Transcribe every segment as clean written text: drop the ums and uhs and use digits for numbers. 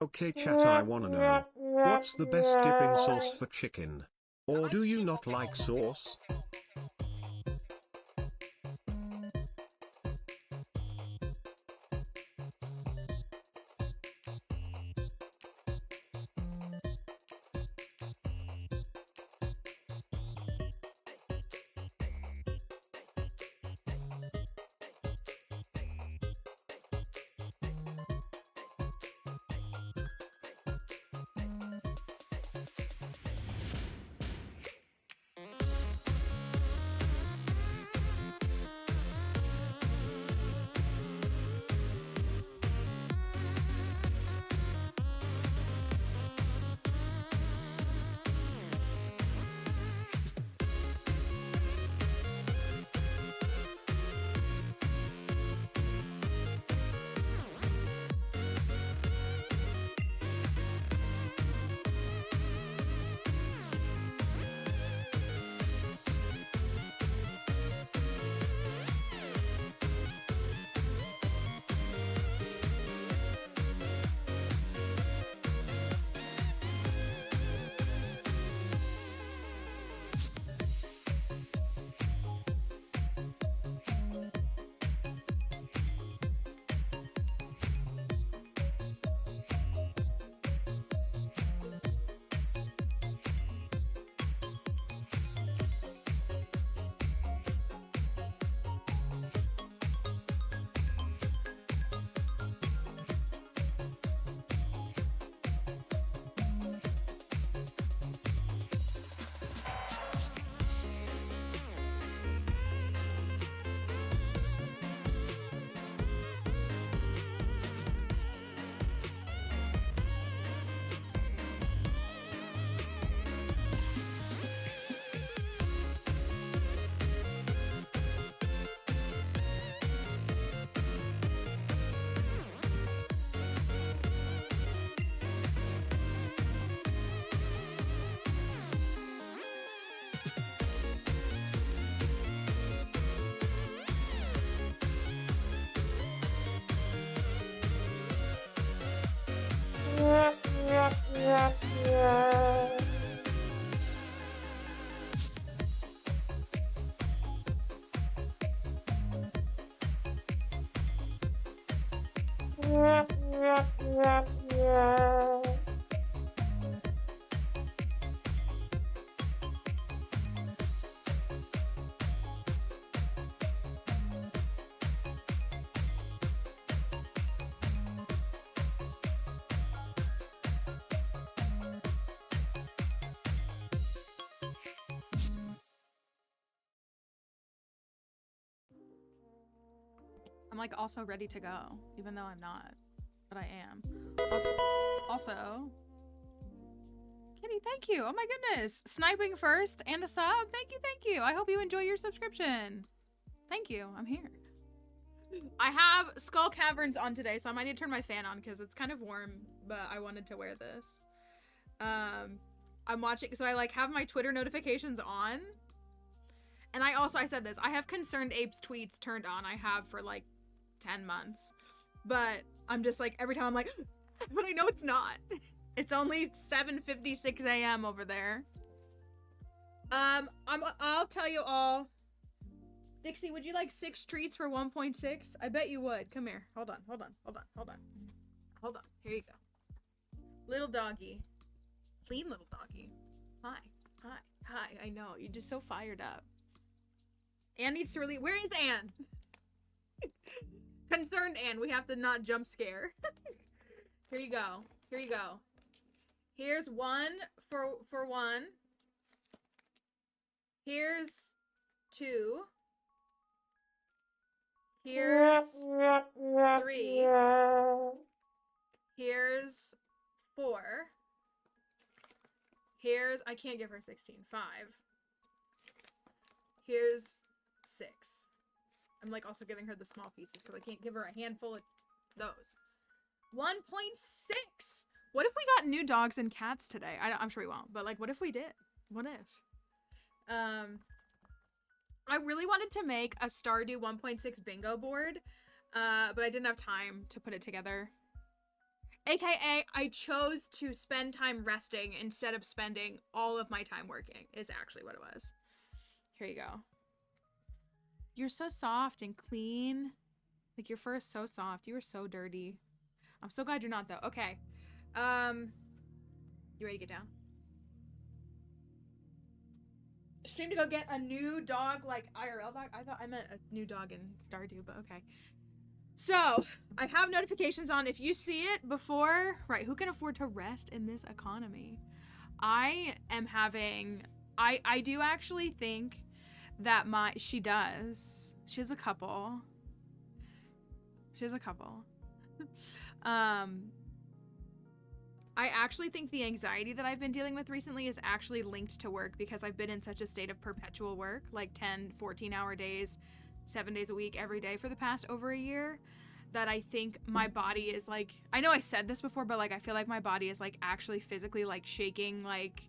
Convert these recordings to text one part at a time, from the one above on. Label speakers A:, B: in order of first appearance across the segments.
A: Okay chat, I wanna know, what's the best dipping sauce for chicken? Or do you not like sauce?
B: I'm like also ready to go, even though I'm not, but I am. Also, Kitty, thank you. Oh my goodness. Sniping first and a sub. Thank you, thank you. I hope you enjoy your subscription. Thank you. I'm here. I have Skull Caverns on today, so I might need to turn my fan on because it's kind of warm, but I wanted to wear this. I'm watching, so I like have my Twitter notifications on. And I said this, I have Concerned Apes tweets turned on. I have for like 10 months. But I'm just like, every time I'm like, but I know it's not. It's only 7:56 a.m. over there. I'll tell you all. Dixie, would you like 6 treats for 1.6? I bet you would. Come here. Hold on. Here you go. Little doggy. Clean little doggy. Hi. I know. You're just so fired up. Anne needs to really. Where is Anne? Concerned Anne. We have to not jump scare. Here you go. Here's one for one. Here's 2. Here's 3. Here's 4. Here's, I can't give her 16. 5. Here's 6. I'm like also giving her the small pieces because I can't give her a handful of those. 1.6. What if we got new dogs and cats today? I'm sure we won't, but like, what if we did? What if? I really wanted to make a Stardew 1.6 bingo board, but I didn't have time to put it together. AKA, I chose to spend time resting instead of spending all of my time working, is actually what it was. Here you go. You're so soft and clean. Like, your fur is so soft. You are so dirty. I'm so glad you're not, though. Okay. You ready to get down? Stream to go get a new dog, like IRL dog? I thought I meant a new dog in Stardew, but okay. So, I have notifications on. If you see it before, right, who can afford to rest in this economy? I am having, I do actually think that she does. She has a couple. I actually think the anxiety that I've been dealing with recently is actually linked to work because I've been in such a state of perpetual work, like 10, 14-hour days, 7 days a week, every day for the past over a year, that I think my body is like, I know I said this before, but like I feel like my body is like actually physically like shaking, like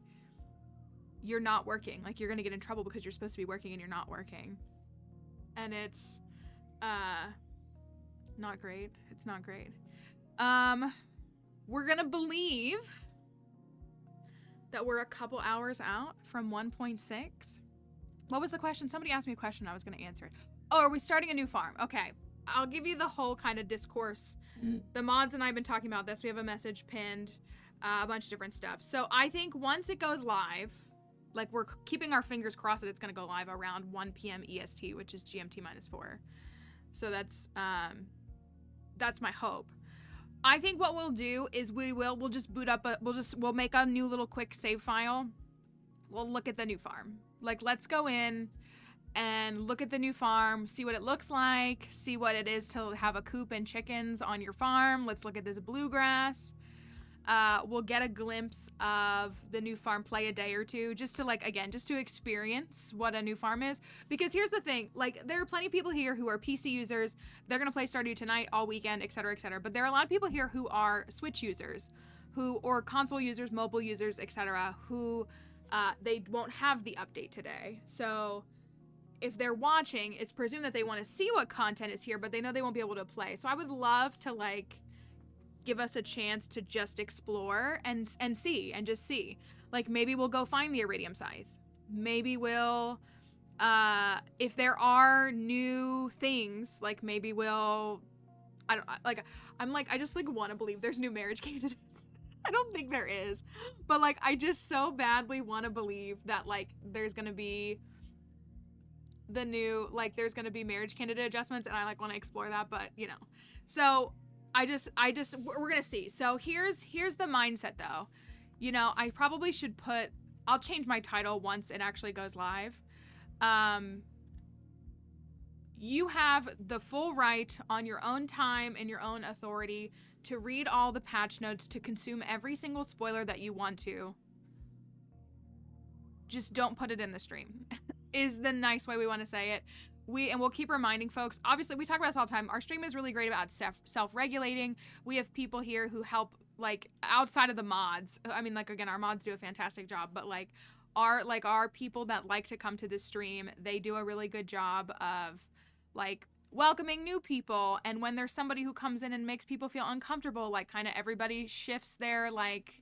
B: you're not working, like you're gonna get in trouble because you're supposed to be working and you're not working. And it's not great. It's not great. We're gonna believe that we're a couple hours out from 1.6. What was the question? Somebody asked me a question. I was gonna answer it. Oh, are we starting a new farm? Okay, I'll give you the whole kind of discourse. The mods and I have been talking about this. We have a message pinned, a bunch of different stuff. So I think once it goes live, like we're keeping our fingers crossed that it's gonna go live around 1 p.m. EST, which is GMT -4. So that's my hope. I think what we'll do is we'll just boot up we'll make a new little quick save file. We'll look at the new farm. Like, let's go in and look at the new farm, see what it looks like, see what it is to have a coop and chickens on your farm. Let's look at this bluegrass. We'll get a glimpse of the new farm, play a day or two, just to like, again, just to experience what a new farm is. Because here's the thing, like there are plenty of people here who are PC users. They're going to play Stardew tonight, all weekend, etc., etc. But there are a lot of people here who are Switch users, or console users, mobile users, etc., who they won't have the update today. So if they're watching, it's presumed that they want to see what content is here, but they know they won't be able to play. So I would love to like give us a chance to just explore and see and just see. Like maybe we'll go find the Iridium Scythe. Maybe we'll if there are new things, like maybe we'll I just like want to believe there's new marriage candidates. I don't think there is, but like I just so badly want to believe that like there's gonna be the new, like there's gonna be marriage candidate adjustments, and I like want to explore that, but you know. So we're gonna see. So here's the mindset though. You know, I probably should I'll change my title once it actually goes live. You have the full right on your own time and your own authority to read all the patch notes, to consume every single spoiler that you want to. Just don't put it in the stream is the nice way we want to say it. We'll keep reminding folks. Obviously, we talk about this all the time. Our stream is really great about self-regulating. We have people here who help, like, outside of the mods. I mean, like, again, our mods do a fantastic job, but like our people that like to come to this stream, they do a really good job of like welcoming new people. And when there's somebody who comes in and makes people feel uncomfortable, like kind of everybody shifts their, like,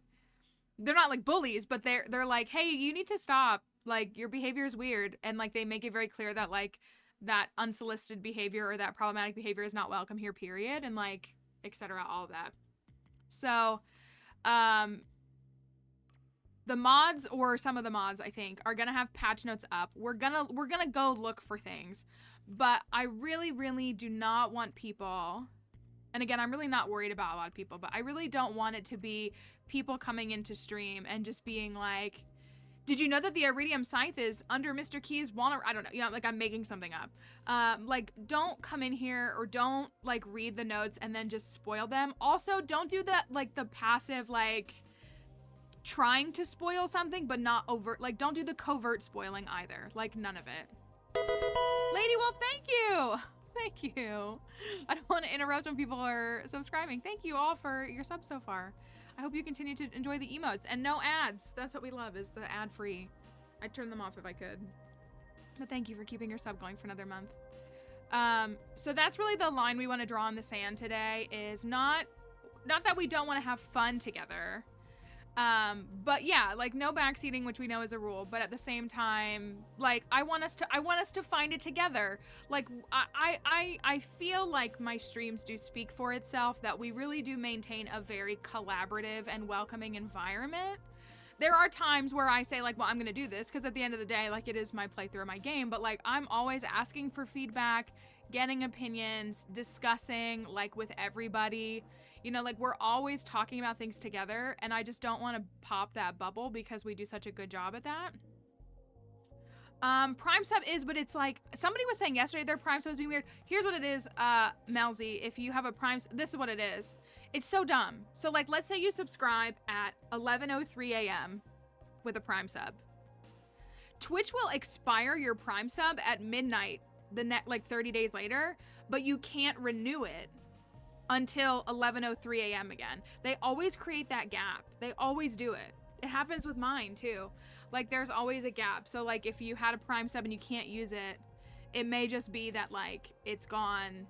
B: they're not like bullies, but they're like, hey, you need to stop, like your behavior is weird, and like they make it very clear that like that unsolicited behavior or that problematic behavior is not welcome here, period, and like etc., all of that. So the mods, or some of the mods, I think, are gonna have patch notes up. We're gonna go look for things, but I really, really do not want people, and again, I'm really not worried about a lot of people, but I really don't want it to be people coming into stream and just being like, did you know that the Iridium Scythe is under Mr. Key's vulnerable? I don't know, you know, like I'm making something up. Like, don't come in here or don't like read the notes and then just spoil them. Also, don't do that, like the passive, like trying to spoil something but not overt, like don't do the covert spoiling either, like none of it. Lady Wolf, thank you. Thank you. I don't want to interrupt when people are subscribing. Thank you all for your subs so far. I hope you continue to enjoy the emotes and no ads. That's what we love, is the ad free. I'd turn them off if I could. But thank you for keeping your sub going for another month. So that's really the line we want to draw in the sand today, is not that we don't want to have fun together. But yeah, like no backseating, which we know is a rule, but at the same time, like I want us to find it together. Like I feel like my streams do speak for itself, that we really do maintain a very collaborative and welcoming environment. There are times where I say like, well, I'm gonna do this because at the end of the day, like it is my playthrough of my game, but like I'm always asking for feedback, getting opinions, discussing like with everybody. You know, like we're always talking about things together, and I just don't want to pop that bubble because we do such a good job at that. Prime sub is, but it's like somebody was saying yesterday their Prime sub was being weird. Here's what it is, Melzy. If you have a Prime, this is what it is. It's so dumb. So like, let's say you subscribe at 11:03 a.m. with a Prime sub. Twitch will expire your Prime sub at midnight like 30 days later, but you can't renew it until 11:03 a.m. again. They always create that gap. They always do it. It happens with mine too. Like there's always a gap. So like if you had a Prime sub and you can't use it, it may just be that like it's gone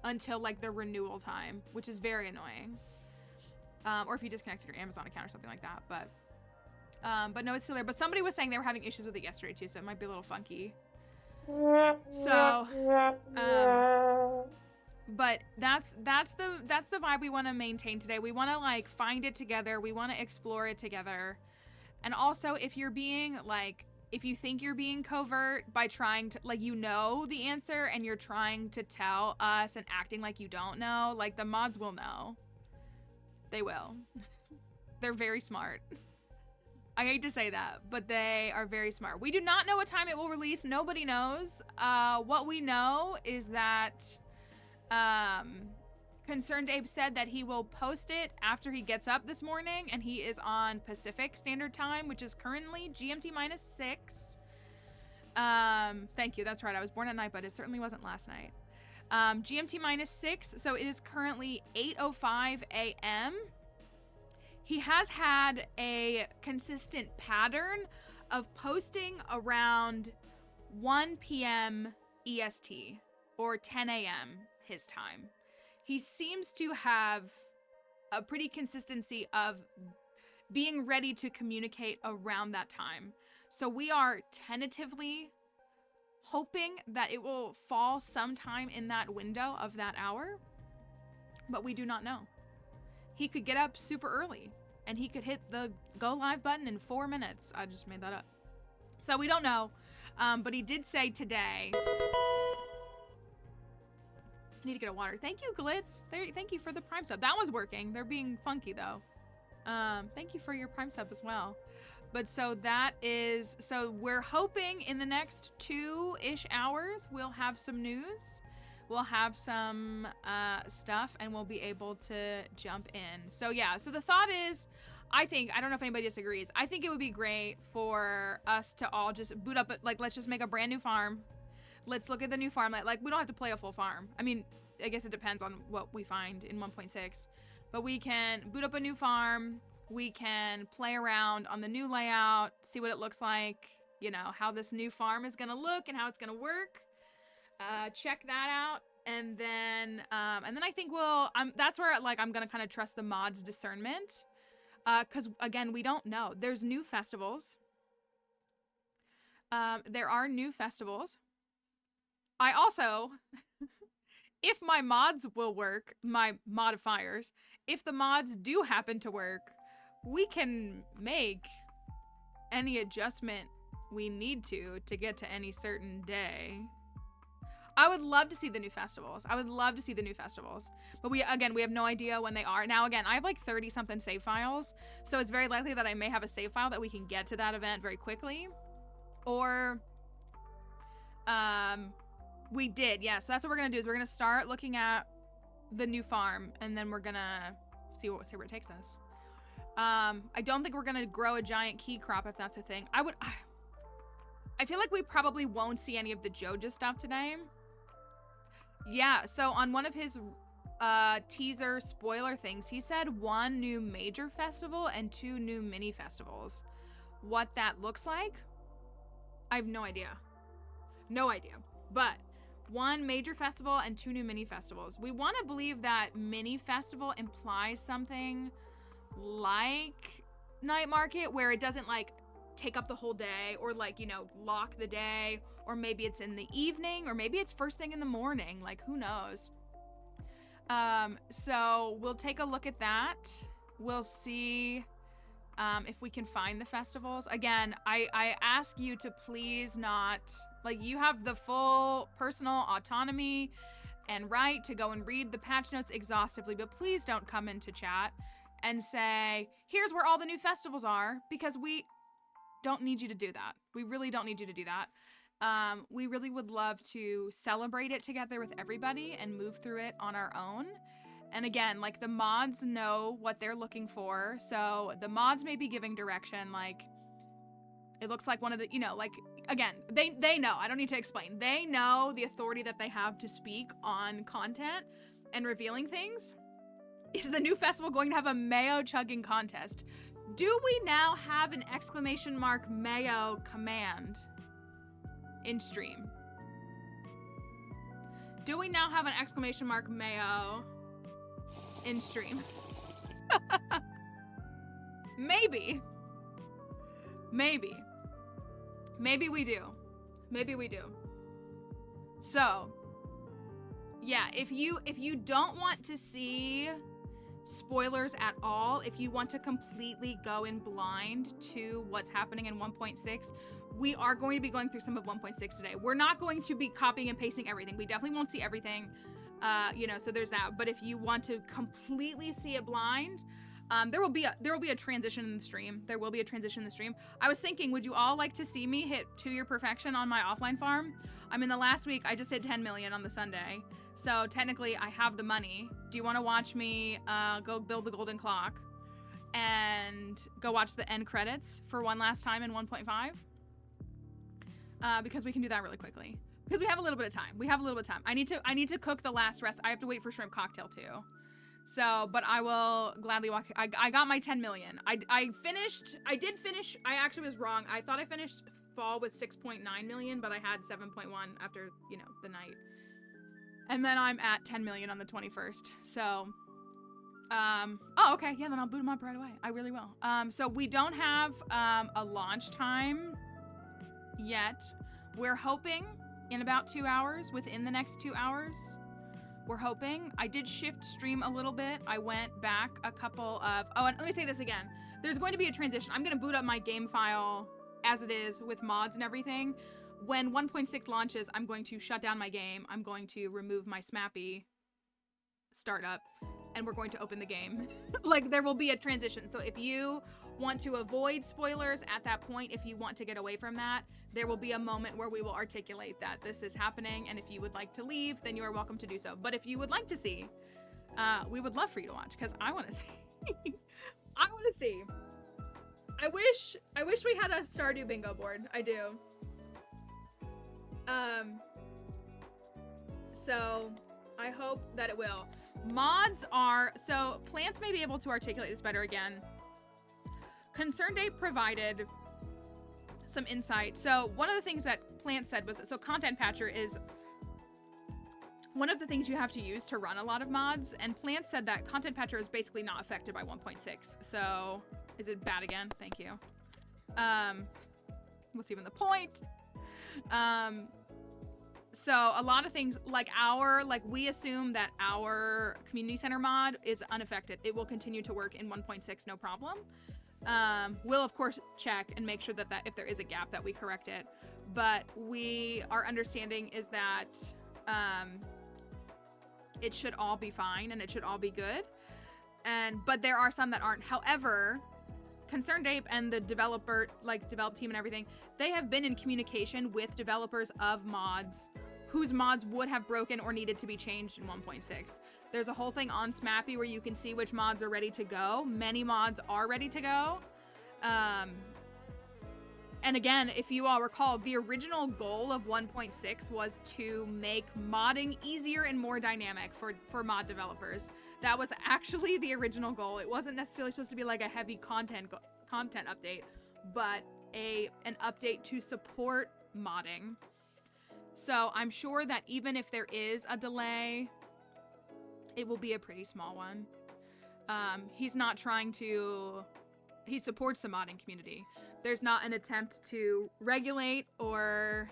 B: until like the renewal time, which is very annoying. Or if you disconnected your Amazon account or something like that. But no, it's still there. But somebody was saying they were having issues with it yesterday too, so it might be a little funky. So but that's the vibe we want to maintain today. We want to like find it together. We want to explore it together. And also, if you're being like, if you think you're being covert by trying to, like, you know the answer and you're trying to tell us and acting like you don't know, like the mods will know. They will. They're very smart. I hate to say that, but they are very smart. We do not know what time it will release. Nobody knows. What we know is that Concerned Abe said that he will post it after he gets up this morning, and he is on Pacific Standard Time, which is currently GMT -6. Thank you, that's right, I was born at night, but it certainly wasn't last night. GMT -6, so it is currently 8:05 a.m. He has had a consistent pattern of posting around 1 p.m. EST, or 10 a.m. his time. He seems to have a pretty consistency of being ready to communicate around that time. So we are tentatively hoping that it will fall sometime in that window of that hour. but we do not know. He could get up super early and he could hit the go live button in 4 minutes. I just made that up. So we don't know. But he did say today. I need to get a water. Thank you, Glitz. Thank you for the Prime sub. That one's working. They're being funky though. Thank you for your Prime sub as well. But so that is, so we're hoping in the next 2-ish hours, we'll have some news. We'll have some stuff and we'll be able to jump in. So yeah, so the thought is, I don't know if anybody disagrees. I think it would be great for us to all just boot up, like, let's just make a brand new farm. Let's look at the new farm. Like, we don't have to play a full farm. I mean, I guess it depends on what we find in 1.6. But we can boot up a new farm. We can play around on the new layout, see what it looks like, you know, how this new farm is gonna look and how it's gonna work. Check that out. And then I think that's where, like, I'm gonna kind of trust the mods' discernment. Because, again, we don't know. There's new festivals. There are new festivals. I also, if my mods will work, my modifiers, if the mods do happen to work, we can make any adjustment we need to get to any certain day. I would love to see the new festivals. But we have no idea when they are. Now, again, I have like 30 something save files. So it's very likely that I may have a save file that we can get to that event very quickly. Or, we did. Yeah, so that's what we're going to do is we're going to start looking at the new farm and then we're going to see where it takes us. I don't think we're going to grow a giant key crop if that's a thing. I feel like we probably won't see any of the Joja stuff today. Yeah, so on one of his teaser spoiler things, he said 1 new major festival and 2 new mini festivals. What that looks like, I have no idea. No idea. But 1 major festival and 2 new mini festivals. We want to believe that mini festival implies something like night market, where it doesn't like take up the whole day or like, you know, lock the day, or maybe it's in the evening, or maybe it's first thing in the morning, like who knows. So we'll take a look at that. We'll see if we can find the festivals. Again, I ask you to please not, like, you have the full personal autonomy and right to go and read the patch notes exhaustively, but please don't come into chat and say, here's where all the new festivals are, because we don't need you to do that. We really don't need you to do that. We really would love to celebrate it together with everybody and move through it on our own. And again, like, the mods know what they're looking for. So the mods may be giving direction, like, it looks like one of the, you know, like, again, they know, I don't need to explain. They know the authority that they have to speak on content and revealing things. Is the new festival going to have a mayo chugging contest? Do we now have an exclamation mark mayo command in stream? Do we now have an exclamation mark mayo in stream? Maybe. Maybe we do. Maybe we do. So, yeah, if you don't want to see spoilers at all, if you want to completely go in blind to what's happening in 1.6, we are going to be going through some of 1.6 today. We're not going to be copying and pasting everything. We definitely won't see everything, you know, so there's that. But if you want to completely see it blind, there will be a transition in the stream. There will be a transition in the stream. I was thinking, would you all like to see me hit 2-year perfection on my offline farm? I mean, the last week I just hit 10 million on the Sunday. So technically I have the money. Do you want to watch me go build the golden clock and go watch the end credits for one last time in 1.5? Because we can do that really quickly. Because we have a little bit of time. I need to cook the last rest. I have to wait for shrimp cocktail too. So, but I will gladly walk. I got my 10 million. I did finish. I actually was wrong. I thought I finished fall with 6.9 million, but I had 7.1 after, you know, the night. And then I'm at 10 million on the 21st. So, oh, okay. Yeah, then I'll boot them up right away. I really will. So we don't have, a launch time yet. We're hoping in about 2 hours, within the next 2 hours, We're hoping. I did shift stream a little bit. I went back a couple of... Oh, and let me say this again. There's going to be a transition. I'm going to boot up my game file as it is with mods and everything. When 1.6 launches, I'm going to shut down my game. I'm going to remove my Smappy startup, and we're going to open the game. Like, there will be a transition. So if you want to avoid spoilers at that point, if you want to get away from that, there will be a moment where we will articulate that this is happening, and if you would like to leave, then you are welcome to do so. But if you would like to see, we would love for you to watch, because I want to see. I want to see. I wish we had a Stardew bingo board. I do. So I hope that it will. Mods are, so Plants may be able to articulate this better again. ConcernedApe provided some insight. So one of the things that Plants said was, so Content Patcher is one of the things you have to use to run a lot of mods, and Plants said that Content Patcher is basically not affected by 1.6. So, is it bad again? Thank you. What's even the point? So a lot of things like we assume that our community center mod is unaffected. It will continue to work in 1.6, no problem. We'll of course check and make sure that if there is a gap that we correct it. But our understanding is that it should all be fine and it should all be good. But there are some that aren't. However, ConcernedApe and the develop team and everything, they have been in communication with developers of mods whose mods would have broken or needed to be changed in 1.6. There's a whole thing on Smappy where you can see which mods are ready to go. Many mods are ready to go. And again, if you all recall, the original goal of 1.6 was to make modding easier and more dynamic for mod developers. That was actually the original goal. It wasn't necessarily supposed to be like a heavy content update, but an update to support modding. So I'm sure that even if there is a delay, it will be a pretty small one. He's not trying to... He supports the modding community. There's not an attempt to regulate or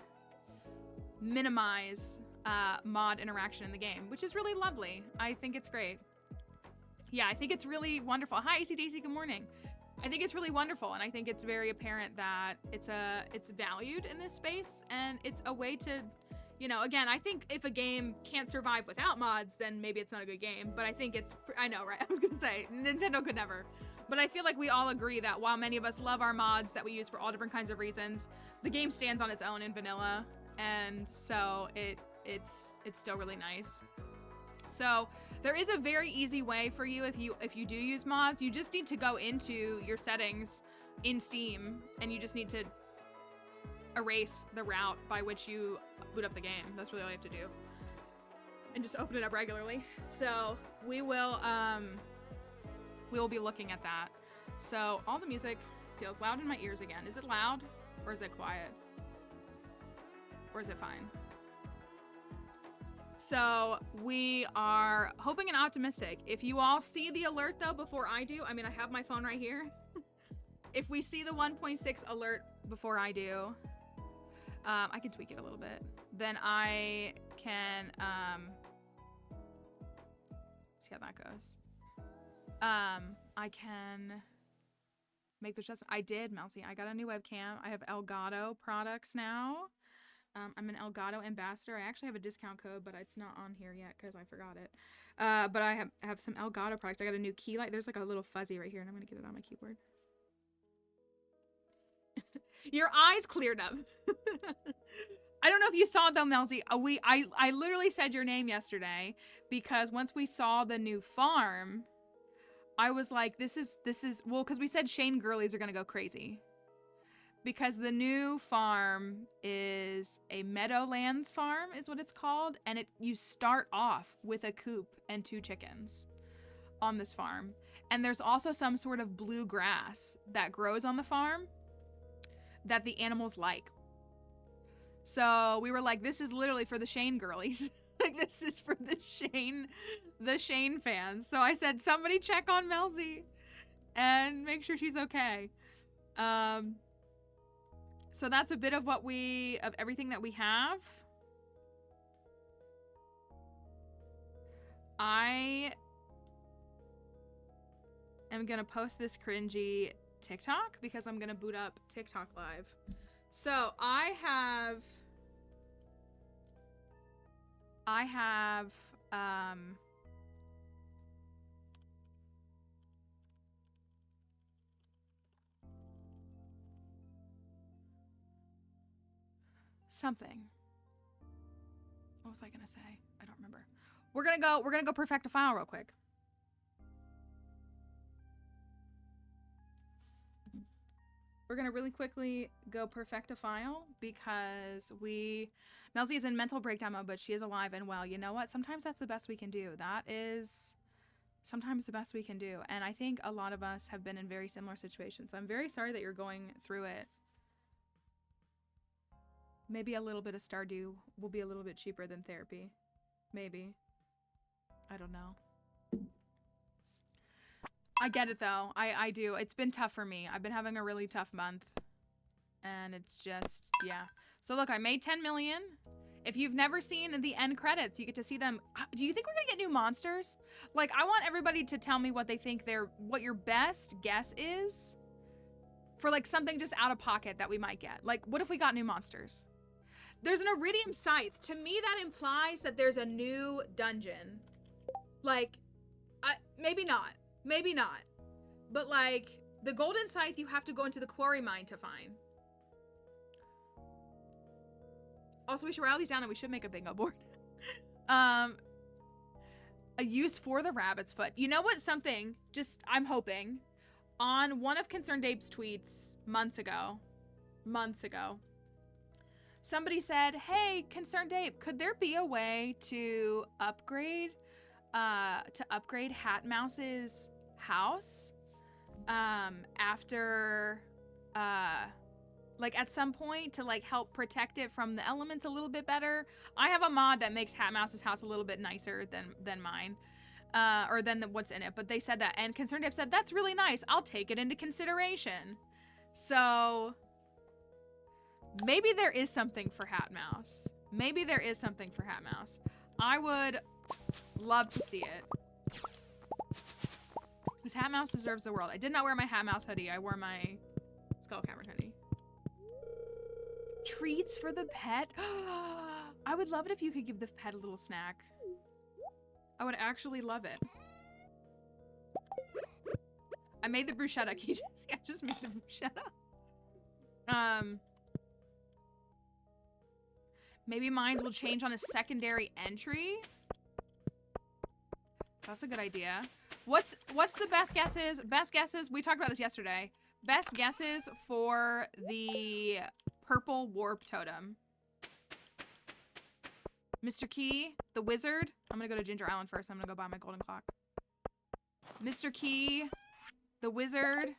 B: minimize mod interaction in the game, which is really lovely. I think it's great. Yeah, I think it's really wonderful. Hi, AC Daisy, good morning. I think it's really wonderful, and I think it's very apparent that it's valued in this space, and it's a way to, you know, again, I think if a game can't survive without mods, then maybe it's not a good game, but I think I know, right? I was gonna say, Nintendo could never. But I feel like we all agree that while many of us love our mods that we use for all different kinds of reasons, the game stands on its own in vanilla, and so it's still really nice. So there is a very easy way for you if you do use mods. You just need to go into your settings in Steam, and you just need to erase the route by which you boot up the game. That's really all you have to do, and just open it up regularly. So we will be looking at that. So all the music feels loud in my ears again. Is it loud or is it quiet? Or is it fine? So we are hoping and optimistic. If you all see the alert though before I do, I mean, I have my phone right here. If we see the 1.6 alert before I do, I can tweak it a little bit. Then I can see how that goes. I can make the adjustment. I did, Melcy. I got a new webcam. I have Elgato products now. I'm an Elgato ambassador. I actually have a discount code, but it's not on here yet because I forgot it. But I have some Elgato products. I got a new key light. There's like a little fuzzy right here, and I'm gonna get it on my keyboard. Your eyes cleared up. I don't know if you saw it though, Melzy. I literally said your name yesterday because once we saw the new farm, I was like, this is well, because we said Shane girlies are gonna go crazy. Because the new farm is a Meadowlands farm, is what it's called, and you start off with a coop and 2 chickens on this farm. And there's also some sort of blue grass that grows on the farm that the animals like. So we were like, this is literally for the Shane girlies. Like, this is for the Shane fans. So I said, somebody check on Melzy and make sure she's okay. So that's a bit of everything that we have. I am gonna post this cringy TikTok because I'm gonna boot up TikTok live. So I have something. What was I gonna say? I don't remember. We're gonna go perfect a file real quick. We're gonna really quickly go perfect a file because Melzy is in mental breakdown mode, but she is alive and well. You know what? Sometimes that's the best we can do. That is sometimes the best we can do. And I think a lot of us have been in very similar situations. So I'm very sorry that you're going through it. Maybe a little bit of Stardew will be a little bit cheaper than therapy. Maybe. I don't know. I get it though. I do. It's been tough for me. I've been having a really tough month. And it's just, yeah. So look, I made 10 million. If you've never seen the end credits, you get to see them. Do you think we're gonna get new monsters? Like, I want everybody to tell me what they think what your best guess is for like something just out of pocket that we might get. Like, what if we got new monsters? There's an Iridium Scythe. To me, that implies that there's a new dungeon. Like, maybe not. Maybe not. But like, the Golden Scythe you have to go into the quarry mine to find. Also, we should write all these down and we should make a bingo board. A use for the rabbit's foot. You know what? Something, just, I'm hoping, on one of Concerned Ape's tweets months ago, somebody said, hey, Concerned Ape, could there be a way to upgrade Hat Mouse's house after like at some point to like help protect it from the elements a little bit better? I have a mod that makes Hat Mouse's house a little bit nicer than mine, or than what's in it, but they said that, and Concerned Ape said that's really nice, I'll take it into consideration. So maybe there is something for Hat Mouse. Maybe there is something for Hat Mouse. I would love to see it. This Hat Mouse deserves the world. I did not wear my Hat Mouse hoodie. I wore my Skull Cavern hoodie. Treats for the pet. I would love it if you could give the pet a little snack. I would actually love it. I made the bruschetta. Can you just, I just made the bruschetta. Maybe mines will change on a secondary entry. That's a good idea. What's the best guesses? Best guesses, we talked about this yesterday. Best guesses for the purple warp totem. Mr. Key, the wizard. I'm gonna go to Ginger Island first. I'm gonna go buy my golden clock. Mr. Key, the wizard.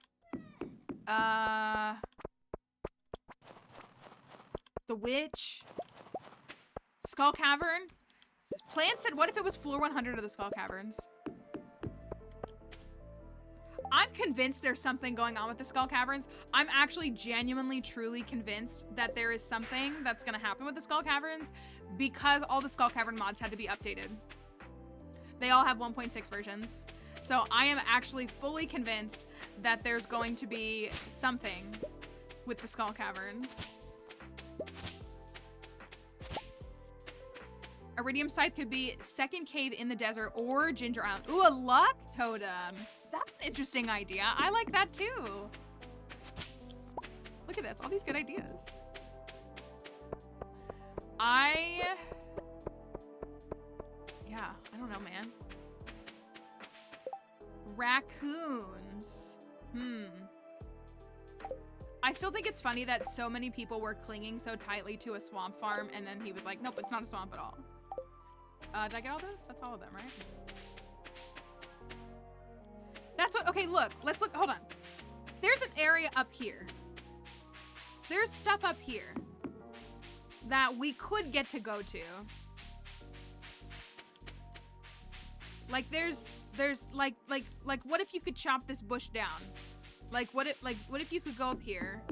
B: The witch. Skull Cavern. Plant said, what if it was floor 100 of the Skull Caverns? I'm convinced there's something going on with the Skull Caverns. I'm actually genuinely, truly convinced that there is something that's gonna happen with the Skull Caverns because all the Skull Cavern mods had to be updated. They all have 1.6 versions. So I am actually fully convinced that there's going to be something with the Skull Caverns. Iridium Scythe could be second cave in the desert or Ginger Island. Ooh, a luck totem. That's an interesting idea. I like that too. Look at this, all these good ideas. Yeah, I don't know, man. Raccoons. I still think it's funny that so many people were clinging so tightly to a swamp farm and then he was like, nope, it's not a swamp at all. Did I get all those? That's all of them, right? That's what, okay, look, let's look, hold on. There's an area up here. There's stuff up here that we could get to go to. Like there's like what if you could chop this bush down? Like what if you could go up here?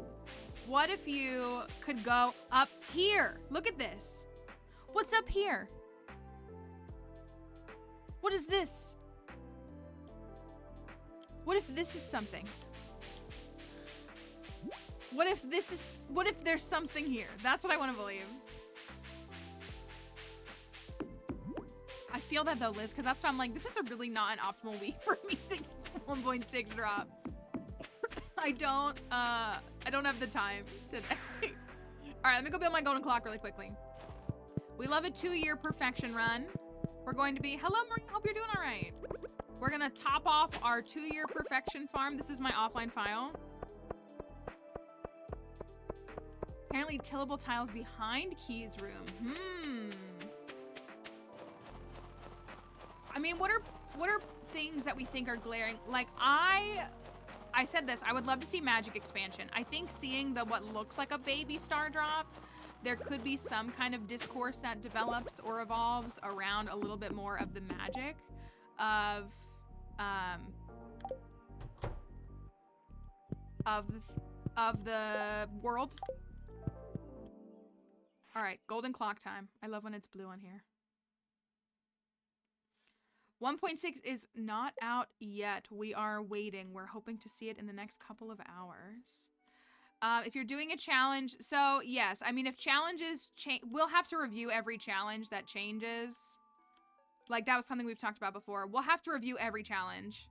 B: What if you could go up here? Look at this. What's up here? What is this? What if this is something? What if there's something here? That's what I want to believe. I feel that though, Liz, because that's what I'm like, this is a really not an optimal week for me to get 1.6 drop. I don't have the time today. All right, let me go build my golden clock really quickly. We love a 2-year perfection run. We're going to be, hello Marie, hope you're doing all right. We're gonna top off our 2-year perfection farm. This is my offline file. Apparently tillable tiles behind Key's room. I mean, what are things that we think are glaring? Like I said this, I would love to see magic expansion. I think seeing the what looks like a baby star drop, there could be some kind of discourse that develops or evolves around a little bit more of the magic of the world. All right, golden clock time. I love when it's blue on here. 1.6 is not out yet. We are waiting. We're hoping to see it in the next couple of hours. If you're doing a challenge, so yes, I mean, if challenges change, we'll have to review every challenge that changes. Like that was something we've talked about before. We'll have to review every challenge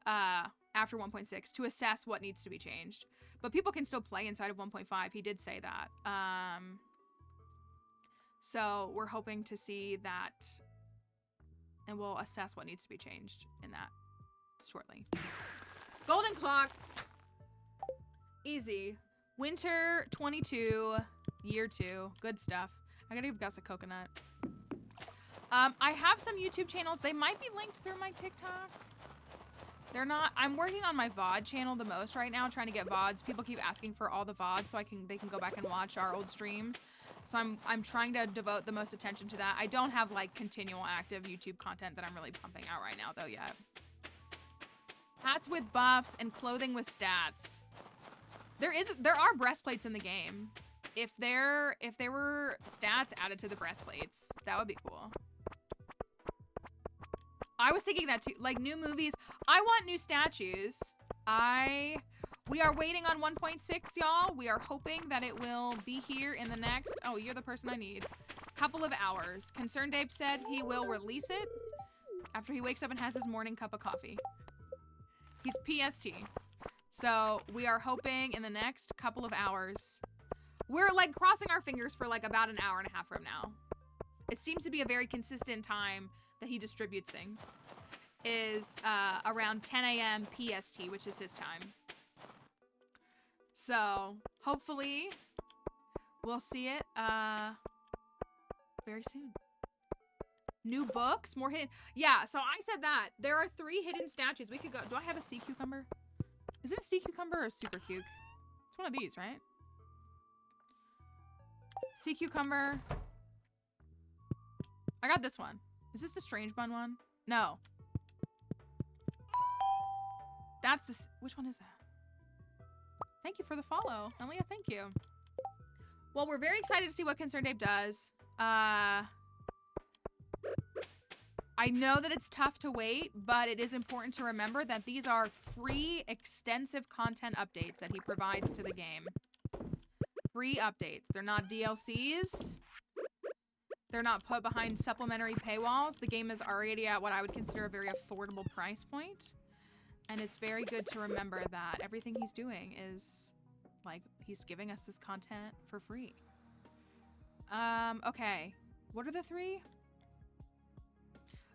B: after 1.6 to assess what needs to be changed. But people can still play inside of 1.5. He did say that. So we're hoping to see that, and we'll assess what needs to be changed in that shortly. Golden clock. Easy. Winter 22, year 2. Good stuff. I gotta give Gus a coconut. I have some YouTube channels. They might be linked through my TikTok. They're not. I'm working on my VOD channel the most right now, trying to get VODs. People keep asking for all the VODs so they can go back and watch our old streams. So I'm trying to devote the most attention to that. I don't have like continual active YouTube content that I'm really pumping out right now though yet. Hats with buffs and clothing with stats. There are breastplates in the game. If there were stats added to the breastplates, that would be cool. I was thinking that too. Like new movies. I want new statues. We are waiting on 1.6, y'all. We are hoping that it will be here in the next, oh, you're the person I need, couple of hours. Concerned Ape said he will release it after he wakes up and has his morning cup of coffee. He's PST. So we are hoping in the next couple of hours. We're like crossing our fingers for like about an hour and a half from now. It seems to be a very consistent time that he distributes things. Is around 10 a.m. PST, which is his time. So hopefully we'll see it very soon. New books, more hidden. Yeah, so I said that. There are 3 hidden statues. We could go. Do I have a sea cucumber? Is it a sea cucumber or a super cuke? It's one of these, right? Sea cucumber. I got this one. Is this the strange bun one? No. That's this. Which one is that? Thank you for the follow. Elia, thank you. Well, we're very excited to see what Concerned Ape does. I know that it's tough to wait, but it is important to remember that these are free, extensive content updates that he provides to the game. Free updates. They're not DLCs. They're not put behind supplementary paywalls. The game is already at what I would consider a very affordable price point. And it's very good to remember that everything he's doing is, like, he's giving us this content for free. Okay. What are the 3?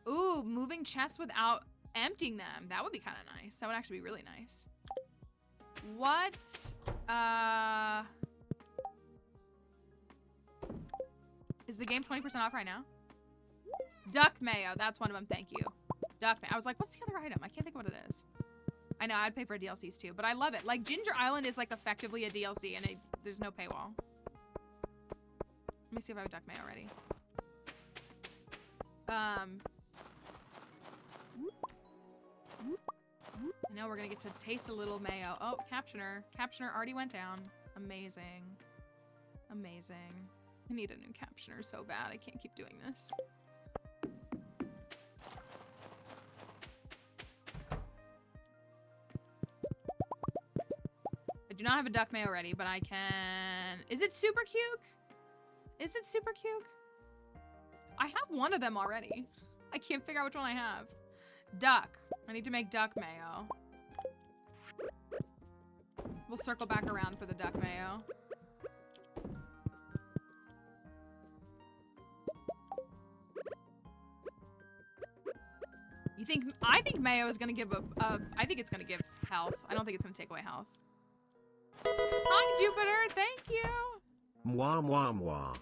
B: Ooh, moving chests without emptying them. That would be kind of nice. That would actually be really nice. What? Is the game 20% off right now? Duck mayo. That's one of them. Thank you. Duck mayo. I was like, what's the other item? I can't think of what it is. I know, I'd pay for DLCs too, but I love it. Like, Ginger Island is like effectively a DLC and there's no paywall. Let me see if I have duck mayo already. I know we're gonna get to taste a little mayo. Oh, Captioner. Captioner already went down. Amazing. Amazing. I need a new Captioner so bad. I can't keep doing this. do not have a duck mayo ready, but I can... Is it super cute? Is it super cute? I have one of them already. I can't figure out which one I have. Duck. I need to make duck mayo. We'll circle back around for the duck mayo. You think... I think mayo is gonna give I think it's gonna give health. I don't think it's gonna take away health. Hi, Jupiter. Thank you.
A: Mwah, mwah, mwah.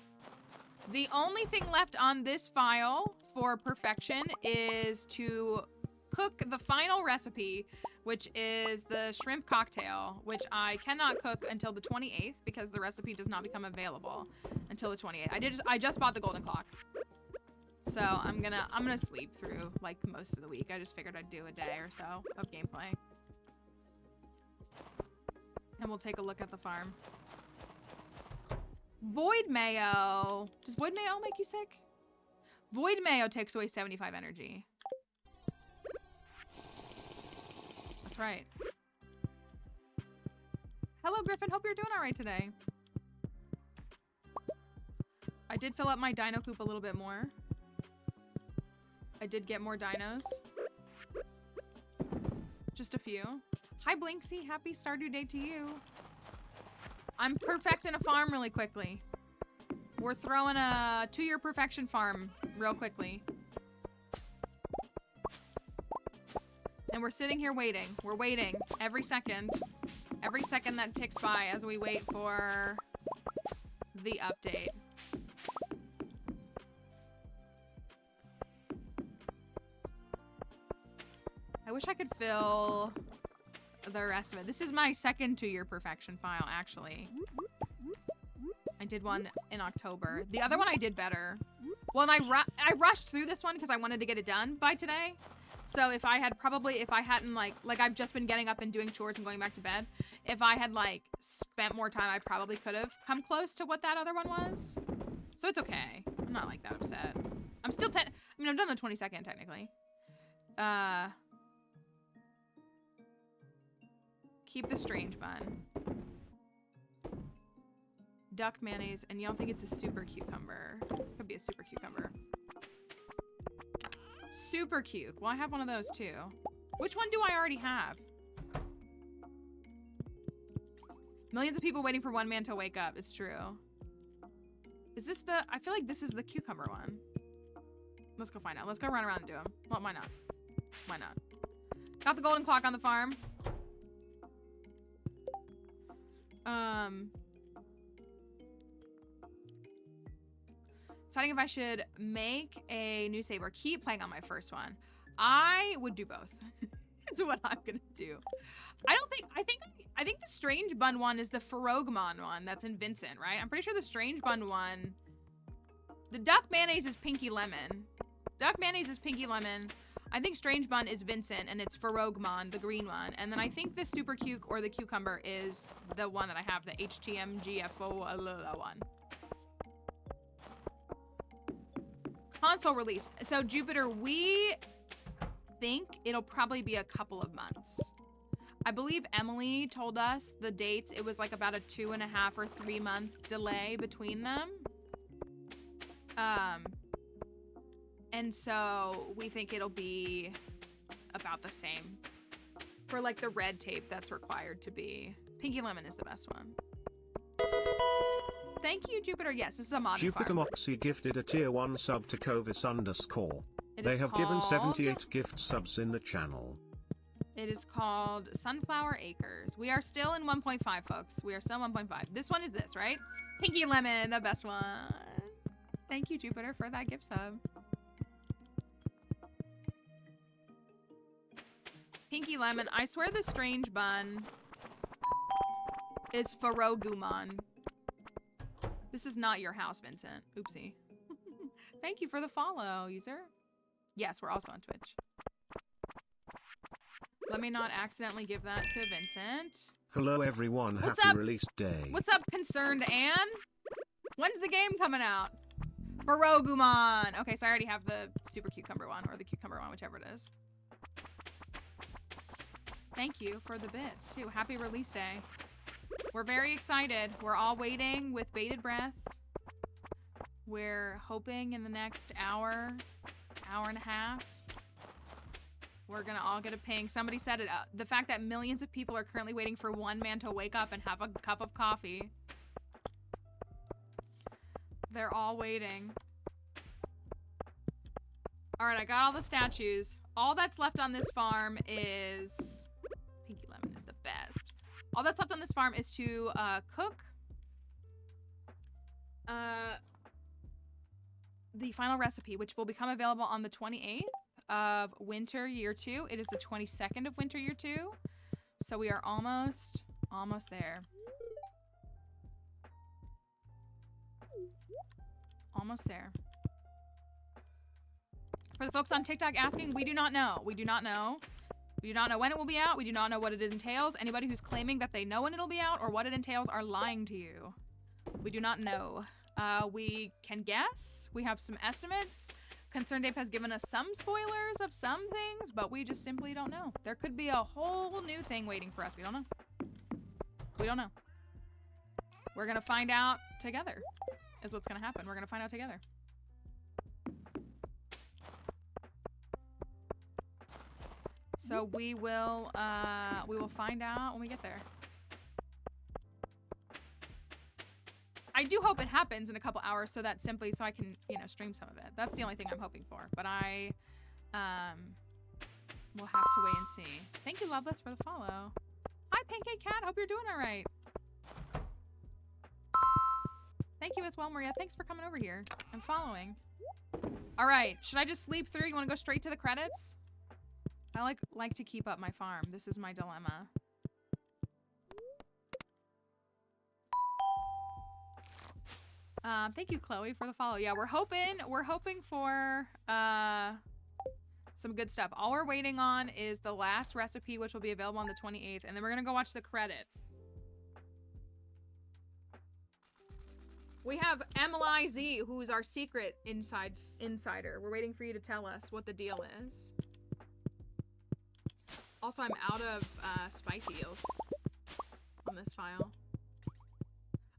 B: The only thing left on this file for perfection is to cook the final recipe, which is the shrimp cocktail, which I cannot cook until the 28th because the recipe does not become available until the 28th. I just bought the golden clock. So I'm gonna sleep through like most of the week. I just figured I'd do a day or so of gameplay. And we'll take a look at the farm. Void Mayo. Does Void Mayo make you sick? Void Mayo takes away 75 energy. That's right. Hello, Griffin. Hope you're doing all right today. I did fill up my dino coop a little bit more. I did get more dinos. Just a few. Hi, Blinksy. Happy Stardew Day to you. I'm perfecting a farm really quickly. We're throwing a 2-year perfection farm real quickly. And we're sitting here waiting. We're waiting every second. Every second that ticks by as we wait for the update. I wish I could fill the rest of it. This is my second 2-year perfection file, actually. I did one in October. The other one I did better. Well, and I rushed through this one because I wanted to get it done by today. So if I hadn't like I've just been getting up and doing chores and going back to bed. If I had like spent more time, I probably could have come close to what that other one was. So it's okay. I'm not like that upset. I'm still I'm done the 22nd technically. Keep the strange bun. Duck mayonnaise, and y'all think it's a super cucumber. Could be a super cucumber. Super cute. Well, I have one of those too. Which one do I already have? Millions of people waiting for one man to wake up. It's true. Is this the... I feel like this is the cucumber one. Let's go find out. Let's go run around and do them. Well, why not? Why not? Got the golden clock on the farm. Deciding if I should make a new save or keep playing on my first one. I would do both. That's what I'm gonna do. I think the Strange Bun one is the Ferogmon one that's in Vincent, right? I'm pretty sure the Strange Bun one, the Duck Mayonnaise is Pinky Lemon. Duck Mayonnaise is Pinky Lemon. I think Strange Bun is Vincent, and it's Ferogmon, the green one. And then I think the Super Cuke or the Cucumber is the one that I have, the HTMGFO one. Console release. So Jupiter, we think it'll probably be a couple of months. I believe Emily told us the dates. It was like about a 2.5 or 3 month delay between them. And so we think it'll be about the same for like the red tape that's required to be. Pinky Lemon is the best one. Thank you, Jupiter. Yes, this is a mod
A: Jupiter
B: farm.
A: Moxie gifted a tier 1 sub to Covis _.
B: It
A: They
B: is
A: have given
B: called-
A: 78 gift subs in the channel.
B: It is called Sunflower Acres. We are still in 1.5, folks. We are still in 1.5. This one is this, right? Pinky Lemon, the best one. Thank you, Jupiter, for that gift sub. Pinky Lemon. I swear the Strange Bun is Ferogumon. This is not your house, Vincent. Oopsie. Thank you for the follow, user. Yes, we're also on Twitch. Let me not accidentally give that to Vincent.
A: Hello everyone,
B: What's
A: happy
B: up?
A: release day.
B: What's up, Concerned Anne? When's the game coming out? Ferogumon. Okay, so I already have the Super Cucumber one, or the Cucumber one, whichever it is. Thank you for the bits, too. Happy release day. We're very excited. We're all waiting with bated breath. We're hoping in the next hour, hour and a half, we're gonna all get a ping. Somebody said it. The fact that millions of people are currently waiting for one man to wake up and have a cup of coffee. They're all waiting. All right, I got all the statues. All that's left on this farm is... Pinky Lemon is the best. All that's left on this farm is to cook the final recipe, which will become available on the 28th of winter year 2. It is the 22nd of winter year 2. So we are almost there. Almost there. For the folks on TikTok asking, we do not know. We do not know. We do not know when it will be out. We do not know what it entails. Anybody who's claiming that they know when it'll be out or what it entails are lying to you. We do not know. We can guess. We have some estimates. Concerned Ape has given us some spoilers of some things, but we just simply don't know. There could be a whole new thing waiting for us. We don't know. We don't know. We're gonna find out together is what's gonna happen. We're gonna find out together. So we will find out when we get there. I do hope it happens in a couple hours so that simply so I can, you know, stream some of it. That's the only thing I'm hoping for. But I will have to wait and see. Thank you, Loveless, for the follow. Hi, Pancake Cat. Hope you're doing all right. Thank you as well, Maria. Thanks for coming over here and following. All right. Should I just sleep through? You want to go straight to the credits? I like to keep up my farm. This is my dilemma. Thank you, Chloe, for the follow. Yeah, we're hoping for some good stuff. All we're waiting on is the last recipe, which will be available on the 28th, and then we're gonna go watch the credits. We have MLIZ, who's our secret insider. We're waiting for you to tell us what the deal is. Also, I'm out of spicy eels on this file.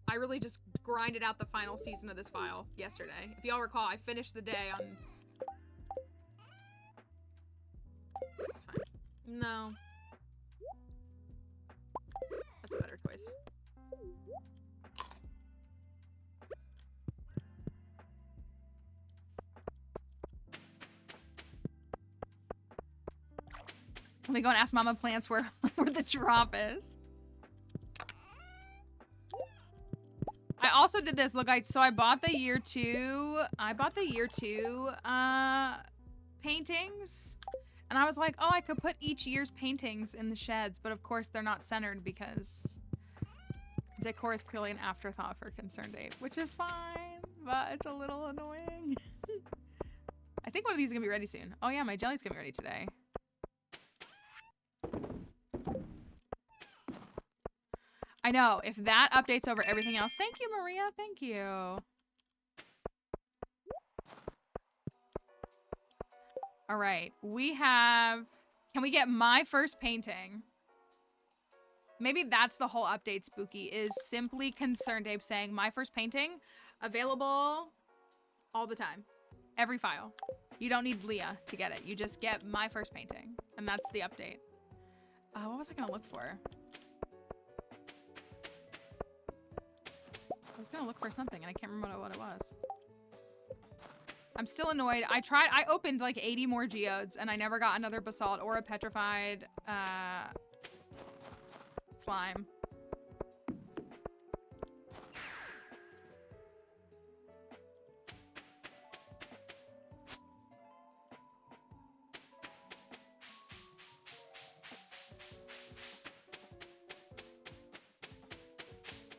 B: I really just grinded out the final season of this file yesterday. If y'all recall, I finished the day on... It's fine. No. That's a better choice. Let me go and ask Mama Plants where the drop is. I also did this. Look, so I bought the year 2. I bought the year 2 paintings. And I was like, oh, I could put each year's paintings in the sheds. But of course, they're not centered because decor is clearly an afterthought for Concerned Ape, which is fine. But it's a little annoying. I think one of these is going to be ready soon. Oh, yeah, my jelly's going to be ready today. I know, if that updates over everything else. Thank you, Maria. Thank you. All right, we have... Can we get my first painting? Maybe that's the whole update, Spooky, is simply Concerned Ape saying, my first painting, available all the time. Every file. You don't need Leah to get it. You just get my first painting. And that's the update. What was I going to look for? I was gonna look for something and I can't remember what it was. I'm still annoyed. I opened like 80 more geodes and I never got another basalt or a petrified slime.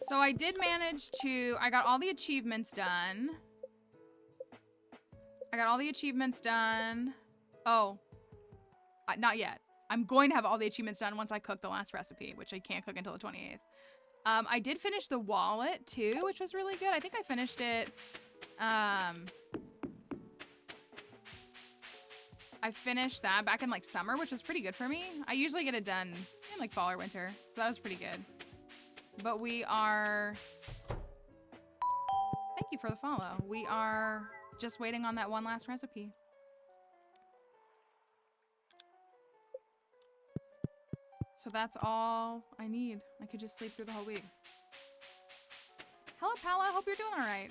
B: So I did manage to, I got all the achievements done. Oh, not yet. I'm going to have all the achievements done once I cook the last recipe, which I can't cook until the 28th. I did finish the wallet too, which was really good. I think I finished it. I finished that back in like summer, which was pretty good for me. I usually get it done in like fall or winter, so that was pretty good. But we are... Thank you for the follow. We are just waiting on that one last recipe. So that's all I need. I could just sleep through the whole week. Hello, Paula. I hope you're doing all right.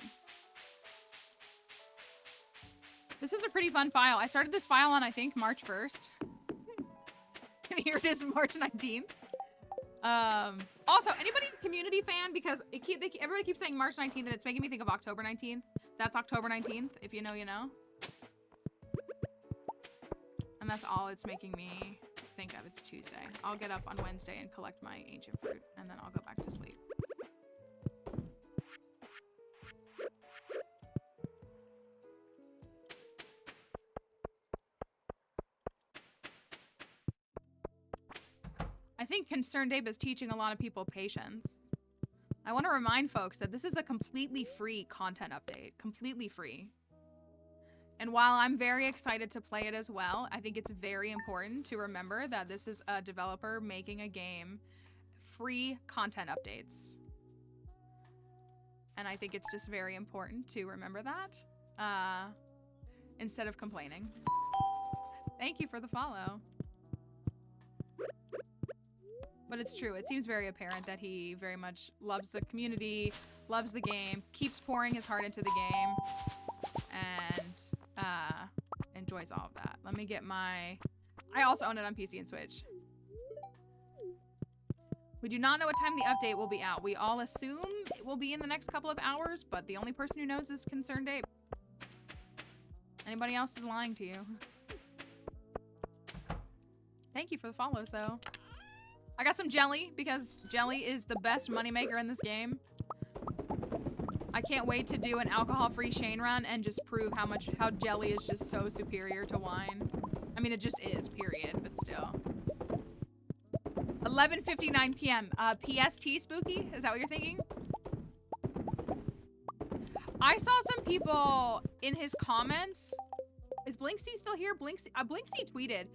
B: This is a pretty fun file. I started this file on, I think, March 1st. And here it is, March 19th. Also, anybody community fan? Because everybody keeps saying March 19th, and it's making me think of October 19th. That's October 19th. If you know, you know. And that's all it's making me think of. It's Tuesday. I'll get up on Wednesday and collect my ancient fruit, and then I'll go back to sleep. I think Concerned Abe is teaching a lot of people patience. I want to remind folks that this is a completely free content update. Completely free. And while I'm very excited to play it as well, I think it's very important to remember that this is a developer making a game. Free content updates. And I think it's just very important to remember that. Instead of complaining. Thank you for the follow. But it's true. It seems very apparent that he very much loves the community, loves the game, keeps pouring his heart into the game, and enjoys all of that. Let me get my... I also own it on PC and Switch. We do not know what time the update will be out. We all assume it will be in the next couple of hours, but the only person who knows is Concerned Ape. Anybody else is lying to you. Thank you for the follows, though. I got some jelly, because jelly is the best moneymaker in this game. I can't wait to do an alcohol-free Shane run and just prove how jelly is just so superior to wine. I mean, it just is, period, but still. 11:59 p.m. PST Spooky? Is that what you're thinking? I saw some people in his comments. Is Blinksy still here? Blinksy tweeted.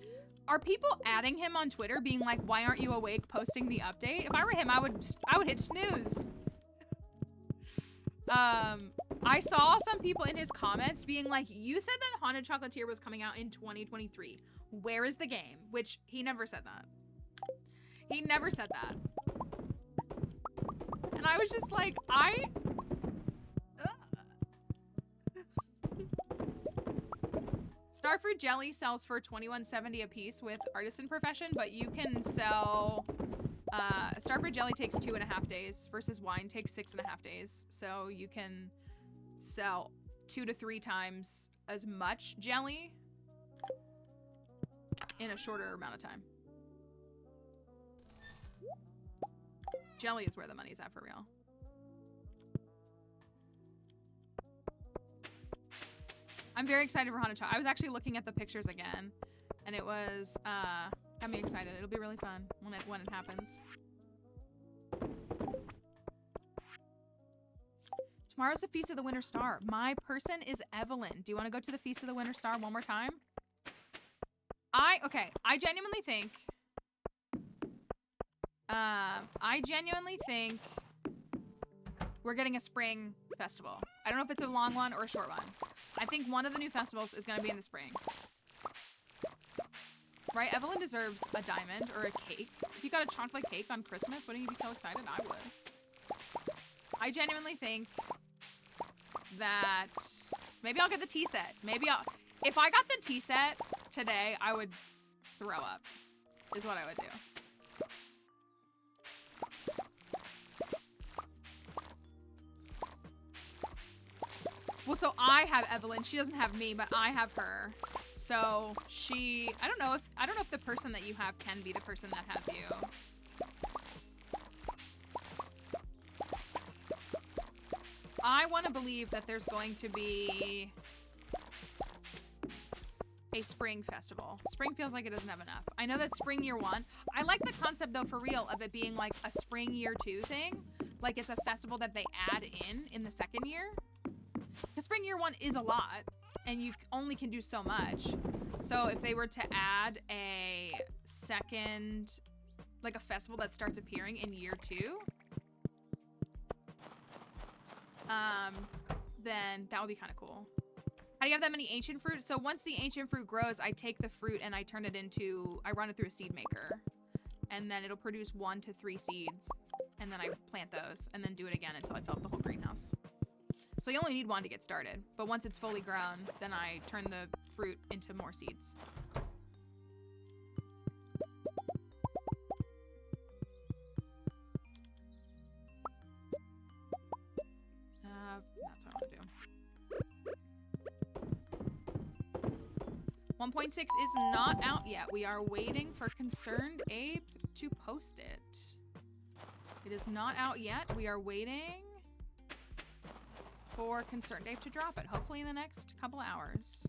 B: Are people adding him on Twitter being like, why aren't you awake posting the update? If I were him, I would hit snooze. I saw some people in his comments being like, you said that Haunted Chocolatier was coming out in 2023. Where is the game? Which he never said that. He never said that. And I was just like, Starfruit jelly sells for $21.70 a piece with Artisan Profession, but you can sell... Starfruit jelly takes 2.5 days versus wine takes 6.5 days. So you can sell 2 to 3 times as much jelly in a shorter amount of time. Jelly is where the money's at for real. I'm very excited for Haunted Chocolatier. I was actually looking at the pictures again, and it was got me excited. It'll be really fun when it happens. Tomorrow's the Feast of the Winter Star. My person is Evelyn. Do you want to go to the Feast of the Winter Star one more time? I genuinely think we're getting a spring festival. I don't know if it's a long one or a short one. I think one of the new festivals is going to be in the spring. Right? Evelyn deserves a diamond or a cake. If you got a chocolate cake on Christmas, wouldn't you be so excited? I would. I genuinely think that maybe I'll get the tea set. If I got the tea set today, I would throw up, is what I would do. Well, so I have Evelyn. She doesn't have me, but I have her. So I don't know if the person that you have can be the person that has you. I want to believe that there's going to be a spring festival. Spring feels like it doesn't have enough. I know that spring year 1. I like the concept though, for real, of it being like a spring year 2 thing. Like it's a festival that they add in the second year. Because spring year 1 is a lot, and you only can do so much. So if they were to add a second, like a festival that starts appearing in year 2, then that would be kind of cool. How do you have that many ancient fruit? So once the ancient fruit grows, I take the fruit and I turn it into, I run it through a seed maker. And then it'll produce 1 to 3 seeds. And then I plant those and then do it again until I fill up the whole greenhouse. So you only need 1 to get started. But once it's fully grown, then I turn the fruit into more seeds. That's what I want to do. 1.6 is not out yet. We are waiting for Concerned Ape to post it. It is not out yet. We are waiting for Concerned Ape to drop it, hopefully in the next couple of hours.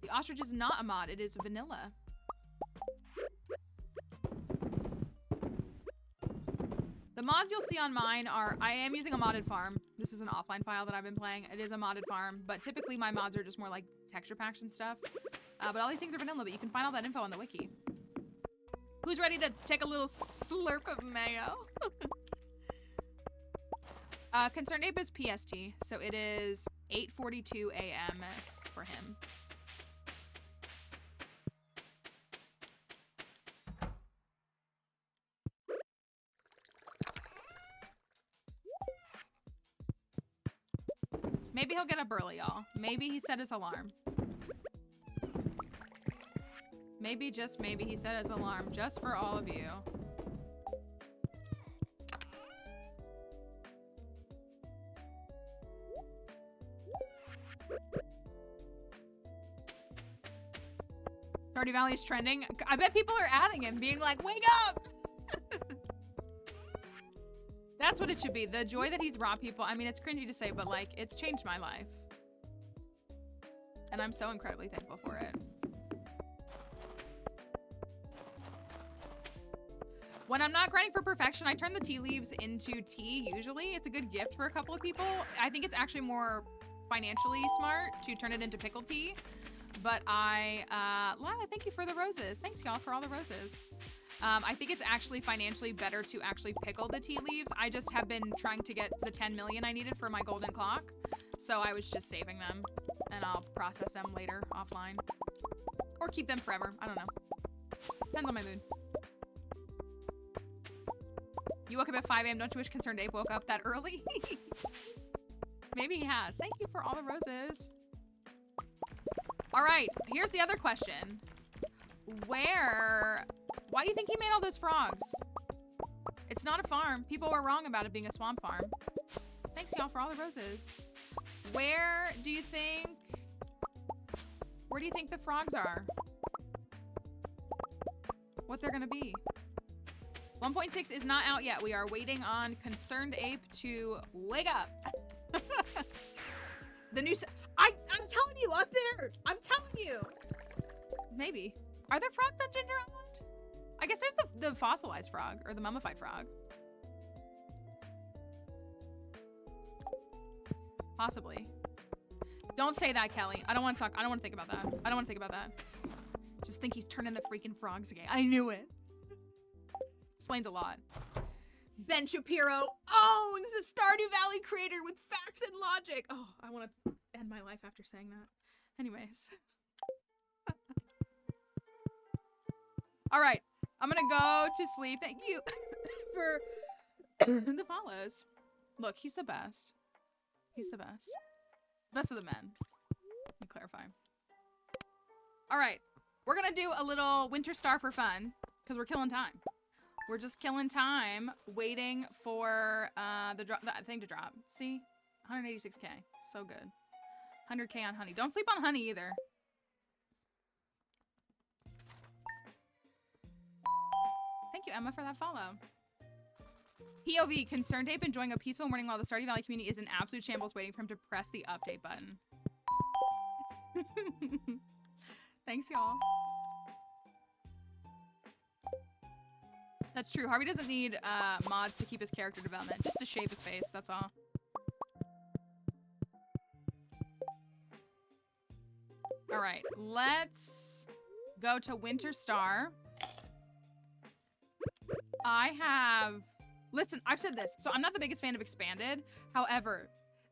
B: The ostrich is not a mod, it is vanilla. The mods you'll see on mine are, I am using a modded farm. This is an offline file that I've been playing. It is a modded farm, but typically my mods are just more like texture packs and stuff. But all these things are vanilla, but you can find all that info on the wiki. Who's ready to take a little slurp of mayo? Concerned Ape is PST, so it is 8:42 a.m. for him. Maybe he'll get up early, y'all. Maybe he set his alarm. Maybe, just maybe, he set his alarm just for all of you. Stardew Valley is trending. I bet people are adding him, being like, wake up! That's what it should be. The joy that he's brought people. I mean, it's cringy to say, but like, it's changed my life. And I'm so incredibly thankful for it. When I'm not grinding for perfection, I turn the tea leaves into tea, usually. It's a good gift for a couple of people. I think it's actually more financially smart to turn it into pickled tea. But Lila, thank you for the roses. Thanks, y'all, for all the roses. I think it's actually financially better to actually pickle the tea leaves. I just have been trying to get the 10 million I needed for my golden clock. So I was just saving them, and I'll process them later offline. Or keep them forever. I don't know. Depends on my mood. You woke up at 5 a.m. Don't you wish Concerned Ape woke up that early? Maybe he has. Thank you for all the roses. All right, here's the other question. Why do you think he made all those frogs? It's not a farm. People were wrong about it being a swamp farm. Thanks, y'all, for all the roses. Where do you think the frogs are? What they're gonna be? 1.6 is not out yet. We are waiting on Concerned Ape to wake up. The new... I'm telling you, up there! I'm telling you! Maybe. Are there frogs on Ginger Island? I guess there's the fossilized frog, or the mummified frog. Possibly. Don't say that, Kelly. I don't want to talk. I don't want to think about that. I don't want to think about that. Just think he's turning the freaking frogs again. I knew it. Explains a lot. Ben Shapiro owns the Stardew Valley creator with facts and logic. Oh, I want to end my life after saying that. Anyways. All right. I'm going to go to sleep. Thank you for the follows. Look, he's the best. He's the best. Best of the men. Let me clarify. All right. We're going to do a little Winter Star for fun because we're killing time. We're just killing time waiting for the thing to drop. See? 186K. So good. 100K on honey. Don't sleep on honey either. Thank you, Emma, for that follow. POV, Concerned Ape enjoying a peaceful morning while the Stardew Valley community is in absolute shambles waiting for him to press the update button. Thanks, y'all. That's true. Harvey doesn't need mods to keep his character development. Just to shave his face, that's all. All right, let's go to Winter Star. I have... Listen, I've said this. So I'm not the biggest fan of Expanded. However,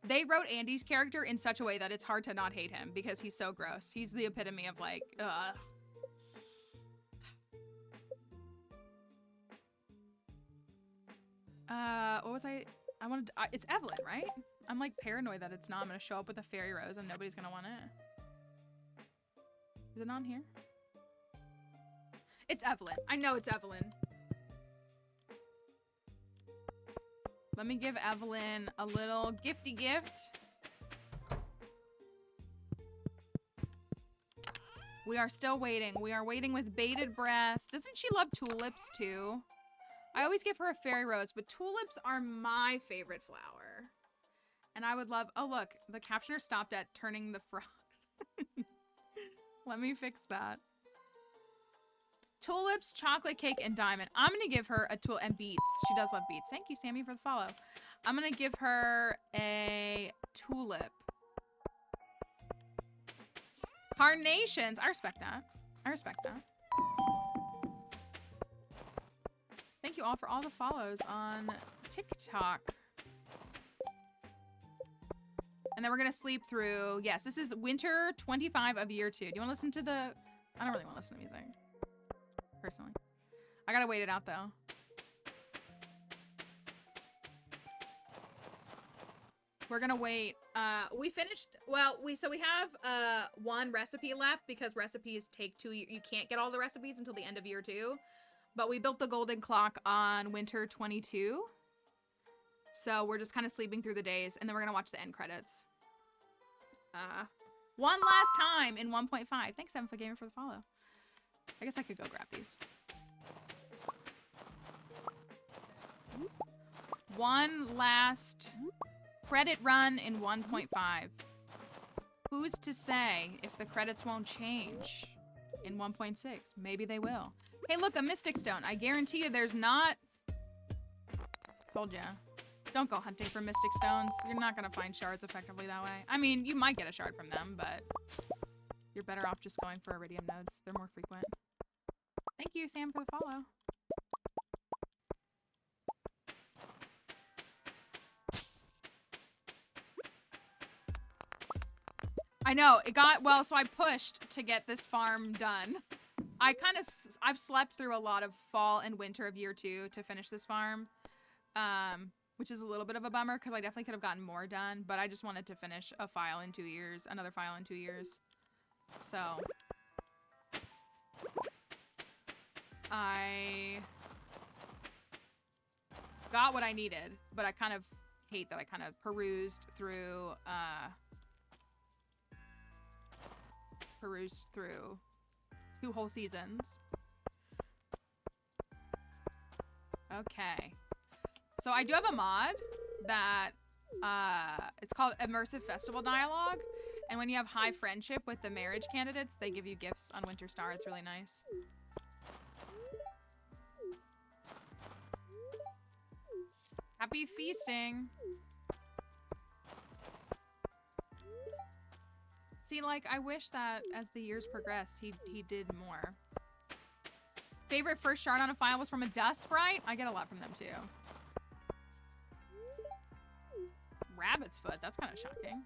B: they wrote Andy's character in such a way that it's hard to not hate him because he's so gross. He's the epitome of like, ugh. What was I wanted to, it's Evelyn, right? I'm like paranoid that it's not. I'm gonna show up with a fairy rose and nobody's gonna want it. Is it on here? It's Evelyn. I know it's Evelyn. Let me give Evelyn a little gifty gift. We are still waiting. We are waiting with bated breath. Doesn't she love tulips too? I always give her a fairy rose, but tulips are my favorite flower. And I would love, oh look, the captioner stopped at turning the frogs. Let me fix that. Tulips, chocolate cake, and diamond. I'm gonna give her a tulip and beets. She does love beets. Thank you, Sammy, for the follow. I'm gonna give her a tulip. Carnations. I respect that. I respect that. Thank you all for all the follows on TikTok. And then we're gonna sleep through, yes, this is winter 25 of year 2. Do you wanna listen to the, I don't really wanna listen to music, personally. I gotta wait it out though. We're gonna wait. We finished, well, we have one recipe left because recipes take 2 years. You can't get all the recipes until the end of year 2. But we built the golden clock on winter 22. So we're just kind of sleeping through the days and then we're gonna watch the end credits. One last time in 1.5. Thanks, Evan, for the follow. I guess I could go grab these. One last credit run in 1.5. Who's to say if the credits won't change in 1.6? Maybe they will. Hey, look, a mystic stone. I guarantee you there's not... Told ya. Don't go hunting for mystic stones. You're not gonna find shards effectively that way. I mean, you might get a shard from them, but you're better off just going for iridium nodes. They're more frequent. Thank you, Sam, for the follow. I know, it got, well, so I pushed to get this farm done. I've slept through a lot of fall and winter of year 2 to finish this farm. Which is a little bit of a bummer because I definitely could have gotten more done, but I just wanted to finish a file in 2 years, another file in 2 years. So I got what I needed, but I kind of hate that I kind of perused through 2 whole seasons. Okay. So I do have a mod that, it's called Immersive Festival Dialogue. And when you have high friendship with the marriage candidates, they give you gifts on Winter Star. It's really nice. Happy feasting. See, like, I wish that as the years progressed, he did more. Favorite first shard on a file was from a dust sprite? I get a lot from them too. Rabbit's foot, that's kind of shocking.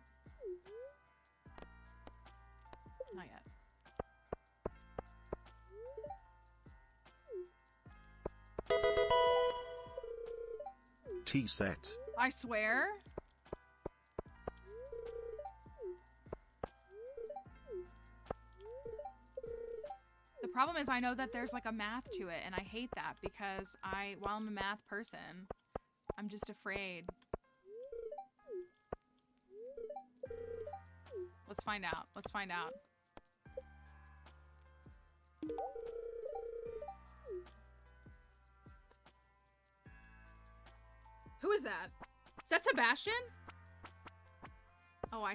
B: Not yet.
A: T-set.
B: I swear. The problem is I know that there's like a math to it and I hate that because while I'm a math person, I'm just afraid. Let's find out. Let's find out. Who is that? Is that Sebastian? Oh,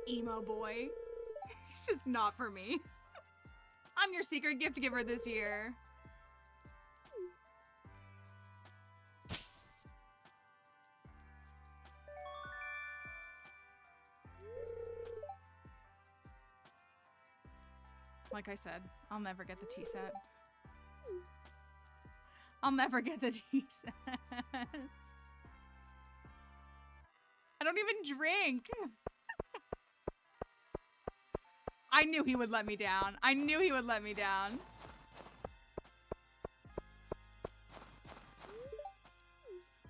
B: emo boy. It's just not for me. I'm your secret gift giver this year. Like I said, I'll never get the tea set. I'll never get the tea set. I don't even drink. I knew he would let me down. I knew he would let me down.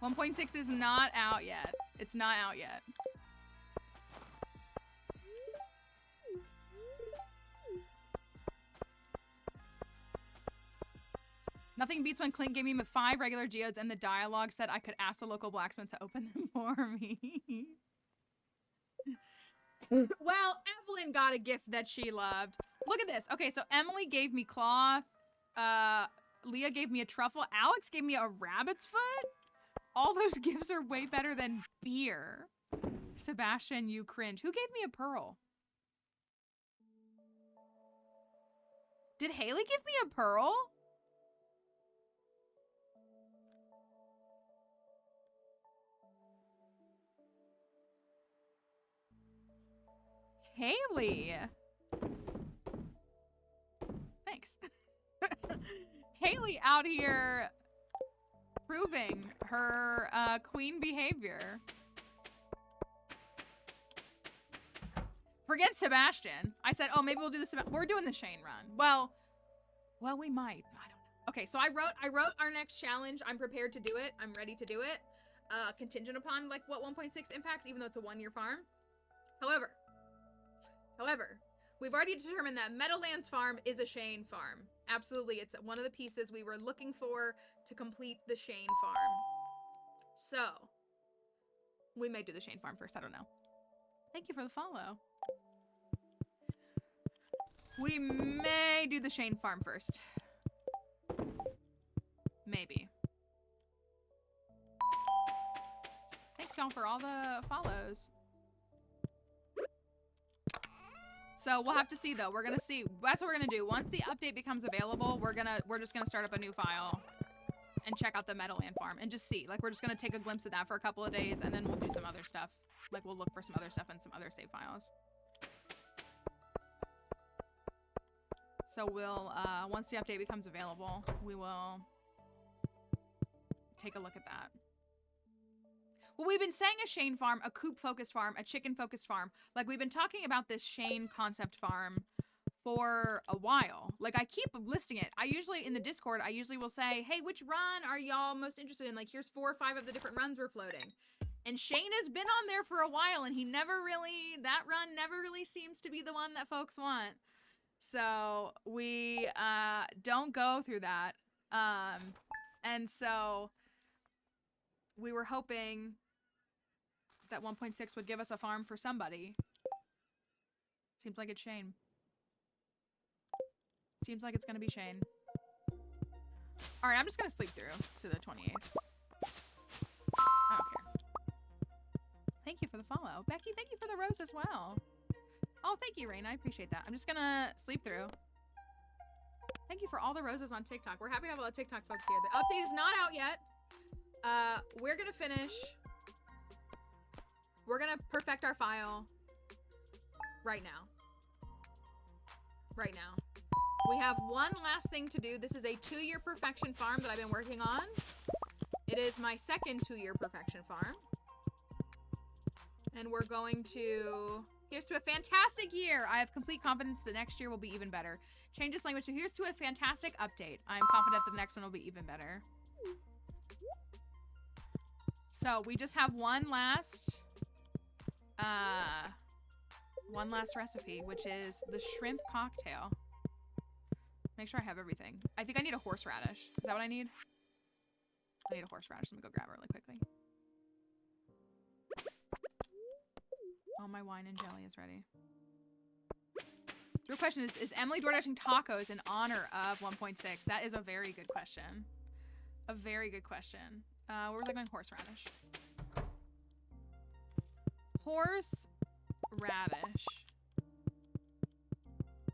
B: .6 is not out yet. It's not out yet. Nothing beats when Clint gave me 5 regular geodes and the dialogue said I could ask the local blacksmith to open them for me. Well, Evelyn got a gift that she loved. Look at this. Okay, so Emily gave me cloth. Leah gave me a truffle. Alex gave me a rabbit's foot. All those gifts are way better than beer. Sebastian, you cringe. Who gave me a pearl? Did Haley give me a pearl? Haley. Thanks. Haley out here proving her queen behavior. Forget Sebastian. I said, oh, maybe we'll do this. We're doing the Shane run. Well, we might. I don't know. Okay, so I wrote our next challenge. I'm prepared to do it. I'm ready to do it. Contingent upon like what 1.6 impacts, even though it's a 1-year farm. However, we've already determined that Meadowlands Farm is a Shane farm. Absolutely, it's one of the pieces we were looking for to complete the Shane farm. So, we may do the Shane farm first, I don't know. Thank you for the follow. We may do the Shane farm first. Maybe. Thanks y'all for all the follows. So we'll have to see though. We're gonna see. That's what we're gonna do. Once the update becomes available, we're just gonna start up a new file and check out the Meadowland farm and just see. Like we're just gonna take a glimpse of that for a couple of days and then we'll do some other stuff. Like we'll look for some other stuff in some other save files. So we'll once the update becomes available, we will take a look at that. Well, we've been saying a Shane farm, a coop-focused farm, a chicken-focused farm. Like, we've been talking about this Shane concept farm for a while. Like, I keep listing it. I usually, in the Discord, I usually will say, hey, which run are y'all most interested in? Like, here's 4 or 5 of the different runs we're floating. And Shane has been on there for a while, and that run never really seems to be the one that folks want. So, we don't go through that. And so, we were hoping that 1.6 would give us a farm for somebody. Seems like it's Shane. Seems like it's gonna be Shane. Alright, I'm just gonna sleep through to the 28th. I don't care. Thank you for the follow. Becky, thank you for the rose as well. Oh, thank you, Raina. I appreciate that. I'm just gonna sleep through. Thank you for all the roses on TikTok. We're happy to have a lot of TikTok folks here. The update is not out yet. We're gonna finish. We're gonna perfect our file right now. Right now. We have one last thing to do. This is a 2-year perfection farm that I've been working on. It is my second 2-year perfection farm. And we're going to... Here's to a fantastic year. I have complete confidence the next year will be even better. Change this language to here's to a fantastic update. I'm confident that the next one will be even better. So we just have one last recipe, which is the shrimp cocktail. Make sure I have everything. I think I need a horseradish. Is that what I need? I need a horseradish. Let me go grab it really quickly. All my wine and jelly is ready. Your question is Emily DoorDashing tacos in honor of 1.6? That is a very good question. A very good question. Where was I going? Horseradish. Horseradish.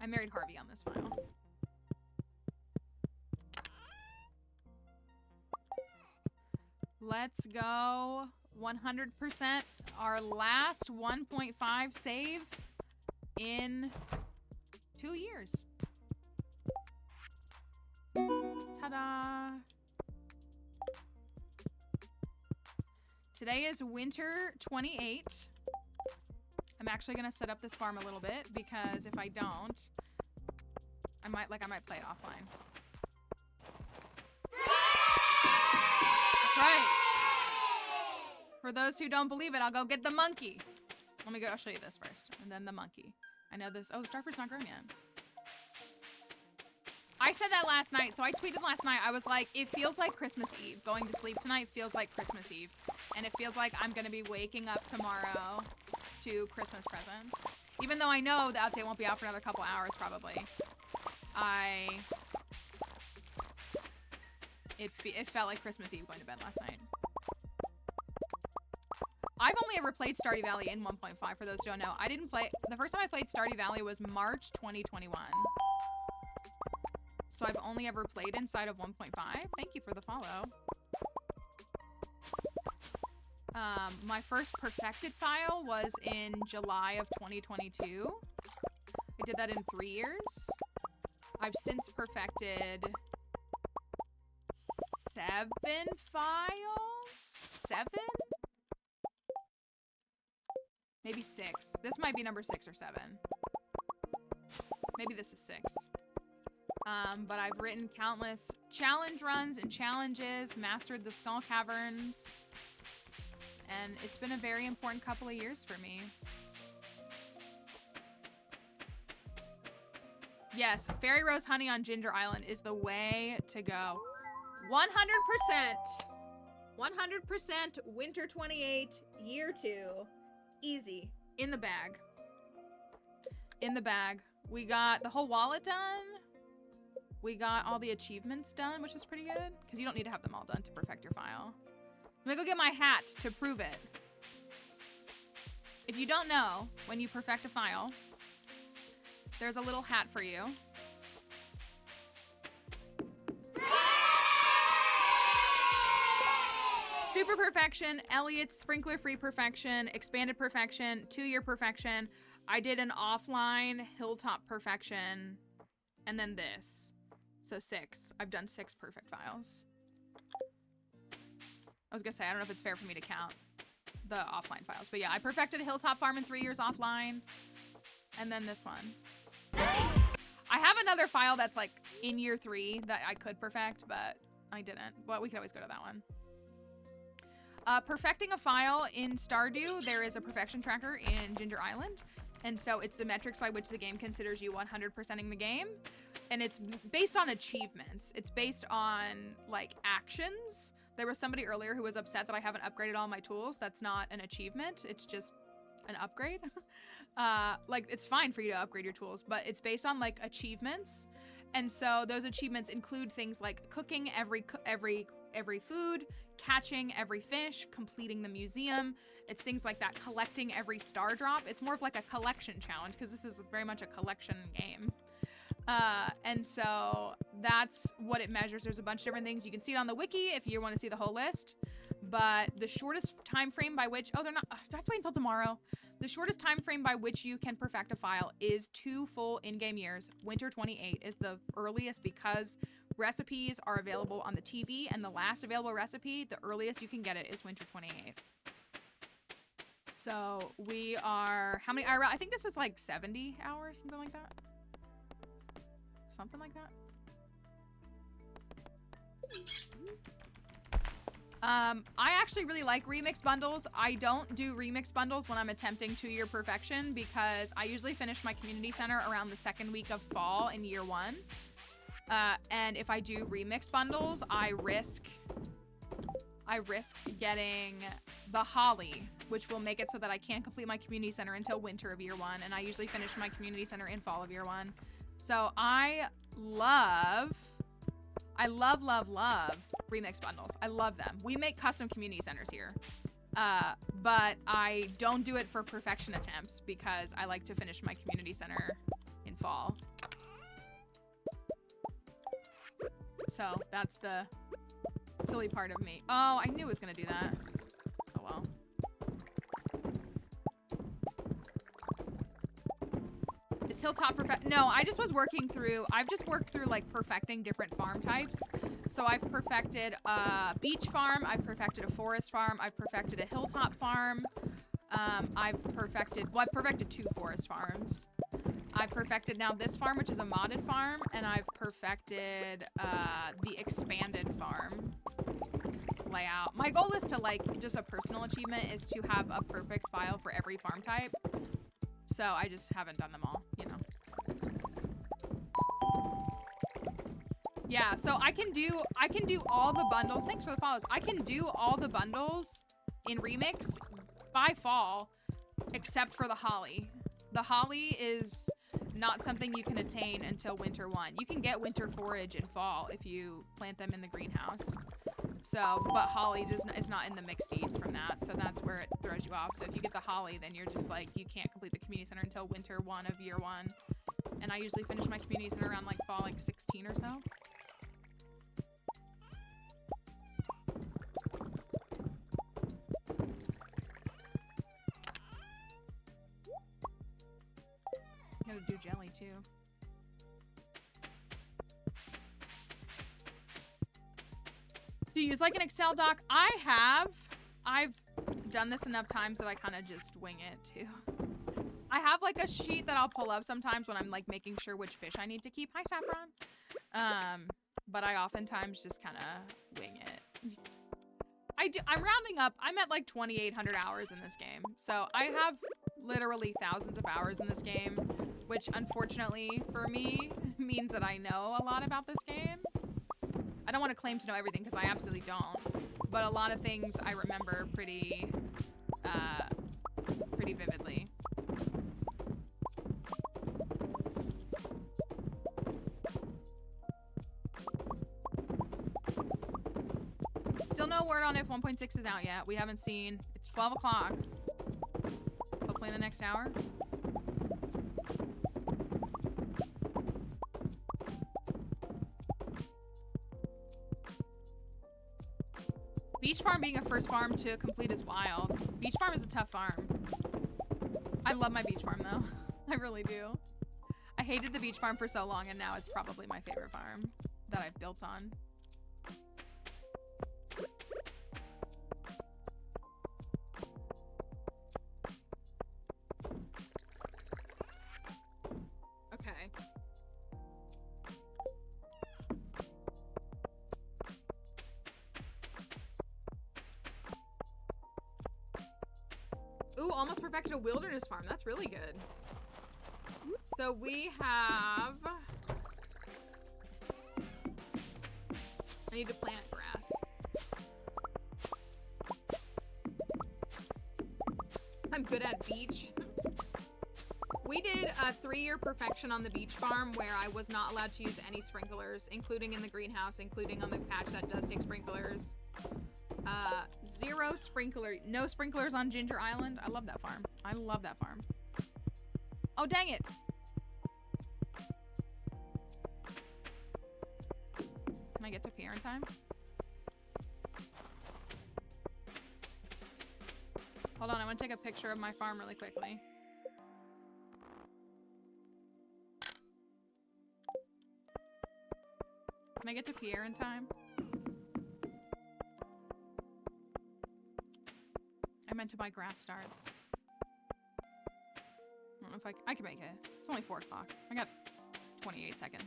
B: I married Harvey on this file. Let's go 100%. Our last 1.5 save in 2 years. Ta-da! Today is winter 28. I'm actually gonna set up this farm a little bit because if I don't, I might play it offline. That's right. For those who don't believe it, I'll go get the monkey. I'll show you this first, and then the monkey. I know this. Oh, the starfruit's not grown yet. I said that last night, so I tweeted last night. I was like, it feels like Christmas Eve. Going to sleep tonight feels like Christmas Eve. And it feels like I'm gonna be waking up tomorrow to Christmas presents. Even though I know the update won't be out for another couple hours, probably. It felt like Christmas Eve going to bed last night. I've only ever played Stardew Valley in 1.5, for those who don't know. The first time I played Stardew Valley was March 2021. So I've only ever played inside of 1.5. Thank you for the follow. My first perfected file was in July of 2022. I did that in 3 years. I've since perfected 7 files? 7? Maybe 6. This might be number 6 or 7. Maybe this is 6. But I've written countless challenge runs and challenges, mastered the Skull Caverns, and it's been a very important couple of years for me. Yes, Fairy Rose Honey on Ginger Island is the way to go. 100%. 100% Winter 28, Year 2. Easy. In the bag. In the bag. We got the whole wallet done. We got all the achievements done, which is pretty good. Because you don't need to have them all done to perfect your file. Let me go get my hat to prove it. If you don't know, when you perfect a file, there's a little hat for you. Super perfection, Elliot's sprinkler-free perfection, expanded perfection, 2-year perfection. I did an offline hilltop perfection, and then this. So 6. I've done 6 perfect files. I was gonna say, I don't know if it's fair for me to count the offline files, but yeah, I perfected a hilltop farm in 3 years offline, and then this one. I have another file that's like in year 3 that I could perfect, but I didn't. But we could always go to that one. Perfecting a file in Stardew, there is a perfection tracker in Ginger Island. And so it's the metrics by which the game considers you 100%ing the game. And it's based on achievements. It's based on like actions. There was somebody earlier who was upset that I haven't upgraded all my tools. That's not an achievement. It's just an upgrade. Like it's fine for you to upgrade your tools, but it's based on like achievements. And so those achievements include things like cooking every food, catching every fish, completing the museum. It's things like that, collecting every star drop. It's more of like a collection challenge because this is very much a collection game. And so that's what it measures. There's a bunch of different things. You can see it on the wiki if you want to see the whole list. But the shortest time frame by which, oh, they're not, do I have to wait until tomorrow? The shortest time frame by which you can perfect a file is 2 full in-game years. Winter 28 is the earliest because recipes are available on the TV, and the last available recipe, the earliest you can get it is Winter 28. So we are, how many, I think this is like 70 hours, something like that. Something like that. I actually really like remix bundles. I don't do remix bundles when I'm attempting 2-year perfection because I usually finish my community center around the 2nd week of fall in year 1. And if I do remix bundles, I risk getting the holly, which will make it so that I can't complete my community center until winter of year 1. And I usually finish my community center in fall of year 1. So I love remix bundles. I love them. We make custom community centers here. But I don't do it for perfection attempts because I like to finish my community center in fall. So that's the silly part of me. Oh, I knew it was gonna do that. Oh well. Is Hilltop perfect? No, I just was working through, I've just worked through like perfecting different farm types. So I've perfected a beach farm, I've perfected a forest farm, I've perfected a hilltop farm. I've perfected 2 forest farms. I've perfected now this farm, which is a modded farm, and I've perfected the expanded farm layout. My goal is to, like, just a personal achievement is to have a perfect file for every farm type. So I just haven't done them all, you know. Yeah, so I can do all the bundles. Thanks for the follows. I can do all the bundles in Remix by fall, except for the holly. The holly is not something you can attain until winter 1. You can get winter forage in fall if you plant them in the greenhouse. So, but holly is not in the mixed seeds from that, so that's where it throws you off. So if you get the holly, then you're just like, you can't complete the community center until winter 1 of year 1. And I usually finish my community center around like fall like 16 or so. Gotta do jelly too. Do you use like an Excel doc? I have. I've done this enough times that I kind of just wing it too. I have like a sheet that I'll pull up sometimes when I'm like making sure which fish I need to keep. Hi, Saffron. But I oftentimes just kind of wing it. I'm rounding up. I'm at like 2,800 hours in this game. So I have literally thousands of hours in this game, which unfortunately for me means that I know a lot about this game. I don't want to claim to know everything because I absolutely don't, but a lot of things I remember pretty vividly. Still no word on if 1.6 is out yet. We haven't seen. It's 12 o'clock. Hopefully in the next hour. Beach farm being a first farm to complete is wild. Beach farm is a tough farm. I love my beach farm though. I really do. I hated the beach farm for so long and now it's probably my favorite farm that I've built on. Okay. Ooh, almost perfected a wilderness farm. That's really good. So we have... I need to plant grass. I'm good at beach. We did a 3-year perfection on the beach farm where I was not allowed to use any sprinklers, including in the greenhouse, including on the patch that does take sprinklers. No sprinklers on Ginger Island. I love that farm. I love that farm. Oh, dang it. Can I get to Pierre in time? Hold on, I want to take a picture of my farm really quickly. Can I get to Pierre in time? I meant to buy grass starts. I don't know if I can make it. It's only 4 o'clock. I got 28 seconds.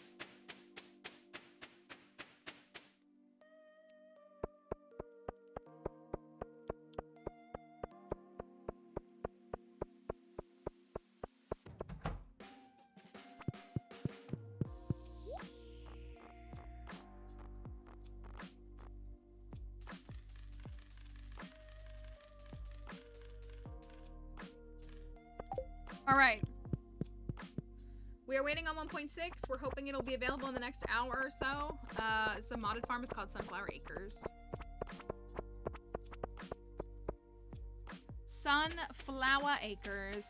B: All right. We are waiting on 1.6. We're hoping it'll be available in the next hour or so. It's a modded farm. It's called Sunflower Acres. Sunflower Acres.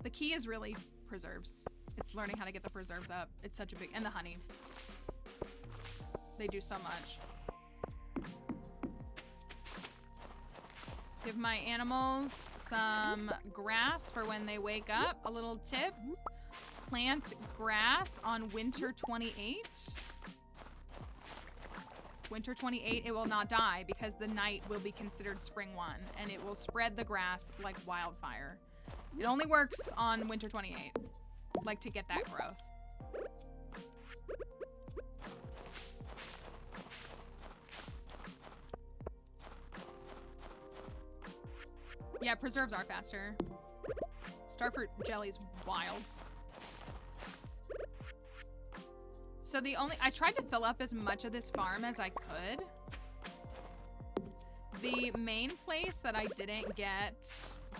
B: The key is really preserves. It's learning how to get the preserves up. It's such a big... And the honey. They do so much. Give my animals some grass for when they wake up. A little tip, plant grass on winter 28. Winter 28, it will not die because the night will be considered spring 1 and it will spread the grass like wildfire. It only works on winter 28, like to get that growth. Yeah, preserves are faster. Starfruit jelly's wild. So I tried to fill up as much of this farm as I could. The main place that I didn't get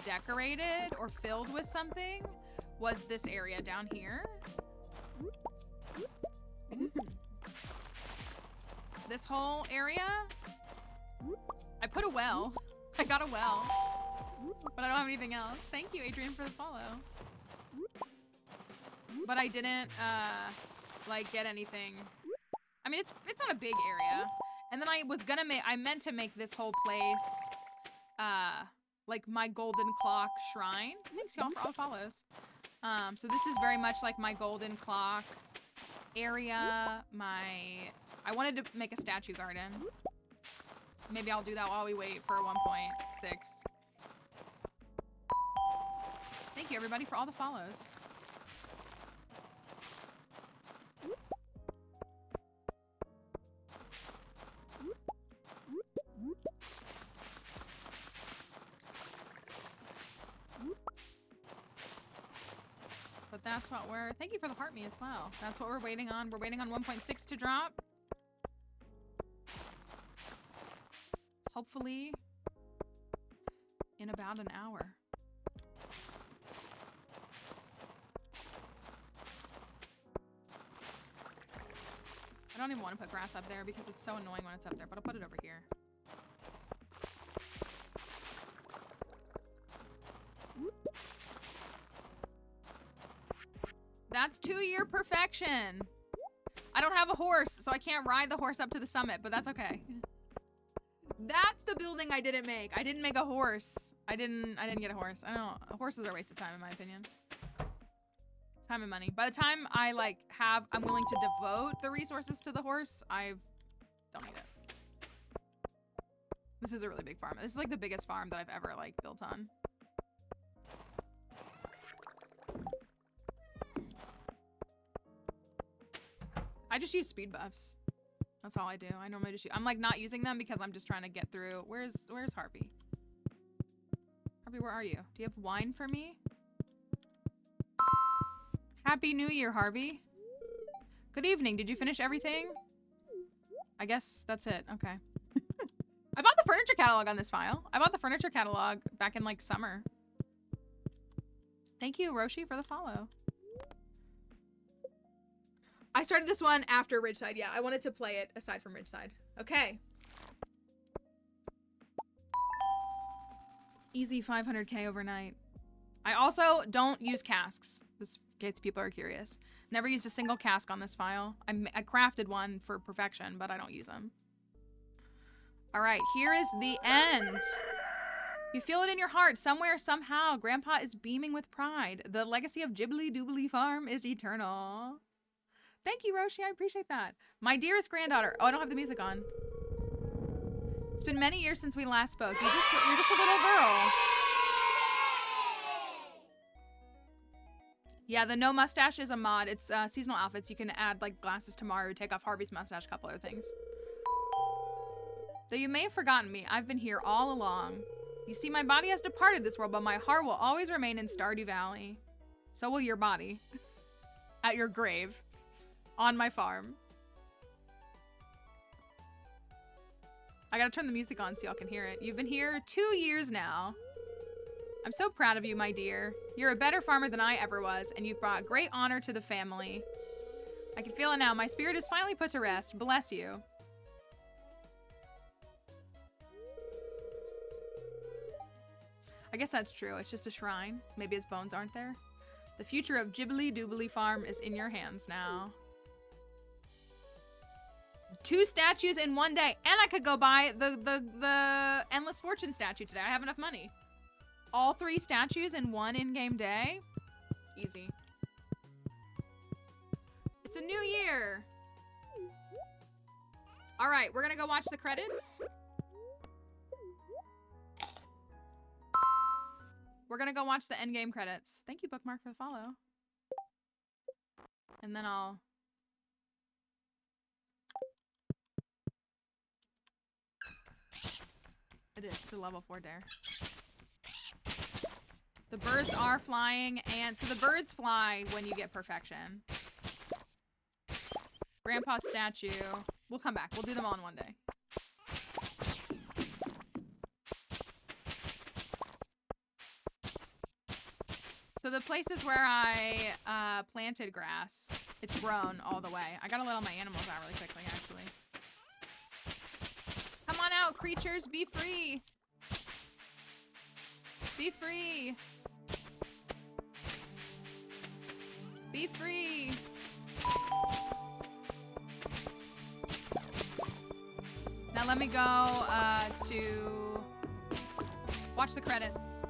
B: decorated or filled with something was this area down here. This whole area, I put a well. I got a well, but I don't have anything else. Thank you, Adrian, for the follow. But I didn't, like, get anything. I mean, it's not a big area. And then I meant to make this whole place, like my golden clock shrine. Thanks y'all for all the follows. So this is very much like my golden clock area. I wanted to make a statue garden. Maybe I'll do that while we wait for 1.6. Thank you everybody for all the follows. But that's what thank you for the heart me as well. That's what we're waiting on. We're waiting on 1.6 to drop. Hopefully in about an hour. I don't even want to put grass up there because it's so annoying when it's up there, but I'll put it over here. That's 2-year perfection. I don't have a horse, so I can't ride the horse up to the summit, but that's okay. That's the building I didn't make. I didn't make a horse. I didn't get a horse. I don't know. Horses are a waste of time in my opinion. Time and money. By the time I like I'm willing to devote the resources to the horse, I don't need it. This is a really big farm. This is like the biggest farm that I've ever like built on. I just use speed buffs. That's all I do. I normally just I'm like not using them because I'm just trying to get through. Where's Harvey? Harvey, where are you? Do you have wine for me? Happy New Year, Harvey. Good evening. Did you finish everything? I guess that's it. Okay. I bought the furniture catalog on this file. I bought the furniture catalog back in like summer. Thank you, Roshi, for the follow. I started this one after Ridgeside. Yeah, I wanted to play it aside from Ridgeside. Okay. Easy 500k overnight. I also don't use casks, just in case people are curious. Never used a single cask on this file. I crafted one for perfection, but I don't use them. All right, here is the end. You feel it in your heart, somewhere, somehow. Grandpa is beaming with pride. The legacy of Ghibli Doobly Farm is eternal. Thank you, Roshi. I appreciate that. My dearest granddaughter. Oh, I don't have the music on. It's been many years since we last spoke. You're just a little girl. Yeah, the no mustache is a mod. It's seasonal outfits. You can add like glasses to Maru, take off Harvey's mustache, a couple other things. Though you may have forgotten me, I've been here all along. You see, my body has departed this world, but my heart will always remain in Stardew Valley. So will your body. At your grave. On my farm. I gotta turn the music on so y'all can hear it. You've been here 2 years now. I'm so proud of you, my dear. You're a better farmer than I ever was, and you've brought great honor to the family. I can feel it now. My spirit is finally put to rest. Bless you. I guess that's true. It's just a shrine. Maybe his bones aren't there. The future of Ghibli Doobly Farm is in your hands now. 2 statues in 1 day, and I could go buy the Endless Fortune statue today. I have enough money. All 3 statues in one in-game day? Easy. It's a new year. All right, we're gonna go watch the credits. We're gonna go watch the endgame credits. Thank you, Bookmark, for the follow. And then I'll... It is. It's a level 4 dare. The birds are flying, and so the birds fly when you get perfection. Grandpa's statue. We'll come back. We'll do them all in one day. So the places where I planted grass, it's grown all the way. I gotta let all my animals out really quickly, actually. Come on out, creatures. Be free. Be free. Be free. Now let me go to watch the credits.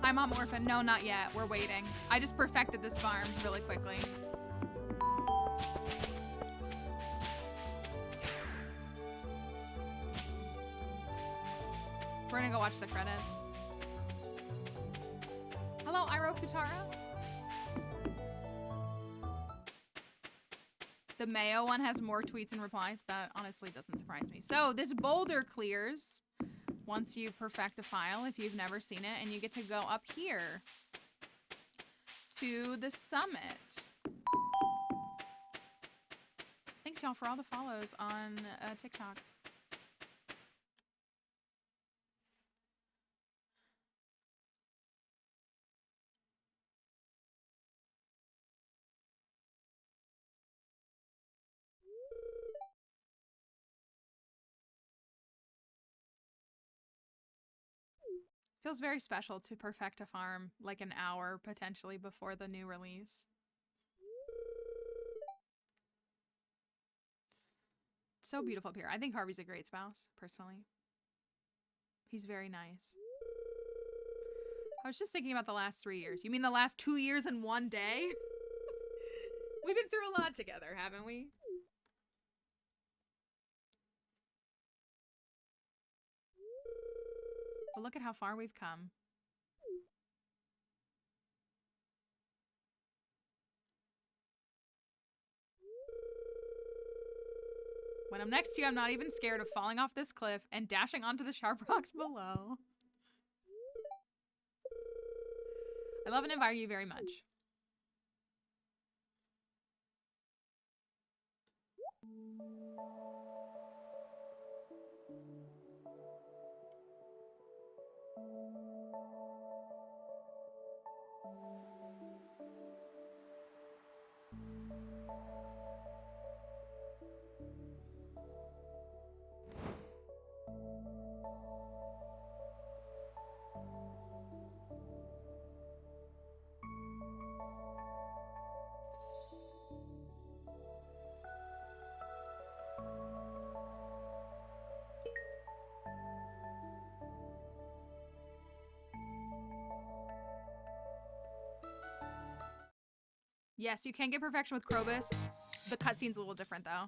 B: Hi, Mom Orphan. No, not yet. We're waiting. I just perfected this farm really quickly. We're gonna go watch the credits. Hello, Iro Kutara. The Mayo one has more tweets and replies. That honestly doesn't surprise me. So this boulder clears once you perfect a file, if you've never seen it, and you get to go up here to the summit. Thanks, y'all, for all the follows on TikTok. Feels very special to perfect a farm like an hour potentially before the new release. So beautiful up here. I think Harvey's a great spouse, personally. He's very nice. I was just thinking about the last 3 years. You mean the last 2 years and 1 day? We've been through a lot together, haven't we? But look at how far we've come. When I'm next to you, I'm not even scared of falling off this cliff and dashing onto the sharp rocks below. I love and admire you very much. Yes, you can get perfection with Krobus. The cutscene's a little different, though.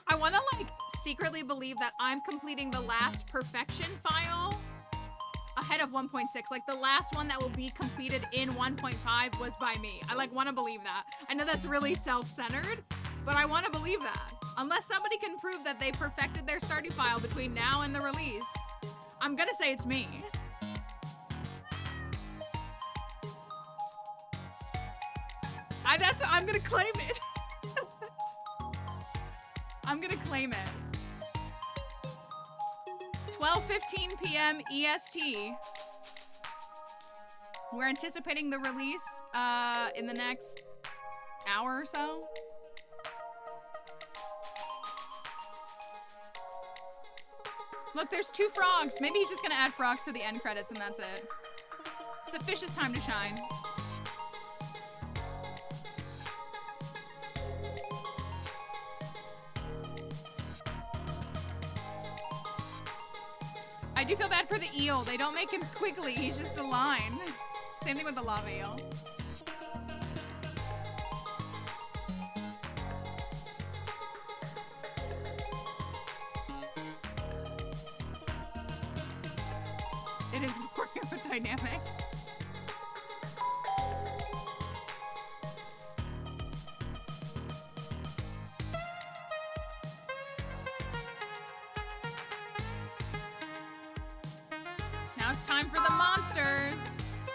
B: I want to, like, secretly believe that I'm completing the last perfection file ahead of 1.6. Like, the last one that will be completed in 1.5 was by me. I, like, want to believe that. I know that's really self-centered, but I want to believe that. Unless somebody can prove that they perfected their Stardew file between now and the release, I'm gonna say it's me. I'm gonna claim it. I'm gonna claim it. 12:15 p.m. EST. We're anticipating the release in the next hour or so. Look, there's 2 frogs. Maybe he's just gonna add frogs to the end credits and that's it. It's the fish's time to shine. I do feel bad for the eel. They don't make him squiggly. He's just a line. Same thing with the lava eel. It is more aerodynamic. Now it's time for the monsters.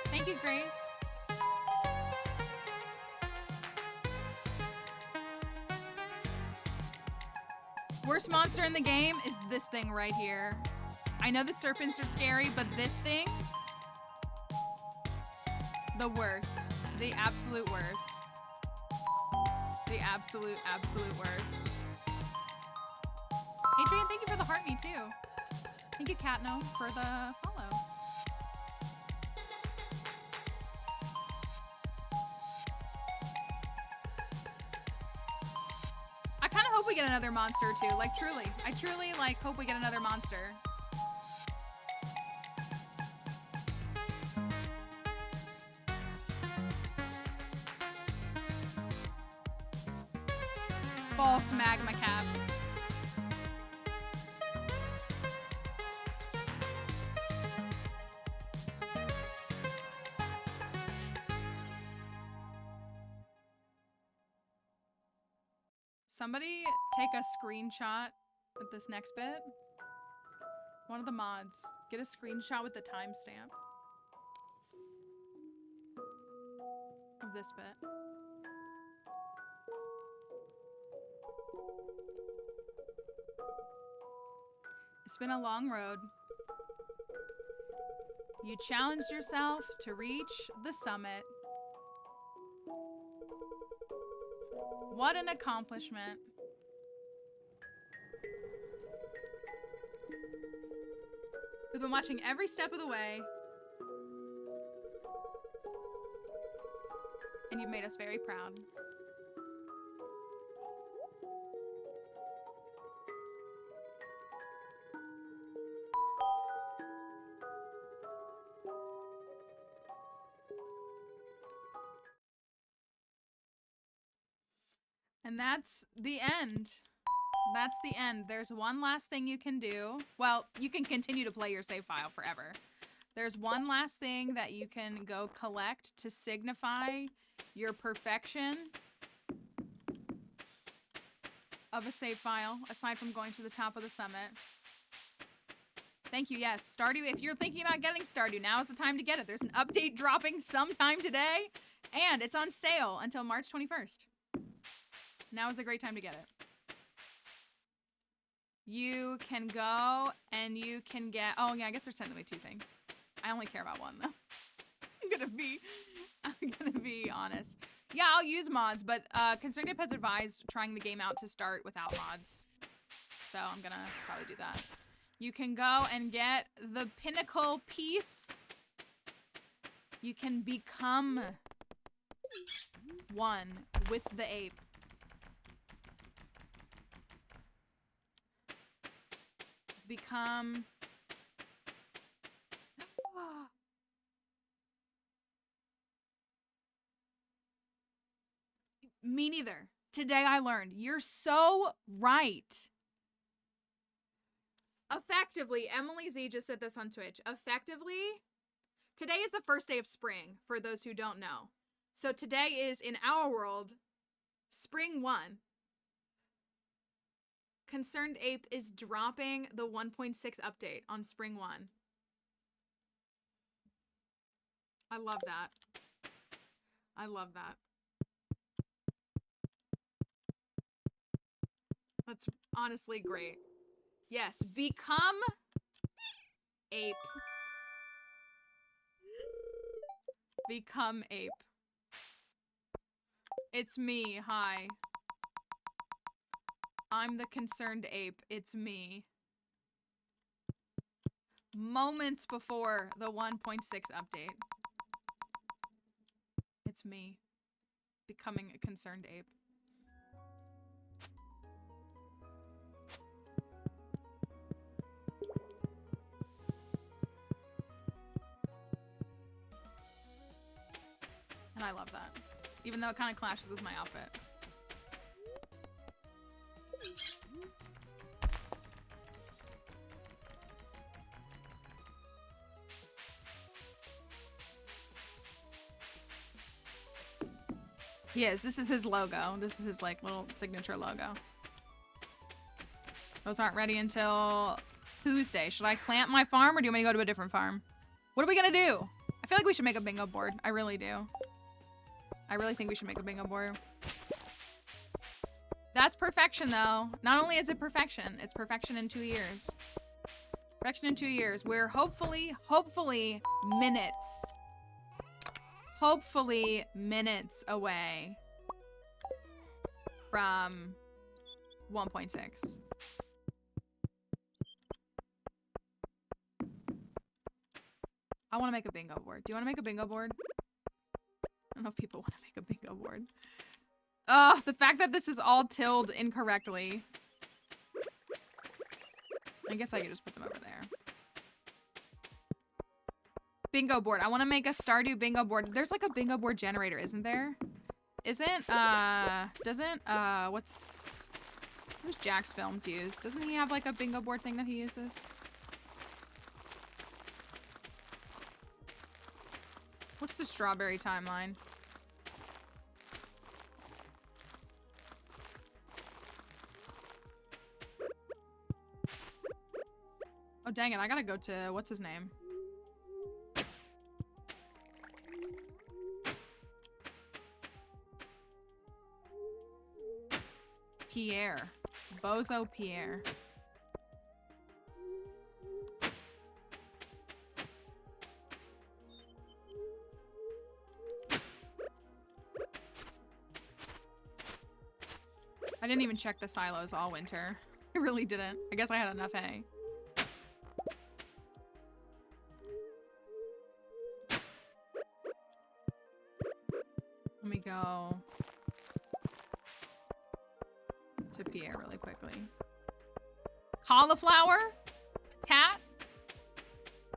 B: Thank you, Grace. Worst monster in the game is this thing right here. I know the serpents are scary, but this thing, the worst. The absolute worst. The absolute worst. Adrian, thank you for the heart me too. Thank you, Katno, for the follow. I kind of hope we get another monster too. Like truly, I truly like hope we get another monster. False magma cap. Somebody take a screenshot with this next bit. One of the mods. Get a screenshot with the timestamp of this bit. It's been a long road. You challenged yourself to reach the summit. What an accomplishment. We've been watching every step of the way. And you've made us very proud. And that's the end. That's the end. There's one last thing you can do. Well, you can continue to play your save file forever. There's one last thing that you can go collect to signify your perfection of a save file, aside from going to the top of the summit. Thank you. Yes, Stardew. If you're thinking about getting Stardew, now is the time to get it. There's an update dropping sometime today, and it's on sale until March 21st. Now is a great time to get it. You can go and you can get... Oh, yeah, I guess there's technically 2 things. I only care about one, though. I'm gonna be honest. Yeah, I'll use mods, but Concerned Ape has advised trying the game out to start without mods. So I'm gonna probably do that. You can go and get the pinnacle piece. You can become one with the ape. Become... Me neither. Today I learned. You're so right. Effectively, Emily Z just said this on Twitch. Effectively, today is the first day of spring, for those who don't know. So today is, in our world, spring 1. Concerned Ape is dropping the 1.6 update on spring 1. I love that. I love that. That's honestly great. Yes, become ape. Become ape. It's me, hi. I'm the concerned ape, it's me. moments before the 1.6 update. It's me becoming a concerned ape. And I love that. Even though it kind of clashes with my outfit. Yes, this is his logo. This is his like little signature logo. Those aren't ready until Tuesday. Should I plant my farm or do you want me to go to a different farm? What are we gonna do? I feel like we should make a bingo board. I really do. I really think we should make a bingo board. That's perfection though. Not only is it perfection, it's perfection in 2 years. Perfection in 2 years. We're hopefully minutes away from 1.6. I want to make a bingo board. Do you want to make a bingo board? I don't know if people want to make a bingo board. Ugh, the fact that this is all tilled incorrectly. I guess I could just put them over there. Bingo board. I want to make a Stardew bingo board. There's like a bingo board generator, isn't there? What does Jack's Films use? Doesn't he have like a bingo board thing that he uses? What's the strawberry timeline? Oh, dang it. I gotta go to, what's his name? Pierre. Bozo Pierre. I didn't even check the silos all winter. I really didn't. I guess I had enough hay. Let me go to Pierre really quickly. Cauliflower? Tat?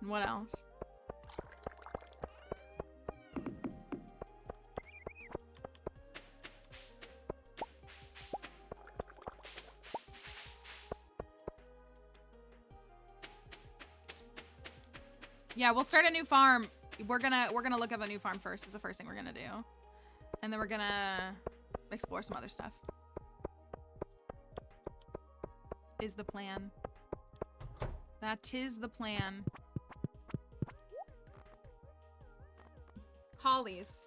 B: And what else? Yeah, we'll start a new farm. We're gonna look at the new farm first. Is the first thing we're gonna do. And then we're gonna explore some other stuff. Is the plan. That is the plan. Collies.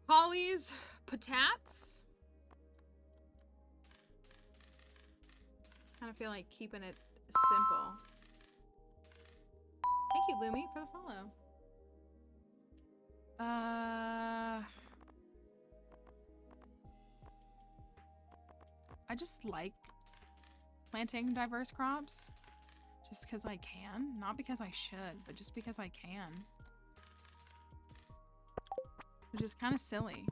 B: Collies, patats. Kind of feel like keeping it simple. Thank you, Lumi, for the follow. I just like planting diverse crops. Just because I can. Not because I should, but just because I can. Which is kind of silly.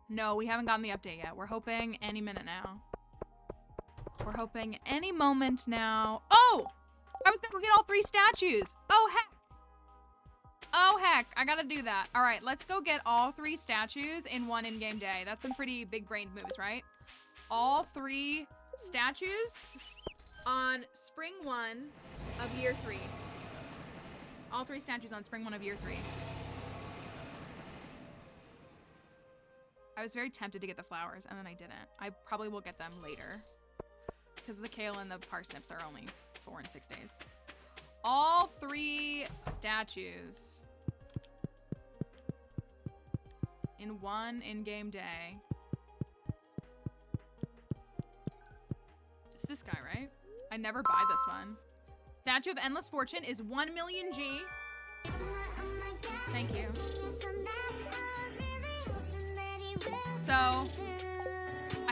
B: No, we haven't gotten the update yet. We're hoping any minute now. We're hoping any moment now. Oh! I was gonna get all 3 statues. Oh, heck. Oh, heck. I gotta do that. All right, let's go get all 3 statues in one in-game day. That's some pretty big-brained moves, right? All 3 statues on spring 1 of year 3. All 3 statues on spring 1 of year 3. I was very tempted to get the flowers, and then I didn't. I probably will get them later. Because the kale and the parsnips are only 4 and 6 days. All 3 statues in one in-game day. It's this guy, right? I never buy this one. Statue of Endless Fortune is 1 million G. Thank you. So,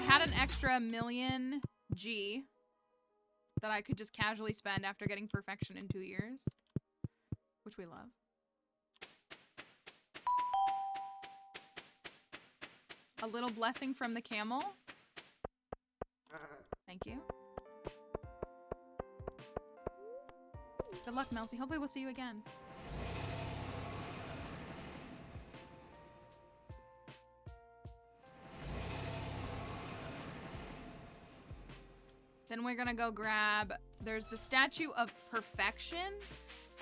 B: had an extra million G that I could just casually spend after getting perfection in 2 years, which we love. A little blessing from the camel. Thank you. Good luck, Melcy. Hopefully we'll see you again. Then we're gonna go grab, there's the Statue of Perfection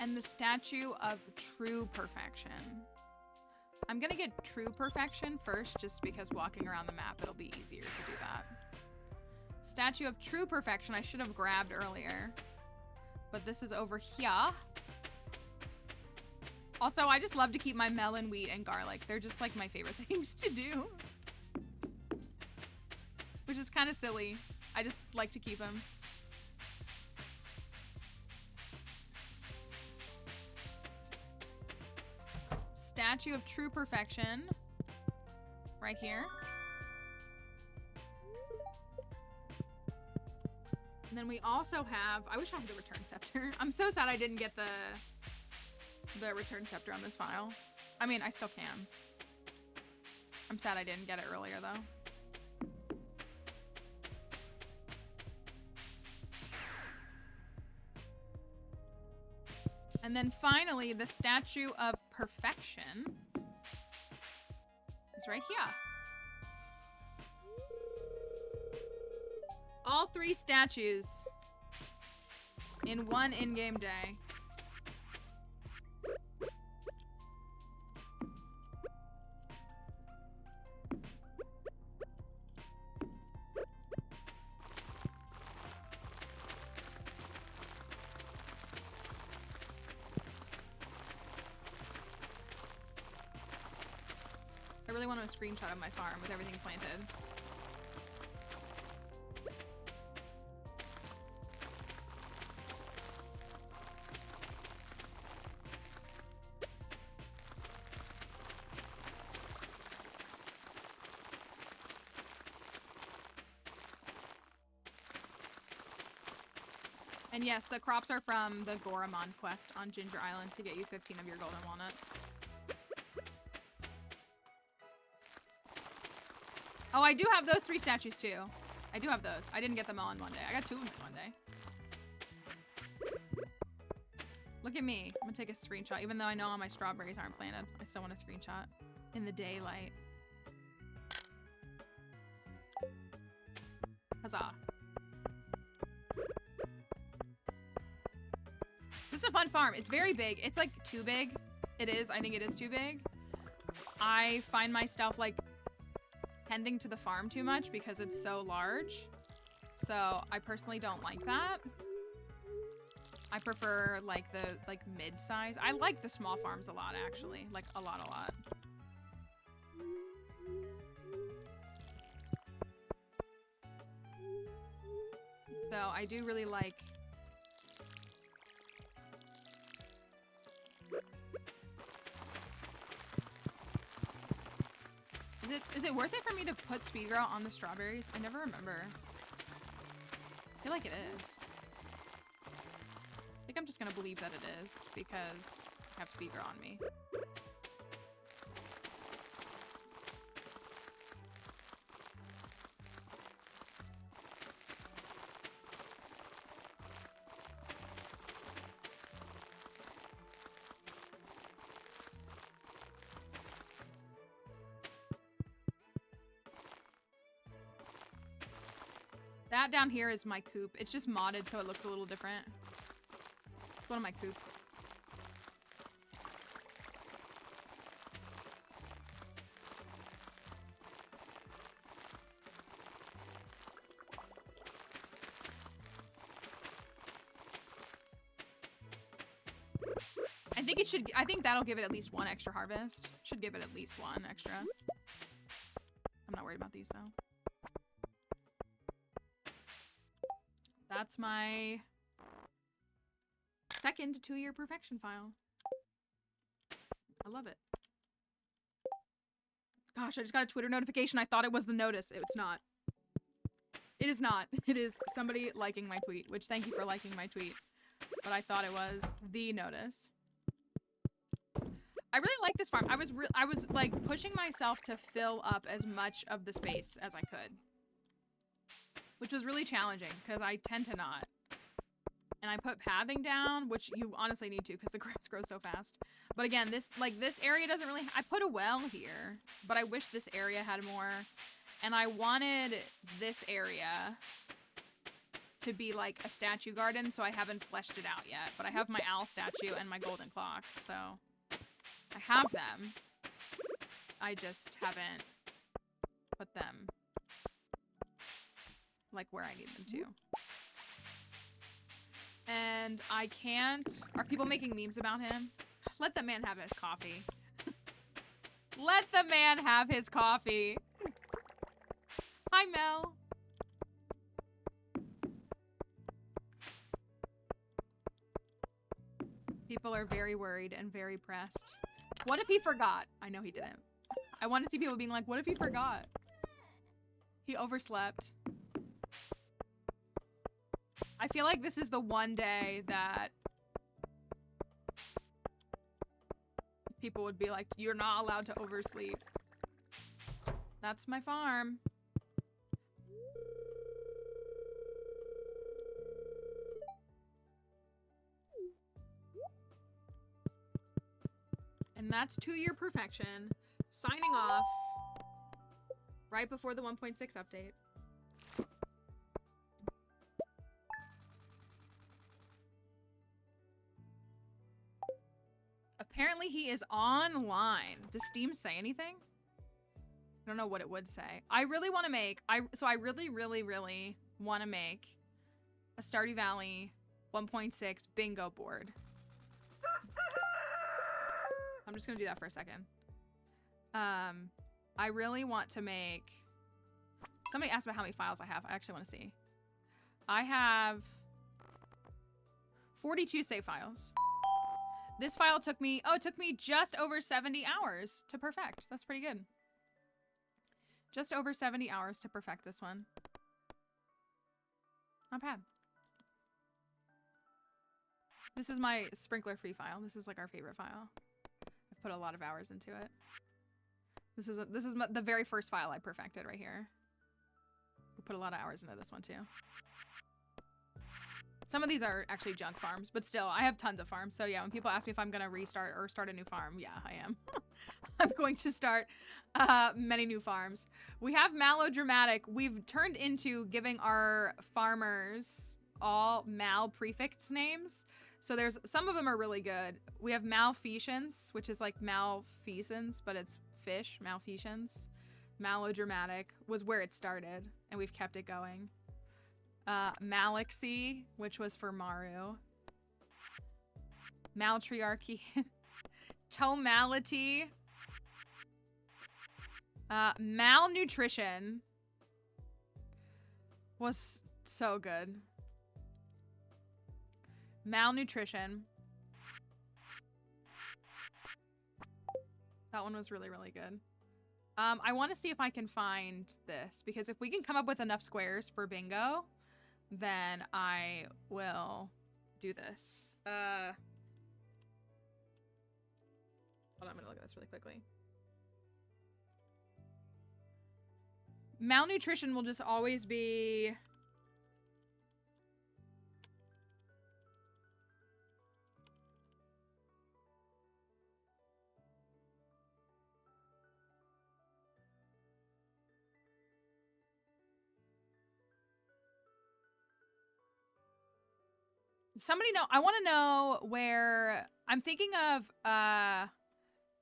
B: and the Statue of True Perfection. I'm gonna get True Perfection first, just because walking around the map, it'll be easier to do that. Statue of True Perfection, I should have grabbed earlier, but this is over here. Also, I just love to keep my melon, wheat, and garlic. They're just like my favorite things to do. Which is kind of silly. I just like to keep them. Statue of True Perfection. Right here. And then we also have, I wish I had the Return Scepter. I'm so sad I didn't get the Return Scepter on this file. I mean, I still can. I'm sad I didn't get it earlier though. And then finally, the Statue of Perfection is right here. All 3 statues in one in-game day. I really want a screenshot of my farm with everything planted. And yes, the crops are from the Goramon quest on Ginger Island to get you 15 of your golden walnuts. Oh, I do have those 3 statues too. I do have those. I didn't get them all in one day. I got 2 of them in one day. Look at me. I'm gonna take a screenshot. Even though I know all my strawberries aren't planted, I still want a screenshot in the daylight. Huzzah. This is a fun farm. It's very big. It's like too big. It is. I think it is too big. I find myself like tending to the farm too much because it's so large. So I personally don't like that. I prefer like the mid-size. I like the small farms a lot actually. Like a lot. So I do really like Is it worth it for me to put Speed Girl on the strawberries? I never remember. I feel like it is. I think I'm just gonna believe that it is because I have Speed Girl on me. That down here is my coop. It's just modded so it looks a little different. It's one of my coops. I think that'll give it at least 1 extra harvest. Should give it at least 1 extra. I'm not worried about these though. That's my second 2-year perfection file. I love it. Gosh, I just got a Twitter notification. I thought it was the notice. It's not. It is not. It is somebody liking my tweet, which thank you for liking my tweet. But I thought it was the notice. I really like this farm. I was like pushing myself to fill up as much of the space as I could. Which was really challenging because I tend to not. And I put pathing down, which you honestly need to because the grass grows so fast. But again, this area doesn't really, I put a well here, but I wish this area had more. And I wanted this area to be like a statue garden, so I haven't fleshed it out yet. But I have my owl statue and my golden clock, so I have them. I just haven't put them like where I need them to. And I can't... Are people making memes about him? Let the man have his coffee. Let the man have his coffee. Hi, Mel. People are very worried and very pressed. What if he forgot? I know he didn't. I want to see people being like, what if he forgot? He overslept. I feel like this is the one day that people would be like, you're not allowed to oversleep. That's my farm. And that's to your perfection. Signing off right before the 1.6 update. Apparently he is online. Does Steam say anything? I don't know what it would say. I really want to make, so I really want to make a Stardew Valley 1.6 bingo board. I'm just gonna do that for a second. I really want to make, somebody asked about how many files I have. I actually want to see. I have 42 save files. This file took me, oh, it took me just over 70 hours to perfect. That's pretty good. Just over 70 hours to perfect this one. Not bad. This is my sprinkler free file. This is like our favorite file. I've put a lot of hours into it. This is the very first file I perfected right here. We put a lot of hours into this one too. Some of these are actually junk farms, but still, I have tons of farms. So yeah, when people ask me if I'm gonna restart or start a new farm, yeah, I am. I'm going to start many new farms. We have Malodramatic. We've turned into giving our farmers all Mal prefix names. So there's, some of them are really good. We have Malfeasance, which is like malfeasance, but it's fish, Malfeasance. Malodramatic was where it started, and we've kept it going. Malixy, which was for Maru. Maltriarchy. Tomality. Malnutrition was so good. Malnutrition. That one was really good. I want to see if I can find this, because if we can come up with enough squares for bingo, then I will do this. Hold on, I'm gonna look at this really quickly. Malnutrition will just always be... Somebody know, I want to know where, I'm thinking of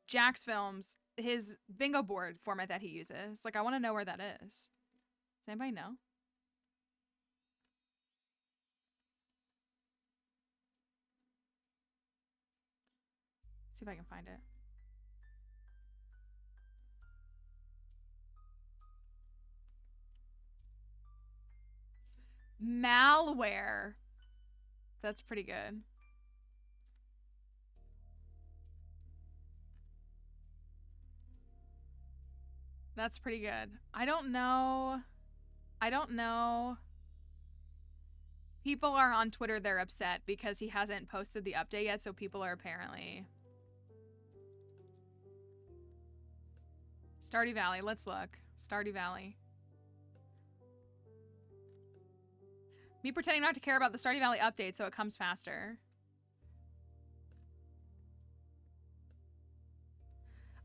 B: Jack's Films, his bingo board format that he uses. Like, I want to know where that is. Does anybody know? See if I can find it. Malware. That's pretty good. That's pretty good. I don't know. I don't know. People are on Twitter, they're upset because he hasn't posted the update yet, so people are apparently... Stardew Valley, let's look. Stardew Valley. Me pretending not to care about the Stardew Valley update so it comes faster.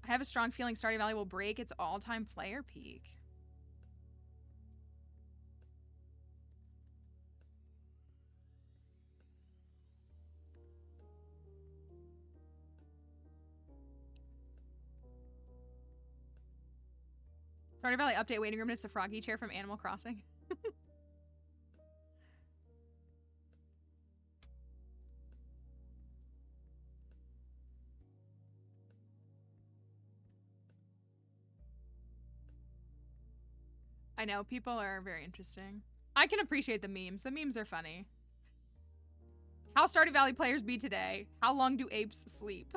B: I have a strong feeling Stardew Valley will break its all-time player peak. Stardew Valley update waiting room is the froggy chair from Animal Crossing. I know, people are very interesting. I can appreciate the memes. The memes are funny. How Stardew Valley players be today? How long do apes sleep?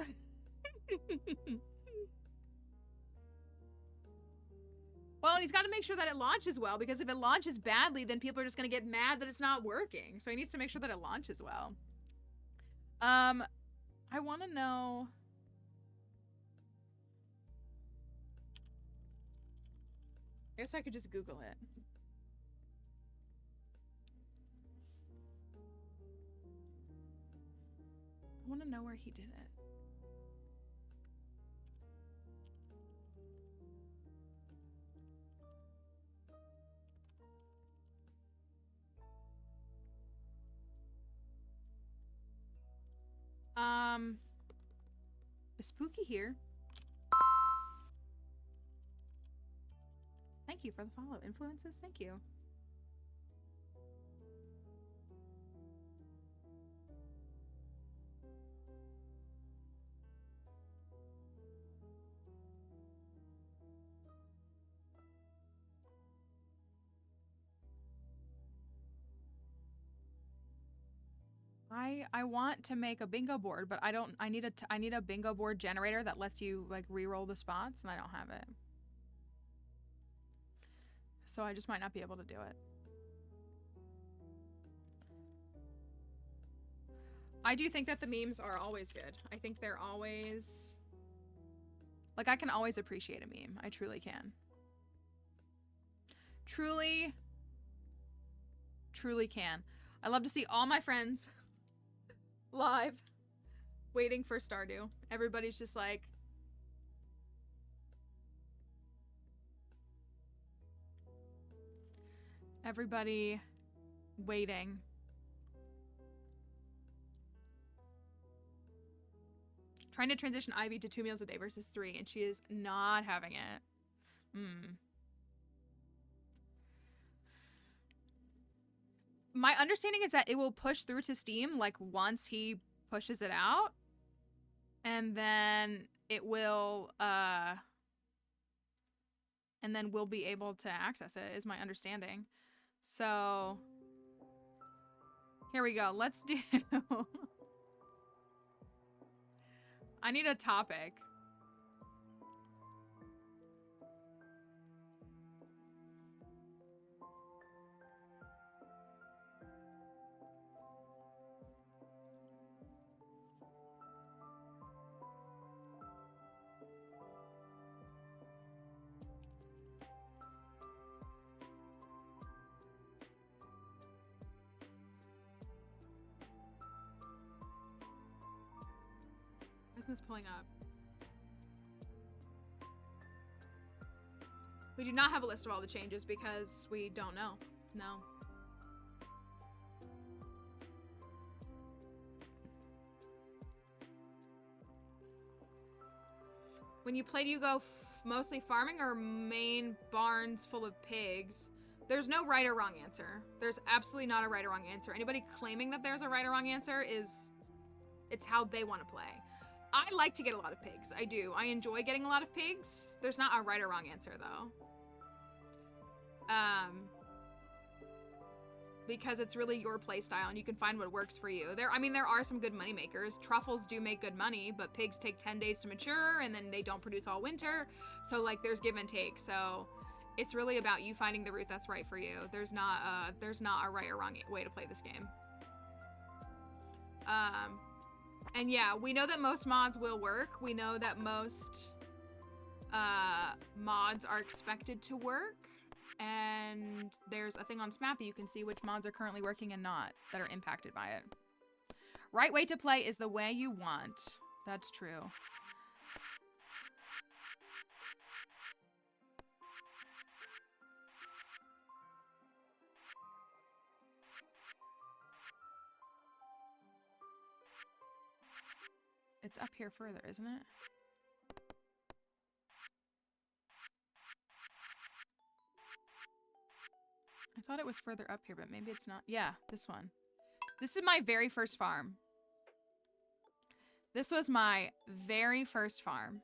B: Well, and he's got to make sure that it launches well, because if it launches badly, then people are just going to get mad that it's not working. So he needs to make sure that it launches well. I want to know... I guess I could just Google it. I want to know where he did it. Is Spooky here? Thank you for the follow. Influences? Thank you. I want to make a bingo board, but I need a bingo board generator that lets you like re-roll the spots, and I don't have it. So I just might not be able to do it. I do think that the memes are always good. I think they're always... Like, I can always appreciate a meme. I truly can. Truly can. I love to see all my friends live waiting for Stardew. Everybody's just like... Everybody waiting. Trying to transition Ivy to 2 meals a day versus 3, and she is not having it. My understanding is that it will push through to Steam like once he pushes it out, and then it will and then we'll be able to access it, is my understanding. So here we go. Let's do I need a topic. This pulling up. We do not have a list of all the changes because we don't know. No. When you play, do you go mostly farming or main barns full of pigs? There's no right or wrong answer. There's absolutely not a right or wrong answer. Anybody claiming that there's a right or wrong answer it's how they want to play. I like to get a lot of pigs. I do. I enjoy getting a lot of pigs. There's not a right or wrong answer, though. Because it's really your play style, and you can find what works for you. There are some good money makers. Truffles do make good money, but pigs take 10 days to mature, and then they don't produce all winter. So, like, there's give and take. So, It's really about you finding the route that's right for you. There's not a right or wrong way to play this game. And yeah, we know that most mods will work. We know that most mods are expected to work. And there's a thing on Smappy you can see which mods are currently working and not that are impacted by it. Right way to play is the way you want. That's true. It's up here further, isn't it? I thought it was further up here, but maybe it's not. Yeah, this one. This is my very first farm. This was my very first farm.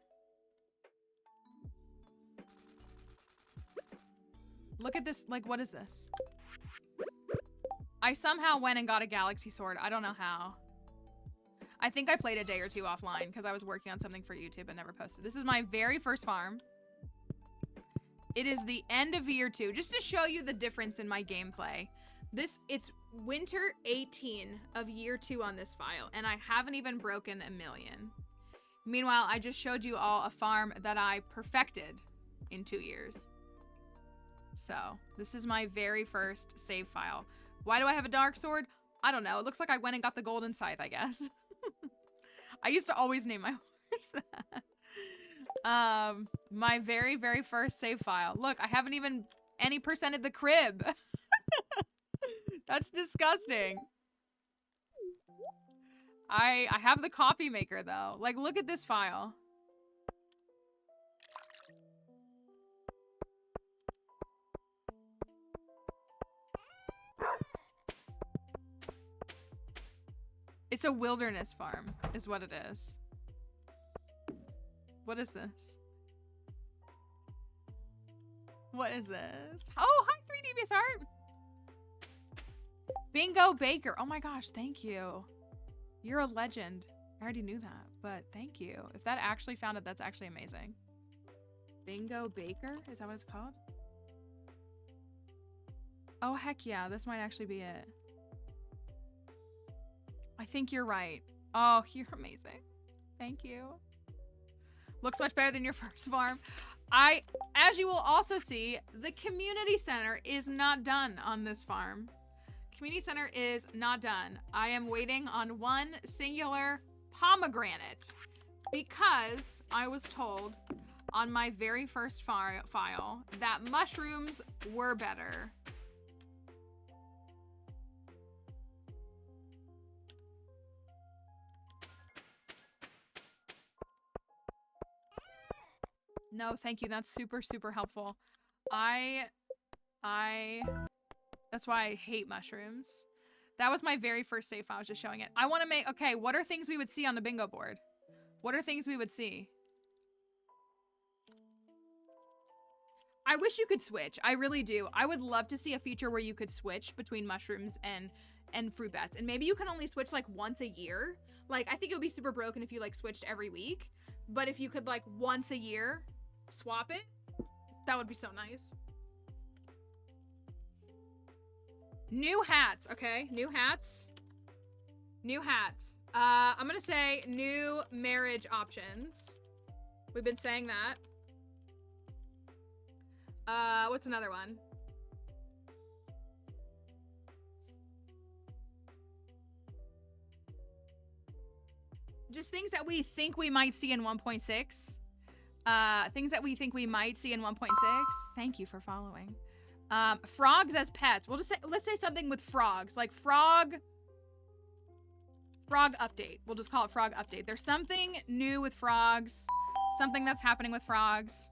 B: Look at this. Like, what is this? I somehow went and got a galaxy sword. I don't know how. I think I played a day or two offline because I was working on something for YouTube and never posted. This is my very first farm. It is the end of year 2. Just to show you the difference in my gameplay. It's winter 18 of year 2 on this file, and I haven't even broken a million. Meanwhile, I just showed you all a farm that I perfected in 2 years. So, this is my very first save file. Why do I have a dark sword? I don't know. It looks like I went and got the golden scythe, I guess. I used to always name my horse that. My very, very first save file. Look, I haven't even any percented the crib. That's disgusting. I have the coffee maker though. Like, look at this file. It's a wilderness farm, is what it is. What is this? What is this? Oh, hi, 3D Devious Art. Bingo Baker. Oh my gosh, thank you. You're a legend. I already knew that, but thank you. If that actually found it, that's actually amazing. Bingo Baker? Is that what it's called? Oh, heck yeah. This might actually be it. I think you're right. Oh, you're amazing. Thank you. Looks much better than your first farm. As you will also see, the community center is not done on this farm. Community center is not done. I am waiting on one singular pomegranate because I was told on my very first file that mushrooms were better. No, thank you. That's super, super helpful. That's why I hate mushrooms. That was my very first save file. I was just showing it. I want to make, okay, what are things we would see on the bingo board? What are things we would see? I wish you could switch. I really do. I would love to see a feature where you could switch between mushrooms and fruit bats. And maybe you can only switch like once a year. Like, I think it would be super broken if you like switched every week. But if you could like once a year swap it, that would be so nice. New hats, okay? New hats. New hats. I'm gonna say new marriage options. We've been saying that. What's another one? Just things that we think we might see in 1.6. Things that we think we might see in 1.6. Thank you for following. Frogs as pets. We'll just say, let's say something with frogs, like frog update. We'll just call it frog update. There's something new with frogs, something that's happening with frogs.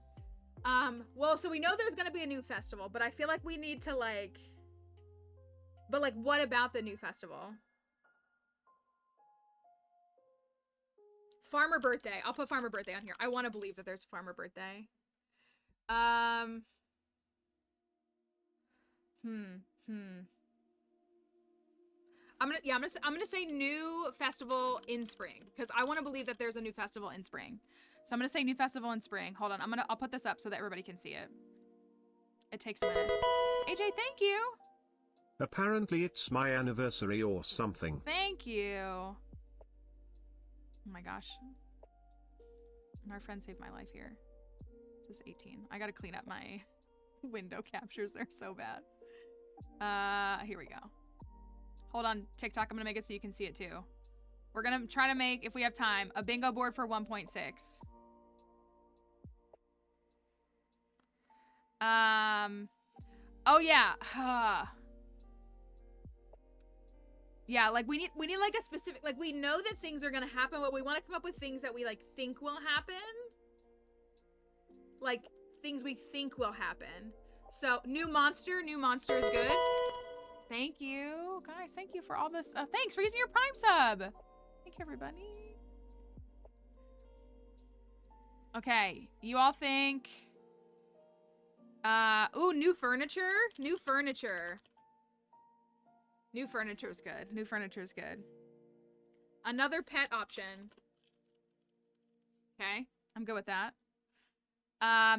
B: Well, so we know there's gonna be a new festival, but I feel like we need to but like, what about the new festival? Farmer birthday. I'll put farmer birthday on here. I want to believe that there's a farmer birthday. I'm gonna say new festival in spring because I want to believe that there's a new festival in spring. So I'm gonna say new festival in spring. Hold on, I'll put this up so that everybody can see it. It takes a minute. AJ, thank you.
A: Apparently it's my anniversary or something.
B: Thank you. Oh my gosh. And our friend saved my life here. This is 18. I gotta clean up my window captures. They're so bad. Here we go. Hold on, TikTok. I'm gonna make it so you can see it too. We're gonna try to make, if we have time, a bingo board for 1.6. Oh yeah. Yeah, like we need like a specific, like we know that things are gonna happen, but we want to come up with things that we like think will happen. Like things we think will happen. So new monster is good. Thank you, guys. Thank you for all this. Thanks for using your Prime sub. Thank you, everybody. Okay, you all think. Ooh, new furniture. New furniture is good. New furniture is good. Another pet option. Okay, I'm good with that.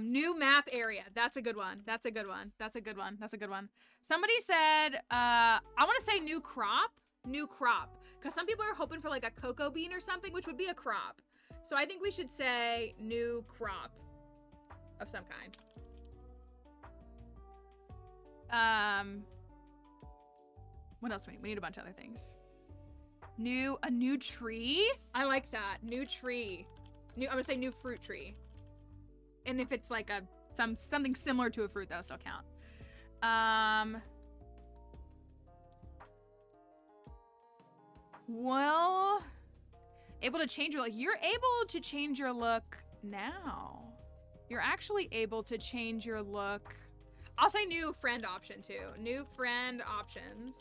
B: New map area. That's a good one. That's a good one. That's a good one. That's a good one. Somebody said, I want to say new crop. New crop. Because some people are hoping for like a cocoa bean or something, which would be a crop. So I think we should say new crop of some kind. What else do we need? We need a bunch of other things. A new tree? I like that. New tree. I'm gonna say new fruit tree. And if it's like something similar to a fruit, that'll still count. Well, able to change your look. You're able to change your look now. You're actually able to change your look. I'll say new friend option too. New friend options.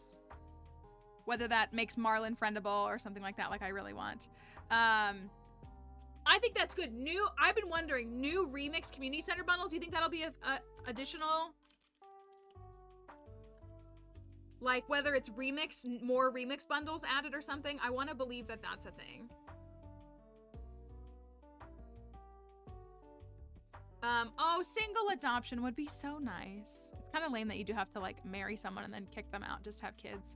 B: Whether that makes Marlin friendable or something like that, like I really want. I think that's good. I've been wondering, new remix community center bundles. Do you think that'll be a additional? Like whether it's more remix bundles added or something. I want to believe that that's a thing. Oh, single adoption would be so nice. It's kind of lame that you do have to like marry someone and then kick them out just to have kids.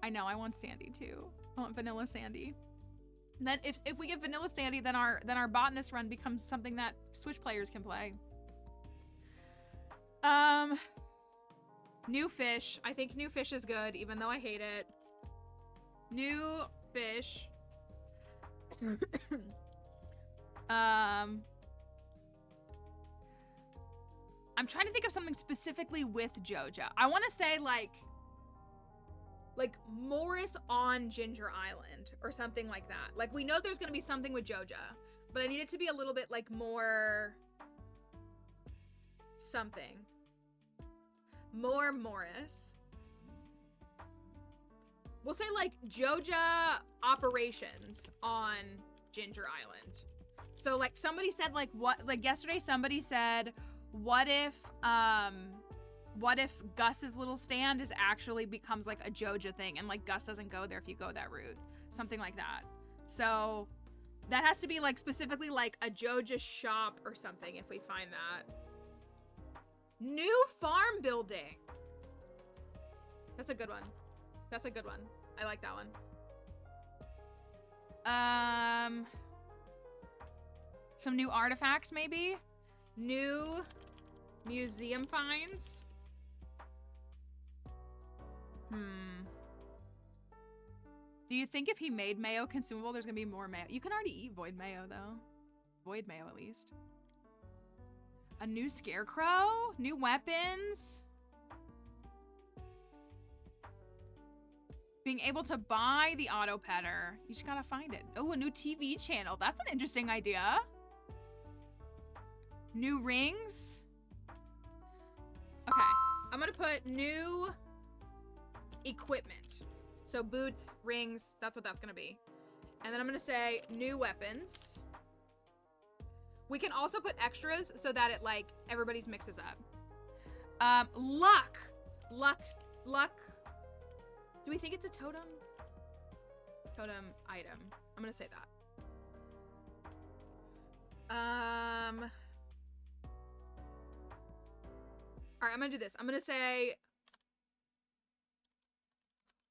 B: I know, I want Sandy too. I want vanilla Sandy. And then if we get vanilla Sandy, then our botanist run becomes something that Switch players can play. New fish. I think new fish is good, even though I hate it. New fish. I'm trying to think of something specifically with Joja. I want to say like Morris on Ginger Island or something like that. Like we know there's going to be something with Joja, but I need it to be a little bit like more something. More Morris. We'll say like Joja operations on Ginger Island. So like somebody said like what, like yesterday somebody said, what if Gus's little stand actually becomes like a Joja thing and like Gus doesn't go there if you go that route. Something like that. So that has to be like specifically like a Joja shop or something if we find that. New farm building. That's a good one. That's a good one. I like that one. Some new artifacts maybe? New museum finds? Do you think if he made mayo consumable, there's gonna be more mayo? You can already eat void mayo though. Void mayo at least. A new scarecrow? New weapons? Being able to buy the auto petter. You just gotta find it. Oh, a new TV channel. That's an interesting idea. New rings? Okay, I'm gonna put new equipment. So boots, rings, that's what that's gonna be. And then I'm gonna say new weapons. We can also put extras so that it like everybody's mixes up. Luck. Do we think it's a totem? Totem item. I'm gonna say that. All right, I'm gonna do this. I'm gonna say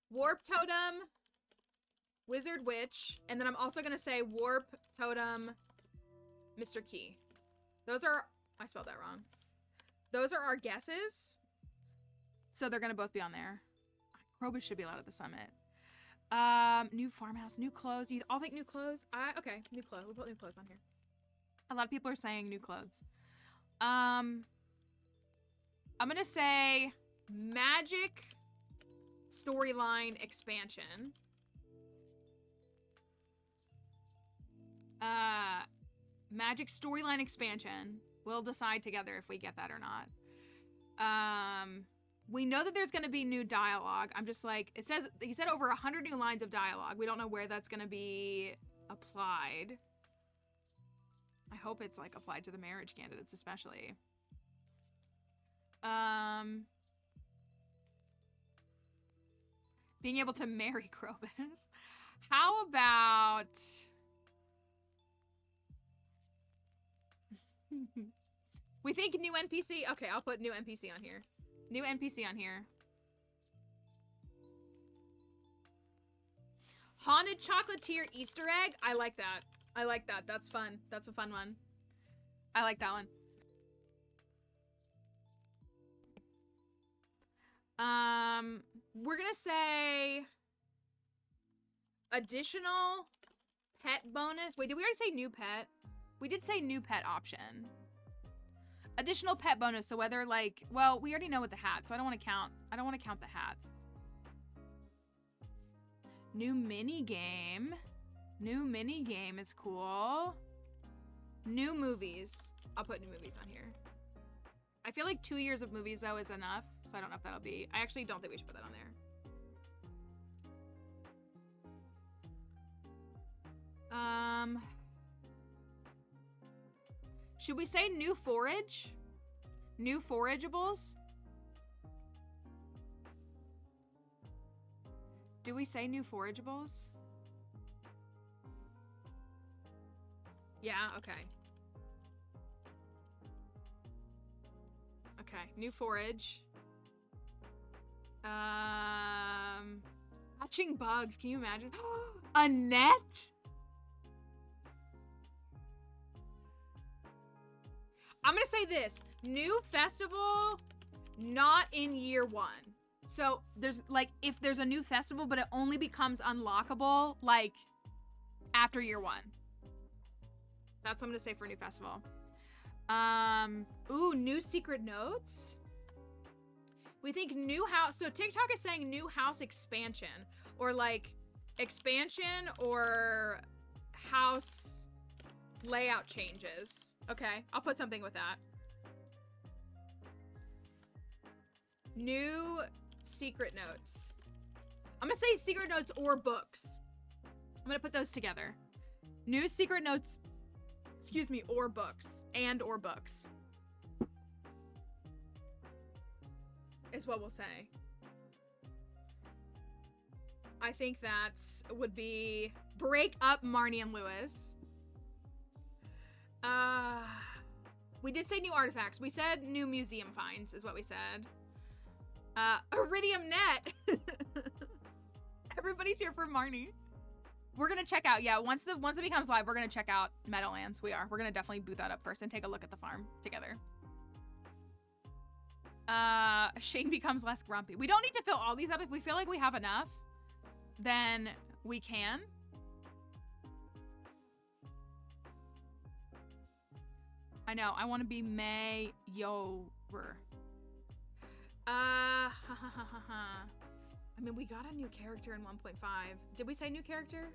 B: Warp Totem, Wizard Witch, and then I'm also gonna say Warp Totem, Mr. Key. Those are, I spelled that wrong. Those are our guesses. So they're gonna both be on there. Krobus should be allowed at the summit. New farmhouse, new clothes. You all think new clothes? Okay, new clothes. We'll put new clothes on here. A lot of people are saying new clothes. I'm gonna say magic storyline expansion. Magic storyline expansion. We'll decide together if we get that or not. We know that there's going to be new dialogue. I'm just like, he said over 100 new lines of dialogue. We don't know where that's going to be applied. I hope it's like applied to the marriage candidates, especially. Being able to marry Krobus. How about... we think new NPC. Okay, I'll put new NPC on here. New NPC on here. Haunted Chocolatier Easter egg. I like that. I like that. That's fun. That's a fun one. I like that one. We're gonna say additional pet bonus. Wait, did we already say new pet? We did say new pet option. Additional pet bonus, so whether like, well, we already know with the hat, so I don't want to count the hats. New mini game. New mini game is cool. New movies. I'll put new movies on here. I feel like 2 years of movies though is enough, so I don't know if that'll be. I actually don't think we should put that on there. Should we say new forage? New forageables? Do we say new forageables? Yeah, okay. Okay, new forage. Hatching bugs, can you imagine? A net? I'm gonna say this. New festival, not in year 1. So there's like, if there's a new festival, but it only becomes unlockable like after year 1. That's what I'm gonna say for new festival. Ooh, new secret notes. We think new house. So TikTok is saying new house expansion, or like expansion or house layout changes. Okay, I'll put something with that. New secret notes. I'm gonna say secret notes or books. I'm gonna put those together. New secret notes, excuse me, or books. And or books. Is what we'll say. I think that would be break up Marnie and Lewis. We did say new artifacts. We said new museum finds is what we said. Iridium net. Everybody's here for Marnie. We're gonna check out, yeah, once it becomes live, we're gonna check out Meadowlands. We're gonna definitely boot that up first and take a look at the farm together. Shane becomes less grumpy. We don't need to fill all these up. If we feel like we have enough, then we can. I know, I want to be Mayover. I mean, we got a new character in 1.5. Did we say new character?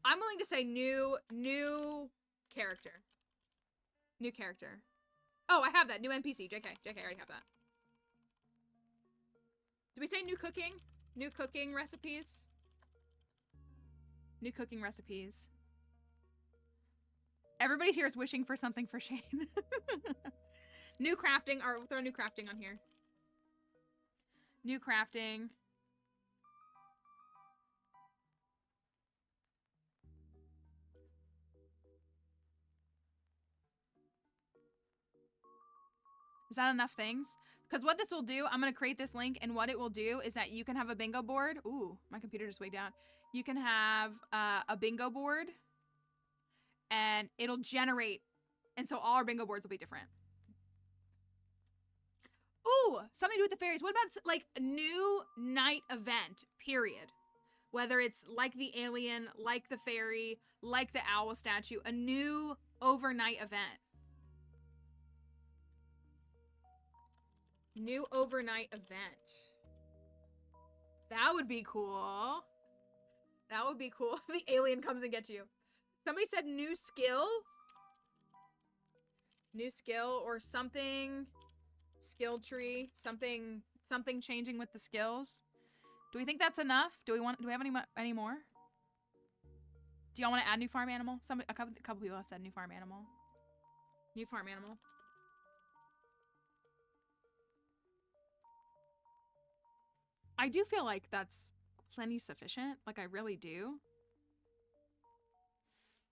B: I'm willing to say new character. New character. Oh, I have that. New NPC. JK, I already have that. Did we say new cooking? New cooking recipes? New cooking recipes. Everybody here is wishing for something for Shane. New crafting. Or we'll throw new crafting on here. New crafting. Is that enough things? Because what this will do, I'm going to create this link, and what it will do is that you can have a bingo board. Ooh, my computer just way down. You can have a bingo board, and it'll generate, and so all our bingo boards will be different. Ooh, something to do with the fairies. What about, like, a new night event, period? Whether it's like the alien, like the fairy, like the owl statue, a new overnight event. New overnight event. That would be cool. That would be cool. The alien comes and gets you. Somebody said new skill. New skill or something. Skill tree. Something changing with the skills. Do we think that's enough? Do we have any more? Do y'all want to add new farm animal? A couple people have said new farm animal. New farm animal. I do feel like that's plenty sufficient. Like, I really do.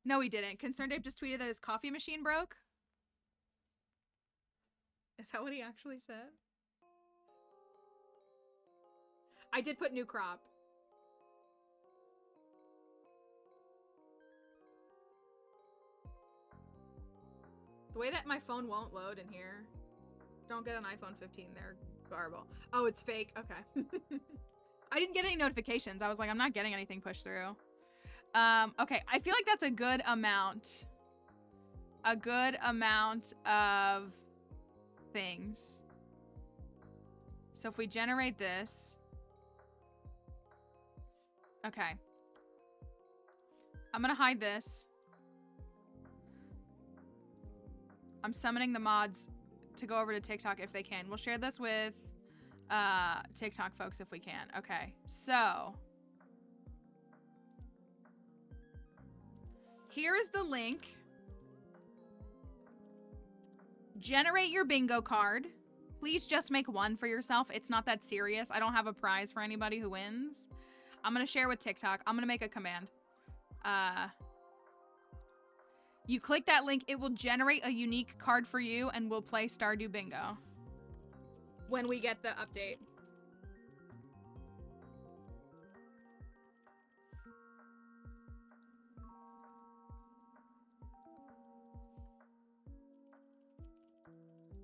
B: No, he didn't. Concerned Dave just tweeted that his coffee machine broke. Is that what he actually said? I did put new crop. The way that my phone won't load in here. Don't get an iPhone 15. They're garble. Oh, it's fake. Okay. I didn't get any notifications. I was like, I'm not getting anything pushed through. Okay. I feel like that's a good amount. A good amount of things. So if we generate this. Okay. I'm gonna hide this. I'm summoning the mods to go over to TikTok if they can. We'll share this with TikTok folks if we can. Okay, so here is the link. Generate your bingo card. Please just make one for yourself. It's not that serious. I don't have a prize for anybody who wins. I'm gonna share with TikTok. I'm gonna make a command. You click that link, it will generate a unique card for you, and we'll play Stardew Bingo when we get the update.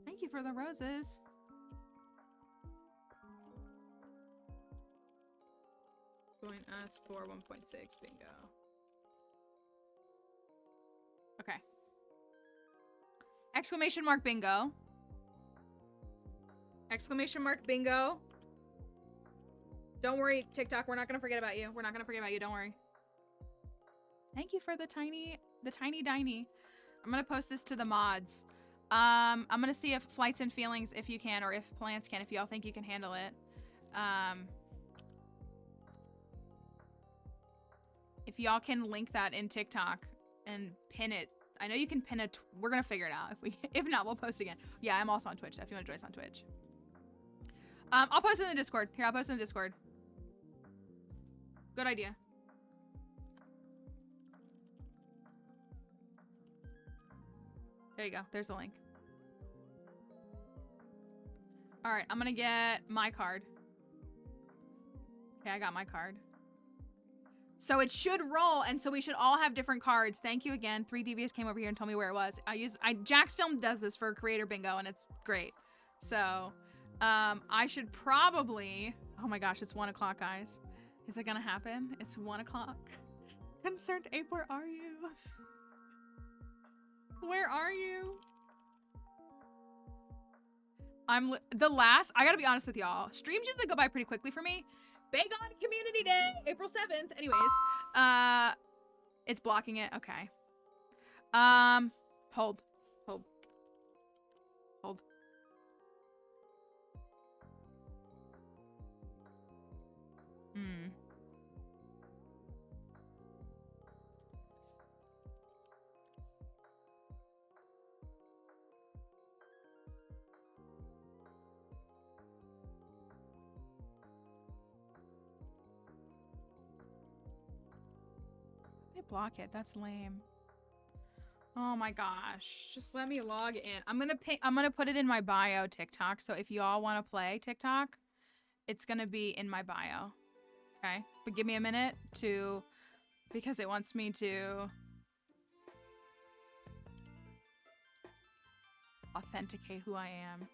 B: Thank you for the roses. Join us for 1.6 bingo. Okay. Exclamation mark bingo. Exclamation mark bingo. Don't worry, TikTok. We're not going to forget about you. We're not going to forget about you. Don't worry. Thank you for the tiny diny. I'm going to post this to the mods. I'm going to see if Flights and Feelings, if you can, or if Plants can, if y'all think you can handle it. If y'all can link that in TikTok and pin it. I know you can pin it. We're gonna figure it out. If not, we'll post again. Yeah, I'm also on Twitch. If you want to join us on Twitch, I'll post it in the Discord. Here, I'll post it in the Discord. Good idea. There you go. There's the link. All right, I'm gonna get my card. Okay, I got my card. So it should roll, and so we should all have different cards. Thank you again. 3Devious came over here and told me where it was. Jack's Film does this for Creator Bingo, and it's great. So, I should probably... Oh my gosh, it's 1 o'clock, guys. Is it gonna happen? It's 1 o'clock. Concerned Ape, where are you? Where are you? I gotta be honest with y'all. Streams usually go by pretty quickly for me. Big on Community Day, April 7th. Anyways, it's blocking it. Okay. Hold. Block it. That's lame. Oh my gosh. Just let me log in. I'm gonna put it in my bio TikTok. So if you all want to play TikTok, it's gonna be in my bio. Okay? But give me a minute because it wants me to authenticate who I am.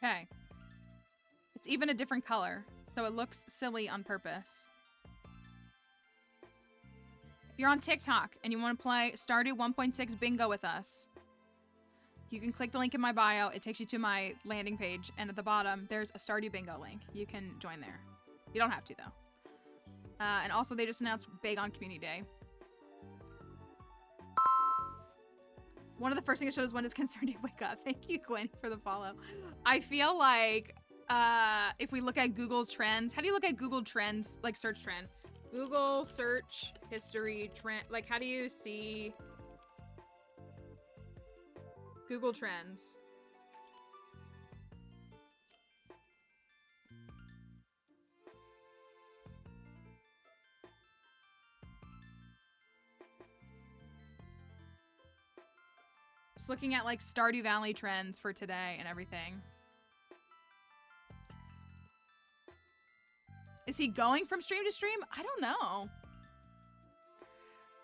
B: Okay. It's even a different color, so it looks silly on purpose. If you're on TikTok and you want to play Stardew 1.6 Bingo with us, you can click the link in my bio. It takes you to my landing page, and at the bottom, there's a Stardew Bingo link. You can join there. You don't have to, though. And also, they just announced Big on Community Day. One of the first things it shows when it's concerned to wake up. Thank you, Gwen, for the follow. I feel like if we look at Google Trends, how do you look at Google Trends, like search trend? Google search history trend, like how do you see Google Trends? Just looking at like Stardew Valley trends for today and everything. Is he going from stream to stream? I don't know.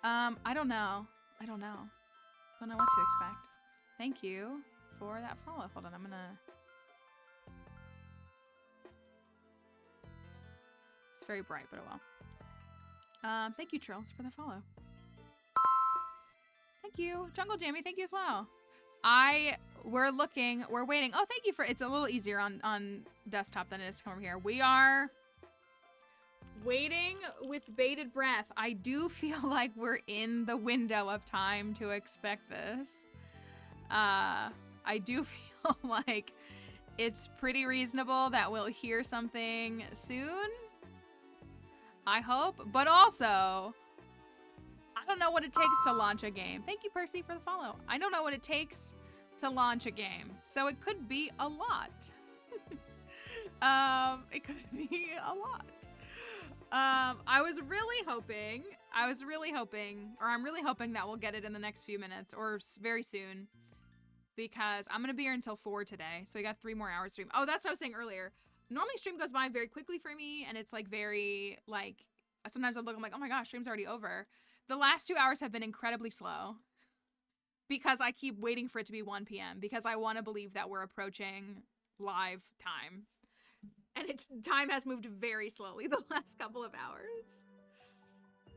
B: I don't know. Don't know what to expect. Thank you for that follow. Hold on, I'm gonna... It's very bright, but oh well. Thank you, Trills, for the follow. Thank you. Jungle Jammy, thank you as well. We're waiting. Oh, thank you for... It's a little easier on desktop than it is to come over here. We are... waiting with bated breath. I do feel like we're in the window of time to expect this. I do feel like it's pretty reasonable that we'll hear something soon. I hope. But also, I don't know what it takes to launch a game. Thank you, Percy, for the follow. I don't know what it takes to launch a game. So it could be a lot. It could be a lot. I'm really hoping that we'll get it in the next few minutes or very soon, because I'm gonna be here until 4 today, so we got 3 more hours stream. Oh, that's what I was saying earlier. Normally stream goes by very quickly for me, and it's like very, like, sometimes I'm like, oh my gosh, stream's already over. The last 2 hours have been incredibly slow because I keep waiting for it to be 1 p.m. because I want to believe that we're approaching live time. And time has moved very slowly the last couple of hours.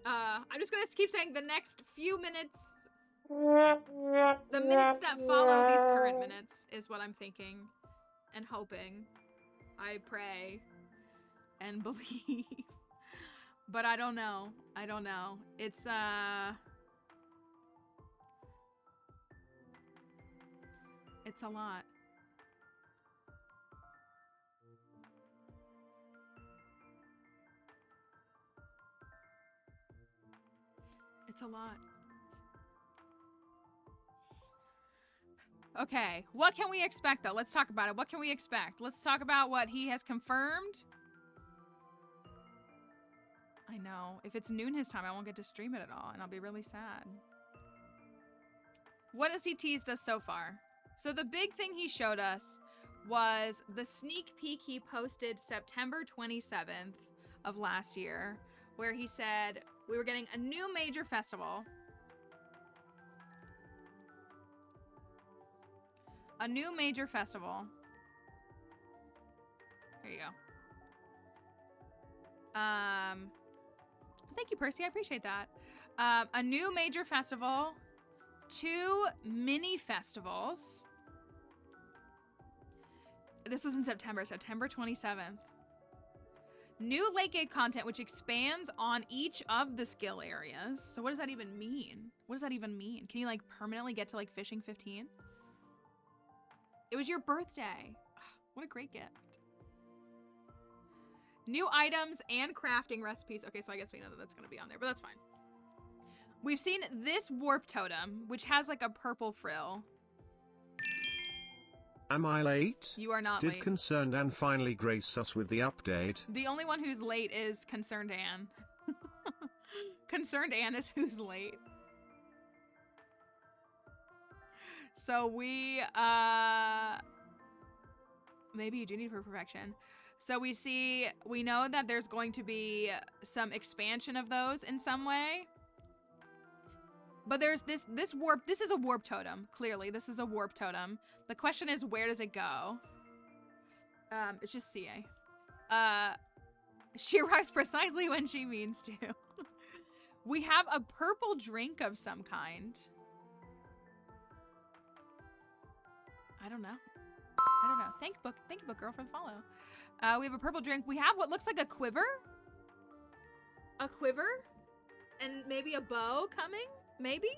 B: I'm just gonna keep saying the next few minutes. The minutes that follow these current minutes is what I'm thinking and hoping. I pray and believe. But I don't know. It's a lot. It's a lot. Okay, what can we expect though? Let's talk about it. What can we expect? Let's talk about what he has confirmed. I know. If it's noon his time, I won't get to stream it at all, and I'll be really sad. What has he teased us so far? So the big thing he showed us was the sneak peek he posted September 27th of last year, where he said we were getting a new major festival. A new major festival. There you go. Thank you, Percy. I appreciate that. A new major festival. 2 mini festivals. This was in September 27th. New late game content which expands on each of the skill areas. So what does that even mean? What does that even mean? Can you like permanently get to like fishing 15? It was your birthday. What a great gift. New items and crafting recipes. Okay, so I guess we know that that's going to be on there, but that's fine. We've seen this warp totem, which has like a purple frill.
A: Am I late?
B: You are not
A: Did
B: late.
A: Concerned Anne finally grace us with the update?
B: The only one who's late is Concerned Anne. Concerned Anne is who's late. So we, maybe you do need for perfection. So we know that there's going to be some expansion of those in some way. But there's this is a warp totem, clearly. This is a warp totem. The question is, where does it go? It's just CA. She arrives precisely when she means to. We have a purple drink of some kind. I don't know. Thank you, book girl, for the follow. We have a purple drink. We have what looks like a quiver. A quiver? And maybe a bow coming? Maybe?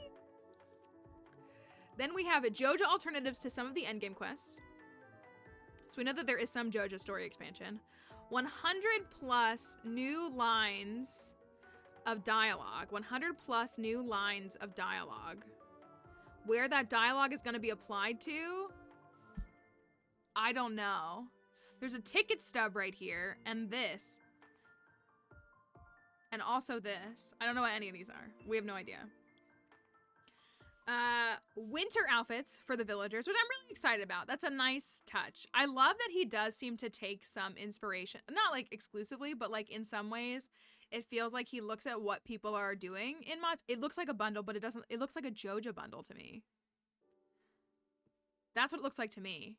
B: Then we have JoJo alternatives to some of the endgame quests. So we know that there is some JoJo story expansion. 100 plus new lines of dialogue. 100 plus new lines of dialogue. Where that dialogue is going to be applied to, I don't know. There's a ticket stub right here, and this. And also this. I don't know what any of these are. We have no idea. Winter outfits for the villagers, which I'm really excited about. That's a nice touch. I love that he does seem to take some inspiration. Not like exclusively, but like in some ways, it feels like he looks at what people are doing in mods. It looks like a bundle, but it doesn't. It looks like a JoJo bundle to me. That's what it looks like to me.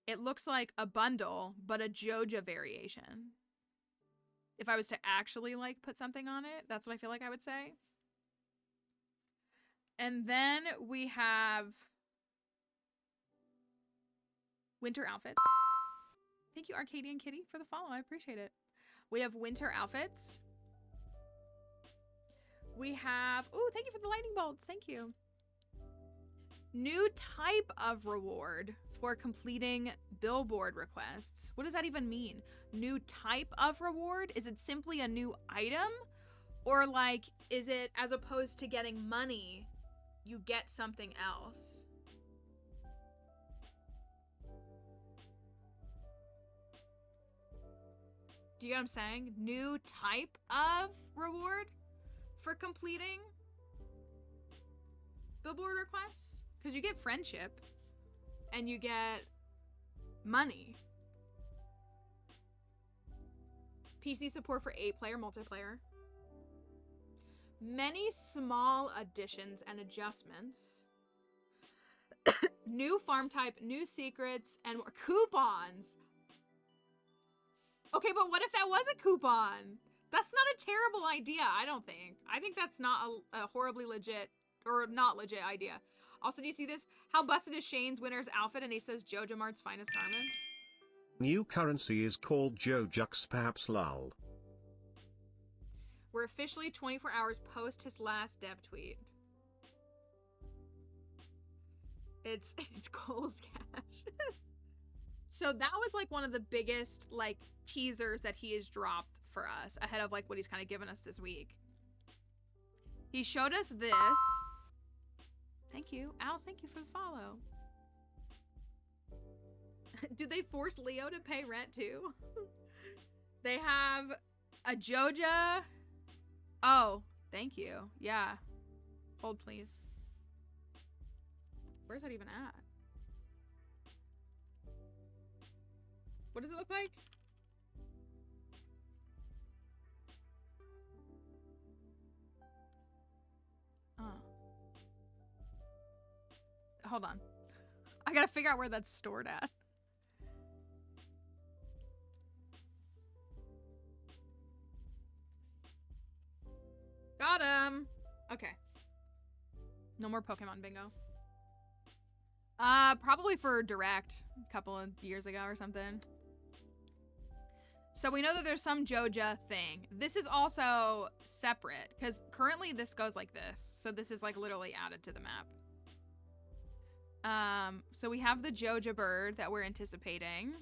B: It looks like a bundle, but a JoJo variation. If I was to actually like put something on it, that's what I feel like I would say. And then we have winter outfits. Thank you, Arcadian Kitty, for the follow. I appreciate it. We have winter outfits. We have, ooh, thank you for the lightning bolts. Thank you. New type of reward for completing billboard requests. What does that even mean? New type of reward? Is it simply a new item? Or like, is it as opposed to getting money, you get something else? Do you get what I'm saying? New type of reward for completing billboard requests? Because you get friendship and you get money. PC support for 8-player multiplayer. Many small additions and adjustments. New farm type, new secrets, and more coupons. Okay, but what if that was a coupon? That's not a terrible idea, I don't think. I think that's not a horribly legit, or not legit idea. Also, do you see this? How busted is Shane's winner's outfit? And he says JoJo Mart's finest garments.
A: New currency is called Jojux, perhaps lol.
B: We're officially 24 hours post his last dev tweet. It's Cole's cash. So that was like one of the biggest like teasers that he has dropped for us ahead of like what he's kind of given us this week. He showed us this. Thank you. Alice, thank you for the follow. Do they force Leo to pay rent too? They have a Joja. Oh, thank you. Yeah. Hold, please. Where's that even at? What does it look like? Oh. Hold on. I gotta figure out where that's stored at. Got him. Okay. No more Pokemon bingo. Probably for Direct a couple of years ago or something. So we know that there's some Joja thing. This is also separate because currently this goes like this. So this is like literally added to the map. So we have the Joja bird that we're anticipating.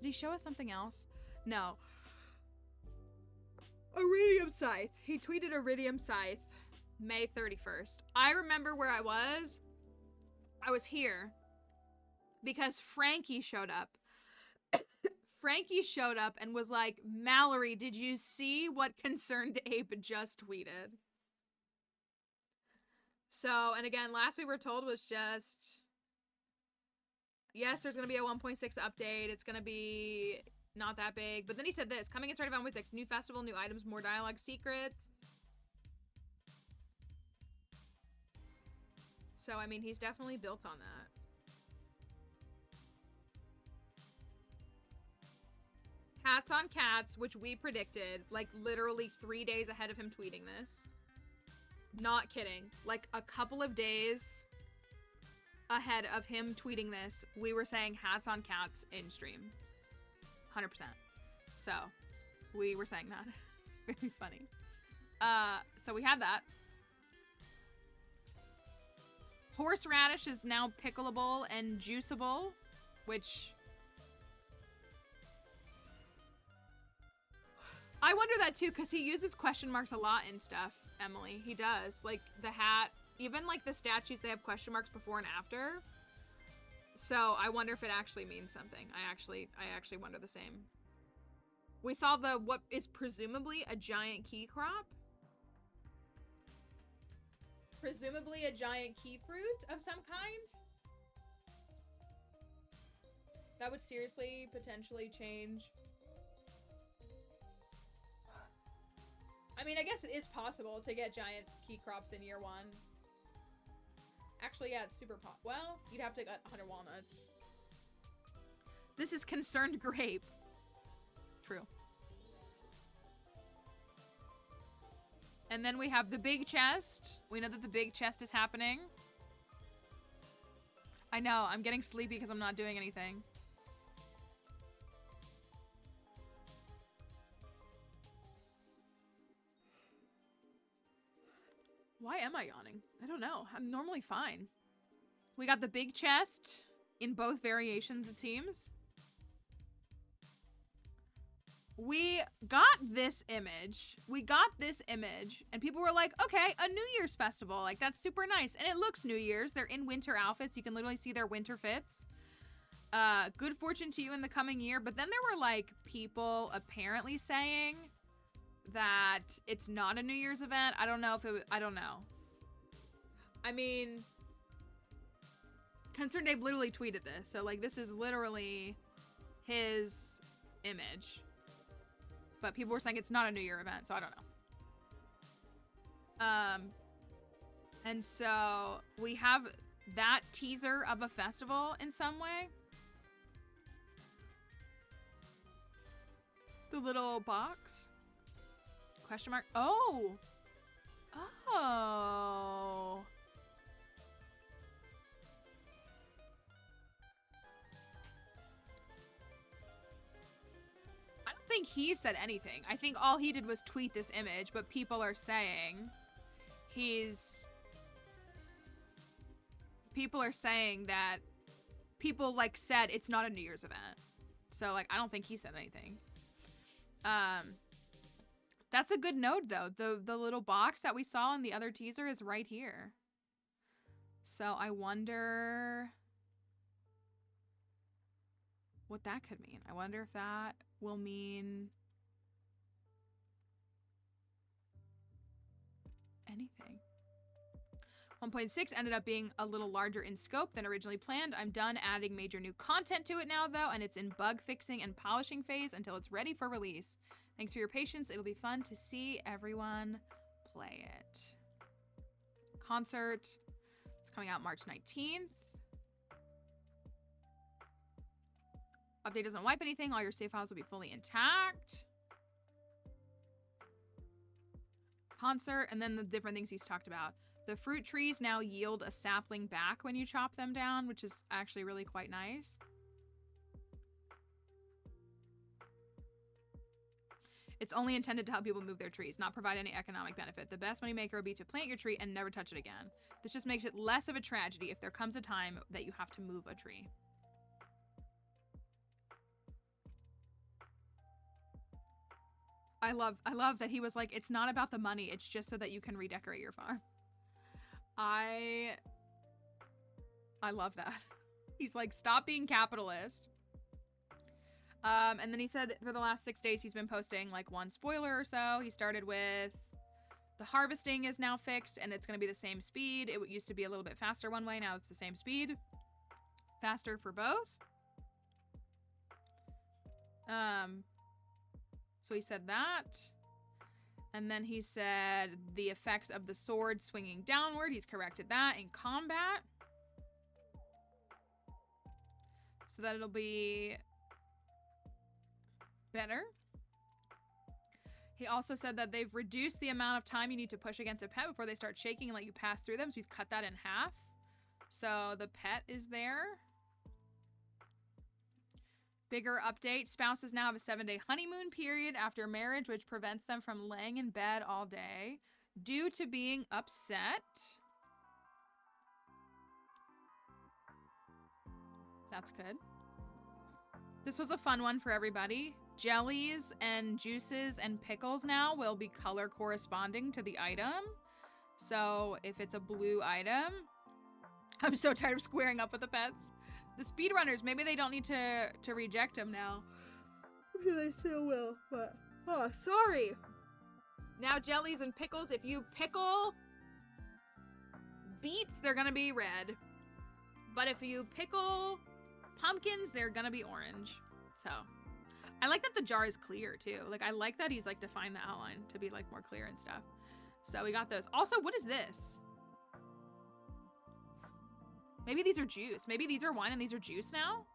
B: Did he show us something else? No. Iridium Scythe. He tweeted Iridium Scythe May 31st. I remember where I was. I was here because Frankie showed up. Frankie showed up and was like, Mallory, did you see what Concerned Ape just tweeted? So, and again, last we were told was just, yes, there's going to be a 1.6 update. It's going to be not that big. But then he said this, coming in Stardew Valley 1.6, new festival, new items, more dialogue, secrets. So, I mean, he's definitely built on that. Hats on Cats, which we predicted, like, literally 3 days ahead of him tweeting this. Not kidding. Like, a couple of days ahead of him tweeting this, we were saying Hats on Cats in stream. 100%. So, we were saying that. It's very funny. So we had that. Horseradish is now pickleable and juiceable, which... I wonder that too, because he uses question marks a lot in stuff, Emily. He does. Like, the hat, even like the statues, they have question marks before and after. So I wonder if it actually means something. I actually wonder the same. We saw what is presumably a giant key crop. Presumably a giant key fruit of some kind. That would seriously potentially change. I mean, I guess it is possible to get giant key crops in year 1. Actually, yeah, it's super well, you'd have to get 100 walnuts. This is Concerned Grape. True. And then we have the big chest. We know that the big chest is happening. I know, I'm getting sleepy because I'm not doing anything. Why am I yawning? I don't know. I'm normally fine. We got the big chest in both variations, it seems. We got this image. And people were like, okay, a New Year's festival. Like, that's super nice. And it looks New Year's. They're in winter outfits. You can literally see their winter fits. Good fortune to you in the coming year. But then there were, like, people apparently saying that it's not a New Year's event. I don't know if it, I don't know. I mean, Concerned Abe literally tweeted this. So, like, this is literally his image. But people were saying it's not a New Year event, so I don't know. And so we have that teaser of a festival in some way. The little box. Question mark. Oh. Oh. I don't think he said anything. I think all he did was tweet this image, but people are saying people are saying that people like said it's not a New Year's event. So like I don't think he said anything. That's a good node though. The little box that we saw in the other teaser is right here. So I wonder what that could mean. I wonder if that will mean anything. 1.6 ended up being a little larger in scope than originally planned. I'm done adding major new content to it now though, and it's in bug fixing and polishing phase until it's ready for release. Thanks for your patience. It'll be fun to see everyone play it. Concert. It's coming out March 19th. Update doesn't wipe anything. All your save files will be fully intact. Concert, and then the different things he's talked about. The fruit trees now yield a sapling back when you chop them down, which is actually really quite nice. It's only intended to help people move their trees, not provide any economic benefit. The best moneymaker would be to plant your tree and never touch it again. This just makes it less of a tragedy if there comes a time that you have to move a tree. I love that he was like, it's not about the money, it's just so that you can redecorate your farm. I love that. He's like, stop being capitalist. And then he said for the last 6 days he's been posting like one spoiler or so. He started with the harvesting is now fixed and it's going to be the same speed. It used to be a little bit faster one way, now it's the same speed. Faster for both. So he said that. And then he said the effects of the sword swinging downward. He's corrected that in combat. So that it'll be better. He also said that they've reduced the amount of time you need to push against a pet before they start shaking and let you pass through them. So he's cut that in half. So the pet is there. Bigger update. Spouses now have a 7-day honeymoon period after marriage, which prevents them from laying in bed all day due to being upset. That's good. This was a fun one for everybody. Jellies and juices and pickles now will be color corresponding to the item. So if it's a blue item, I'm so tired of squaring up with the pets. The speedrunners, maybe they don't need to reject them now. I'm sure they still will, but oh, sorry. Now jellies and pickles, if you pickle beets, they're gonna be red. But if you pickle pumpkins, they're gonna be orange. So I like that the jar is clear too. Like I like that he's like defined the outline to be like more clear and stuff. So we got those. Also, what is this? Maybe these are juice. Maybe these are wine and these are juice now?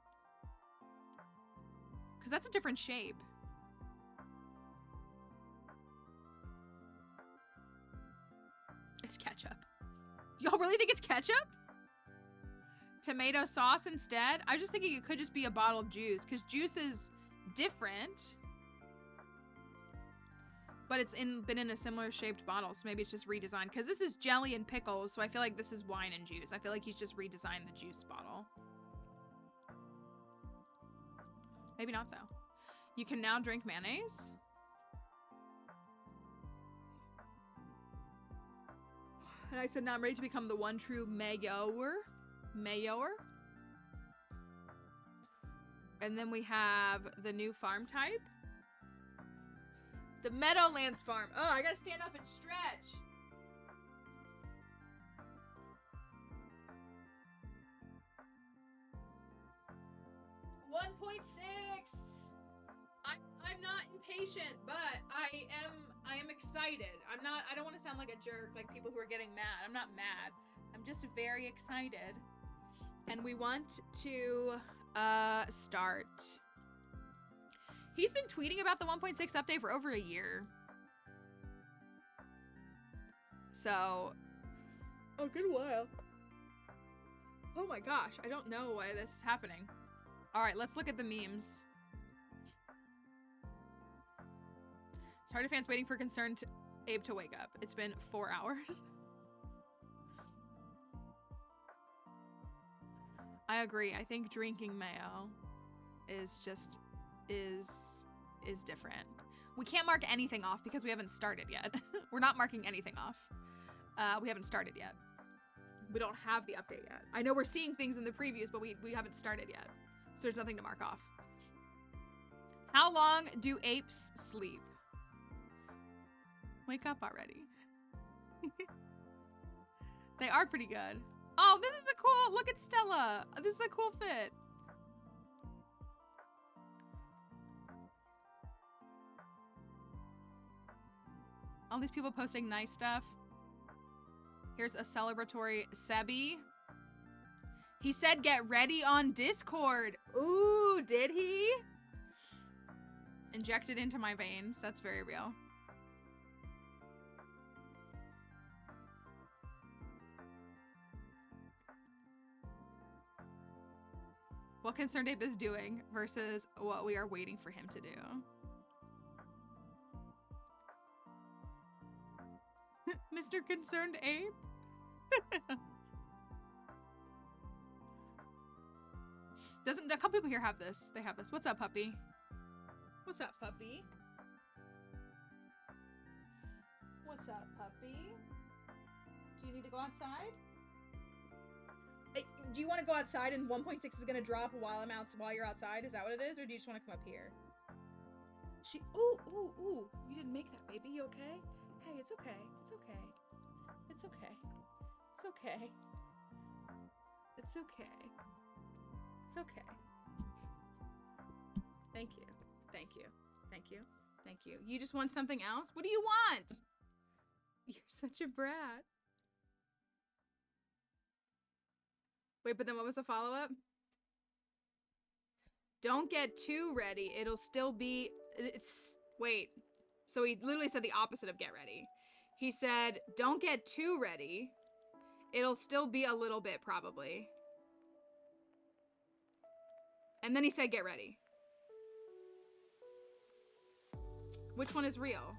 B: Because that's a different shape. It's ketchup. Y'all really think it's ketchup? Tomato sauce instead? I was just thinking it could just be a bottle of juice because juice is different. But it's been in a similar shaped bottle, so maybe it's just redesigned. Because this is jelly and pickles, so I feel like this is wine and juice. I feel like he's just redesigned the juice bottle. Maybe not, though. You can now drink mayonnaise. And I said, now I'm ready to become the one true mayoer. Mayoer. And then we have the new farm type. The Meadowlands farm. Oh, I gotta stand up and stretch. $1.6. I'm not impatient, but I am excited. I don't want to sound like a jerk, like people who are getting mad. I'm not mad. I'm just very excited. And we want to start. He's been tweeting about the 1.6 update for over a year. So, a good while. Oh my gosh, I don't know why this is happening. All right, let's look at the memes. Stardew fans waiting for concerned Abe to wake up. It's been 4 hours. I agree. I think drinking mayo is just is different. We can't mark anything off because we haven't started yet. We're not marking anything off. We haven't started yet. We don't have the update yet. I know we're seeing things in the previews, but we haven't started yet. So there's nothing to mark off. How long do apes sleep? Wake up already. They are pretty good. Oh, this is a cool, look at Stella. This is a cool fit. All these people posting nice stuff. Here's a celebratory Sebi. He said get ready on Discord. Ooh, did he? Injected into my veins. That's very real. What Concerned Ape is doing versus what we are waiting for him to do. Mr. Concerned Ape? Doesn't a couple people here have this? They have this. What's up, puppy? What's up, puppy? What's up, puppy? Do you need to go outside? Do you want to go outside and 1.6 is gonna drop while you're outside? Is that what it is, or do you just want to come up here? Ooh! You didn't make that, baby. You okay? Hey, it's okay. It's okay. It's okay. It's okay. It's okay. It's okay. Thank you. Thank you. Thank you. Thank you. You just want something else? What do you want? You're such a brat. Wait, but then what was the follow-up? Don't get too ready. It'll still be... Wait. So he literally said the opposite of get ready. He said, don't get too ready. It'll still be a little bit, probably. And then he said, get ready. Which one is real?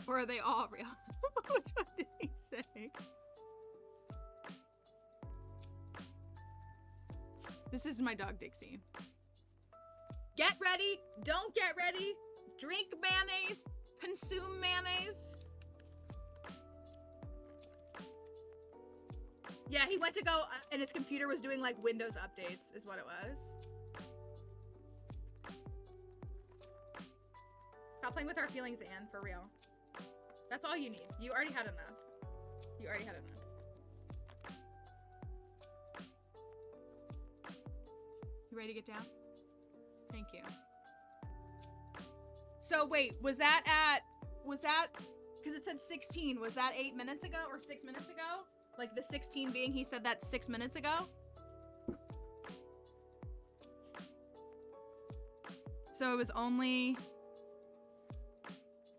B: Or are they all real? Which one did he say? This is my dog, Dixie. Get ready. Don't get ready. Drink mayonnaise. Consume mayonnaise. Yeah, he went to go and his computer was doing like Windows updates is what it was. Stop playing with our feelings, Anne, for real. That's all you need. You already had enough. You already had enough. You ready to get down? Thank you. So wait, was that, because it said 16, was that 8 minutes ago or 6 minutes ago? Like the 16 being, he said that 6 minutes ago? So it was only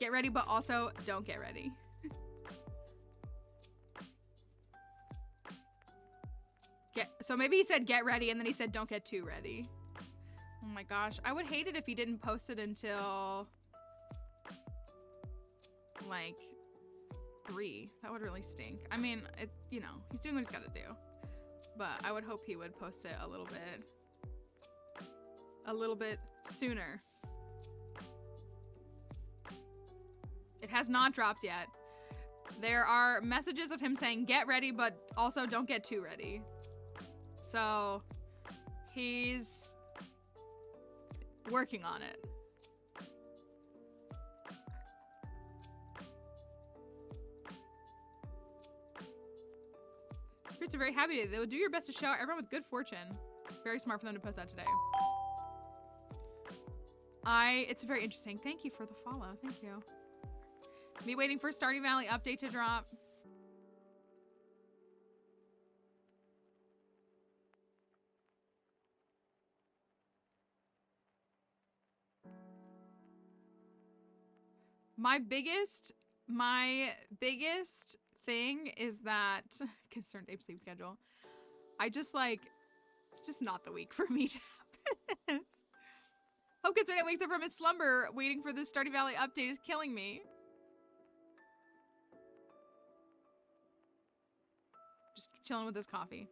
B: get ready, but also don't get ready. So maybe he said get ready and then he said don't get too ready. Oh my gosh, I would hate it if he didn't post it until like 3. That would really stink. I mean, you know, he's doing what he's got to do. But I would hope he would post it a little bit sooner. It has not dropped yet. There are messages of him saying get ready, but also don't get too ready. So he's working on it. Spirits are very happy today. They will do your best to show everyone with good fortune. Very smart for them to post that today. It's very interesting. Thank you for the follow. Thank you. Be waiting for Stardew Valley update to drop. My biggest thing is that concerned ape sleep schedule. It's just not the week for me to have this. Hope Concerned Ape wakes up from his slumber waiting for this Stardew Valley update is killing me. Just chilling with his coffee.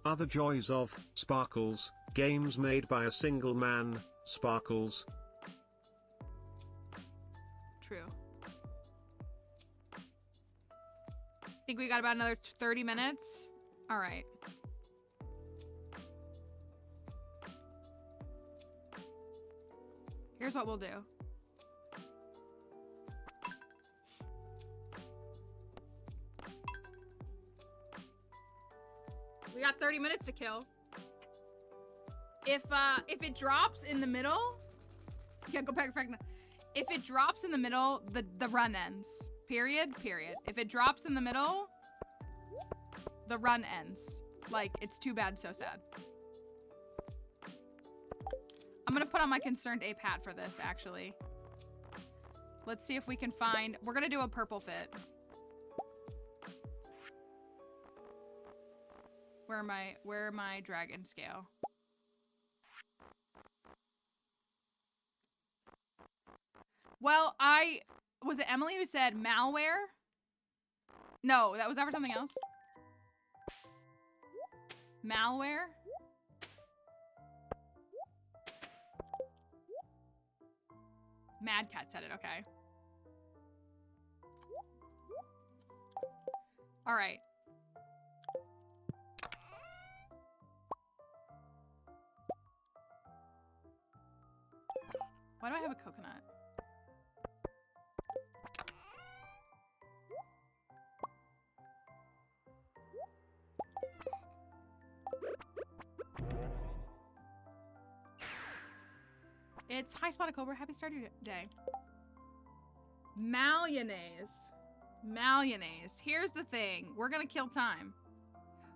A: Other joys of Sparkles, games made by a single man, Sparkles.
B: True. Think we got about another 30 minutes? All right. Here's what we'll do. We got 30 minutes to kill. If it drops in the middle, yeah, go back. If it drops in the middle, the run ends. Period. If it drops in the middle, the run ends. Like, it's too bad, so sad. I'm gonna put on my concerned ape hat for this, actually. Let's see if we can find... We're gonna do a purple fit. Where are my dragon scale? Well, was it Emily who said malware? No, was that for something else? Malware? Mad Cat said it, okay. All right. Why do I have a coconut? It's Hi Spotted Cobra. Happy Stardew Day. Mayonnaise. Mayonnaise. Here's the thing. We're gonna kill time.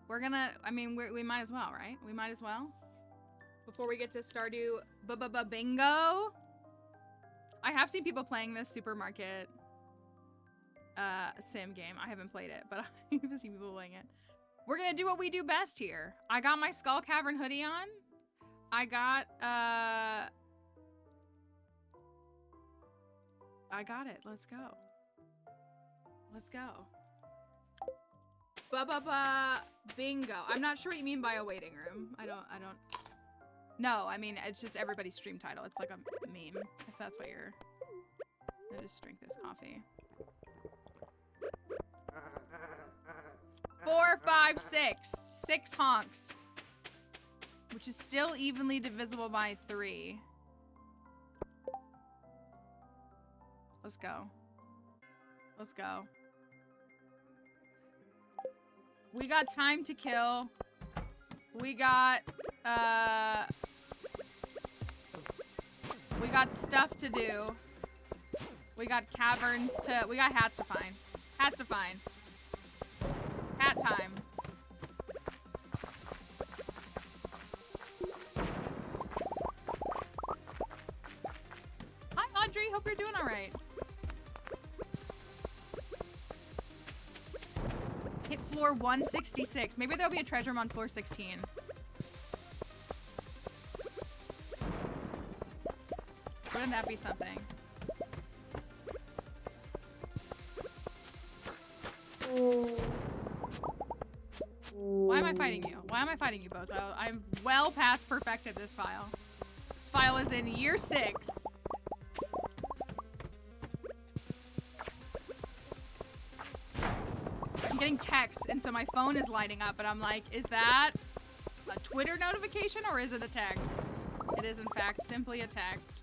B: We're gonna, I mean, we might as well, right? We might as well. Before we get to Stardew Bingo. I have seen people playing this supermarket sim game. I haven't played it, but I have seen people playing it. We're gonna do what we do best here. I got my Skull Cavern hoodie on. I got it. Let's go. Let's go. Bingo. I'm not sure what you mean by a waiting room. I don't. No, I mean, it's just everybody's stream title. It's like a meme, if that's what you're... I just drink this coffee. 4, 5, 6. 6 honks. Which is still evenly divisible by 3. Let's go. Let's go. We got time to kill. We got stuff to do. We got caverns to, we got hats to find. Hats to find. Hat time. Hi Audrey, hope you're doing all right. Hit floor 166. Maybe there'll be a treasure room on floor 16. Wouldn't that be something? Why am I fighting you? Why am I fighting you, Bozo? I'm well past perfected this file. This file is in year 6. I'm getting texts, and so my phone is lighting up, and I'm like, is that a Twitter notification or is it a text? It is, in fact, simply a text.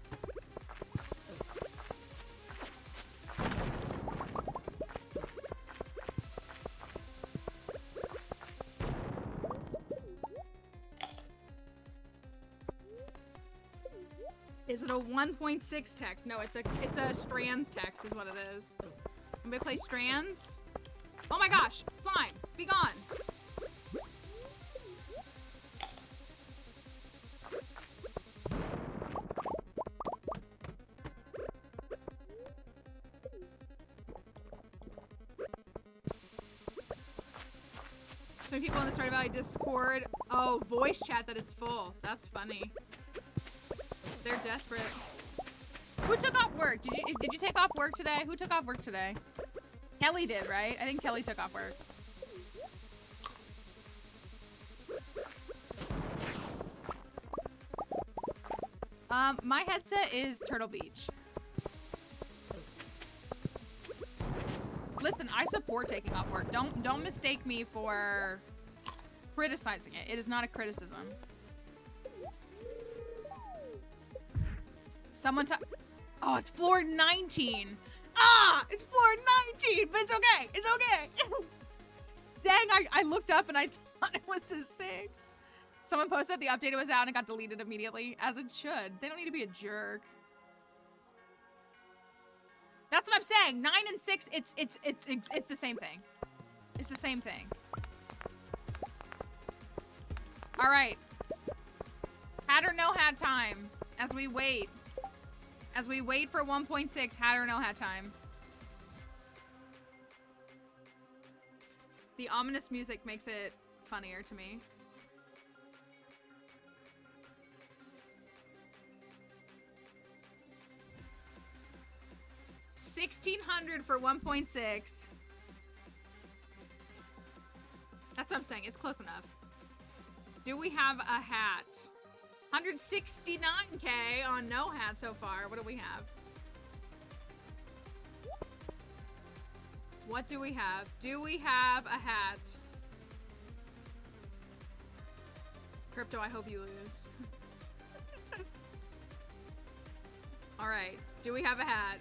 B: Is it a 1.6 text? No, it's a strands text is what it is. I'm gonna play strands. Oh my gosh, slime, be gone. So people in the Stardew Valley Discord, oh, voice chat that it's full. That's funny. They're desperate. Who took off work? Did you take off work today? Who took off work today? Kelly did, right? I think Kelly took off work. My headset is Turtle Beach. Listen, I support taking off work. Don't mistake me for criticizing it. It is not a criticism. Someone oh, it's floor 19. Ah, it's floor 19, but it's okay. It's okay. Dang, I looked up and I thought it was a 6. Someone posted that the update was out and it got deleted immediately, as it should. They don't need to be a jerk. That's what I'm saying. 9 and 6, it's the same thing. It's the same thing. All right. Had or no hat time as we wait. As we wait for 1.6, hat or no hat time. The ominous music makes it funnier to me. 1600 for 1.6. That's what I'm saying. It's close enough. Do we have a hat? 169k on no hat so far. What do we have? What do we have? Do we have a hat? Crypto, I hope you lose. Alright. Do we have a hat?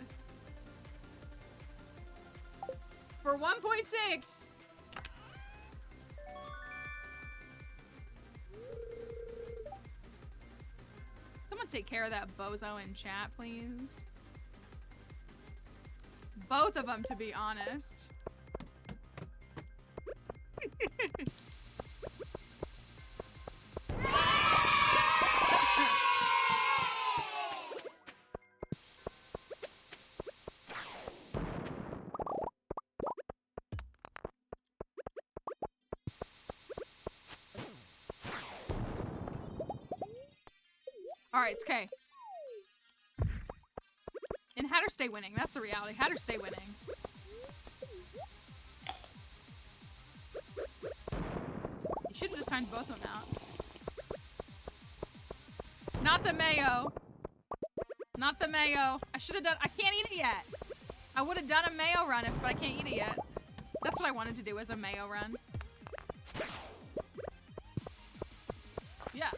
B: For 1.6! Someone take care of that bozo in chat, please. Both of them, to be honest. Alright, it's okay. And Hatter stay winning. That's the reality. Hatter stay winning. You should have just timed both of them out. Not the mayo. Not the mayo. I should have done. I can't eat it yet. I would have done a mayo run, but I can't eat it yet. That's what I wanted to do, was a mayo run. Yeah.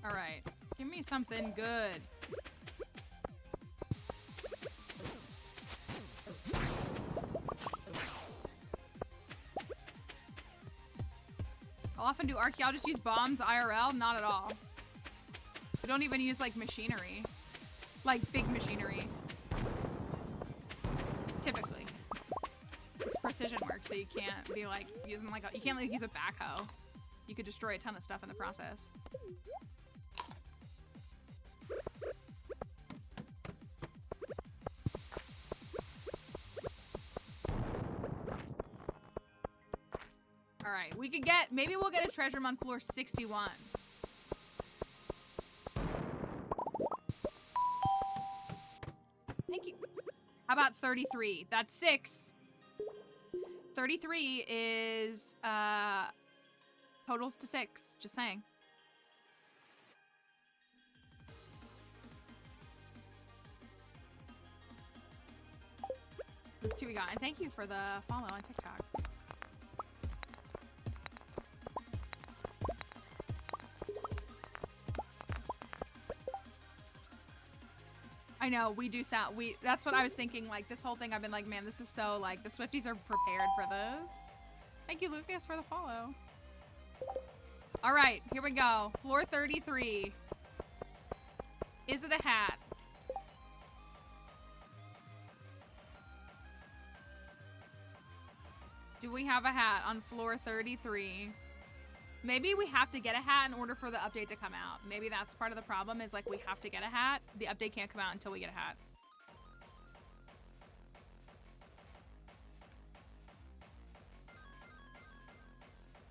B: Alright, give me something good. How often do archaeologists use bombs IRL? Not at all. We don't even use like machinery. Like big machinery. Typically. It's precision work, so you can't be like using like a, you can't like use a backhoe. You could destroy a ton of stuff in the process. Alright, we could get, maybe we'll get a treasure room on floor 61. Thank you. How about 33? That's 6. 33 is, totals to 6. Just saying. Let's see what we got. And thank you for the follow on TikTok. I know, we do sound, that's what I was thinking, like, this whole thing, I've been like, man, this is so, like, the Swifties are prepared for this. Thank you, Lucas, for the follow. Alright, here we go. Floor 33. Is it a hat? Do we have a hat on floor 33? Maybe we have to get a hat in order for the update to come out. Maybe that's part of the problem, is like we have to get a hat. The update can't come out until we get a hat.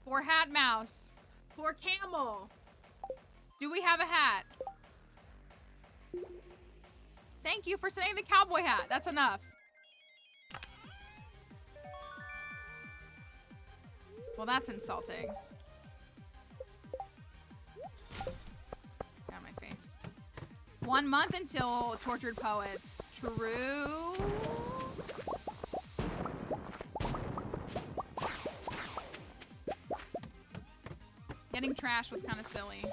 B: For hat mouse. For camel. Do we have a hat? Thank you for saying the cowboy hat. That's enough. Well, that's insulting. Got my face. 1 month until Tortured Poets. True. Getting trash was kind of silly.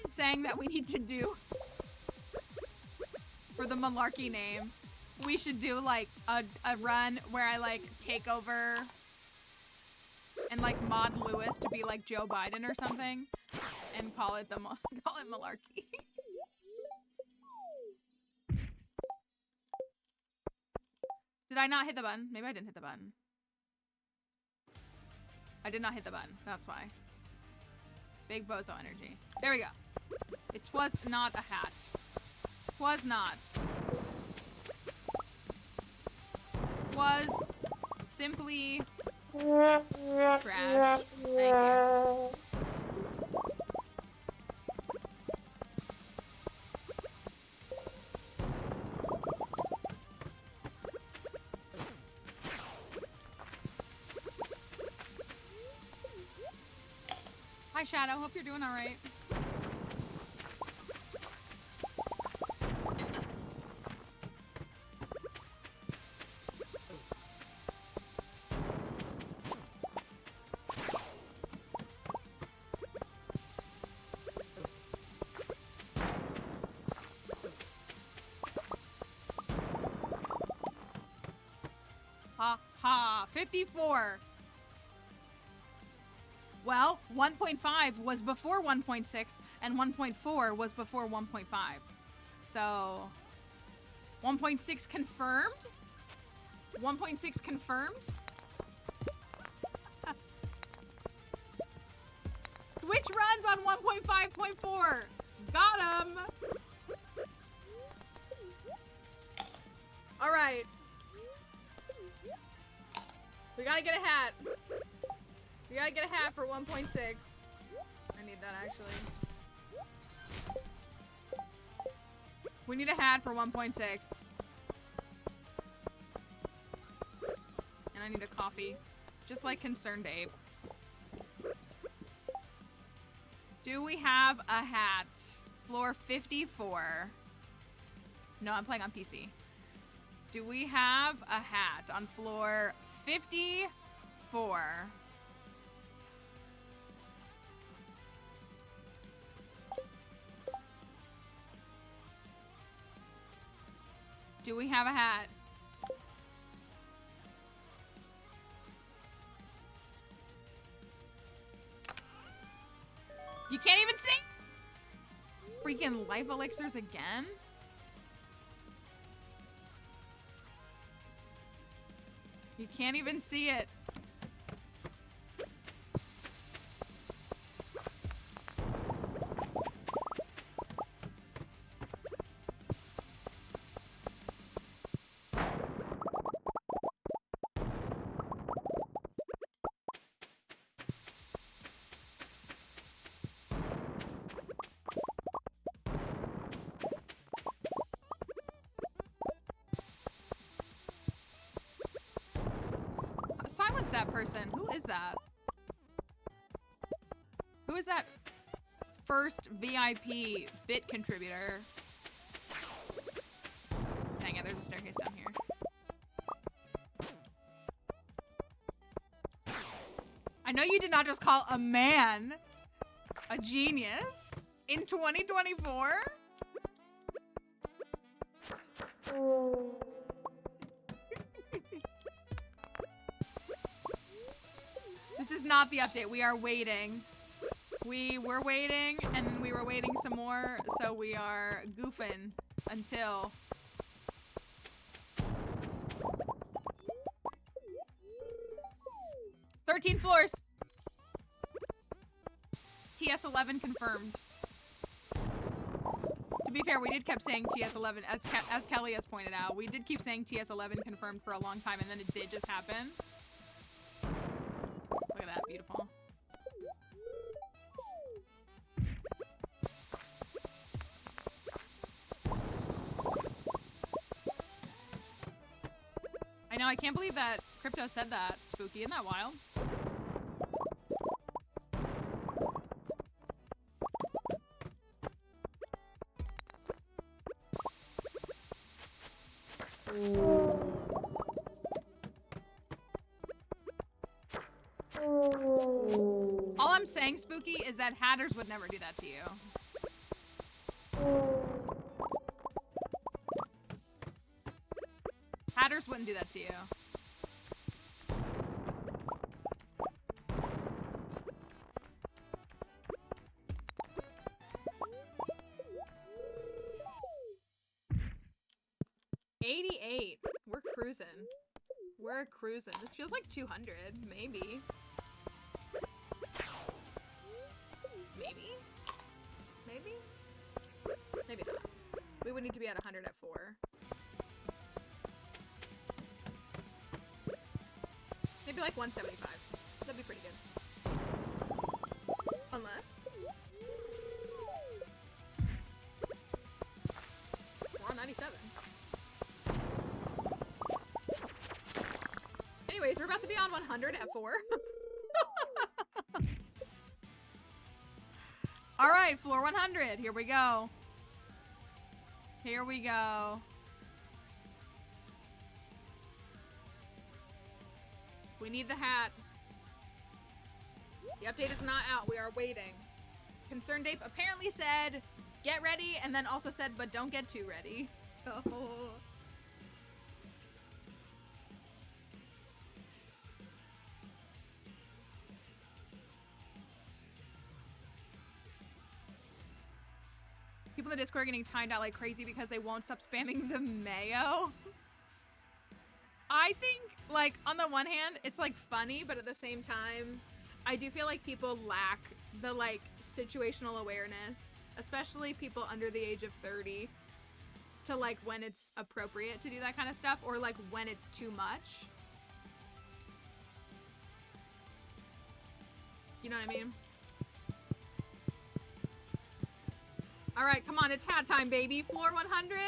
B: Saying that we need to do for the malarkey name. We should do like a run where I like take over and like mod Lewis to be like Joe Biden or something, and call it malarkey. Did I not hit the button? Maybe I didn't hit the button. I did not hit the button. That's why. Big bozo energy. There we go. It was not a hat. Was not. Was simply trash. Thank you. Hi Shadow, hope you're doing all right. Ha ha, 54. Well, 1.5 was before 1.6, and 1.4 was before 1.5. So, 1.6 confirmed? 1.6 confirmed? Switch runs on 1.5.4. Got him. All right. We gotta get a hat. We gotta get a hat for 1.6. I need that actually. We need a hat for 1.6. And I need a coffee. Just like Concerned Ape. Do we have a hat? Floor 54. No, I'm playing on PC. Do we have a hat on floor 54? Do we have a hat? You can't even see? Freaking life elixirs again? You can't even see it. Silence that person. Who is that? Who is that first VIP bit contributor? Dang it, there's a staircase down here. I know you did not just call a man a genius in 2024. This is not the update. We are waiting. We were waiting, and then we were waiting some more, so we are goofing until... "13 floors. TS11 confirmed." To be fair, we did keep saying TS11, as Kelly has pointed out. We did keep saying TS11 confirmed for a long time, and then it did just happen. Look at that, beautiful. I know, I can't believe that Crypto said that, Spooky. Isn't that wild? All I'm saying, Spooky, is that hatters would never do that to you. Hatters wouldn't do that to you. $88. We're cruising. We're cruising. This feels like 200, maybe. Maybe? Maybe? Maybe not. We would need to be at 100 at 4. Maybe like 175. That'd be pretty good. Unless. We're on 97. Anyways, we're about to be on 100 at 4. All right, floor 100. Here we go. Here we go. We need the hat. The update is not out. We are waiting. Concerned Ape apparently said, get ready, and then also said, but don't get too ready. So... People in the Discord are getting timed out like crazy because they won't stop spamming the mayo. I think, like, on the one hand, it's, like, funny, but at the same time, I do feel like people lack the, like, situational awareness, especially people under the age of 30, to, like, when it's appropriate to do that kind of stuff, or, like, when it's too much. You know what I mean? All right, come on, it's hat time, baby. Floor 100.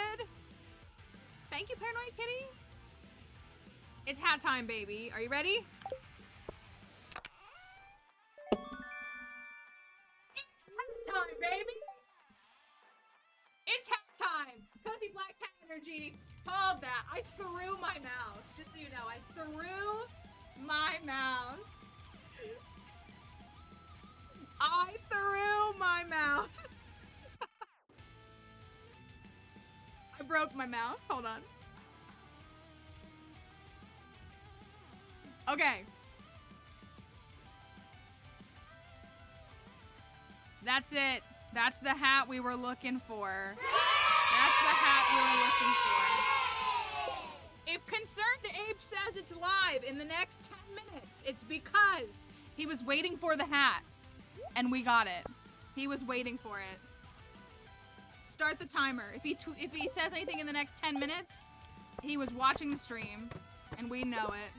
B: Thank you, Paranoid Kitty. It's hat time, baby. Are you ready? It's hat time, baby. It's hat time. Cozy Black Cat Energy called that. I threw my mouse. Just so you know, I threw my mouse. I threw my mouse. I broke my mouse. Hold on. Okay. That's it. That's the hat we were looking for. That's the hat we were looking for. If Concerned Ape says it's live in the next 10 minutes, it's because he was waiting for the hat. And we got it. He was waiting for it. Start the timer. If he says anything in the next 10 minutes, he was watching the stream, and we know it.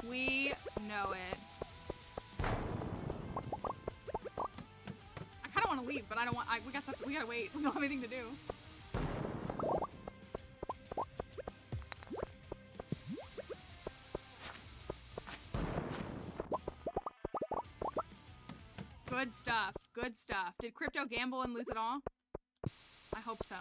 B: We know it. I kind of want to leave, but I don't want. We gotta wait. We don't have anything to do. Good stuff. Good stuff. Did Crypto gamble and lose it all? I hope so.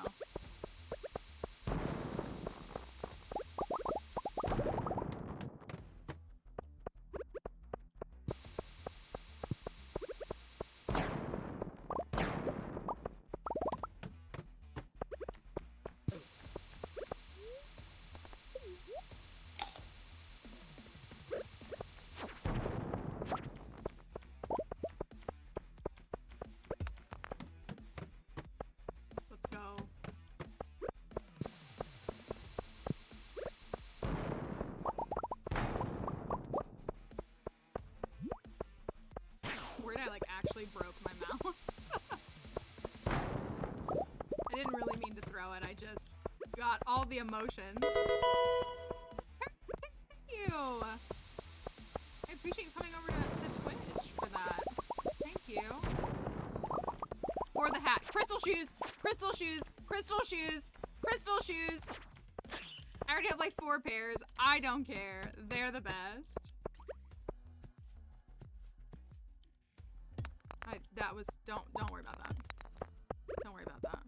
B: I like actually broke my mouse. I didn't really mean to throw it. I just got all the emotions. Thank you. I appreciate you coming over to Twitch for that. Thank you. For the hat. Crystal shoes. Crystal shoes. Crystal shoes. Crystal shoes. I already have like 4 pairs. I don't care. They're the best. Don't worry about that. Don't worry about that.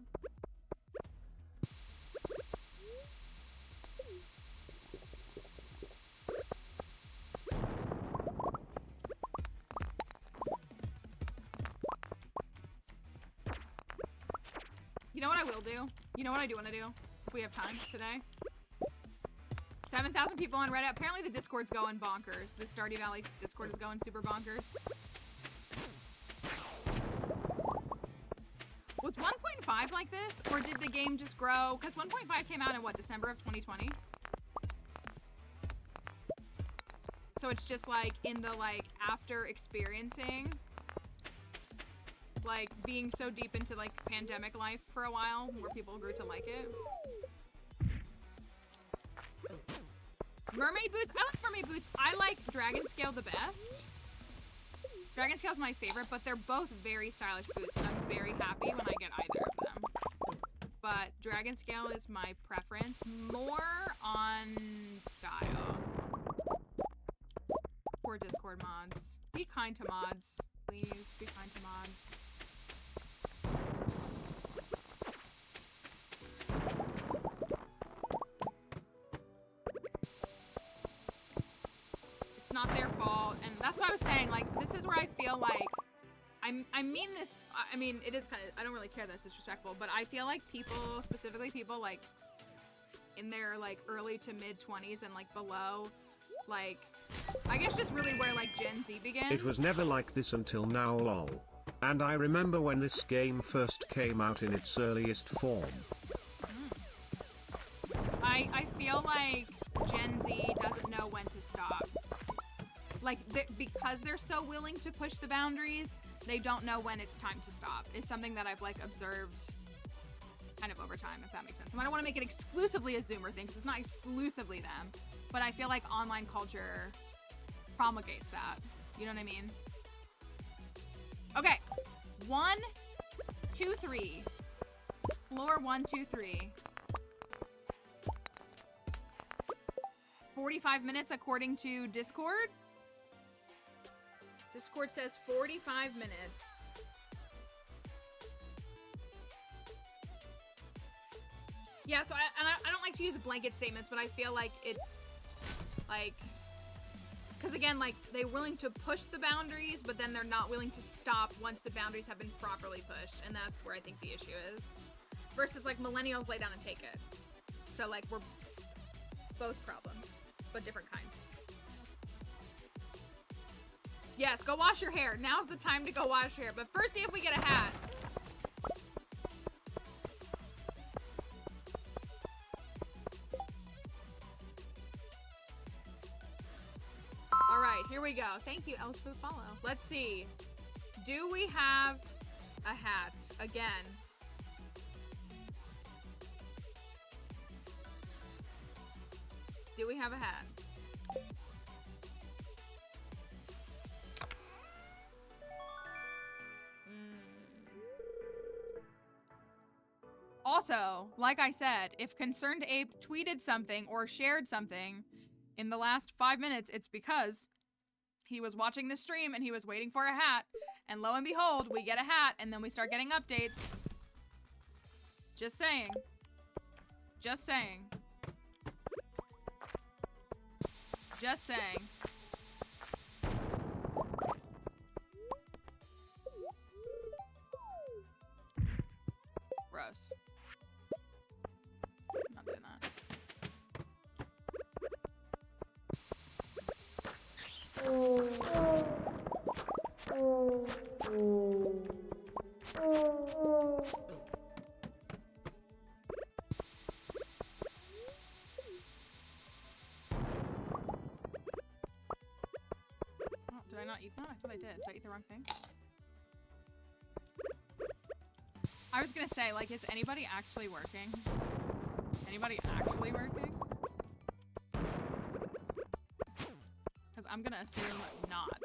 B: You know what I will do? You know what I do want to do? If we have time today? 7,000 people on Reddit. Apparently the Discord's going bonkers. The Stardew Valley Discord is going super bonkers. Was 1.5 like this? Or did the game just grow? Because 1.5 came out in what, December of 2020? So it's just like in the like after experiencing like being so deep into like pandemic life for a while where people grew to like it. Mermaid boots? I like mermaid boots. I like Dragon Scale the best. Dragon Scale's my favorite, but they're both very stylish boots, and I'm very happy when I get either of them. But Dragon Scale is my preference, more on style. Poor Discord mods. Be kind to mods. Please, be kind to mods. It's not their fault, and that's what I was saying, like, this is where I feel like, I mean this, I mean, it is kind of, I don't really care that it's disrespectful, but I feel like people, specifically people, like, in their, like, early to mid-20s and, like, below, like, I guess just really where, like, Gen Z begins.
A: It was never like this until now, lol. And I remember when this game first came out in its earliest form.
B: I feel like Gen Z doesn't know when to stop. Like, because they're so willing to push the boundaries, they don't know when it's time to stop. It's something that I've, like, observed kind of over time, if that makes sense. And I don't want to make it exclusively a Zoomer thing, because it's not exclusively them. But I feel like online culture promulgates that. You know what I mean? Okay. 1, 2, 3. Floor 1, 2, 3. 45 minutes according to Discord. Discord says 45 minutes. Yeah, so I don't like to use blanket statements, but I feel like it's like, because again, like, they're willing to push the boundaries, but then they're not willing to stop once the boundaries have been properly pushed, and that's where I think the issue is. Versus, like, millennials lay down and take it. So, like, we're both problems, but different kinds. Yes, go wash your hair. Now's the time to go wash your hair, but first see if we get a hat. Alright, here we go. Thank you, Ellis, for the follow. Let's see. Do we have a hat again? Do we have a hat? Also, like I said, if Concerned Ape tweeted something or shared something in the last 5 minutes, it's because he was watching the stream and he was waiting for a hat, and lo and behold, we get a hat, and then we start getting updates. Just saying. Just saying. Just saying. Gross. I'm not doing that. Oh, did I not eat that? I thought I did. Did I eat the wrong thing? I was gonna say, like, is anybody actually working? Anybody actually working? Because I'm gonna assume not.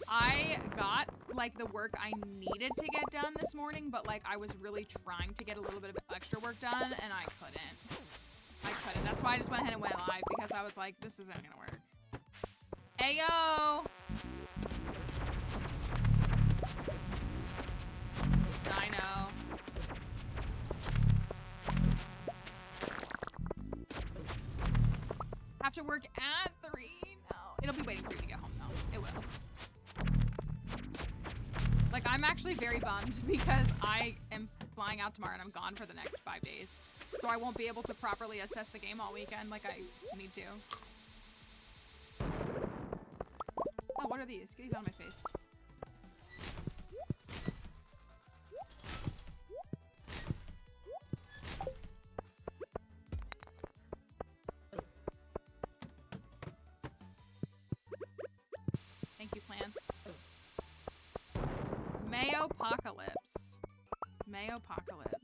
B: I got, like, the work I needed to get done this morning, but, like, I was really trying to get a little bit of extra work done, and I couldn't. That's why I just went ahead and went live, because I was like, this isn't gonna work. Ayo! I know. Have to work at 3? No. It'll be waiting for you to get home, though. It will. Like, I'm actually very bummed because I am flying out tomorrow and I'm gone for the next 5 days. So I won't be able to properly assess the game all weekend like I need to. Oh, what are these? Get these out of my face. Thank you, plants. Mayopocalypse. Mayopocalypse.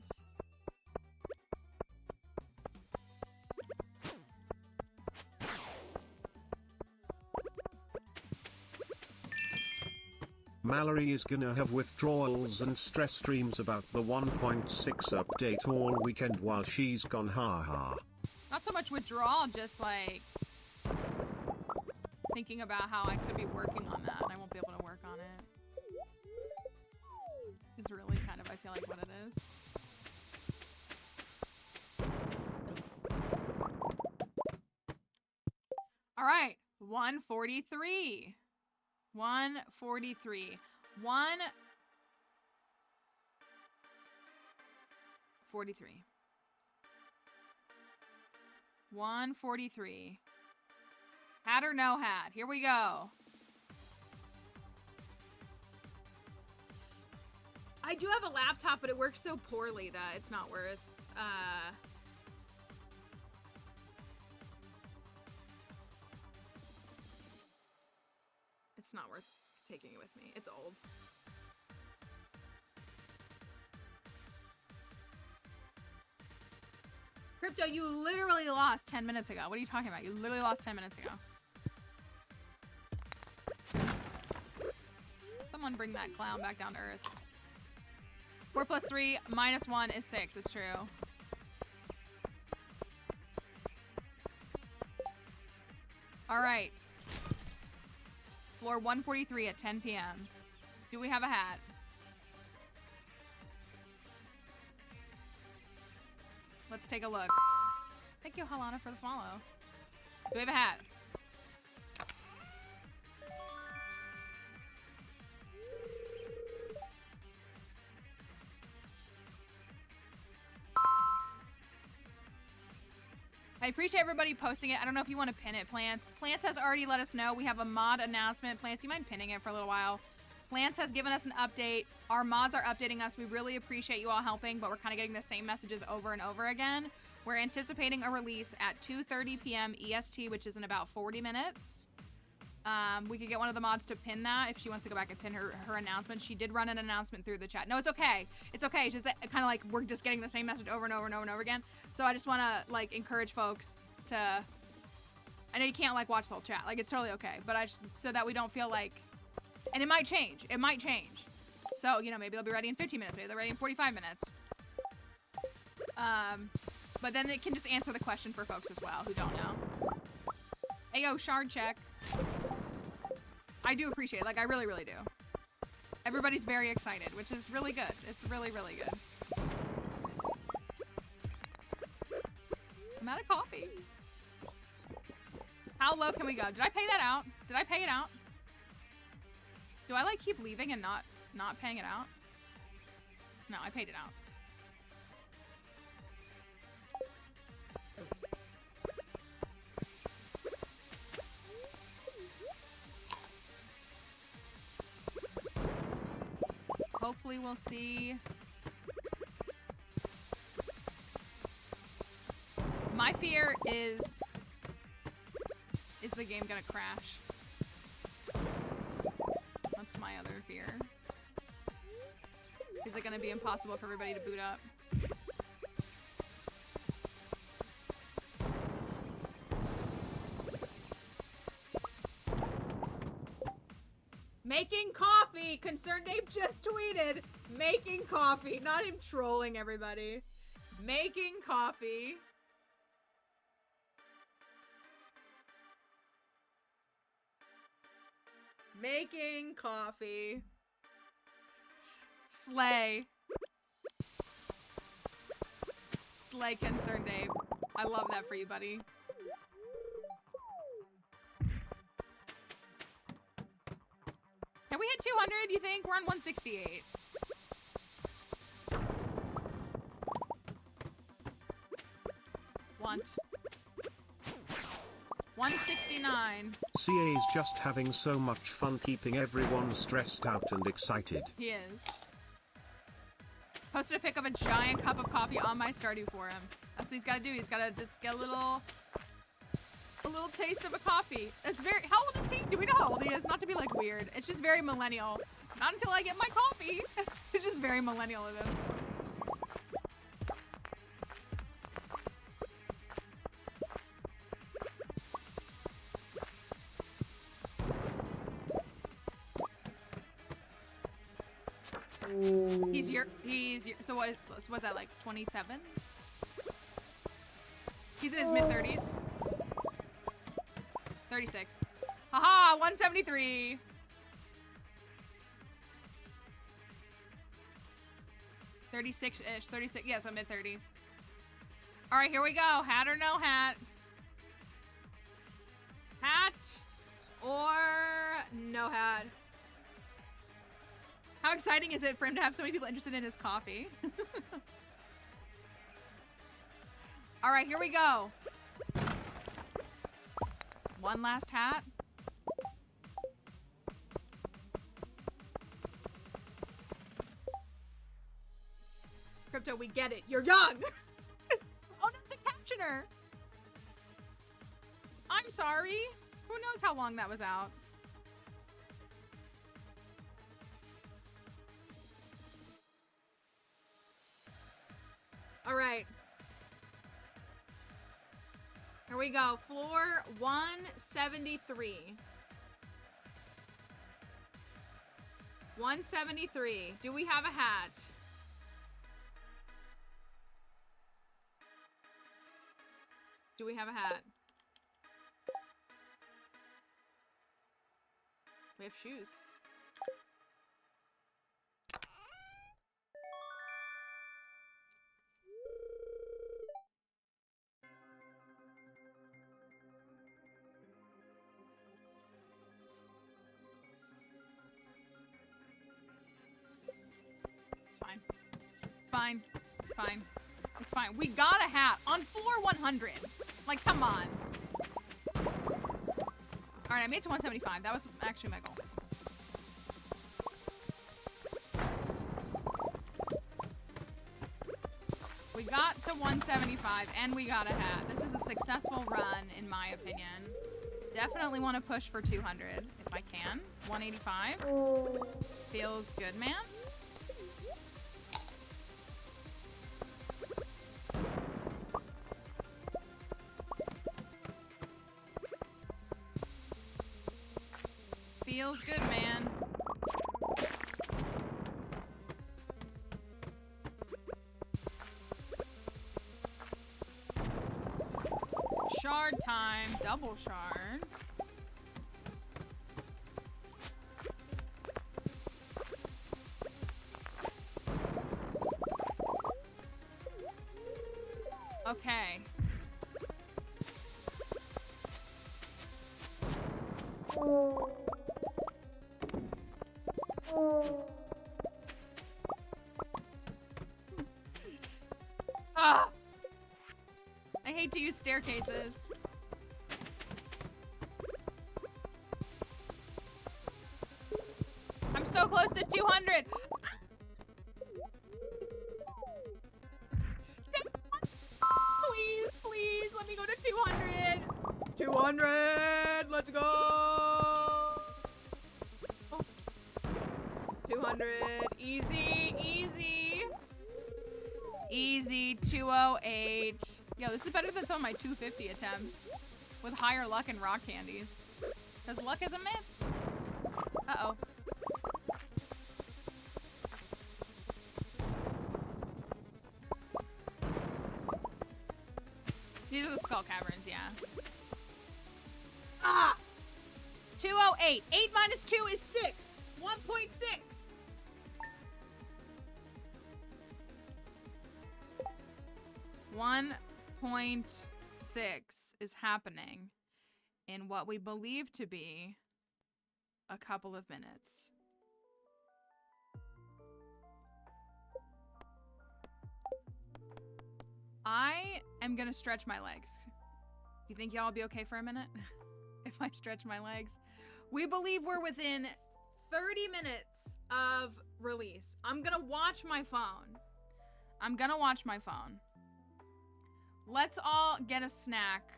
A: Mallory is gonna have withdrawals and stress streams about the 1.6 update all weekend while she's gone, haha.
B: Not so much withdrawal, just like thinking about how I could be working on that and I won't be able to work on it. It's really kind of, I feel like, what it is. All right, 143. 143. 143. 143. Hat or no hat? Here we go. I do have a laptop, but it works so poorly that it's not worth it's not worth taking it with me. It's old. Crypto, you literally lost 10 minutes ago. What are you talking about? You literally lost 10 minutes ago. Someone bring that clown back down to earth. 4 plus 3 minus 1 is 6. It's true. All right. Floor 143 at 10 p.m. Do we have a hat? Let's take a look. Thank you, Halana, for the follow. Do we have a hat? I appreciate everybody posting it. I don't know if you want to pin it, Plants. Plants has already let us know. We have a mod announcement. Plants, do you mind pinning it for a little while? Plants has given us an update. Our mods are updating us. We really appreciate you all helping, but we're kind of getting the same messages over and over again. We're anticipating a release at 2:30 p.m. EST, which is in about 40 minutes. We could get one of the mods to pin that if she wants to go back and pin her announcement. She did run an announcement through the chat. No, it's okay. It's okay. It's just kind of like we're just getting the same message over and over and over and over again. So I just want to like encourage folks to. I know you can't like watch the whole chat. Like it's totally okay. But so that we don't feel like, and it might change. It might change. So you know maybe they'll be ready in 15 minutes. Maybe they're ready in 45 minutes. But then it can just answer the question for folks as well who don't know. Ayo, shard check. I do appreciate it. Like, I really, really do. Everybody's very excited, which is really good. It's really, really good. I'm out of coffee. How low can we go? Did I pay that out? Did I pay it out? Do I, like, keep leaving and not paying it out? No, I paid it out. Hopefully we'll see. My fear is the game gonna crash? That's my other fear. Is it gonna be impossible for everybody to boot up? Making coffee! Concerned Ape just tweeted. Making coffee. Not him trolling everybody. Making coffee. Making coffee. Slay. Slay, Concerned Ape. I love that for you, buddy. Can we hit 200, you think? We're on 168. Want. 169.
A: CA's just having so much fun keeping everyone stressed out and excited.
B: He is. Posted a pic of a giant cup of coffee on my Stardew for him. That's what he's got to do. He's got to just get a little taste of a coffee. It's very. How old is he? Do we know how old he is? Not to be like weird. It's just very millennial. Not until I get my coffee. It's just very millennial of him. So what's that, like 27? He's in his mid-30s. 36. Haha, 173. $36-ish, 36, yeah, so mid-30s. All right, here we go. Hat or no hat? Hat or no hat? How exciting is it for him to have so many people interested in his coffee? All right, here we go. One last hat. Crypto, we get it. You're young. Oh, no, the captioner. I'm sorry. Who knows how long that was out? All right. Here we go. Floor 173. 173. Do we have a hat? Do we have a hat? We have shoes. Fine. Fine. It's fine. We got a hat on floor 100. Like, come on. All right, I made it to 175. That was actually my goal. We got to 175 and we got a hat. This is a successful run, in my opinion. Definitely want to push for 200 if I can. 185. Feels good, man. Feels good, man. Shard time. Double shard. Okay. Ah! I hate to use staircases. I'm so close to 200. Please, please, let me go to 200. 200, let's go. 200, easy, easy. Easy, 208. Yo, this is better than some of my 250 attempts with higher luck and rock candies. Because luck is a myth. Uh-oh. These are the skull caverns, yeah. Ah! 208. 8 minus 2 is 6. 1.6. One 0.6 is happening in what we believe to be a couple of minutes. I am gonna stretch my legs. Do you think y'all will be okay for a minute? If I stretch my legs? We believe we're within 30 minutes of release. I'm gonna watch my phone. I'm gonna watch my phone. Let's all get a snack.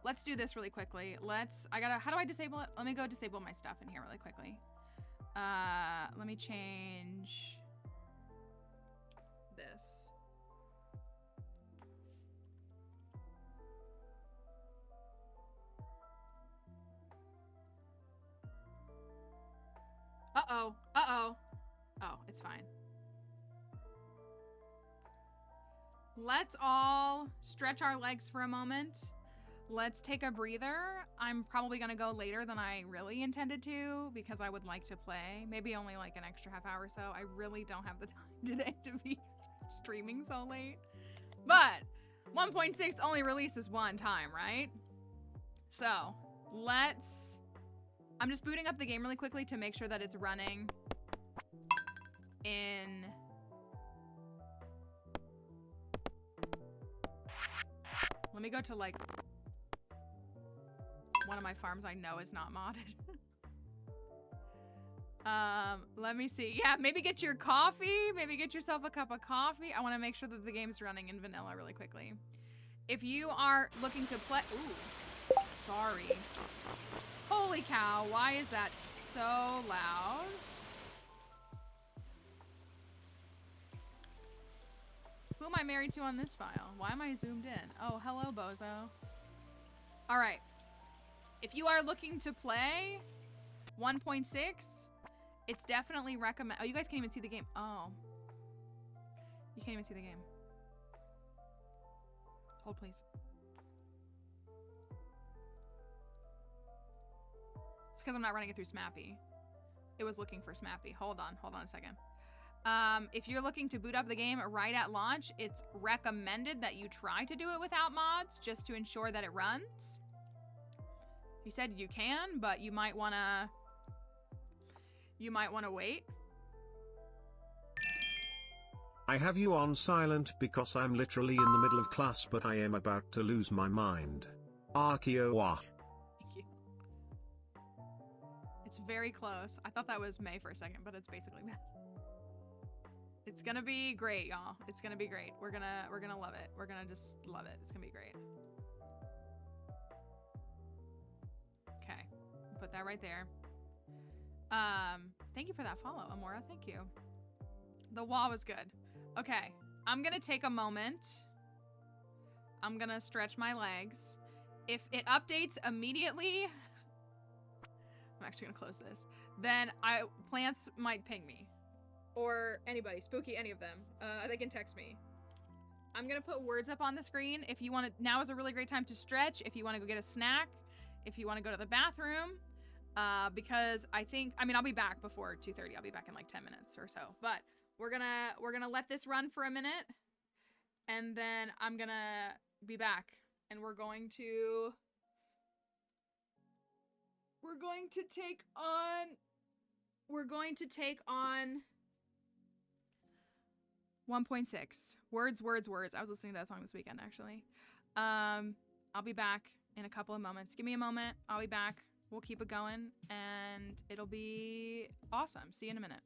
B: Let's do this really quickly. How do I disable it? Let me go disable my stuff in here really quickly. Let me change this. Uh-oh. Uh-oh. Oh, it's fine. Let's all stretch our legs for a moment. Let's take a breather. I'm probably gonna go later than I really intended to because I would like to play. Maybe only like an extra half hour or so. I really don't have the time today to be streaming so late. But 1.6 only releases one time, right? So I'm just booting up the game really quickly to make sure that it's running in... Let me go to like one of my farms I know is not modded. Let me see. Yeah, maybe get your coffee. Maybe get yourself a cup of coffee. I want to make sure that the game's running in vanilla really quickly. If you are looking to play... Ooh, sorry. Holy cow, why is that so loud? Who am I married to on this file? Why am I zoomed in? Oh, hello, bozo. All right. If you are looking to play 1.6, it's definitely recommend. Oh, you guys can't even see the game. Oh. You can't even see the game. Hold, please. It's because I'm not running it through Smappy. It was looking for Smappy. Hold on a second. If you're looking to boot up the game right at launch, it's recommended that you try to do it without mods just to ensure that it runs. He said you can, but you might wanna wait.
A: I have you on silent because I'm literally in the middle of class, but I am about to lose my mind. Arkio.
B: Thank you. It's very close. I thought that was May for a second, but it's basically May. It's gonna be great, y'all. It's gonna be great. We're gonna love it. We're gonna just love it. It's gonna be great. Okay, put that right there. Thank you for that follow, Amora. Thank you. The wall was good. Okay, I'm gonna take a moment. I'm gonna stretch my legs. If it updates immediately, I'm actually gonna close this. Then plants might ping me. Or anybody, Spooky, any of them. They can text me. I'm gonna put words up on the screen. If you want to, now is a really great time to stretch. If you want to go get a snack, if you want to go to the bathroom, because I mean, I'll be back before 2:30. I'll be back in like 10 minutes or so. But we're gonna let this run for a minute, and then I'm gonna be back, and we're going to take on 1.6. Words. I was listening to that song this weekend, actually. I'll be back in a couple of moments. Give me a moment. I'll be back. We'll keep it going, and it'll be awesome. See you in a minute.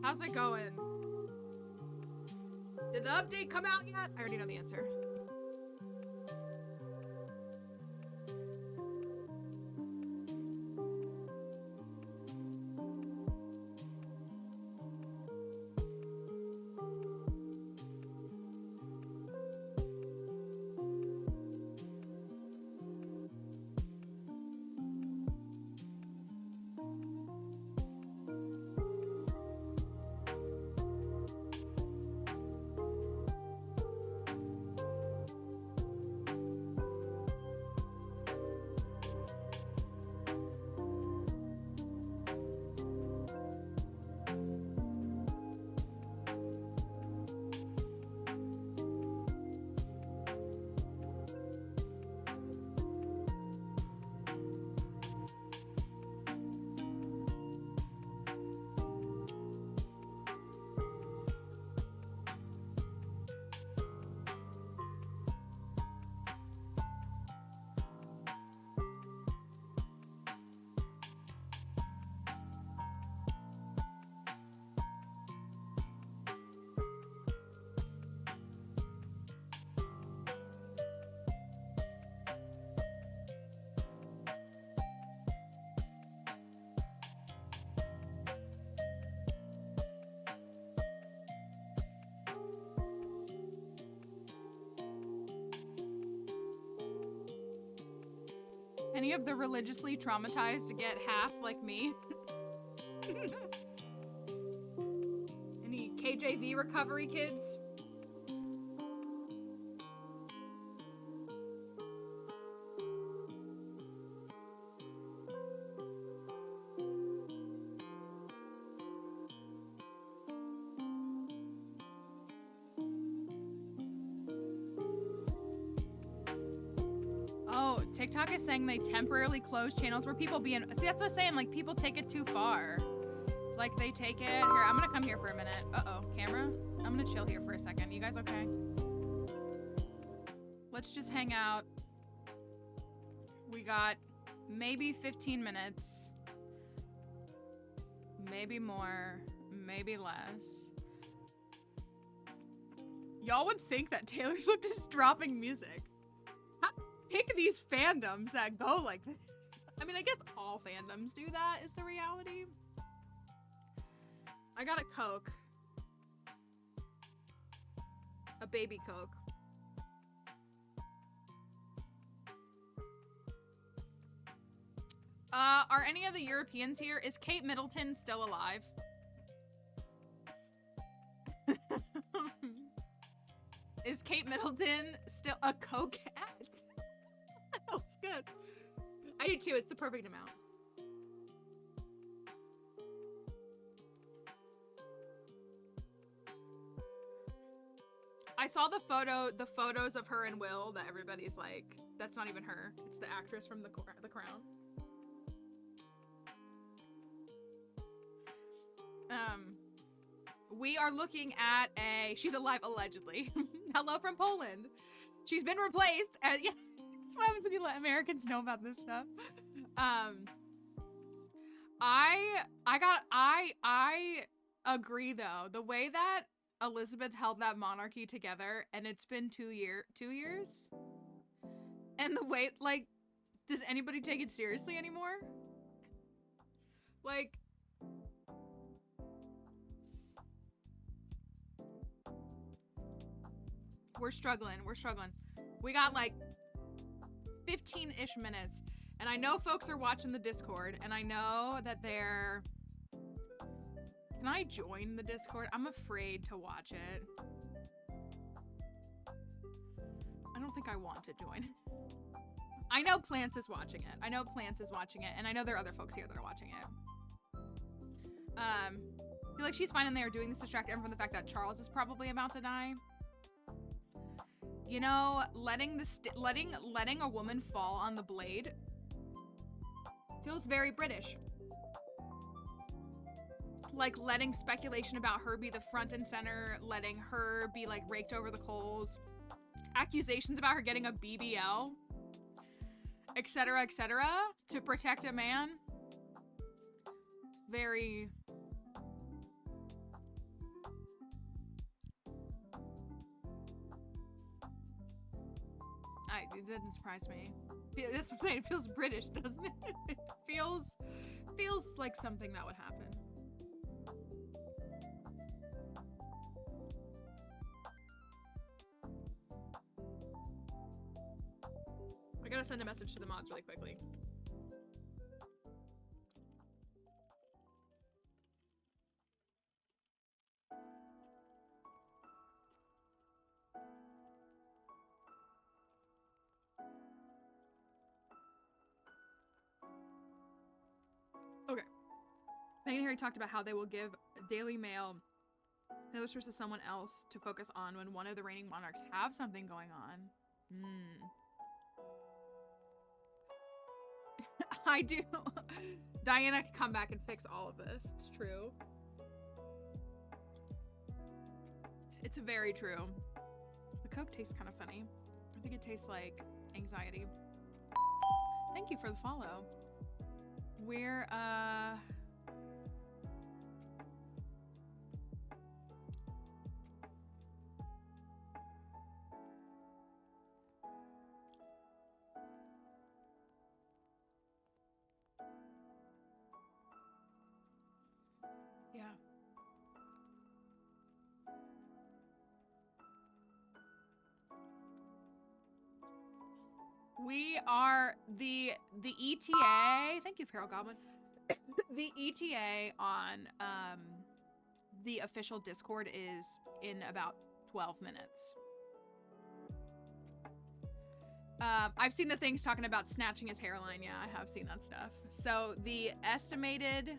B: How's it going? Did the update come out yet? I already know the answer. Any of the religiously traumatized get half like me? Any KJV recovery kids? TikTok is saying they temporarily close channels where people be in. See, that's what I'm saying. Like, people take it too far. Like, they take it. Here, I'm gonna come here for a minute. Uh-oh, camera? I'm gonna chill here for a second. You guys okay? Let's just hang out. We got maybe 15 minutes. Maybe more. Maybe less. Y'all would think that Taylor Swift is dropping music. Pick these fandoms that go like this. I mean, I guess all fandoms do that, is the reality. I got a Coke. A baby Coke. Are any of the Europeans here? Is Kate Middleton still alive? Is Kate Middleton still a coquette? That was good. I do too. It's the perfect amount. I saw the photos of her and Will that everybody's like, that's not even her. It's the actress from The Crown. We are looking at she's alive allegedly. Hello from Poland. She's been replaced as, yeah. That's what happens when you let Americans know about this stuff. I agree though. The way that Elizabeth held that monarchy together, and it's been 2 years? And the way, like, does anybody take it seriously anymore? Like, we're struggling. We got like 15-ish minutes, and I know folks are watching the Discord, and I know that they're... Can I join the Discord? I'm afraid to watch it. I don't think I want to join. I know Plants is watching it. And I know there are other folks here that are watching it. I feel like she's fine, and they are doing this to distract everyone from the fact that Charles is probably about to die. You know, letting a woman fall on the blade feels very British. Like, letting speculation about her be the front and center, letting her be, like, raked over the coals, accusations about her getting a BBL, etc., to protect a man. Very It didn't surprise me. This I'm saying, it feels British, doesn't it? It feels like something that would happen. I gotta send a message to the mods really quickly. Okay. Meghan and Harry talked about how they will give Daily Mail another source to someone else to focus on when one of the reigning monarchs have something going on. I do. Diana can come back and fix all of this. It's true. It's very true. The Coke tastes kind of funny. I think it tastes like anxiety. Thank you for the follow. We're, yeah. We are the ETA. Thank you, Feral Goblin. The ETA on the official Discord is in about 12 minutes. I've seen the things talking about snatching his hairline. Yeah, I have seen that stuff. So the estimated,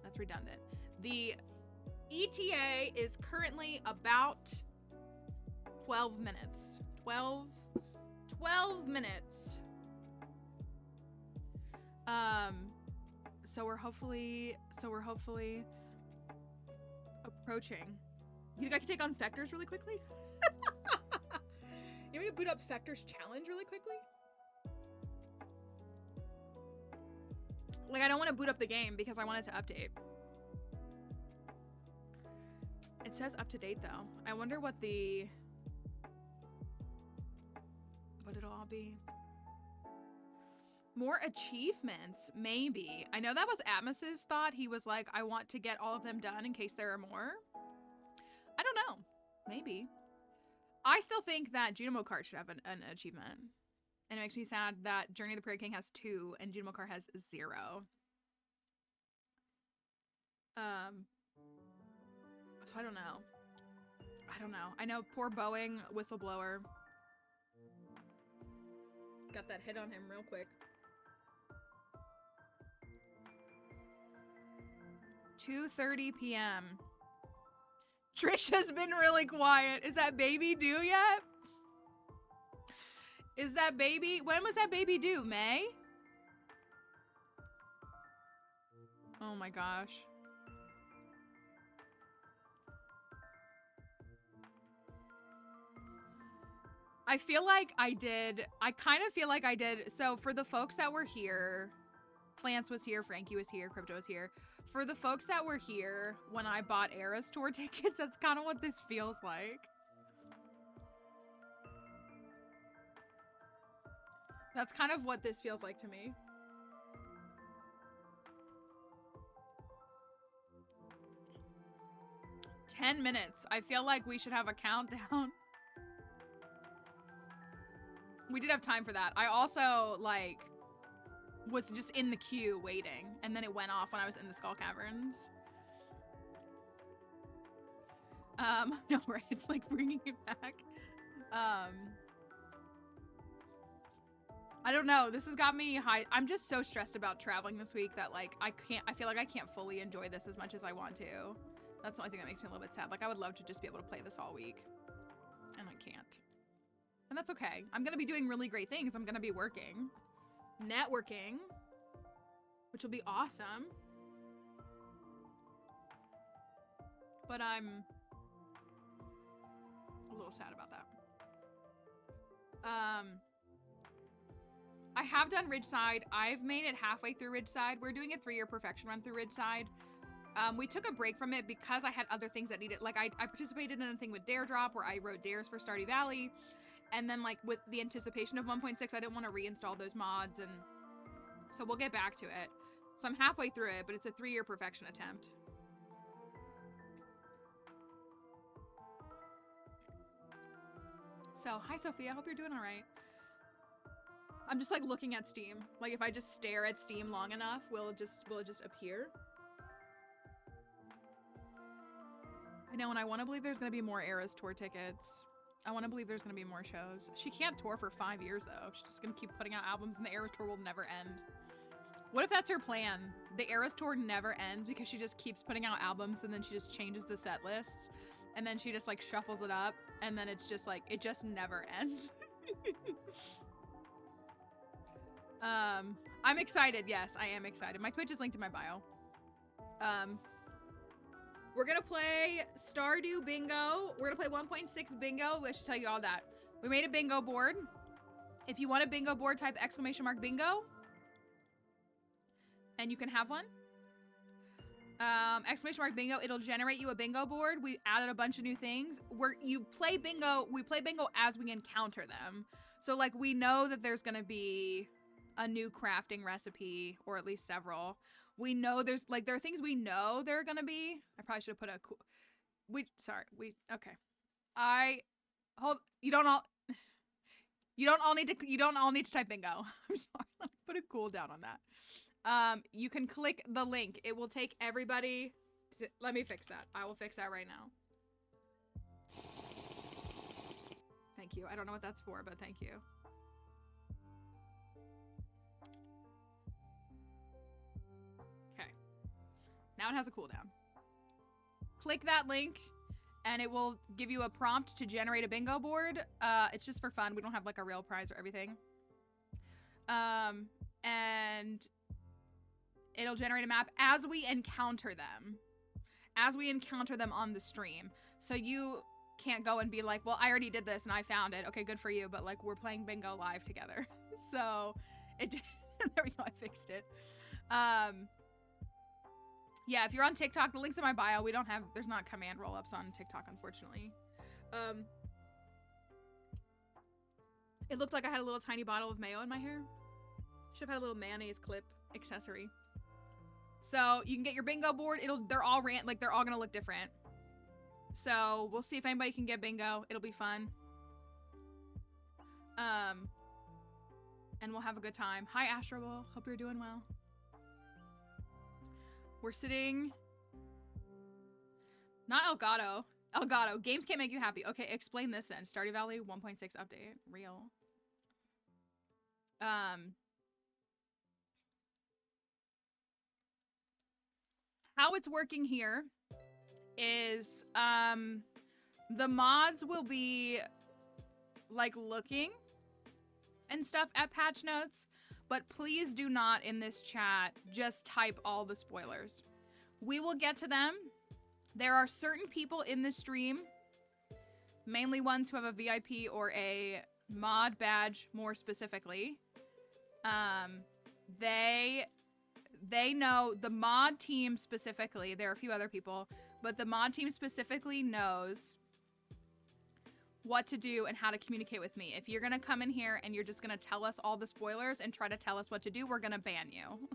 B: that's redundant. The ETA is currently about 12 minutes. 12 minutes. So we're hopefully approaching. You think I can take on Fector's really quickly? You want me to boot up Fector's challenge really quickly? Like, I don't want to boot up the game because I want it to update. It says up to date though. I wonder what it'll all be. More achievements, maybe. I know that was Atmos's thought. He was like, I want to get all of them done in case there are more. I don't know. Maybe. I still think that Junimo Kart should have an achievement. And it makes me sad that Journey of the Prairie King has 2 and Junimo Kart has 0. So I don't know. I know poor Boeing whistleblower got that hit on him real quick. 2:30 p.m. Trish has been really quiet. Is that baby due yet? Is that baby? When was that baby due? May? Oh my gosh. I feel like I kind of feel like I did. So for the folks that were here, Plants was here, Frankie was here, Crypto was here. For the folks that were here when I bought Eras tour tickets, that's kind of what this feels like. That's kind of what this feels like to me. "10 minutes. I feel like we should have a countdown. We did have time for that. I also, like, was just in the queue waiting, and then it went off when I was in the Skull Caverns. No, right? It's like bringing it back. I don't know. This has got me high. I'm just so stressed about traveling this week that, like, I feel like I can't fully enjoy this as much as I want to. That's the only thing that makes me a little bit sad. Like, I would love to just be able to play this all week, and I can't. And that's okay. I'm gonna be doing really great things. I'm gonna be working, networking, which will be awesome. But I'm a little sad about that. I have done Ridgeside. I've made it halfway through Ridgeside. We're doing a 3-year perfection run through Ridgeside. We took a break from it because I had other things that needed, like I participated in a thing with Dare Drop where I wrote dares for Stardew Valley. And then like with the anticipation of 1.6, I didn't want to reinstall those mods, and so we'll get back to it. So I'm halfway through it, but it's a 3-year perfection attempt. So, hi Sophia, I hope you're doing all right. I'm just like looking at Steam. Like if I just stare at Steam long enough, will it just appear? I know, and I want to believe there's going to be more Eras tour tickets. I want to believe there's going to be more shows. She can't tour for 5 years though. She's just going to keep putting out albums and the Eras tour will never end. What if that's her plan? The Eras tour never ends because she just keeps putting out albums and then she just changes the set list. And then she just like shuffles it up and then it's just like, it just never ends. I'm excited. Yes, I am excited. My Twitch is linked in my bio. We're gonna play Stardew Bingo. We're gonna play 1.6 Bingo. I should tell you all that. We made a bingo board. If you want a bingo board, type !bingo. And you can have one. !bingo, it'll generate you a bingo board. We added a bunch of new things. We play bingo as we encounter them. So like we know that there's gonna be a new crafting recipe, or at least several. We know there are things we know there are gonna be. I probably should have put a cool, okay. You don't all need to type bingo. I'm sorry, let me put a cooldown on that. You can click the link. It will take everybody let me fix that. I will fix that right now. Thank you. I don't know what that's for, but thank you. Okay. Now it has a cooldown. Click that link and it will give you a prompt to generate a bingo board. It's just for fun. We don't have like a real prize or everything. And it'll generate a map as we encounter them. As we encounter them on the stream. So you can't go and be like, well, I already did this and I found it. Okay, good for you. But like, we're playing bingo live together. So it did. There we go. I fixed it. Yeah, if you're on TikTok, the link's in my bio. There's not command roll-ups on TikTok, unfortunately. It looked like I had a little tiny bottle of mayo in my hair. Should have had a little mayonnaise clip accessory. So you can get your bingo board. They're all gonna look different. So we'll see if anybody can get bingo. It'll be fun. And we'll have a good time. Hi, Astro. Hope you're doing well. We're sitting. Not Elgato. Elgato. Games can't make you happy. Okay, explain this then. Stardew Valley 1.6 update. Real. How it's working here is the mods will be like looking and stuff at patch notes, but please do not in this chat just type all the spoilers. We will get to them. There are certain people in the stream, mainly ones who have a VIP or a mod badge more specifically. They know, the mod team specifically, there are a few other people, but the mod team specifically knows what to do and how to communicate with me. If you're gonna come in here and you're just gonna tell us all the spoilers and try to tell us what to do, we're gonna ban you.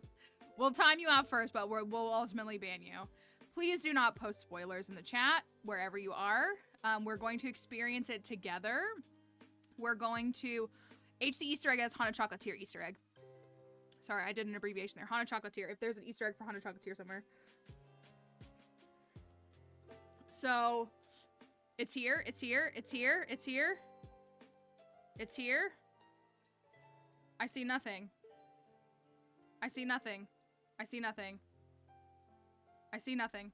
B: We'll time you out first, but we'll ultimately ban you. Please do not post spoilers in the chat, wherever you are. We're going to experience it together. We're going to... HC Easter egg as Haunted Chocolatier Easter egg. Sorry, I did an abbreviation there. Haunted Chocolatier. If there's an Easter egg for Haunted Chocolatier somewhere. So, it's here, it's here, it's here, it's here. It's here. I see nothing. I see nothing. I see nothing. I see nothing.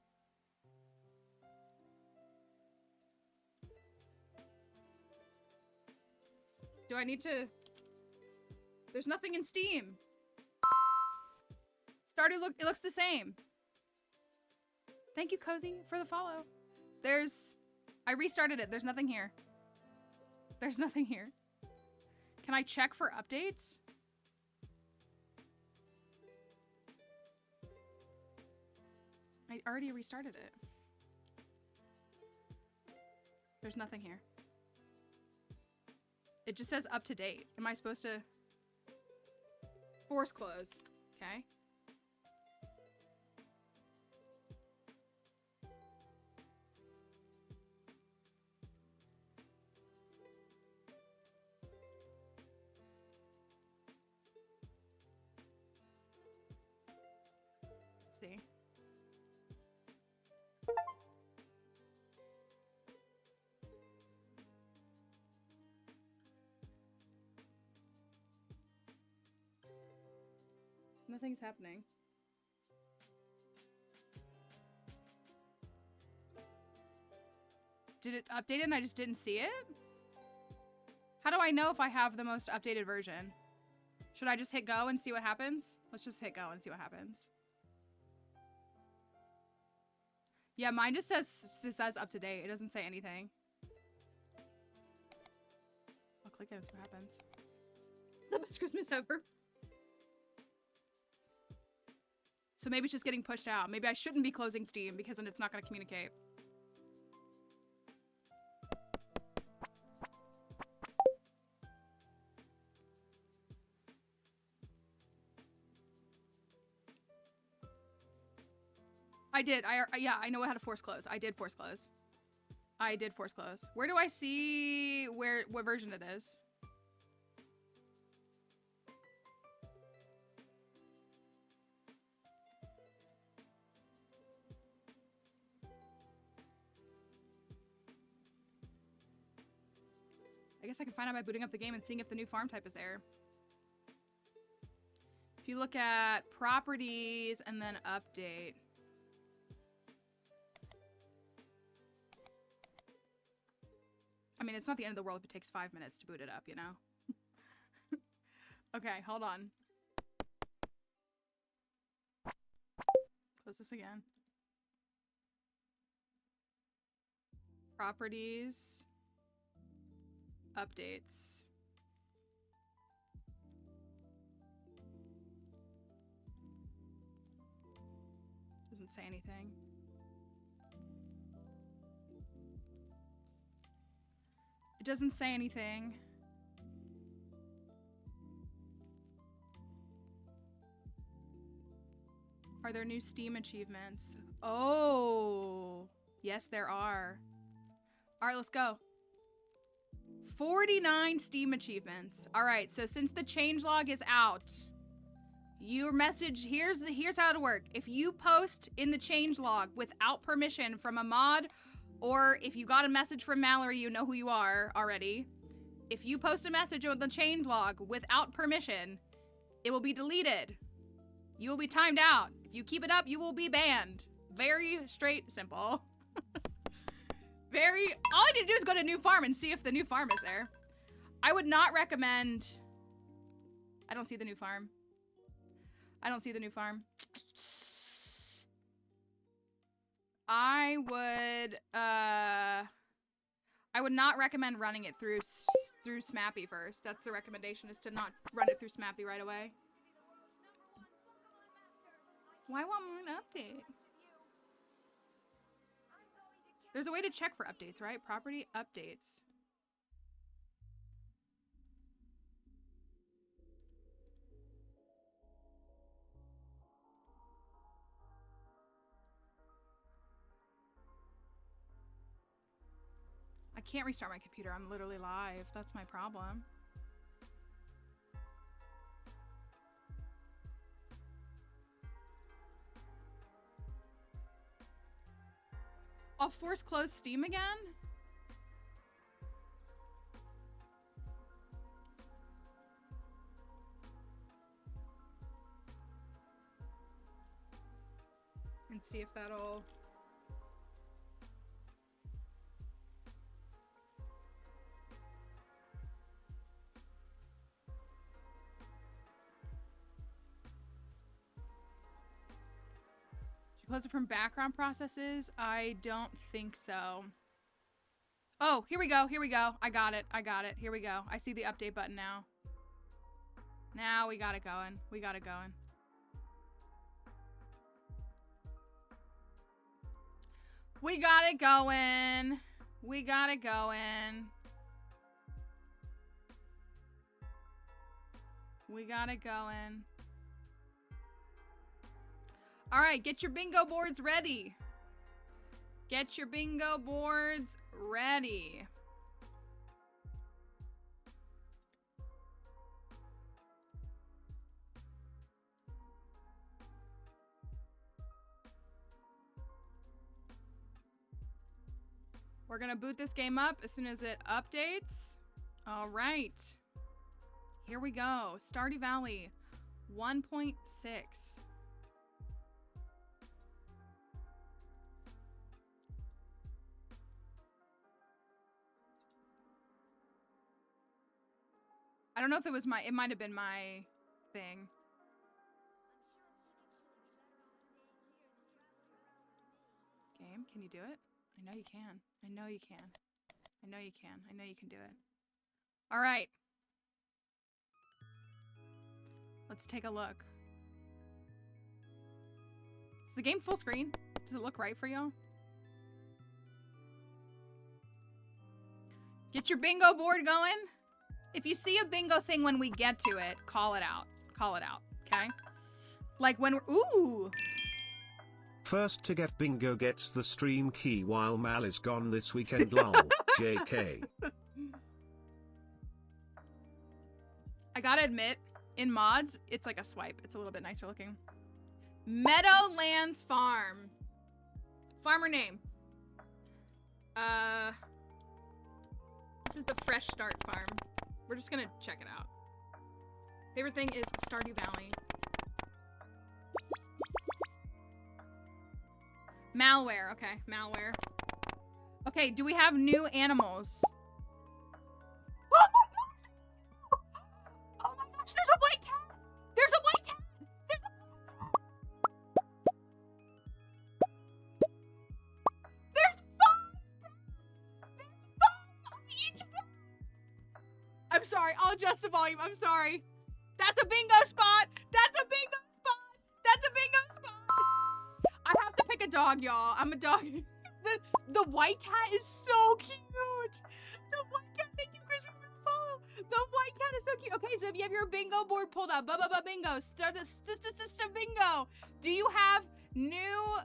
B: Do I need to... There's nothing in Steam. It looks the same. Thank you, Cozy, for the follow. I restarted it. There's nothing here. There's nothing here. Can I check for updates? I already restarted it. There's nothing here. It just says up to date. Am I supposed to force close? Okay. Let's see. Nothing's happening. Did it update it and I just didn't see it? How do I know if I have the most updated version? Should I just hit go and see what happens? Let's just hit go and see what happens. Yeah, mine just says up to date. It doesn't say anything. I'll click it and see what happens. The best Christmas ever. So maybe it's just getting pushed out. Maybe I shouldn't be closing Steam because then it's not going to communicate. I did. Yeah, I know how to force close. I did force close. I did force close. Where do I see what version it is? I guess I can find out by booting up the game and seeing if the new farm type is there. If you look at properties and then update. I mean, it's not the end of the world if it takes 5 minutes to boot it up, you know? Okay, hold on. Close this again. Properties. Updates. Doesn't say anything. It doesn't say anything. Are there new Steam achievements? Oh, yes, there are. All right, let's go. 49 Steam achievements. All right, so since the changelog is out, your message, here's how it'll work. If you post in the changelog without permission from a mod, or if you got a message from Mallory, you know who you are already. If you post a message on the changelog without permission, it will be deleted. You will be timed out. If you keep it up, you will be banned. Very straight, simple. All I need to do is go to new farm and see if the new farm is there. I would not recommend... I don't see the new farm. I don't see the new farm. I would not recommend running it through Smappy first. That's the recommendation, is to not run it through Smappy right away. Why won't mine update? There's a way to check for updates, right? Property updates. I can't restart my computer. I'm literally live. That's my problem. I'll force close Steam again? And see if that'll... Close it from background processes? I don't think so. Oh, here we go. Here we go. I got it. I got it. Here we go. I see the update button now. Now we got it going. We got it going. We got it going. We got it going. We got it going. All right, get your bingo boards ready. Get your bingo boards ready. We're gonna boot this game up as soon as it updates. All right. Here we go. Stardew Valley 1.6. I don't know if it was my, it might have been my thing. Game, can you do it? I know you can. I know you can. I know you can. I know you can do it. All right. Let's take a look. Is the game full screen? Does it look right for y'all? Get your bingo board going. If you see a bingo thing when we get to it, call it out. Call it out, okay? Like when we're, ooh.
A: First to get bingo gets the stream key while Mal is gone this weekend, lol. JK.
B: I gotta admit, in mods, it's like a swipe. It's a little bit nicer looking. Meadowlands Farm. Farmer name. This is the Fresh Start Farm. We're just gonna check it out. Favorite thing is Stardew Valley. Malware, okay, malware. Okay, do we have new animals? Oh my gosh! Oh my gosh, there's a white cat! There's a white cat! There's a white cat! There's 5! There's 5 on each bed! I'm sorry, I'll adjust the volume, I'm sorry. That's a bingo spot! That's a bingo spot! That's a bingo spot! I have to pick a dog, y'all. I'm a dog. The white cat is so cute. The white cat, thank you, Chris, for the follow. The white cat is so cute. Okay, so if you have your bingo board pulled up, bingo, bingo. Do you have new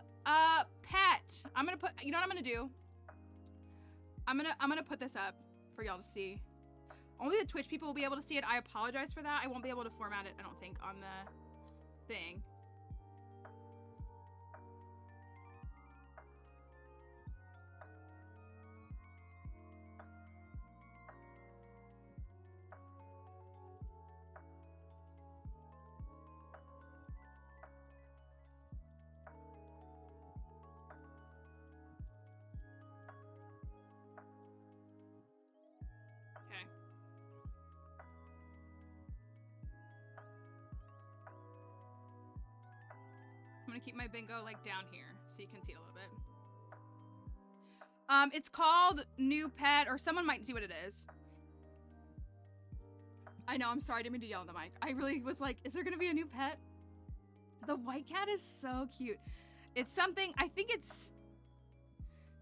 B: pet? I'm gonna put, you know what I'm gonna do? I'm gonna put this up for y'all to see. Only the Twitch people will be able to see it. I apologize for that. I won't be able to format it, I don't think, on the thing. I'm gonna keep my bingo like down here so you can see it a little bit. It's called New Pet, or someone might see what it is. I know, I'm sorry, I didn't mean to yell on the mic. I really was like, is there gonna be a new pet? The white cat is so cute. It's something, I think it's,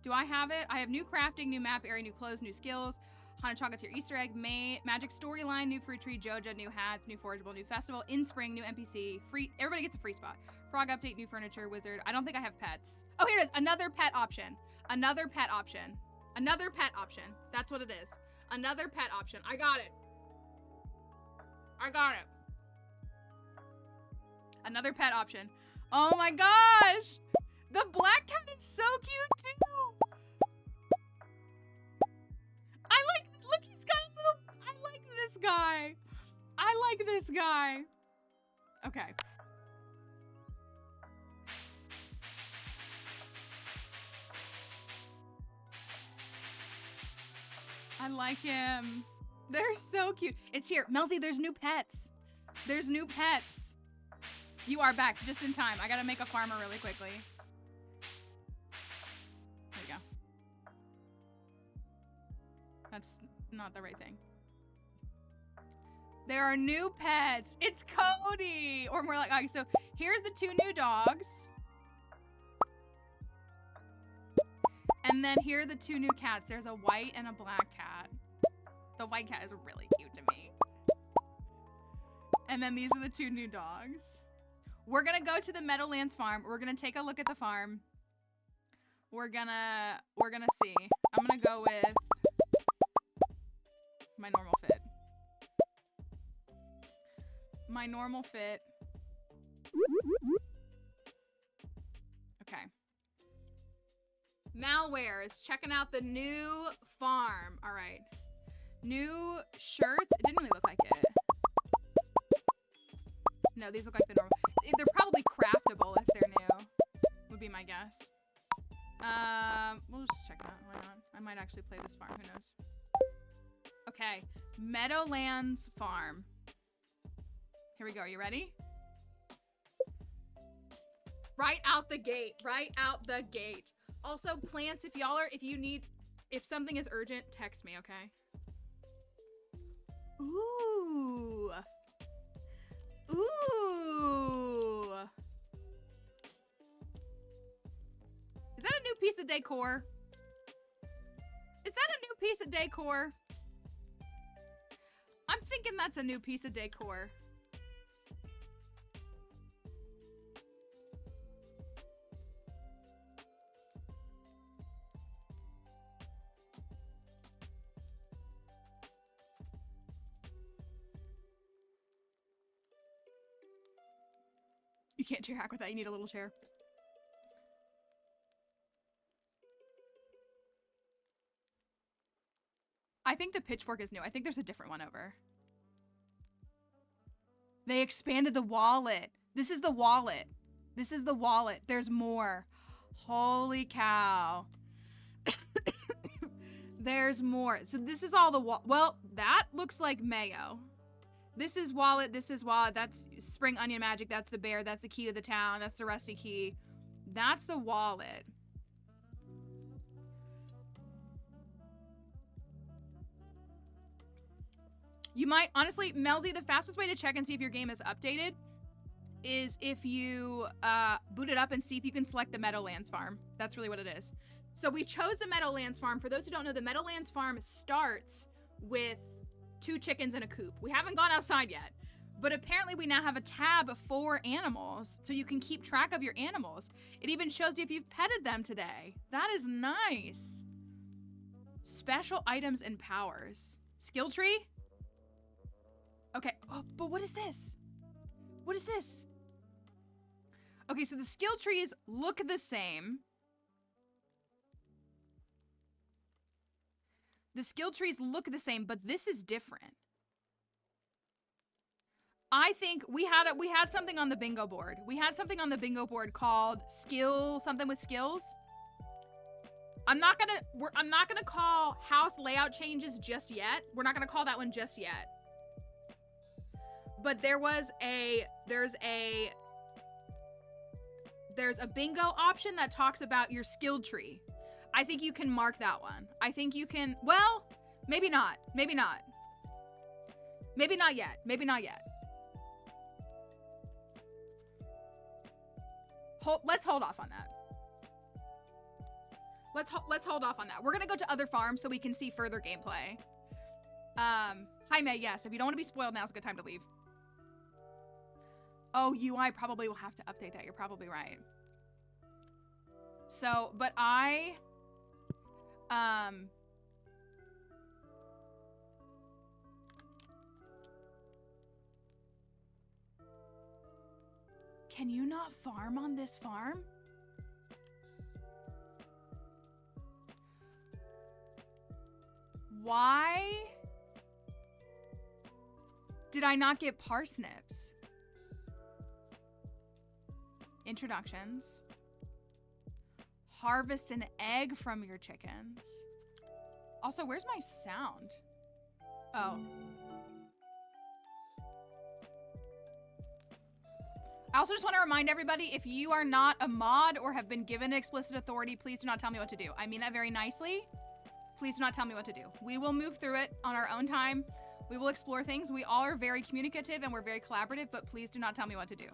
B: do I have it? I have new crafting, new map area, new clothes, new skills, Haunted Chocolatier Easter egg, magic storyline, new fruit tree, Joja, new hats, new forageable, new festival, in spring, new NPC, free, everybody gets a free spot. Frog update, new furniture, wizard. I don't think I have pets. Oh, here it is, another pet option. Another pet option. Another pet option. That's what it is. Another pet option. I got it. I got it. Another pet option. Oh my gosh! The black cat is so cute too! I like, look, he's got a little, I like this guy. I like this guy. Okay. I like him. They're so cute. It's here. Melzy, there's new pets. There's new pets. You are back just in time. I gotta make a farmer really quickly. There we go. That's not the right thing. There are new pets. It's Cody. Or more like, okay, so here's the 2 new dogs. And then here are the 2 new cats. There's a white and a black cat. The white cat is really cute to me. And then these are the 2 new dogs. We're gonna go to the Meadowlands farm. We're gonna take a look at the farm. We're gonna see. I'm gonna go with my normal fit. My normal fit. Okay. Malware is checking out the new farm. All right. New shirts. It didn't really look like it. No, these look like the normal. They're probably craftable if they're new, would be my guess. We'll just check it out. Why not? I might actually play this farm. Who knows? Okay. Meadowlands farm. Here we go. Are you ready? Right out the gate. Right out the gate. Also, plants, if something is urgent, text me, okay? Ooh. Ooh. Is that a new piece of decor? Is that a new piece of decor? I'm thinking that's a new piece of decor. You can't chair hack with that. You need a little chair. I think the pitchfork is new. I think there's a different one over. They expanded the wallet. This is the wallet. This is the wallet. There's more. Holy cow. There's more. So this is all the well, that looks like mayo. This is wallet, that's spring onion magic, that's the bear, that's the key to the town, that's the rusty key. That's the wallet. You might, honestly, Melzy, the fastest way to check and see if your game is updated is if you boot it up and see if you can select the Meadowlands farm. That's really what it is. So we chose the Meadowlands farm. For those who don't know, the Meadowlands farm starts with 2 chickens in a coop. We haven't gone outside yet, but apparently we now have a tab for animals, so you can keep track of your animals. It even shows you if you've petted them today. That is nice. Special items and powers. Skill tree? Okay, oh, but what is this? What is this? Okay, so the skill trees look the same. The skill trees look the same, but this is different. I think we had something on the bingo board. We had something on the bingo board called something with skills. I'm not gonna call house layout changes just yet. We're not gonna call that one just yet. But there's a bingo option that talks about your skill tree. I think you can mark that one. I think you can, well, maybe not. Maybe not. Maybe not yet. Maybe not yet. Let's hold off on that. Let's hold off on that. We're gonna go to other farms so we can see further gameplay. Hi May, yes, if you don't want to be spoiled, now's a good time to leave. Oh, UI probably will have to update that. You're probably right. So, but can you not farm on this farm? Why did I not get parsnips? Introductions. Harvest an egg from your chickens. Also, where's my sound? Oh. I also just want to remind everybody, if you are not a mod or have been given explicit authority, please do not tell me what to do. I mean that very nicely. Please do not tell me what to do. We will move through it on our own time. We will explore things. We all are very communicative and we're very collaborative, but please do not tell me what to do.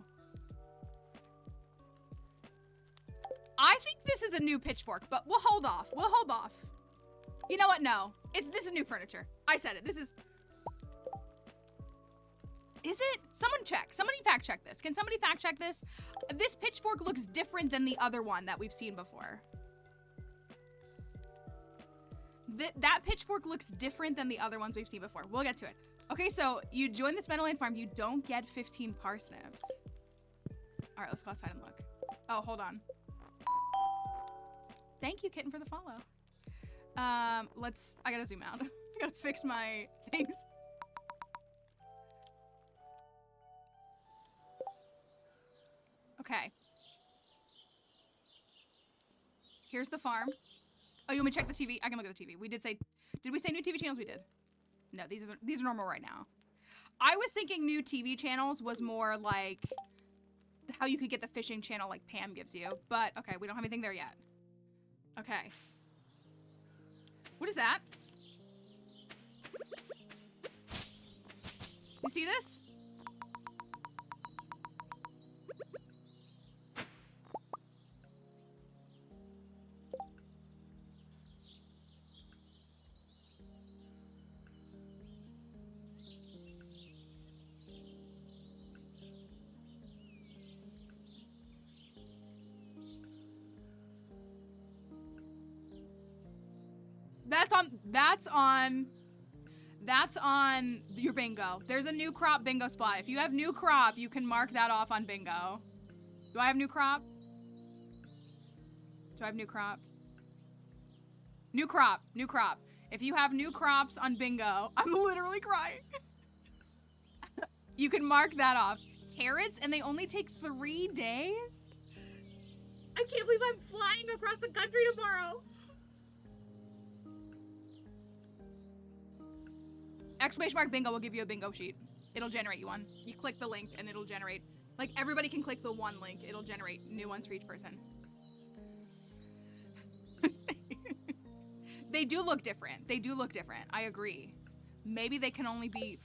B: I think this is a new pitchfork, but we'll hold off. We'll hold off. You know what? No. This is new furniture. I said it. This is... Is it? Someone check. Somebody fact check this. Can somebody fact check this? This pitchfork looks different than the other one that we've seen before. That pitchfork looks different than the other ones we've seen before. We'll get to it. Okay, so you join this Meadowland farm. You don't get 15 parsnips. All right, let's go outside and look. Oh, hold on. Thank you, Kitten, for the follow. I gotta zoom out. I gotta fix my things. Okay. Here's the farm. Oh, you want me to check the TV? I can look at the TV. We did we say new TV channels? We did. No, these are normal right now. I was thinking new TV channels was more like how you could get the fishing channel like Pam gives you. But, okay, we don't have anything there yet. Okay. What is that? You see this? That's on your bingo. There's a new crop bingo spot. If you have new crop, you can mark that off on bingo. Do I have new crop? Do I have new crop? New crop, new crop. If you have new crops on bingo, I'm literally crying. You can mark that off. Carrots, and they only take 3 days? I can't believe I'm flying across the country tomorrow. Exclamation mark bingo will give you a bingo sheet. It'll generate you one. You click the link and it'll generate. Like, everybody can click the one link. It'll generate new ones for each person. They do look different. They do look different. I agree. Maybe they can only be...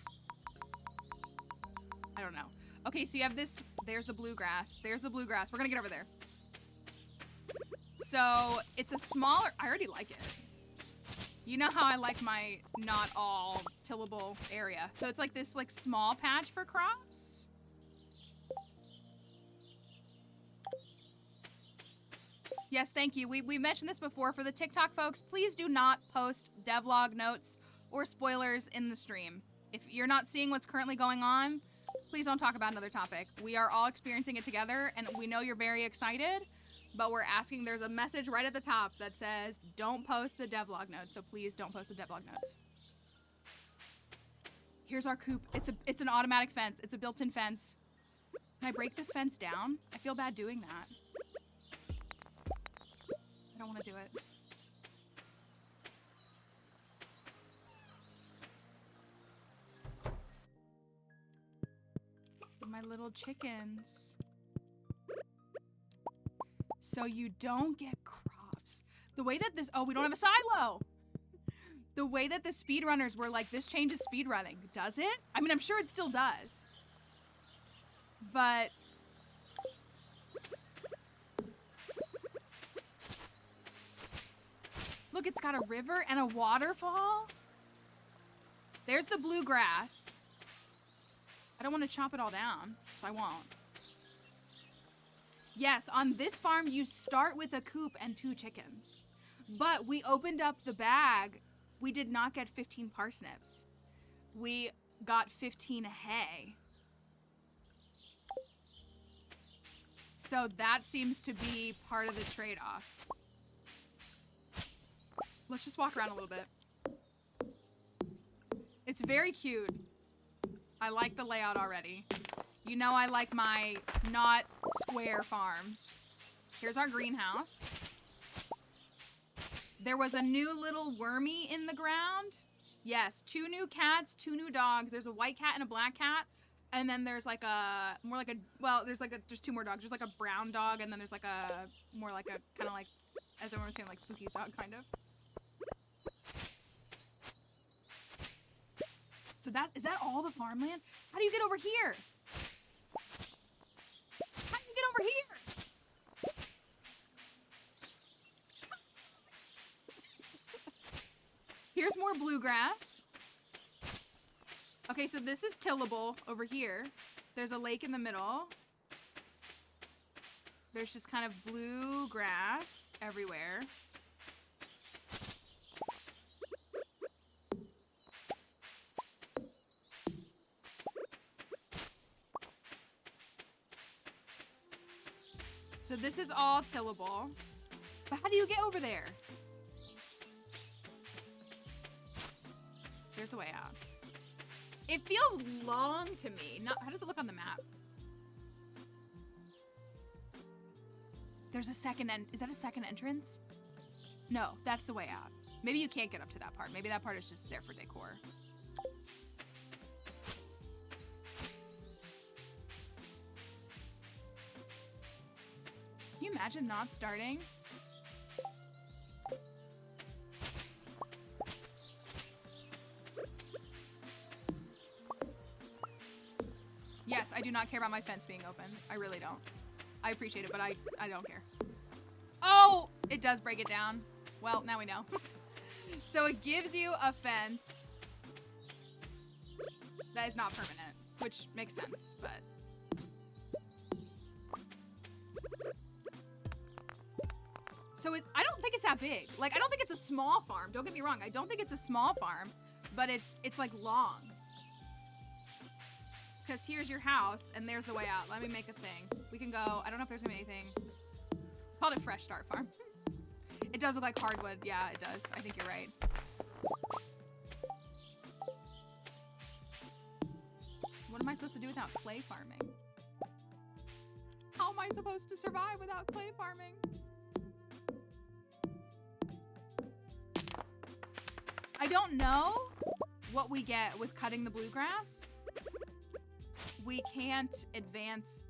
B: I don't know. Okay, so you have this. There's the bluegrass. There's the bluegrass. We're gonna get over there. So, it's a smaller... I already like it. You know how I like my not all tillable area. So it's like this like small patch for crops. Yes, thank you. We mentioned this before. For the TikTok folks, please do not post devlog notes or spoilers in the stream. If you're not seeing what's currently going on, please don't talk about another topic. We are all experiencing it together, and we know you're very excited. But we're asking, there's a message right at the top that says, don't post the devlog notes, so please don't post the devlog notes. Here's our coop. It's an automatic fence. It's a built-in fence. Can I break this fence down? I feel bad doing that. I don't want to do it. My little chickens. So you don't get crops. The way that this, oh, we don't have a silo. The way that the speedrunners were like, this changes speedrunning. Does it? I mean, I'm sure it still does. But. Look, it's got a river and a waterfall. There's the bluegrass. I don't want to chop it all down, so I won't. Yes, on this farm, you start with a coop and 2 chickens. But we opened up the bag. We did not get 15 parsnips. We got 15 hay. So that seems to be part of the trade-off. Let's just walk around a little bit. It's very cute. I like the layout already. You know I like my not square farms. Here's our greenhouse. There was a new little wormy in the ground. Yes, 2 new cats, 2 new dogs. There's a white cat and a black cat. And then there's like a, more like a, well, there's 2 more dogs. There's like a brown dog, and then there's like a, more like a, kind of like, as everyone was saying, like Spooky's dog, kind of. So is that all the farmland? How do you get over here? How do you get over here? Here's more bluegrass. Okay, so this is tillable over here. There's a lake in the middle. There's just kind of blue grass everywhere. So this is all tillable. But how do you get over there? There's a way out. It feels long to me. How does it look on the map? There's a second is that a second entrance? No, that's the way out. Maybe you can't get up to that part. Maybe that part is just there for decor. Can you imagine not starting? Yes, I do not care about my fence being open. I really don't. I appreciate it, but I don't care. Oh, it does break it down. Well, now we know. So it gives you a fence that is not permanent, which makes sense, but... So I don't think it's that big. Like, I don't think it's a small farm. Don't get me wrong. I don't think it's a small farm, but it's like long. Because here's your house, and there's the way out. Let me make a thing. We can go. I don't know if there's gonna be anything. Called it Fresh Start Farm. It does look like hardwood. Yeah, it does. I think you're right. What am I supposed to do without clay farming? How am I supposed to survive without clay farming? I don't know what we get with cutting the bluegrass. We can't advance.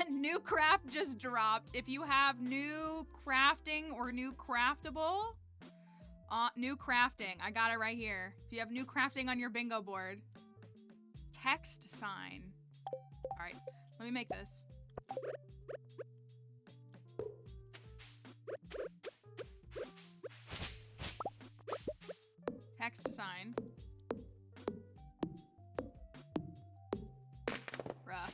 B: New craft just dropped. If you have new crafting or new craftable, new crafting, I got it right here. If you have new crafting on your bingo board, text sign. All right, let me make this. Text sign. Bruh.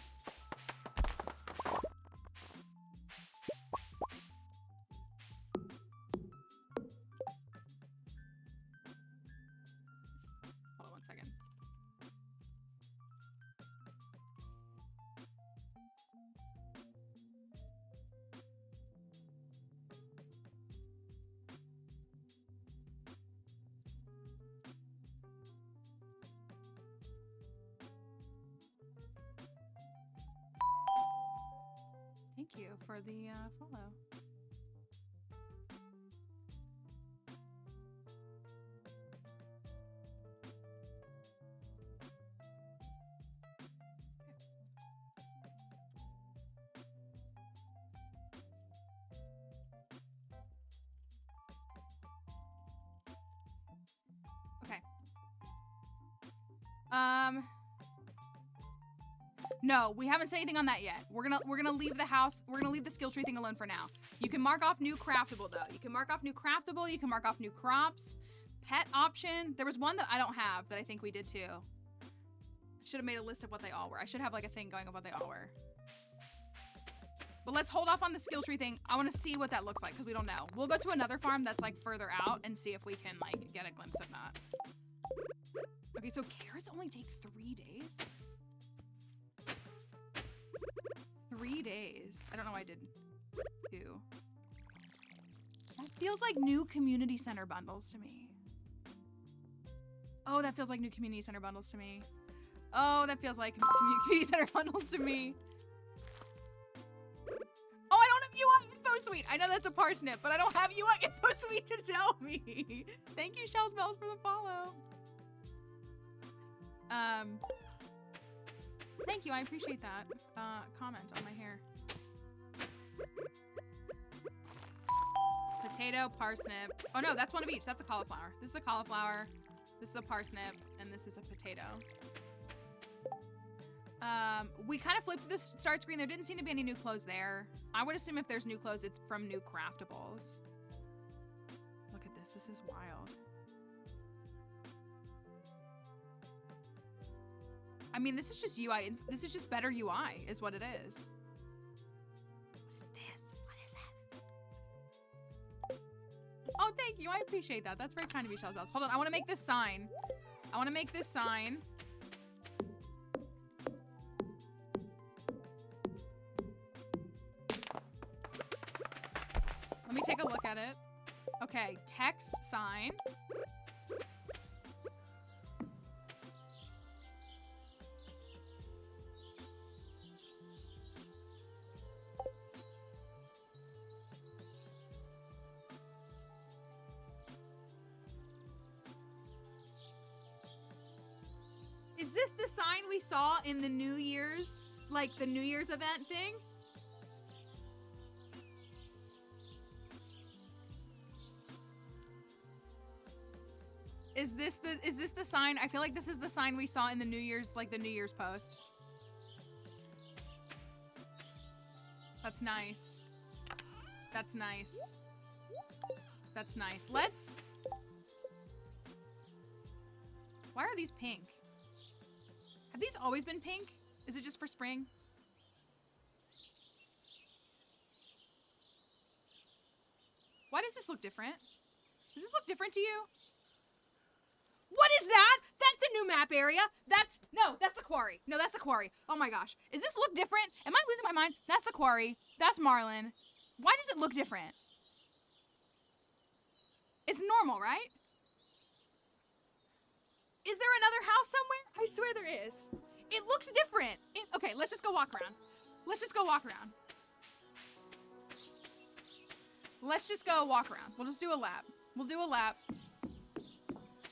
B: Thank you for the follow. Okay. No, we haven't said anything on that yet. We're gonna leave the house. We're gonna leave the skill tree thing alone for now. You can mark off new craftable though. You can mark off new craftable. You can mark off new crops. Pet option. There was one that I don't have that I think we did too. Should have made a list of what they all were. I should have like a thing going of what they all were. But let's hold off on the skill tree thing. I want to see what that looks like because we don't know. We'll go to another farm that's like further out and see if we can like get a glimpse of that. Okay, so carrots only take 3 days. 3 days. I don't know why I did 2. That feels like new community center bundles to me. Oh, that feels like new community center bundles to me. Oh, that feels like community center bundles to me. Oh, I don't have UI Info Suite. I know that's a parsnip, but I don't have UI Info Suite to tell me. Thank you, Shells Bells, for the follow. Thank you, I appreciate that. Comment on my hair. Potato, parsnip. Oh no, that's one of each. That's a cauliflower. This is a cauliflower. This is a parsnip, and this is a potato. We kind of flipped the start screen. There didn't seem to be any new clothes there. I would assume if there's new clothes, it's from new craftables. Look at this. This is wild. I mean, this is just UI. This is just better UI, is what it is. What is this? What is this? Oh, thank you. I appreciate that. That's very kind of you, Shells Bells. Hold on. I want to make this sign. I want to make this sign. Let me take a look at it. Okay, text sign. Is this the sign we saw in the New Year's, like the New Year's event thing? Is this the sign? I feel like this is the sign we saw in the New Year's, like the New Year's post. That's nice. That's nice. That's nice. Let's... Why are these pink? Have these always been pink? Is it just for spring? Why does this look different? Does this look different to you? What is that? That's a new map area. No, that's the quarry. No, that's the quarry. Oh my gosh. Does this look different? Am I losing my mind? That's the quarry. That's Marlin. Why does it look different? It's normal, right? Is there another house somewhere? I swear there is. It looks different. Okay, let's just go walk around. Let's just go walk around. Let's just go walk around. We'll just do a lap. We'll do a lap.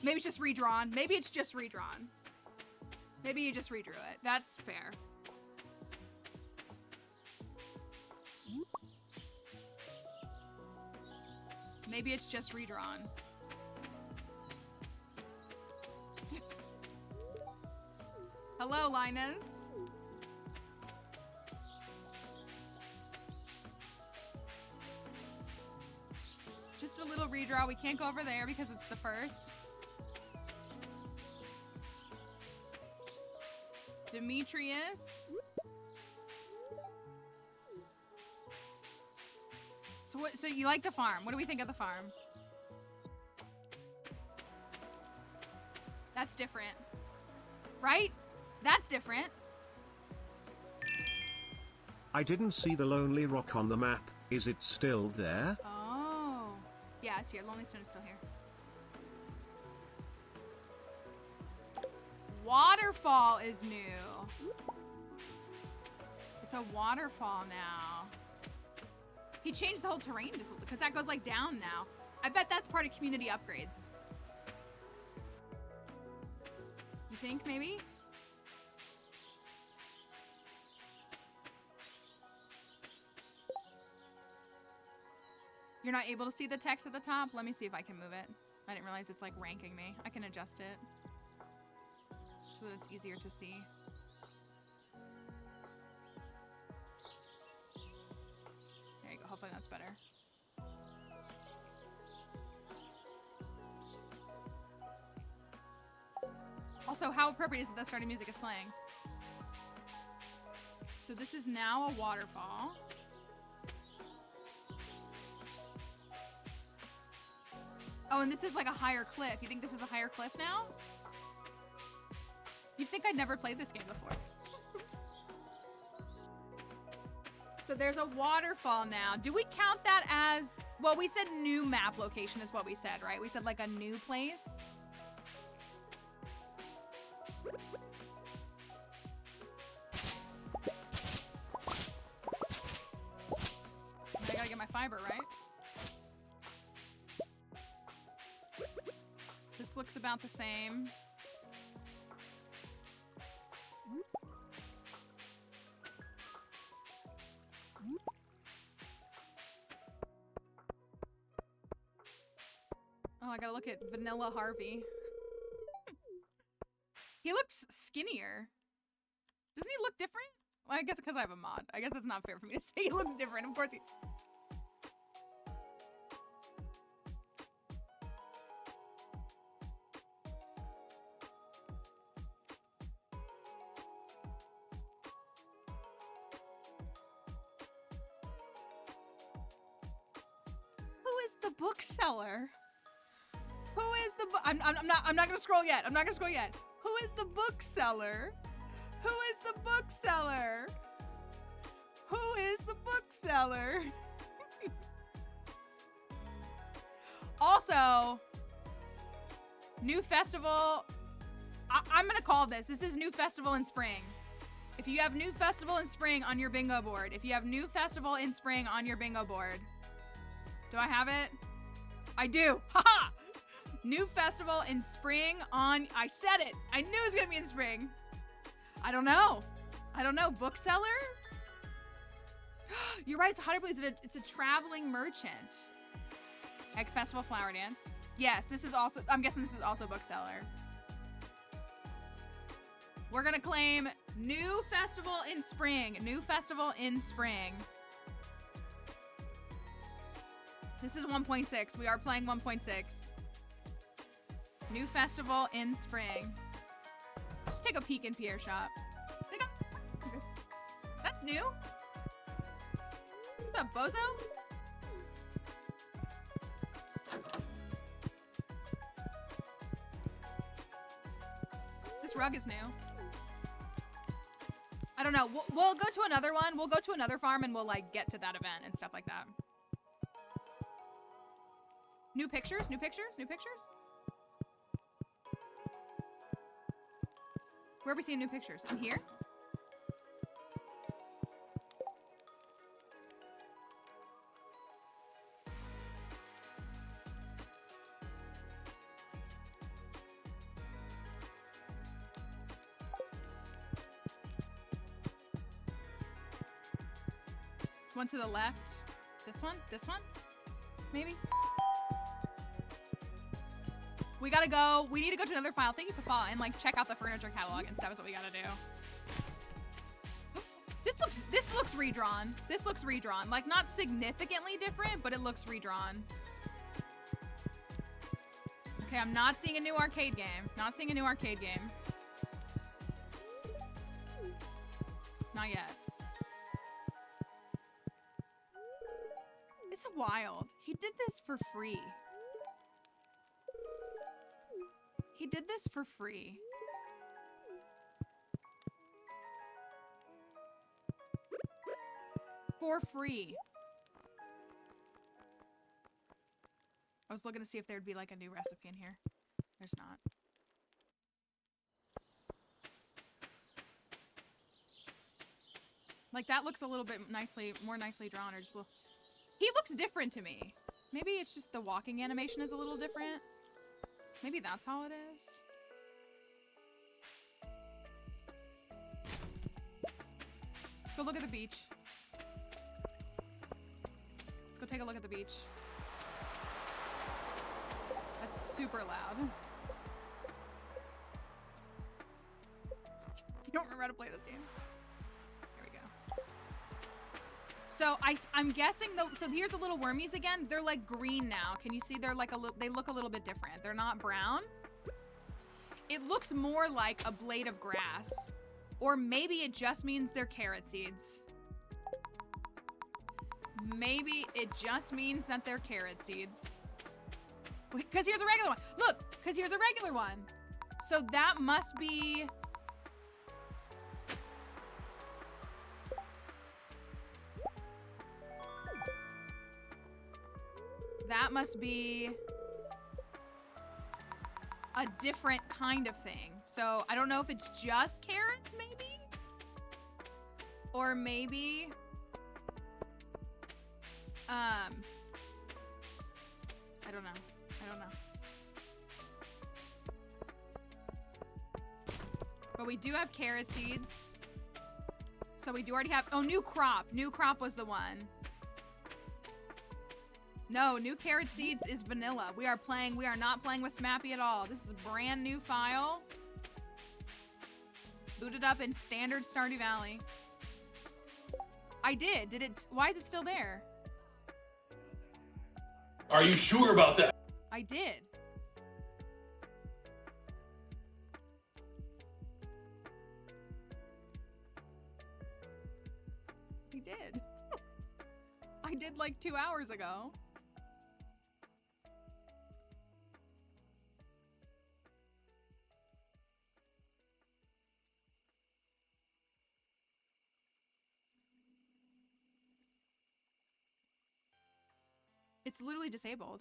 B: Maybe it's just redrawn. Maybe it's just redrawn. Maybe you just redrew it. That's fair. Maybe it's just redrawn. Hello, Linus. Just a little redraw. We can't go over there because it's the first. Demetrius. So you like the farm. What do we think of the farm? That's different. Right? That's different.
A: I didn't see the Lonely Rock on the map. Is it still there?
B: Oh. Yeah, it's here. Lonely Stone is still here. Waterfall is new. It's a waterfall now. He changed the whole terrain just because that goes like down now. I bet that's part of community upgrades. You think maybe? You're not able to see the text at the top? Let me see if I can move it. I didn't realize it's like ranking me. I can adjust it so that it's easier to see. There you go. Hopefully that's better. Also, how appropriate is it that starting music is playing? So this is now a waterfall. Oh, and this is like a higher cliff. You think this is a higher cliff now? You'd think I'd never played this game before. So there's a waterfall now. Do we count that as, well, we said new map location is what we said, right? We said like a new place. I gotta get my fiber, right? This looks about the same. Oh, I gotta look at Vanilla Harvey. He looks skinnier. Doesn't he look different? Well, I guess because I have a mod. I guess it's not fair for me to say he looks different. Of course he... Who is the bookseller? Who is the I'm not gonna scroll yet. I'm not gonna scroll yet. Who is the bookseller? Who is the bookseller? Who is the bookseller? Also, new festival. I'm gonna call this. This is new festival in spring. If you have new festival in spring on your bingo board, if you have new festival in spring on your bingo board, do I have it? I do. Haha! New festival in spring on, I said it. I knew it was gonna be in spring. I don't know. I don't know. Bookseller? You're right, it's Hot Air Blue. It's a traveling merchant. Egg Festival Flower Dance. Yes, this is also, I'm guessing this is also bookseller. We're gonna claim new festival in spring. New festival in spring. This is 1.6. We are playing 1.6. New festival in spring. Just take a peek in Pierre Shop. That's new. What's up, Bozo? This rug is new. I don't know. We'll go to another one. We'll go to another farm and we'll like get to that event and stuff like that. New pictures, new pictures, new pictures. Where are we seeing new pictures? In here? One to the left. This one? This one? Maybe? We gotta go. We need to go to another file. Thank you for following and like check out the furniture catalog and stuff is what we gotta do. This looks redrawn. This looks redrawn. Like not significantly different, but it looks redrawn. Okay, I'm not seeing a new arcade game. Not seeing a new arcade game. Not yet. It's wild. He did this for free. He did this for free. For free. I was looking to see if there'd be like a new recipe in here. There's not. Like that looks a little bit more nicely drawn or just a little... He looks different to me. Maybe it's just the walking animation is a little different. Maybe that's how it is. Let's go look at the beach. Let's go take a look at the beach. That's super loud. You don't remember how to play this game. There we go. So I'm guessing so here's the little wormies again. They're like green now. Can you see they're like they look a little bit different. They're not brown. It looks more like a blade of grass. Or maybe it just means they're carrot seeds. Maybe it just means that they're carrot seeds. Because here's a regular one. Look, because here's a regular one. So that must be... That must be a different kind of thing. So I don't know if it's just carrots, maybe? Or maybe... I don't know. I don't know. But we do have carrot seeds. So we do already have... Oh, new crop. New crop was the one. No, new carrot seeds is vanilla. We are not playing with Smappy at all. This is a brand new file. Boot it up in standard Stardew Valley. I did. Did it? Why is it still there?
C: Are you sure about that?
B: I did. I did. I did like 2 hours ago. It's literally disabled.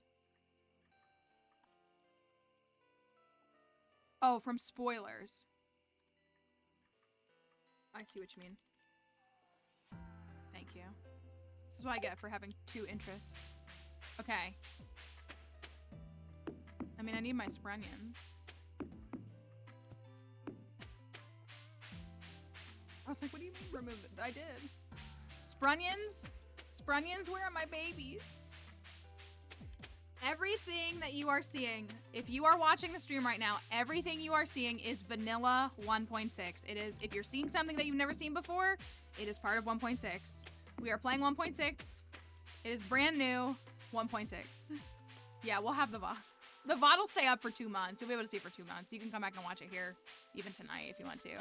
B: Oh, from spoilers. I see what you mean. Thank you. This is what I get for having 2 interests. Okay. I mean, I need my Sprunions. I was like, what do you mean remove it? I did. Sprunions? Sprunions, where are my babies? Everything that you are seeing, if you are watching the stream right now, everything you are seeing is vanilla 1.6. It is, if you're seeing something that you've never seen before, it is part of 1.6. We are playing 1.6. It is brand new 1.6. Yeah, we'll have the VOD. The VOD will stay up for 2 months. You'll be able to see it for 2 months. You can come back and watch it here even tonight if you want to.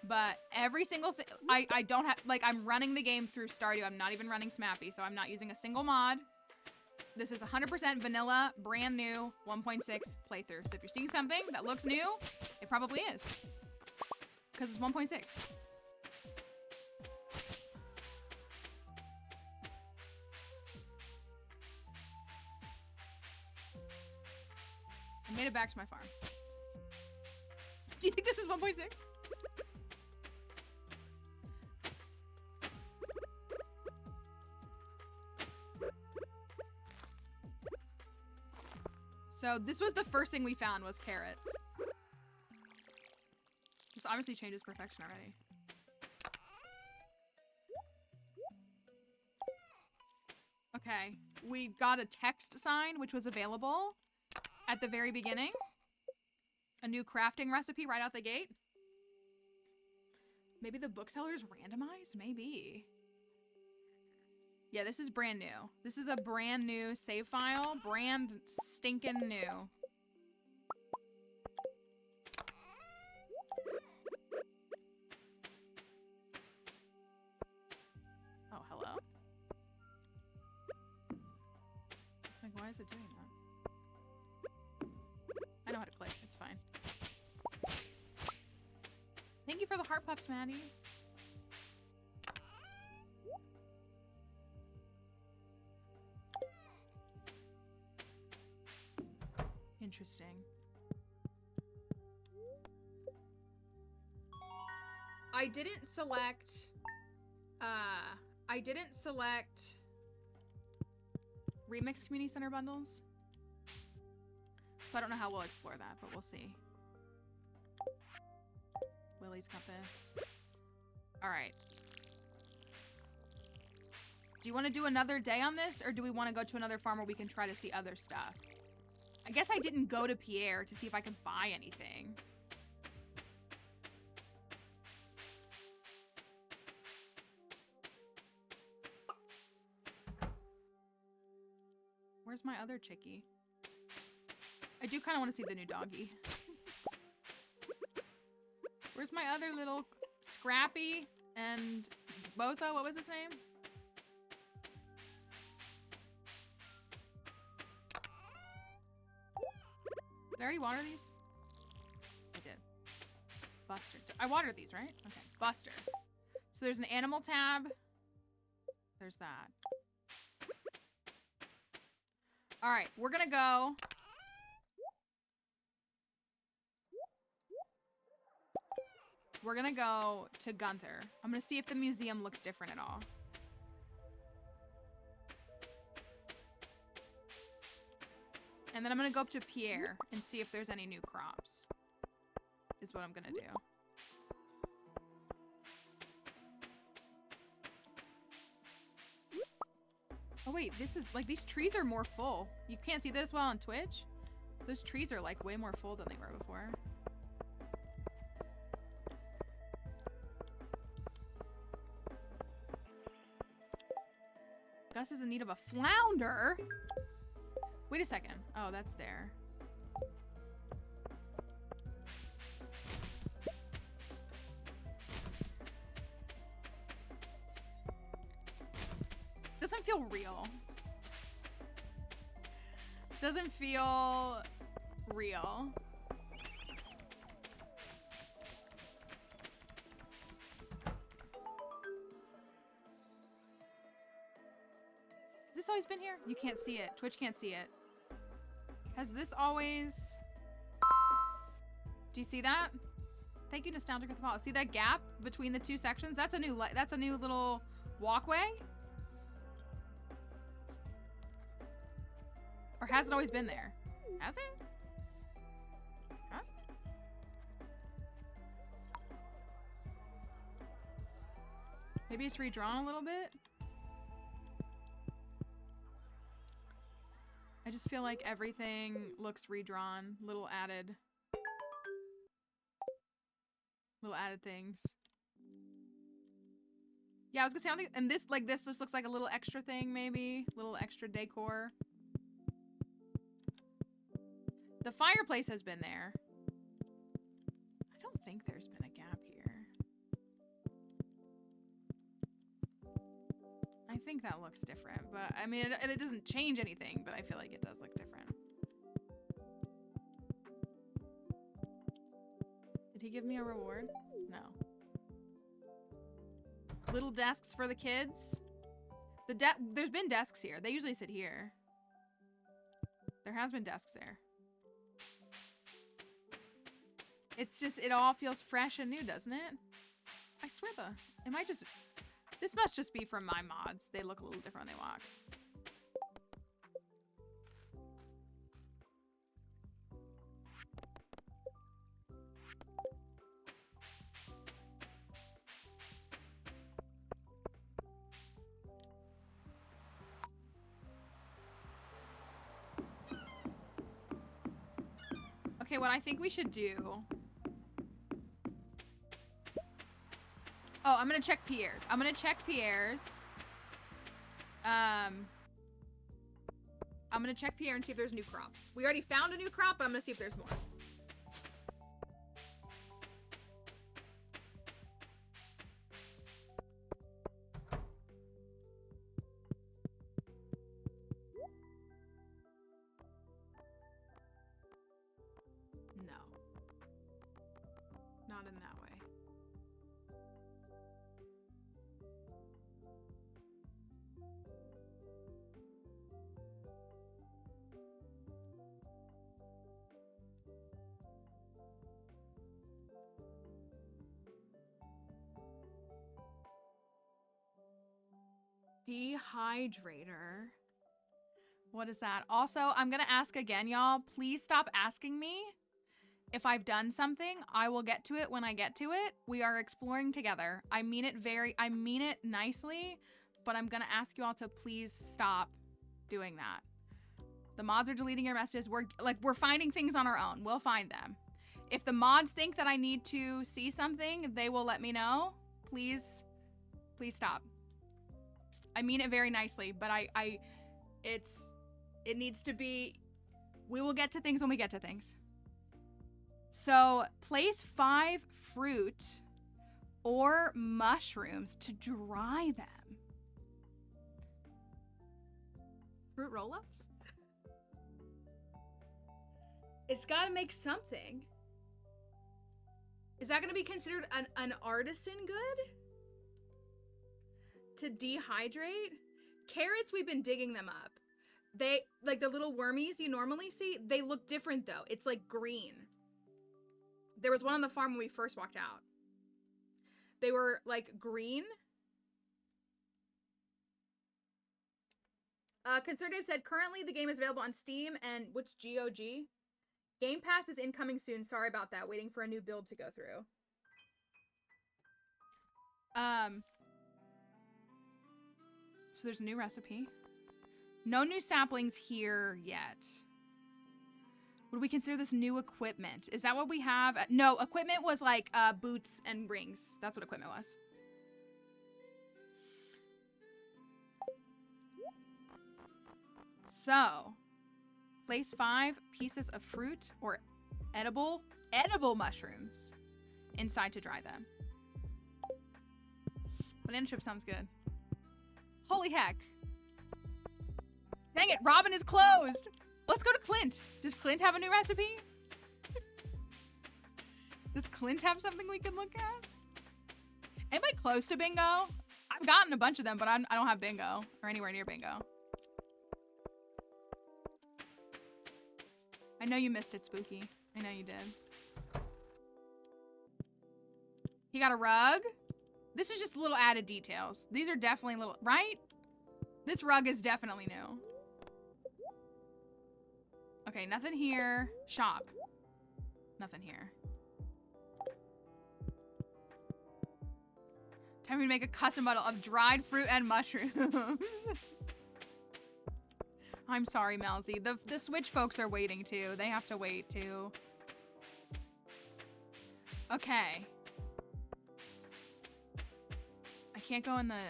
B: But every single thing, I don't have, like, I'm running the game through Stardew. I'm not even running Smappy, so I'm not using a single mod. This is 100% vanilla, brand new 1.6 playthrough. So if you're seeing something that looks new, it probably is. Because it's 1.6. I made it back to my farm. Do you think this is 1.6? So this was the first thing we found was carrots. This obviously changes perfection already. Okay, we got a text sign which was available at the very beginning. A new crafting recipe right out the gate. Maybe the bookseller's randomized? Maybe. Yeah, this is brand new. This is a brand new save file. Brand stinking new. Oh, hello? It's like, why is it doing that? I know how to click. It's fine. Thank you for the heart puffs, Maddie. Interesting. I didn't select Remix Community Center bundles. So I don't know how we'll explore that, but we'll see. Willie's compass. All right. Do you want to do another day on this, or do we want to go to another farm where we can try to see other stuff? I guess I didn't go to Pierre to see if I could buy anything. Where's my other chickie? I do kind of want to see the new doggy. Where's my other little Scrappy and Bozo? What was his name? Did I already water these? I did. Buster. I watered these, right? Okay. Buster. So there's an animal tab. There's that. All right, we're gonna go. We're gonna go to Gunther. I'm gonna see if the museum looks different at all. And then I'm gonna go up to Pierre and see if there's any new crops. Is what I'm gonna do. Oh wait, this is like, these trees are more full. You can't see this well on Twitch. Those trees are like way more full than they were before. Gus is in need of a flounder. Wait a second. Oh, that's there. Doesn't feel real. Doesn't feel real. Has this always been here? You can't see it. Twitch can't see it. Has this always... Do you see that? Thank you, Nostalgic with the follow. See that gap between the two sections? That's a new little walkway. Or has it always been there? Has it? Has it? Maybe it's redrawn a little bit. I just feel like everything looks redrawn. Little added things. Yeah, I was gonna say, I don't think, and this just looks like a little extra thing, maybe. Little extra decor. The fireplace has been there. I don't think there's been a gap here. I think that looks different, but I mean, it doesn't change anything, but I feel like it does look different. Did he give me a reward? No. Little desks for the kids. There's been desks here. They usually sit here. There has been desks there. It's just, it all feels fresh and new, doesn't it? I swear this must just be from my mods. They look a little different when they walk. Okay, what I think we should do... Oh, I'm gonna check Pierre's. I'm gonna check Pierre and see if there's new crops. We already found a new crop, but I'm gonna see if there's more. No. Not in that way. Dehydrator. What is that? Also, I'm gonna ask again, y'all. Please stop asking me if I've done something. I will get to it when I get to it. We are exploring together. I mean it nicely, but I'm gonna ask you all to please stop doing that. The mods are deleting your messages. We're finding things on our own. We'll find them. If the mods think that I need to see something, they will let me know. Please stop. I mean it very nicely, but it needs to be, we will get to things when we get to things. So place 5 fruit or mushrooms to dry them. Fruit roll-ups? It's gotta make something. Is that gonna be considered an artisan good? To dehydrate? Carrots, we've been digging them up. They, like the little wormies you normally see, they look different though. It's like green. There was one on the farm when we first walked out. They were like green. Conservative said, currently the game is available on Steam and which GOG? Game Pass is incoming soon. Sorry about that. Waiting for a new build to go through. So there's a new recipe. No new saplings here yet. Would we consider this new equipment? Is that what we have? No, equipment was like boots and rings. That's what equipment was. So, place 5 pieces of fruit or edible mushrooms inside to dry them. Banana chip sounds good. Holy heck. Dang it, Robin is closed. Let's go to Clint. Does Clint have a new recipe? Does Clint have something we can look at? Am I close to bingo? I've gotten a bunch of them, but I don't have bingo or anywhere near bingo. I know you missed it, Spooky. I know you did. He got a rug. This is just little added details. These are definitely little, right? This rug is definitely new. Okay, nothing here. Shop. Nothing here. Time to make a custom bottle of dried fruit and mushrooms. I'm sorry, Malzy. The Switch folks are waiting too. They have to wait too. Okay. I can't go in the...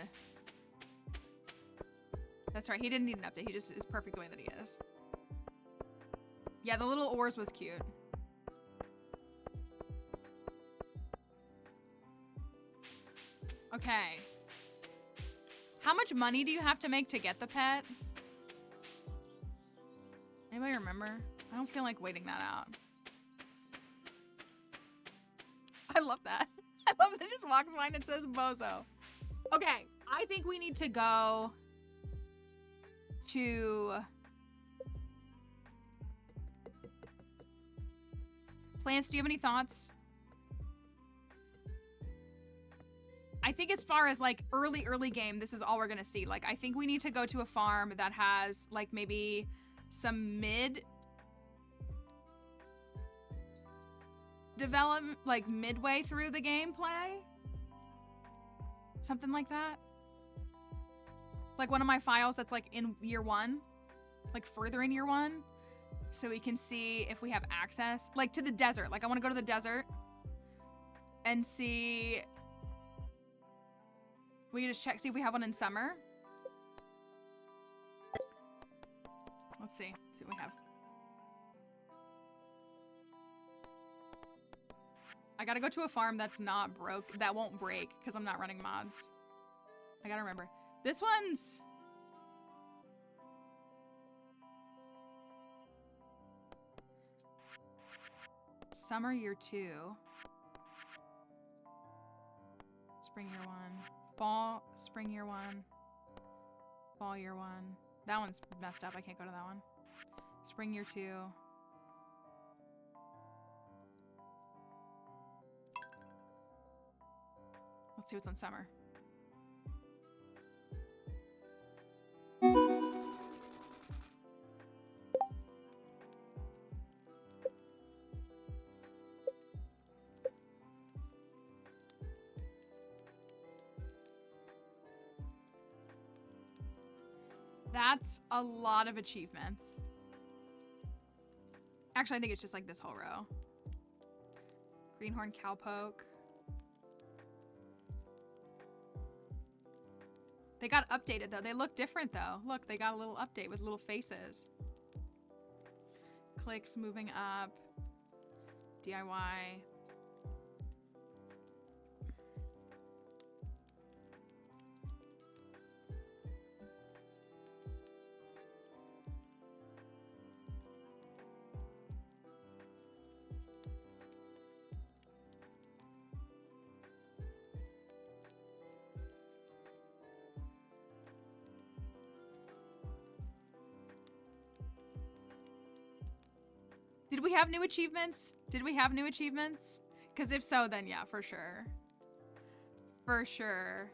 B: That's right, he didn't need an update. He just is perfect the way that he is. Yeah, the little oars was cute. Okay. How much money do you have to make to get the pet? Anybody remember? I don't feel like waiting that out. I love that. I love that it just walks by and it says Bozo. Okay, I think we need to go to Plants. Do you have any thoughts? I think as far as like early game, this is all we're gonna see. Like, I think we need to go to a farm that has like maybe some development, like midway through the gameplay. Something like that. Like one of my files that's like in year 1, like further in year 1, so we can see if we have access, like to the desert. Like I want to go to the desert and see. We can just check, see if we have one in summer. Let's see what we have. I gotta go to a farm that's not broke, that won't break, because I'm not running mods. I gotta remember. This one's... Summer year 2. Spring year 1. Fall, spring year 1. Fall year 1. That one's messed up. I can't go to that one. Spring year 2. Let's see what's on summer. That's a lot of achievements. Actually, I think it's just like this whole row. Greenhorn cowpoke. They got updated though. They look different though. Look, they got a little update with little faces. Clicks moving up. DIY. Did we have new achievements? Did we have new achievements? Because if so, then yeah, for sure. For sure.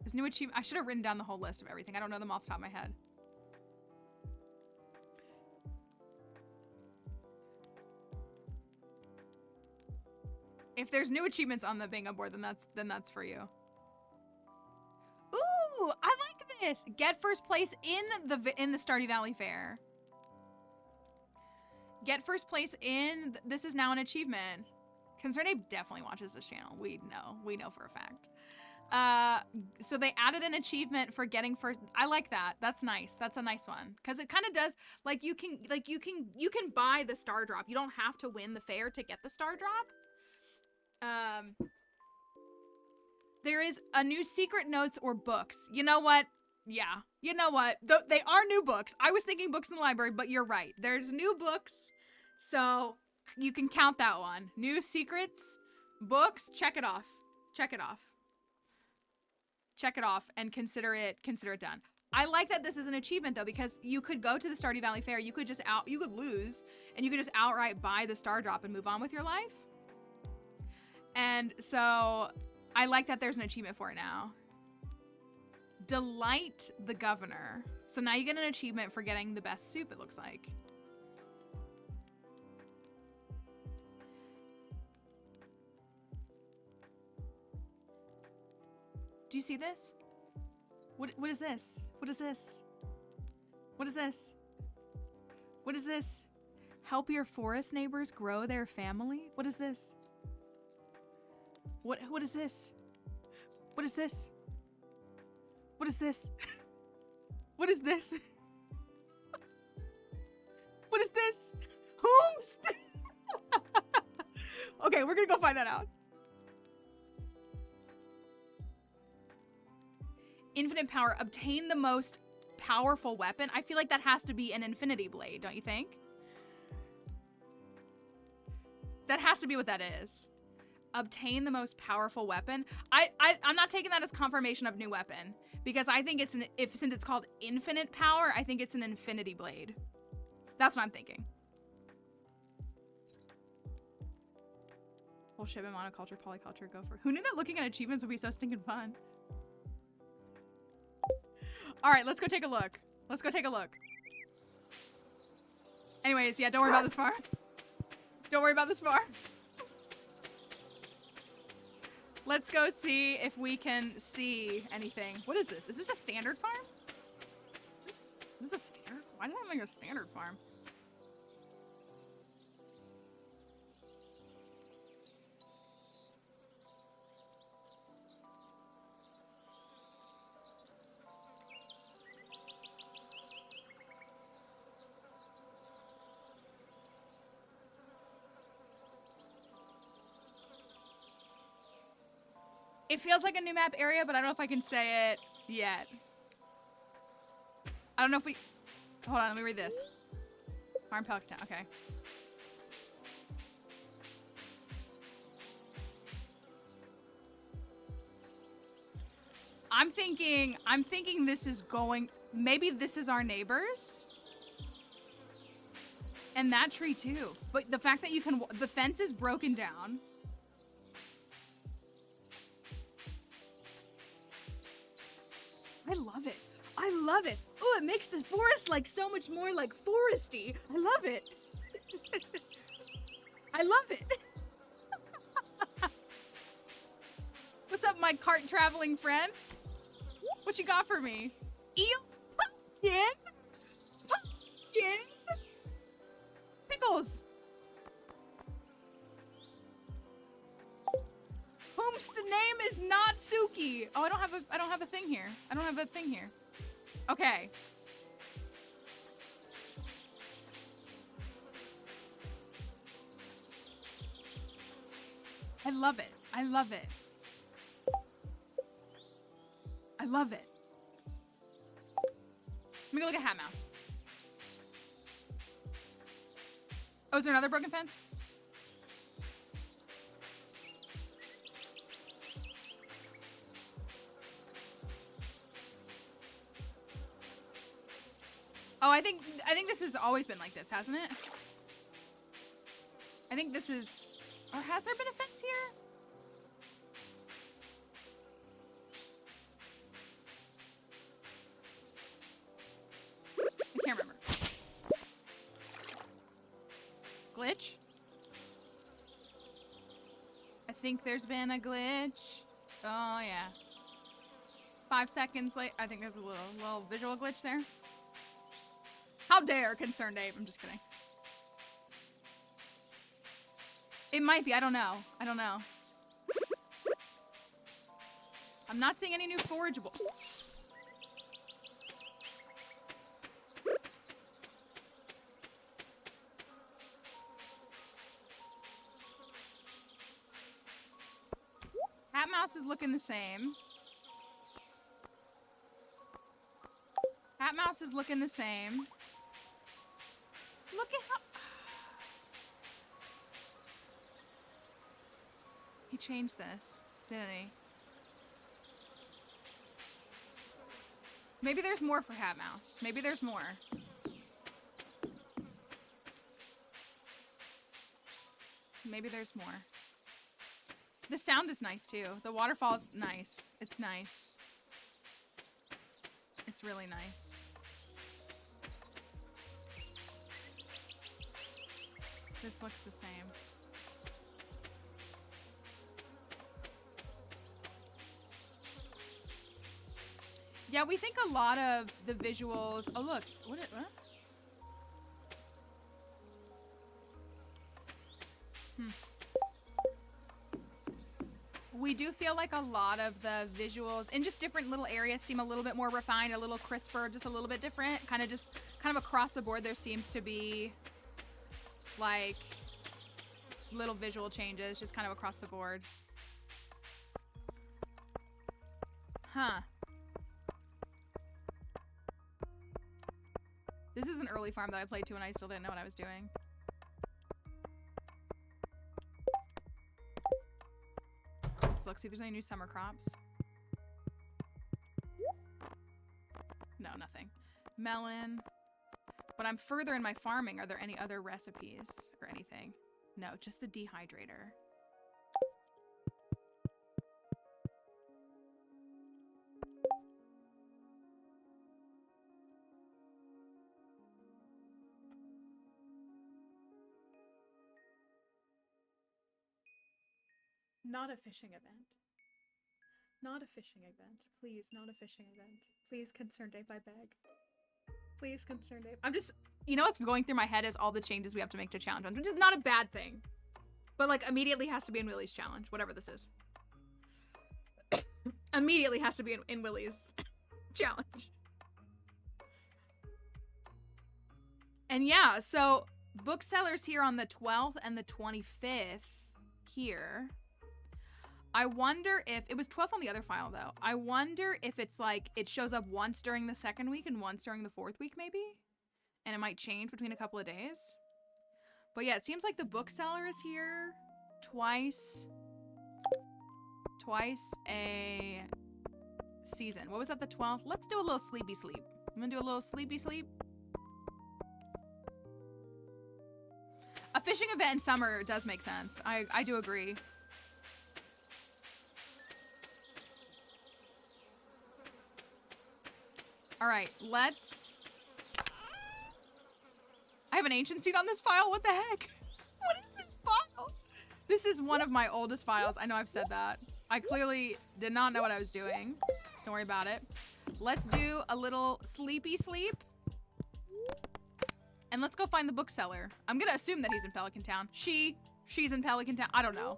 B: Is new achievement? I should have written down the whole list of everything. I don't know them off the top of my head. If there's new achievements on the bingo board, then that's for you. Ooh, I like this. Get first place in the Stardew Valley Fair. Get first place in. This is now an achievement. Concerned Ape definitely watches this channel. We know for a fact. So they added an achievement for getting first. I like that. That's nice. That's a nice one. Cause it kind of does, like you can buy the star drop. You don't have to win the fair to get the star drop. There is a new secret notes or books. You know what? Yeah. You know what? They are new books. I was thinking books in the library, but you're right. There's new books. So you can count that one. New secrets, books, check it off. Check it off. Check it off and consider it done. I like that this is an achievement though, because you could go to the Stardew Valley Fair, you could lose, and you could just outright buy the star drop and move on with your life. And so I like that there's an achievement for it now. Delight the governor. So now you get an achievement for getting the best soup, it looks like. Do you see this? What is this? What is this? What is this? What is this? Help your forest neighbors grow their family? What is this? What is this? What is this? What is this? What is this? What is this? Homestead. Okay, we're gonna go find that out. Infinite power. Obtain the most powerful weapon. I feel like that has to be an infinity blade, don't you think? That has to be what that is. Obtain the most powerful weapon. I'm not taking that as confirmation of new weapon, because I think it's since it's called infinite power, I think it's an infinity blade. That's what I'm thinking. Whole shipment, monoculture, polyculture, go for. Who knew that looking at achievements would be so stinking fun? All right, let's go take a look. Let's go take a look. Anyways, yeah, don't worry about this farm. Don't worry about this farm. Let's go see if we can see anything. What is this? Is this a standard farm? Is this a standard? Why did I make a standard farm? It feels like a new map area, but I don't know if I can say it yet. I don't know if we... Hold on, let me read this. Farm Pelican, okay. I'm thinking this is going... Maybe this is our neighbors? And that tree too. But the fact that you can... The fence is broken down. I love it. I love it. Oh, it makes this forest like so much more like foresty. I love it. I love it. What's up, my cart traveling friend? What you got for me? Eel? Pumpkin? Pumpkin? Pickles. Homestead name is not Suki. Oh, I don't have a thing here. I don't have a thing here. Okay. I love it. I love it. I love it. Let me go look at Hat Mouse. Oh, is there another broken fence? Oh, I think this has always been like this, hasn't it? I think this is... Or has there been a fence here? I can't remember. Glitch? I think there's been a glitch. Oh, yeah. 5 seconds late. I think there's a little visual glitch there. How dare, Concerned Dave. I'm just kidding. It might be. I don't know. I don't know. I'm not seeing any new forageable. Hat Mouse is looking the same. Hat Mouse is looking the same. Look at how... He changed this, didn't he? Maybe there's more for Hat Mouse. Maybe there's more. Maybe there's more. The sound is nice too. The waterfall is nice. It's nice. It's really nice. This looks the same. Yeah, we think a lot of the visuals. Oh look, what? We do feel like a lot of the visuals in just different little areas seem a little bit more refined, a little crisper, just a little bit different. Kind of across the board, there seems to be like little visual changes, just kind of across the board. Huh. This is an early farm that I played to and I still didn't know what I was doing. Let's look, see if there's any new summer crops. No, nothing. Melon. But I'm further in my farming. Are there any other recipes or anything? No, just the dehydrator. Not a fishing event. Not a fishing event. Please, not a fishing event. Please, concern Dave, I beg. Please, concern Dave. I'm just, you know what's going through my head is all the changes we have to make to challenge, which is not a bad thing. But like immediately has to be in Willie's challenge, whatever this is. Immediately has to be in Willie's challenge. And yeah, so booksellers here on the 12th and the 25th here. I wonder if, it was 12th on the other file though. I wonder if it's like, it shows up once during the second week and once during the fourth week maybe? And it might change between a couple of days. But yeah, it seems like the bookseller is here twice a season. What was that, the 12th? Let's do a little sleepy sleep. I'm gonna do a little sleepy sleep. A fishing event in summer does make sense. I do agree. All right, let's... I have an ancient seed on this file? What the heck? What is this file? This is one of my oldest files. I know I've said that. I clearly did not know what I was doing. Don't worry about it. Let's do a little sleepy sleep. And let's go find the bookseller. I'm gonna assume that he's in Pelican Town. She's in Pelican Town. I don't know.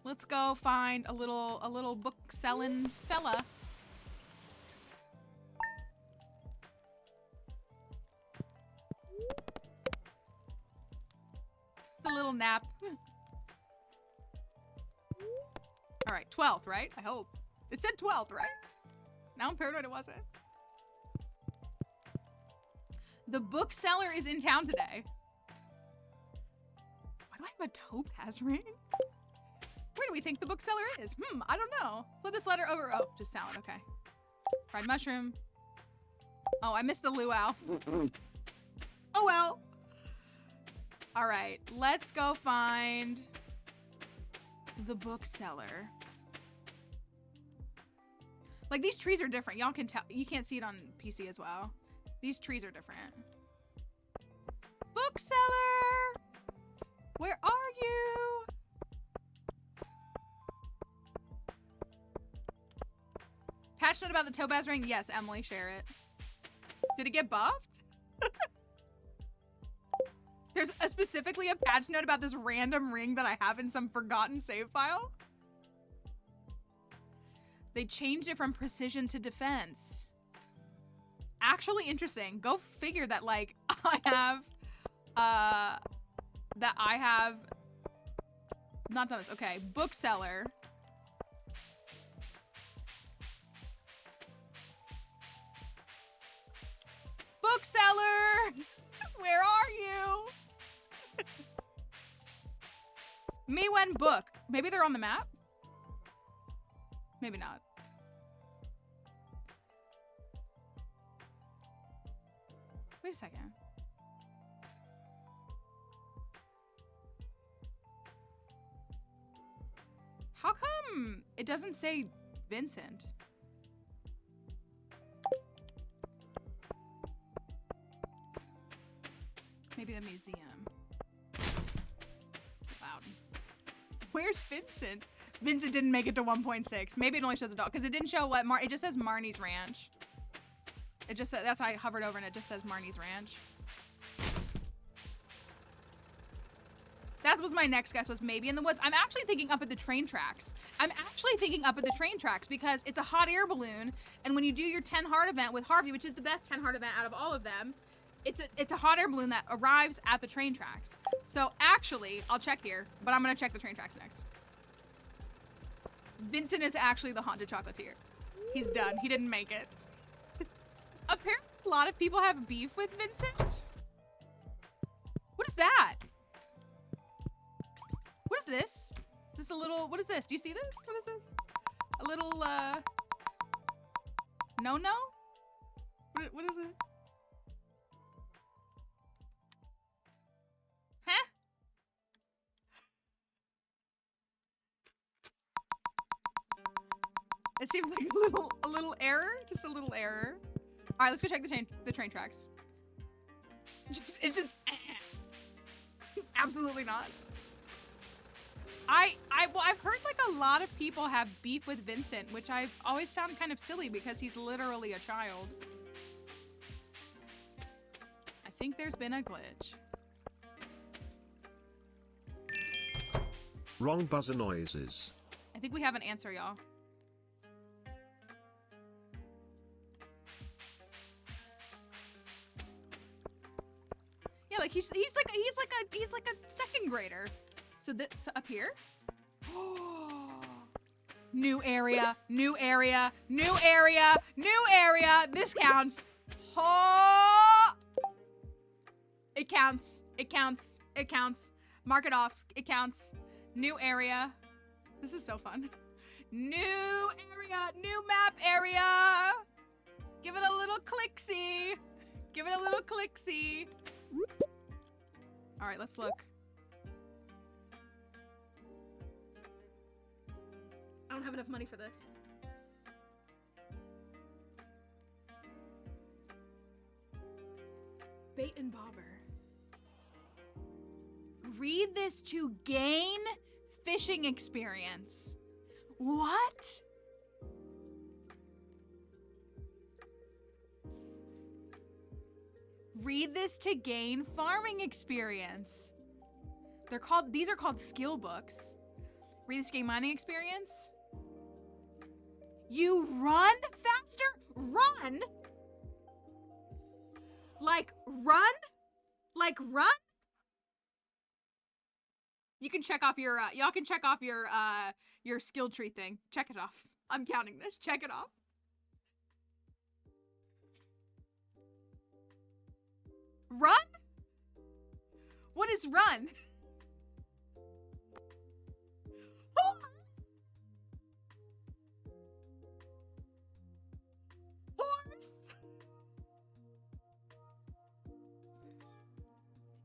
B: Let's go find a little book selling fella. It's a little nap. All right, 12th, right? I hope. It said 12th, right? Now I'm paranoid it wasn't. The bookseller is in town today. Why do I have a topaz ring? Where do we think the bookseller is? I don't know. Flip this letter over. Oh, just salad. Okay. Fried mushroom. Oh, I missed the luau. Oh well. All right, let's go find the bookseller. Like these trees are different. Y'all can tell. You can't see it on PC as well. These trees are different. Bookseller, where are you? Patch note about the topaz ring? Yes, Emily, share it. Did it get buffed? There's specifically a patch note about this random ring that I have in some forgotten save file. They changed it from precision to defense. Actually interesting. Go figure that, like, I have not done this. Okay, bookseller. Bookseller! Where are you? Me when book. Maybe they're on the map? Maybe not. Wait a second. How come it doesn't say Vincent? Maybe the museum. Loud. Where's Vincent? Vincent didn't make it to 1.6. Maybe it only shows a dog because it didn't show what it just says Marnie's Ranch. It just said, that's why I hovered over and it just says Marnie's Ranch. That was my next guess, was maybe in the woods. I'm actually thinking up at the train tracks. Because it's a hot air balloon, and when you do your 10 heart event with Harvey, which is the best 10 heart event out of all of them, it's a hot air balloon that arrives at the train tracks. So actually, I'll check here, but I'm gonna check the train tracks next. Vincent is actually the haunted chocolatier. He's done. He didn't make it. Apparently, a lot of people have beef with Vincent. What is that? What is this? This a little, what is this? Do you see this? What is this? A little, no? What is it? Huh? It seems like a little error. Just a little error. All right, let's go check the train tracks. It's just absolutely not. Well, I've heard like a lot of people have beef with Vincent, which I've always found kind of silly because he's literally a child. I think there's been a glitch.
A: Wrong buzzer noises.
B: I think we have an answer, y'all. Yeah, like he's like a second grader. So up here. New area. This counts. Oh! It counts. Mark it off. It counts. New area. This is so fun. New area. New map area. Give it a little clicksy. All right, let's look. I don't have enough money for this. Bait and bobber. Read this to gain fishing experience. What? Read this to gain farming experience. These are called skill books. Read this to gain mining experience. You run faster? Run? Like run? You can check off your, y'all can check off your skill tree thing. Check it off. I'm counting this. Check it off. Run? What is run? Horse.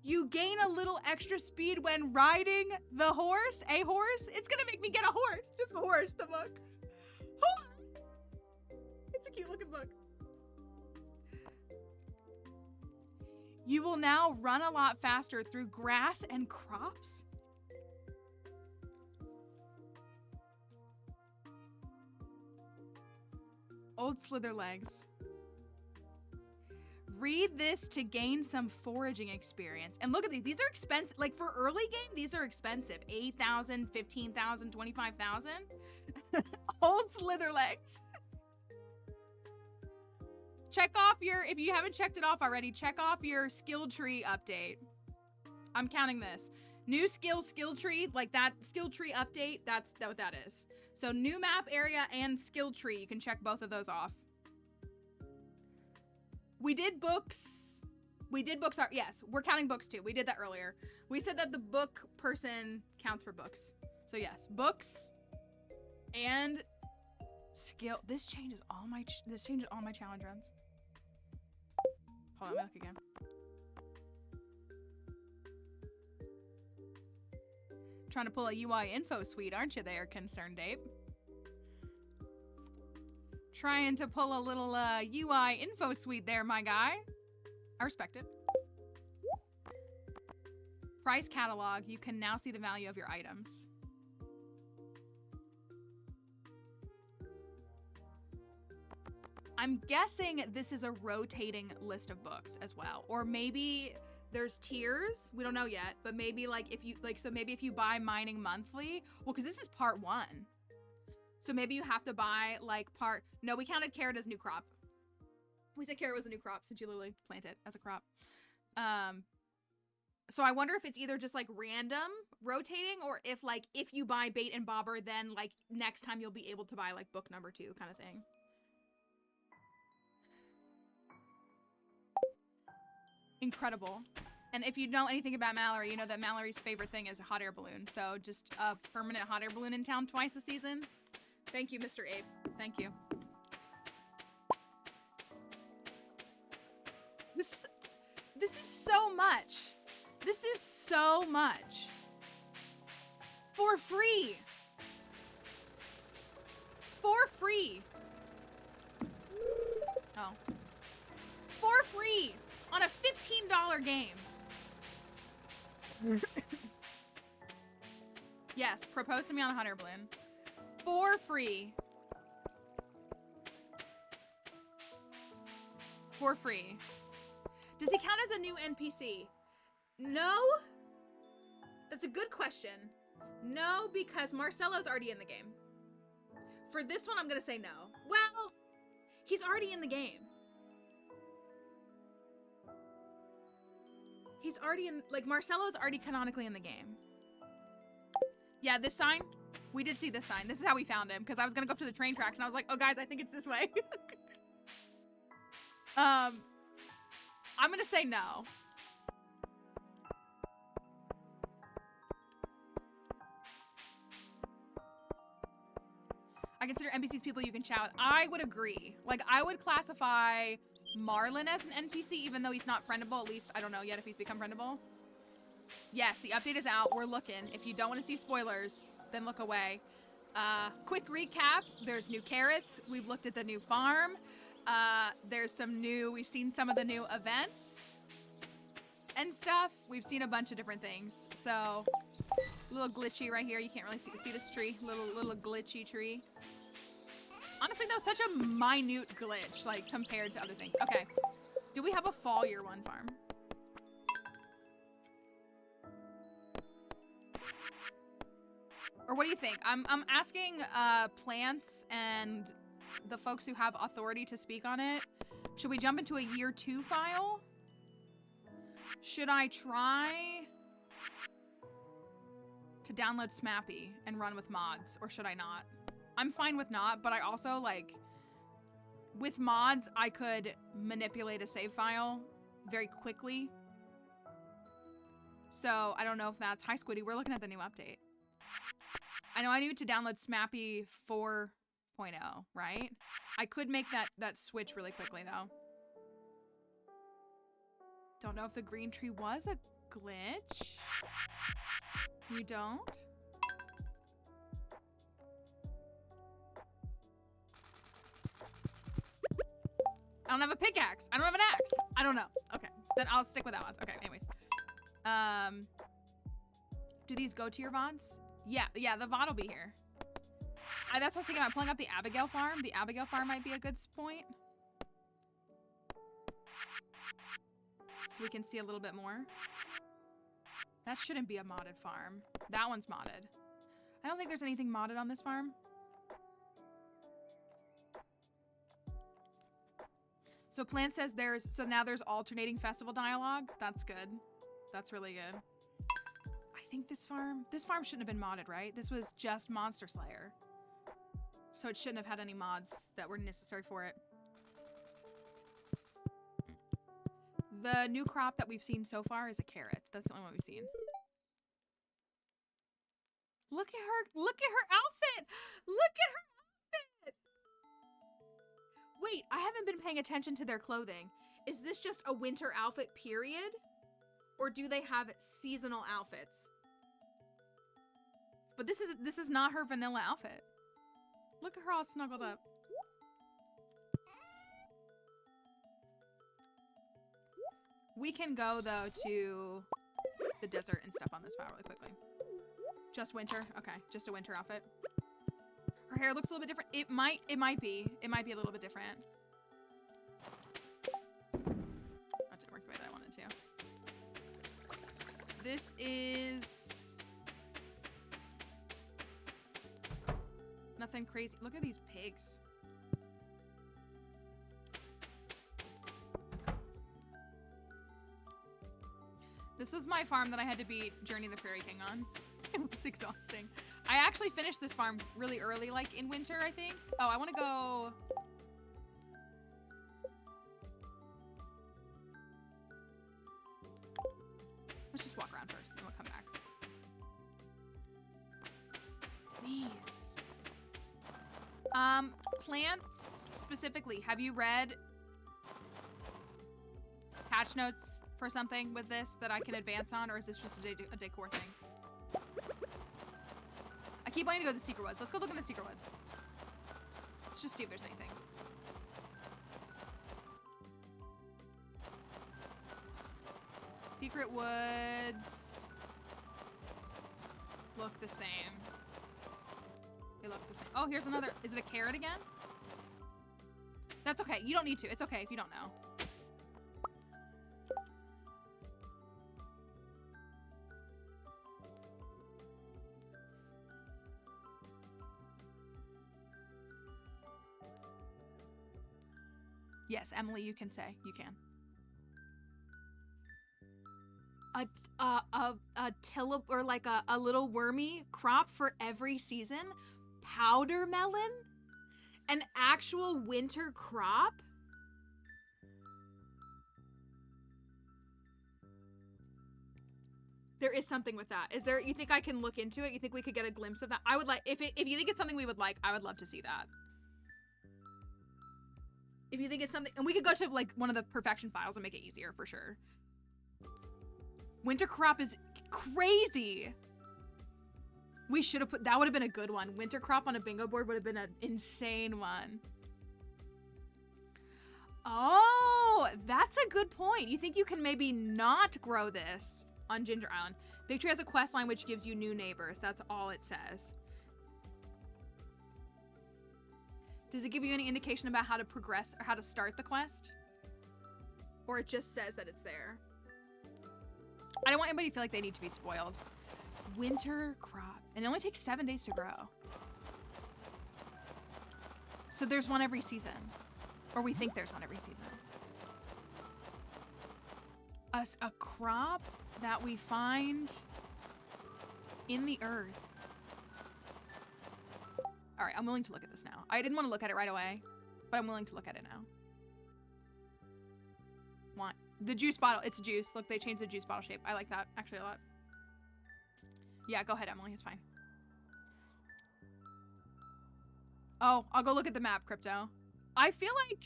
B: You gain a little extra speed when riding the horse. A horse? It's gonna make me get a horse. Just horse, the book. Horse. It's a cute looking book. You will now run a lot faster through grass and crops. Old slither legs. Read this to gain some foraging experience. And look at these. These are expensive. Like for early game, these are expensive. 8,000, 15,000, 25,000. Old Slitherlegs. Check off your, if you haven't checked it off already, check off your skill tree update. I'm counting this. New skill tree, like that skill tree update, that's what that is. So new map area and skill tree, you can check both of those off. We did books. Yes, we're counting books too. We did that earlier. We said that the book person counts for books. So yes, books and skill. This changes all my challenge runs. Hold on, let me look again. Trying to pull a UI info suite, aren't you there, Concerned Ape? Trying to pull a little UI info suite there, my guy. I respect it. Price catalog. You can now see the value of your items. I'm guessing this is a rotating list of books as well. Or maybe there's tiers. We don't know yet. But maybe like if you like, so maybe if you buy mining monthly, well, because this is part 1. So maybe you have to buy like part, no, we counted carrot as new crop. We said carrot was a new crop since you literally plant it as a crop. So I wonder if it's either just like random rotating or if like, if you buy bait and bobber, then like next time you'll be able to buy like book number 2 kind of thing. Incredible. And if you know anything about Mallory, you know that Mallory's favorite thing is a hot air balloon. So just a permanent hot air balloon in town twice a season. Thank you, Mr. Ape. Thank you. This is so much. This is so much. For free. For free. Oh. For free. On a $15 game. Yes, propose to me on a hot air balloon. For free. For free. Does he count as a new NPC? No. That's a good question. No, because Marcelo's already in the game. For this one, I'm gonna say no. Well, he's already in the game. He's already in, like, Marcelo's already canonically in the game. Yeah, this sign, we did see this sign. This is how we found him, because I was gonna go up to the train tracks, and I was like, oh, guys, I think it's this way. I'm gonna say no. I consider NPCs people you can chat with. I would agree. Like, I would classify Marlin as an NPC, even though he's not friendable. At least, I don't know yet if he's become friendable. Yes, the update is out. We're looking. If you don't want to see spoilers, then look away. Quick recap. There's new carrots. We've looked at the new farm. There's some new, we've seen some of the new events and stuff. We've seen a bunch of different things. So, a little glitchy right here. You can't really see this tree. Little glitchy tree. Honestly, though, such a minute glitch, like, compared to other things. Okay. Do we have a fall year 1 farm? Or what do you think? I'm asking plants and the folks who have authority to speak on it. Should we jump into a year 2 file? Should I try to download Smappy and run with mods, or should I not? I'm fine with not, but I also, like, with mods, I could manipulate a save file very quickly. So, I don't know if that's... Hi, Squiddy. We're looking at the new update. I know I need to download Smappy 4.0, right? I could make that switch really quickly, though. Don't know if the green tree was a glitch. You don't? I don't have a pickaxe. I don't have an axe. I don't know. Okay, then I'll stick with that one. Okay, anyways. Do these go to your VODs? Yeah, the VOD will be here. That's what I was thinking about pulling up the Abigail farm. The Abigail farm might be a good point. so we can see a little bit more. That shouldn't be a modded farm. That one's modded. I don't think there's anything modded on this farm. So Plant says so now there's alternating festival dialogue. That's good. That's really good. I think this farm shouldn't have been modded, right? This was just Monster Slayer. So it shouldn't have had any mods that were necessary for it. The new crop that we've seen so far is a carrot. That's the only one we've seen. Look at her. Look at her outfit. Look at her outfit. Wait, I haven't been paying attention to their clothing. Is this just a winter outfit, period? Or do they have seasonal outfits? But this is not her vanilla outfit. Look at her all snuggled up. We can go, though, to the desert and stuff on this file really quickly. Just winter? Okay, just a winter outfit. Her hair looks a little bit different. It might be a little bit different. That didn't work the way that I wanted to. This is... nothing crazy. Look at these pigs. This was my farm that I had to beat Journey of the Prairie King on. It was exhausting. I actually finished this farm really early, like in winter, I think. Oh, I want to go... let's just walk around first, and then we'll come back. These. Plants, specifically, have you read patch notes for something with this that I can advance on, or is this just a decor thing? I keep wanting to go to the Secret Woods. Let's go look in the Secret Woods. Let's just see if there's anything. Secret Woods look the same. They look the same. Oh, here's another. Is it a carrot again? That's okay. You don't need to. It's okay if you don't know. Yes, Emily, you can say. You can. A tillip, or like a little wormy crop for every season? Powder melon? An actual winter crop? There is something with that. Is there, you think I can look into it? You think we could get a glimpse of that? I would like, if you think it's something we would like, I would love to see that. If you think it's something, and we could go to like one of the perfection files and make it easier for sure. Winter crop is crazy. We should have put, that would have been a good one. Winter crop on a bingo board would have been an insane one. Oh, that's a good point. You think you can maybe not grow this on Ginger Island? Big Tree has a quest line which gives you new neighbors. That's all it says. Does it give you any indication about how to progress or how to start the quest? Or it just says that it's there? I don't want anybody to feel like they need to be spoiled. Winter crop. And it only takes 7 days to grow. So there's one every season. Or we think there's one every season. A crop that we find in the earth. All right, I'm willing to look at this now. I didn't want to look at it right away, but I'm willing to look at it now. Want the juice bottle? It's juice. Look, they changed the juice bottle shape. I like that actually a lot. Yeah, go ahead, Emily. It's fine. Oh, I'll go look at the map, Crypto. I feel like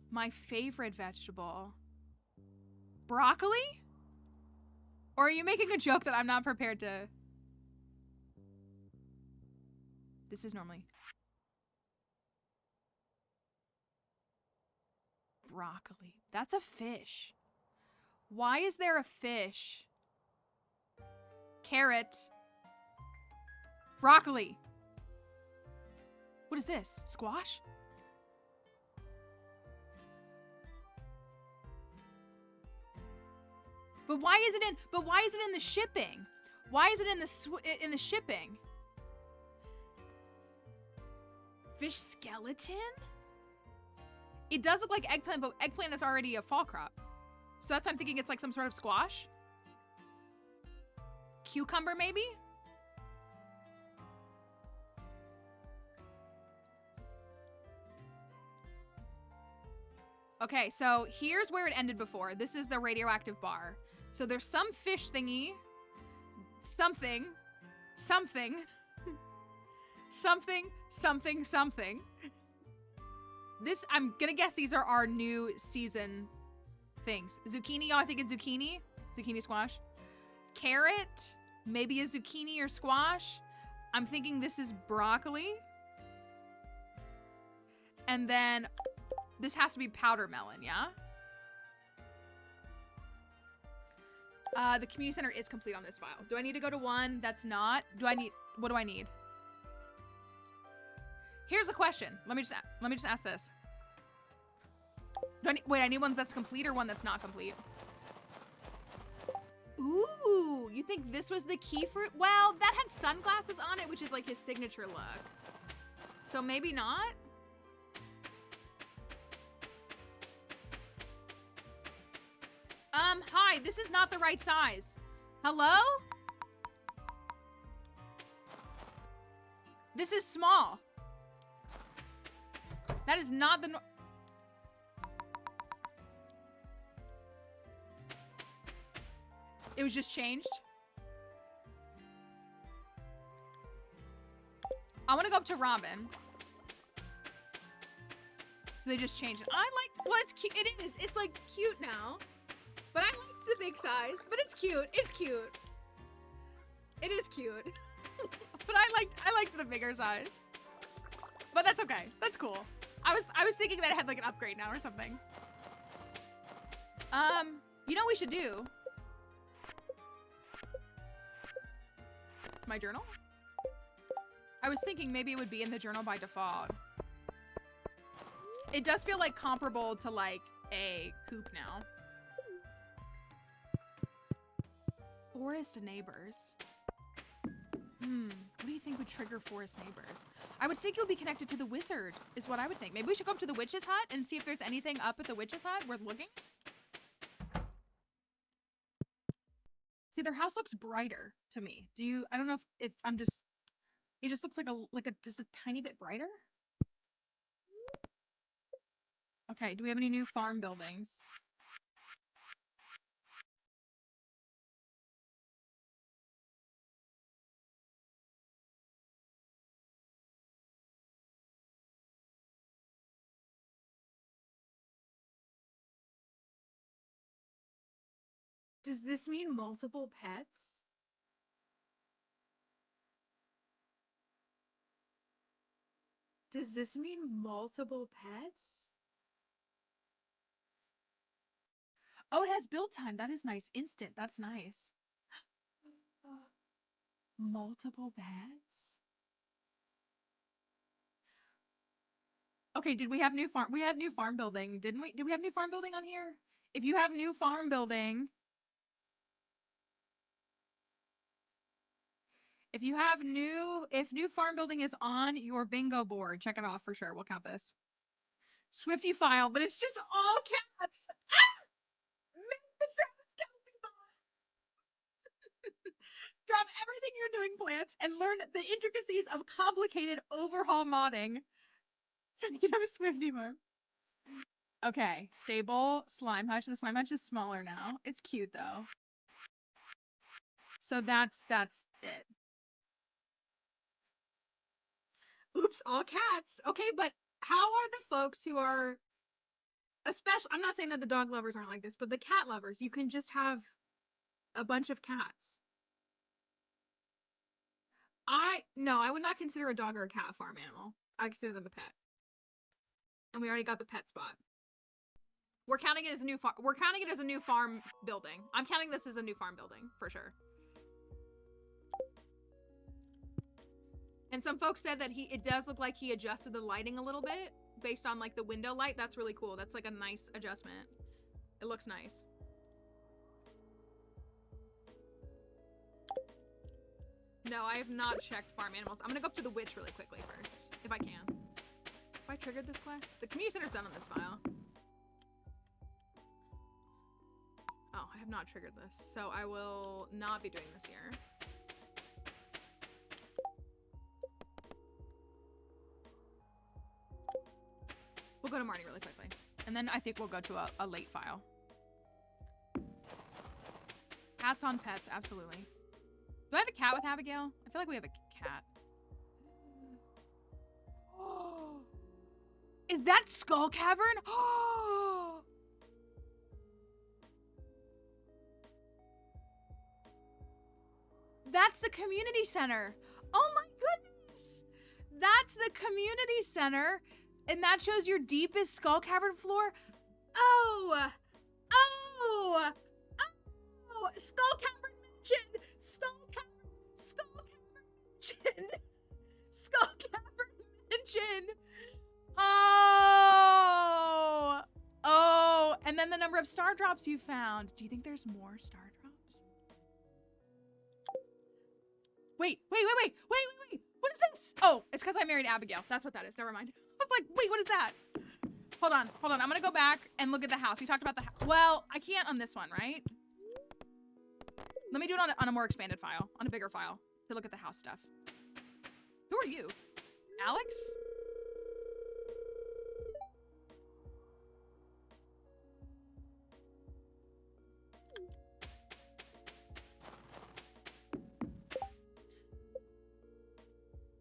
B: my favorite vegetable, broccoli? Or are you making a joke that I'm not prepared to? This is normally broccoli. That's a fish. Why is there a fish? Carrot. Broccoli. What is this? Squash? But why is it in the shipping? Why is it in the shipping? Fish skeleton? It does look like eggplant, but eggplant is already a fall crop. So that's why I'm thinking it's like some sort of squash. Cucumber, maybe? Okay, so here's where it ended before. This is the radioactive bar. So there's some fish thingy. Something. Something. Something. Something. Something. This, I'm gonna guess these are our new season things. Zucchini, oh, I think it's zucchini. Zucchini squash. Carrot, maybe a zucchini or squash. I'm thinking this is broccoli. And then this has to be powder melon, yeah? The community center is complete on this file. Do I need to go to one that's not? What do I need? Here's a question. Let me just ask this. Wait, I need one that's complete or one that's not complete? Ooh, you think this was the key fruit? Well, that had sunglasses on it, which is like his signature look. So maybe not? Hi, this is not the right size. Hello? This is small. That is not the It was just changed. I want to go up to Robin. So they just changed it. I like, well, it's cute. It is. It's like cute now. But I like the big size. But it's cute. It's cute. It is cute. But I liked the bigger size. But that's okay. That's cool. I was thinking that it had like an upgrade now or something. You know what we should do? My journal? I was thinking maybe it would be in the journal by default. It does feel like comparable to like a coop now. Forest neighbors. What do you think would trigger forest neighbors? I would think it would be connected to the wizard, is what I would think. Maybe we should go up to the witch's hut and see if there's anything up at the witch's hut worth looking. See, their house looks brighter to me. I don't know if I'm just, it just looks like just a tiny bit brighter. Okay, do we have any new farm buildings? Does this mean multiple pets? Does this mean multiple pets? Oh, it has build time. That is nice. Instant. That's nice. Multiple pets? Okay, did we have new farm? We had new farm building, didn't we? Did we have new farm building on here? If you have new farm building, if new farm building is on your bingo board, check it off for sure. We'll count this. Swifty file, but it's just all cats. Ah! Make the Travis Kelsey bot. Drop everything you're doing, plants, and learn the intricacies of complicated overhaul modding. So you can have a Swifty farm. Okay, stable slime hutch. The slime hutch is smaller now. It's cute though. So that's it. Oops, all cats. Okay, but how are the folks who are, especially, I'm not saying that the dog lovers aren't like this, but the cat lovers, you can just have a bunch of cats. No, I would not consider a dog or a cat a farm animal. I consider them a pet. And we already got the pet spot. We're counting it as a new farm. We're counting it as a new farm building. I'm counting this as a new farm building for sure. And some folks said that it does look like he adjusted the lighting a little bit based on like the window light. That's really cool. That's like a nice adjustment. It looks nice. No, I have not checked farm animals. I'm gonna go up to the witch really quickly first, if I can. Have I triggered this quest? The community center's done on this file. Oh, I have not triggered this, so I will not be doing this here. We'll go to Marnie really quickly. And then I think we'll go to a late file. Cats on pets, absolutely. Do I have a cat with Abigail? I feel like we have a cat. Oh, is that Skull Cavern? Oh, that's the community center. Oh my goodness. That's the community center. And that shows your deepest Skull Cavern floor. Oh, oh, oh, Skull Cavern mentioned. Skull Cavern mentioned. Skull Cavern mentioned. Oh, oh, and then the number of star drops you found. Do you think there's more star drops? Wait. What is this? Oh, it's because I married Abigail. That's what that is. Never mind. I was like, wait, what is that? Hold on. I'm gonna go back and look at the house. We talked about the house. Well, I can't on this one, right? Let me do it on a more expanded file, on a bigger file, to look at the house stuff. Who are you? Alex?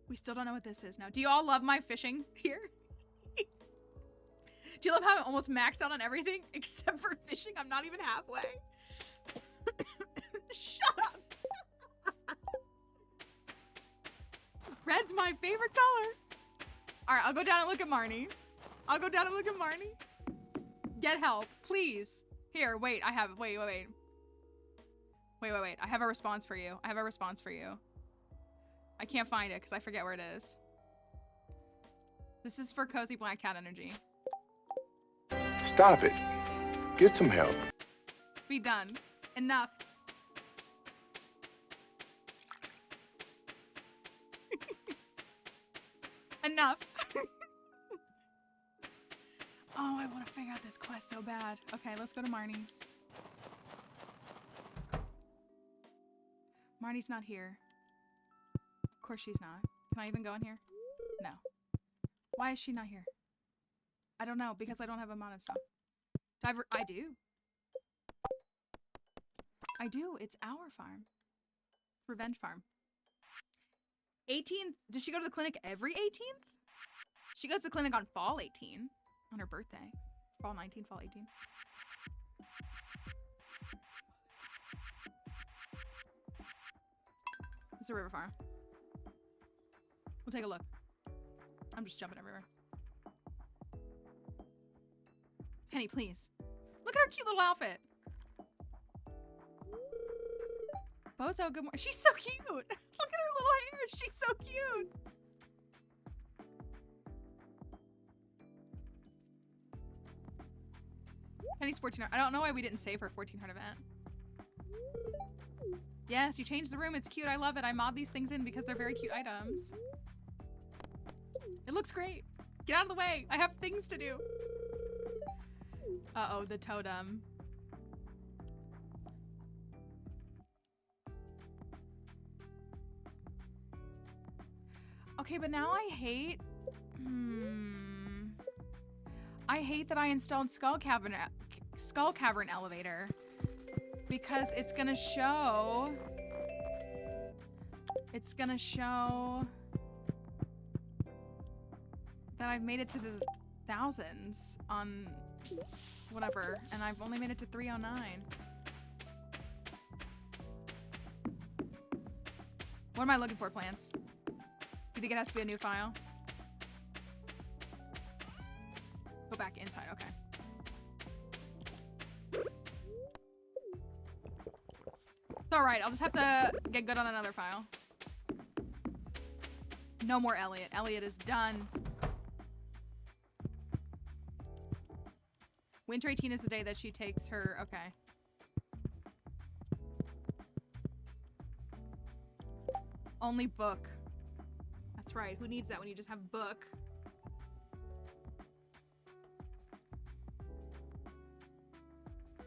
B: We still don't know what this is now. Do you all love my fishing here? Do you love how I'm almost maxed out on everything except for fishing? I'm not even halfway. Shut up. Red's my favorite color. All right, I'll go down and look at Marnie. Get help, please. Here, wait, I have, wait. I have a response for you. I can't find it because I forget where it is. This is for Cozy Black Cat Energy.
D: Stop it. Get some help.
B: Be done. Enough. Enough. Oh, I want to figure out this quest so bad. Okay, let's go to Marnie's. Marnie's not here. Of course she's not. Can I even go in here? No. Why is she not here? I don't know, because I don't have a mod installed. I do. It's our farm. Revenge farm. 18th. Does she go to the clinic every 18th? She goes to the clinic on fall 18. On her birthday. Fall 19, fall 18. It's a river farm. We'll take a look. I'm just jumping everywhere. Penny, please. Look at her cute little outfit. Bozo, good morning. She's so cute. Look at her little hair. She's so cute. Penny's 14. I don't know why we didn't save her 1400 event. Yes, you changed the room. It's cute. I love it. I mod these things in because they're very cute items. It looks great. Get out of the way. I have things to do. Uh-oh, the totem. Okay, but now I hate... I hate that I installed Skull Cavern Elevator. Because it's gonna show... It's gonna show... that I've made it to the thousands on... whatever, and I've only made it to 309. What am I looking for, plants? You think it has to be a new file? Go back inside, okay. It's alright, I'll just have to get good on another file. No more Elliot. Elliot is done. Winter 18 is the day that she takes her... Okay. Only book. That's right. Who needs that when you just have book?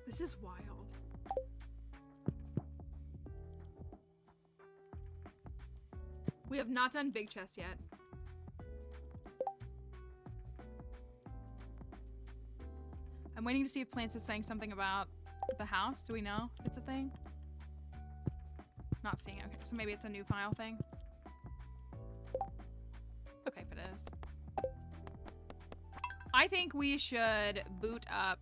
B: This is wild. We have not done big chest yet. I'm waiting to see if Plants is saying something about the house. Do we know if it's a thing? Not seeing it. Okay, so maybe it's a new file thing. Okay, if it is. I think we should boot up.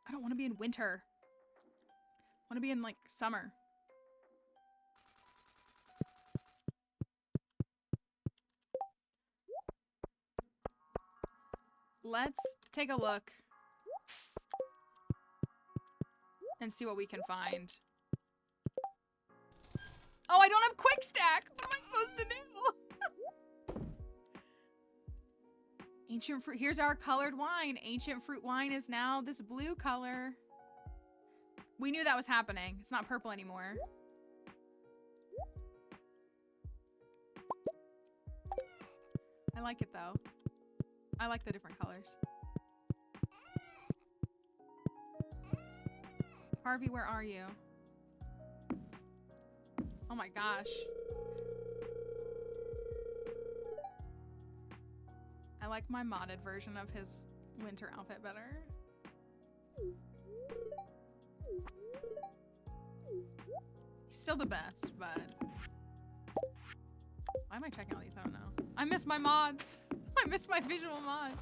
B: I don't want to be in winter. I want to be in like summer. Let's take a look and see what we can find. Oh, I don't have quick stack. What am I supposed to do? Ancient fruit. Here's our colored wine. Ancient fruit wine is now this blue color. We knew that was happening. It's not purple anymore. I like it though. I like the different colors. Harvey, where are you? Oh my gosh. I like my modded version of his winter outfit better. He's still the best, but... Why am I checking all these? I don't know. I miss my mods. I miss my visual mods.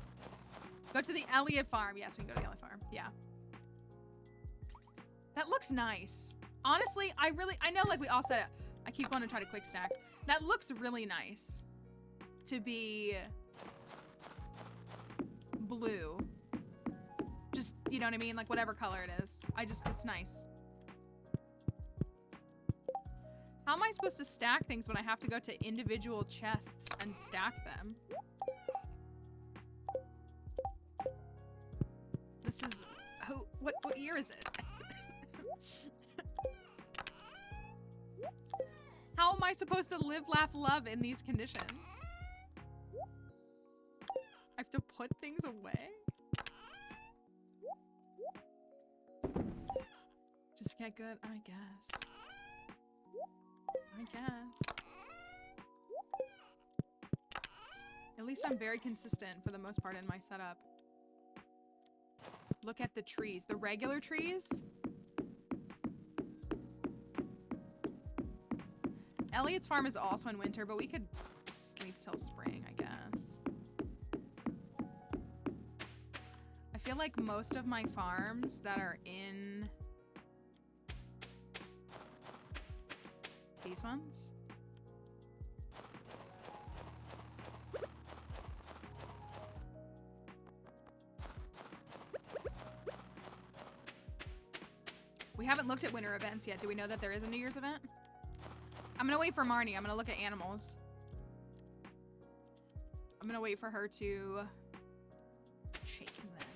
B: Go to the Elliott farm. Yes, we can go to the Elliott farm. Yeah. That looks nice. Honestly, I know like we all said it. I keep wanting to try to quick stack. That looks really nice. To be blue. Just, you know what I mean? Like whatever color it is. It's nice. How am I supposed to stack things when I have to go to individual chests and stack them? This is... What year is it? How am I supposed to live, laugh, love in these conditions? I have to put things away? Just get good, I guess. I guess. At least I'm very consistent for the most part in my setup. Look at the trees. The regular trees? Elliott's farm is also in winter, but we could sleep till spring, I guess. I feel like most of my farms that are in these ones. We haven't looked at winter events yet. Do we know that there is a New Year's event? I'm gonna wait for Marnie. I'm gonna look at animals. I'm gonna wait for her to shaking them.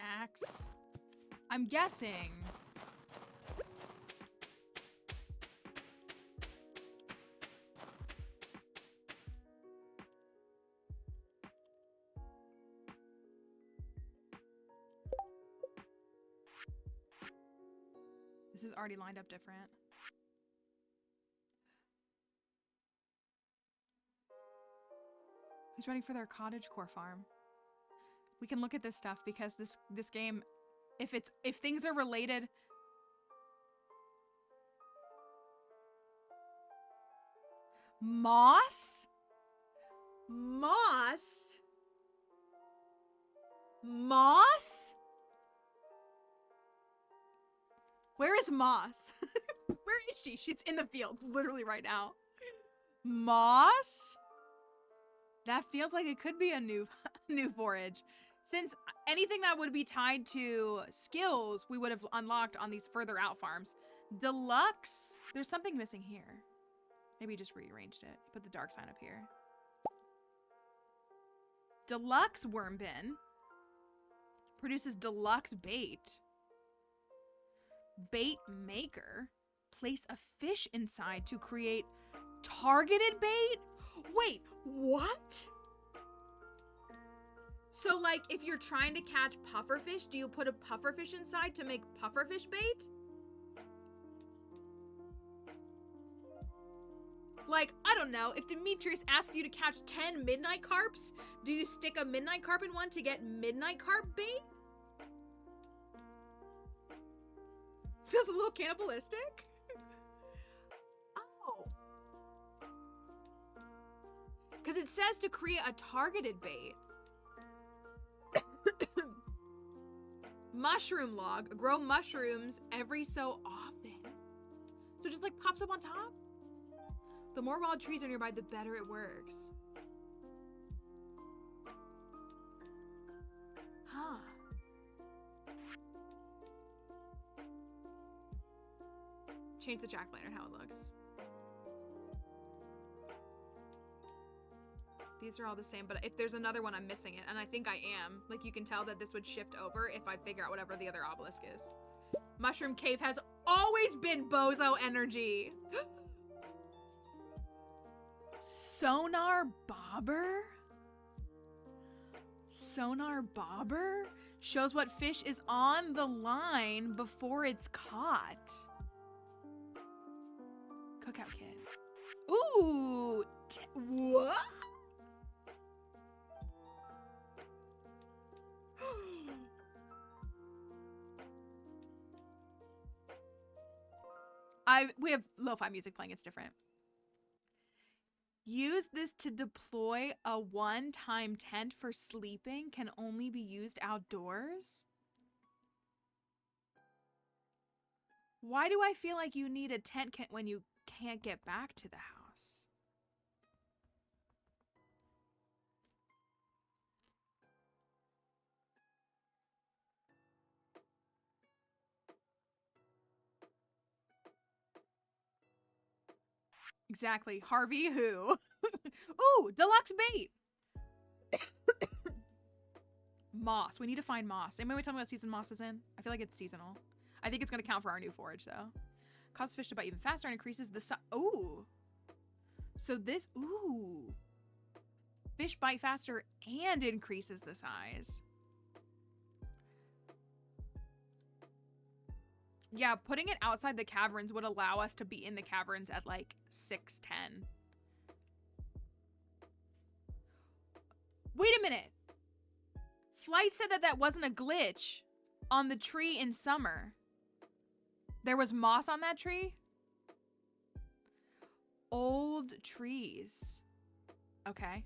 B: Axe. I'm guessing. This is already lined up different. Who's ready for their cottagecore farm? We can look at this stuff because this game, if things are related. Moss? Moss? Moss? Where is Moss? Where is she? She's in the field, literally right now. Moss? That feels like it could be a new forage. Since anything that would be tied to skills, we would have unlocked on these further out farms. Deluxe, there's something missing here. Maybe you just rearranged it. Put the dark sign up here. Deluxe worm bin produces deluxe bait. Bait maker, place a fish inside to create targeted bait? Wait, what? So like if you're trying to catch pufferfish, do you put a pufferfish inside to make pufferfish bait? Like, I don't know, if Demetrius asks you to catch 10 midnight carps, do you stick a midnight carp in one to get midnight carp bait? Feels a little cannibalistic. Oh. Because it says to create a targeted bait. Mushroom log. Grow mushrooms every so often. So it just like pops up on top? The more wild trees are nearby, the better it works. Huh. Change the jack-o'-lantern how it looks. These are all the same, but if there's another one, I'm missing it. And I think I am. Like, you can tell that this would shift over if I figure out whatever the other obelisk is. Mushroom Cave has always been bozo energy. Sonar bobber? Sonar bobber? Shows what fish is on the line before it's caught. Cookout kid. Ooh! What? We have lo-fi music playing, it's different. Use this to deploy a one-time tent for sleeping, can only be used outdoors. Why do I feel like you need a tent when you can't get back to the house? Exactly. Harvey who? Ooh, deluxe bait. Moss. We need to find moss. Anybody tell me what season moss is in? I feel like it's seasonal. I think it's going to count for our new forage, though. Causes fish to bite even faster and increases the size. Ooh. So this, ooh. Fish bite faster and increases the size. Yeah, putting it outside the caverns would allow us to be in the caverns at like 6:10. Wait a minute. Flight said that wasn't a glitch on the tree in summer. There was moss on that tree? Old trees. Okay.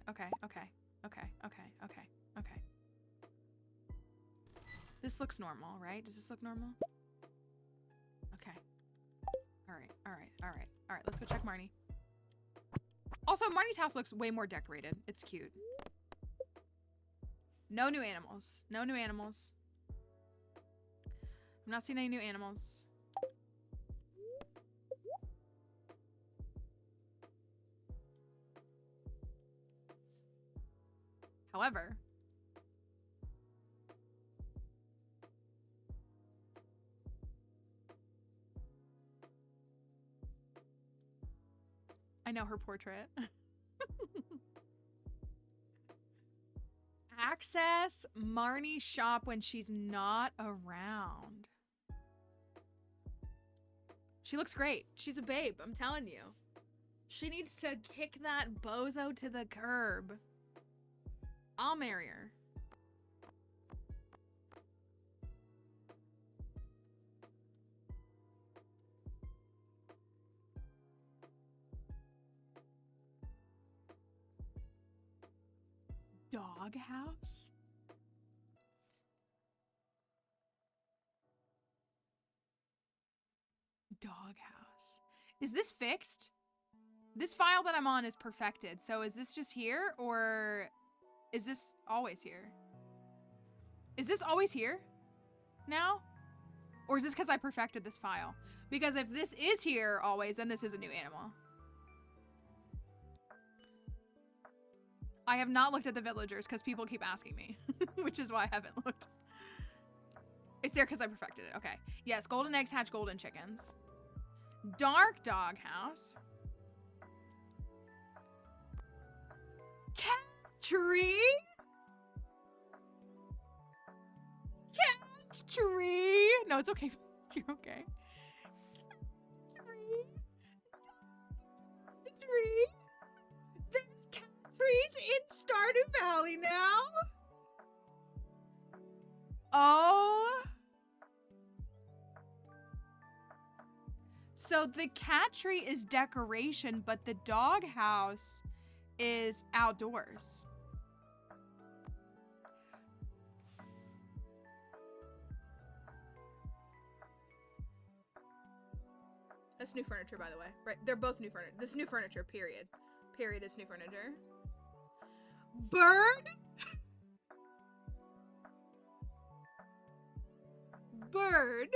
B: This looks normal, right? Does this look normal? Okay. All right, let's go check Marnie. Also, Marnie's house looks way more decorated. It's cute. No new animals. No new animals. I'm not seeing any new animals. However, I know her portrait. Access Marnie's shop when she's not around. She looks great. She's a babe, I'm telling you. She needs to kick that bozo to the curb. I'll marry her. Doghouse? Doghouse. Is this fixed? This file that I'm on is perfected. So is this just here or is this always here? Is this always here now? Or is this because I perfected this file? Because if this is here always, then this is a new animal. I have not looked at the villagers because people keep asking me, which is why I haven't looked. It's there because I perfected it. Okay. Yes, golden eggs hatch golden chickens. Dark doghouse. Cat tree. Cat tree. No, it's okay. You're okay. Cat tree. The tree. There's cat trees in Stardew Valley now. Oh. So the cat tree is decoration, but the doghouse is outdoors. That's new furniture, by the way. Right? They're both new furniture. This is new furniture, period. Period is new furniture. Bird? Bird.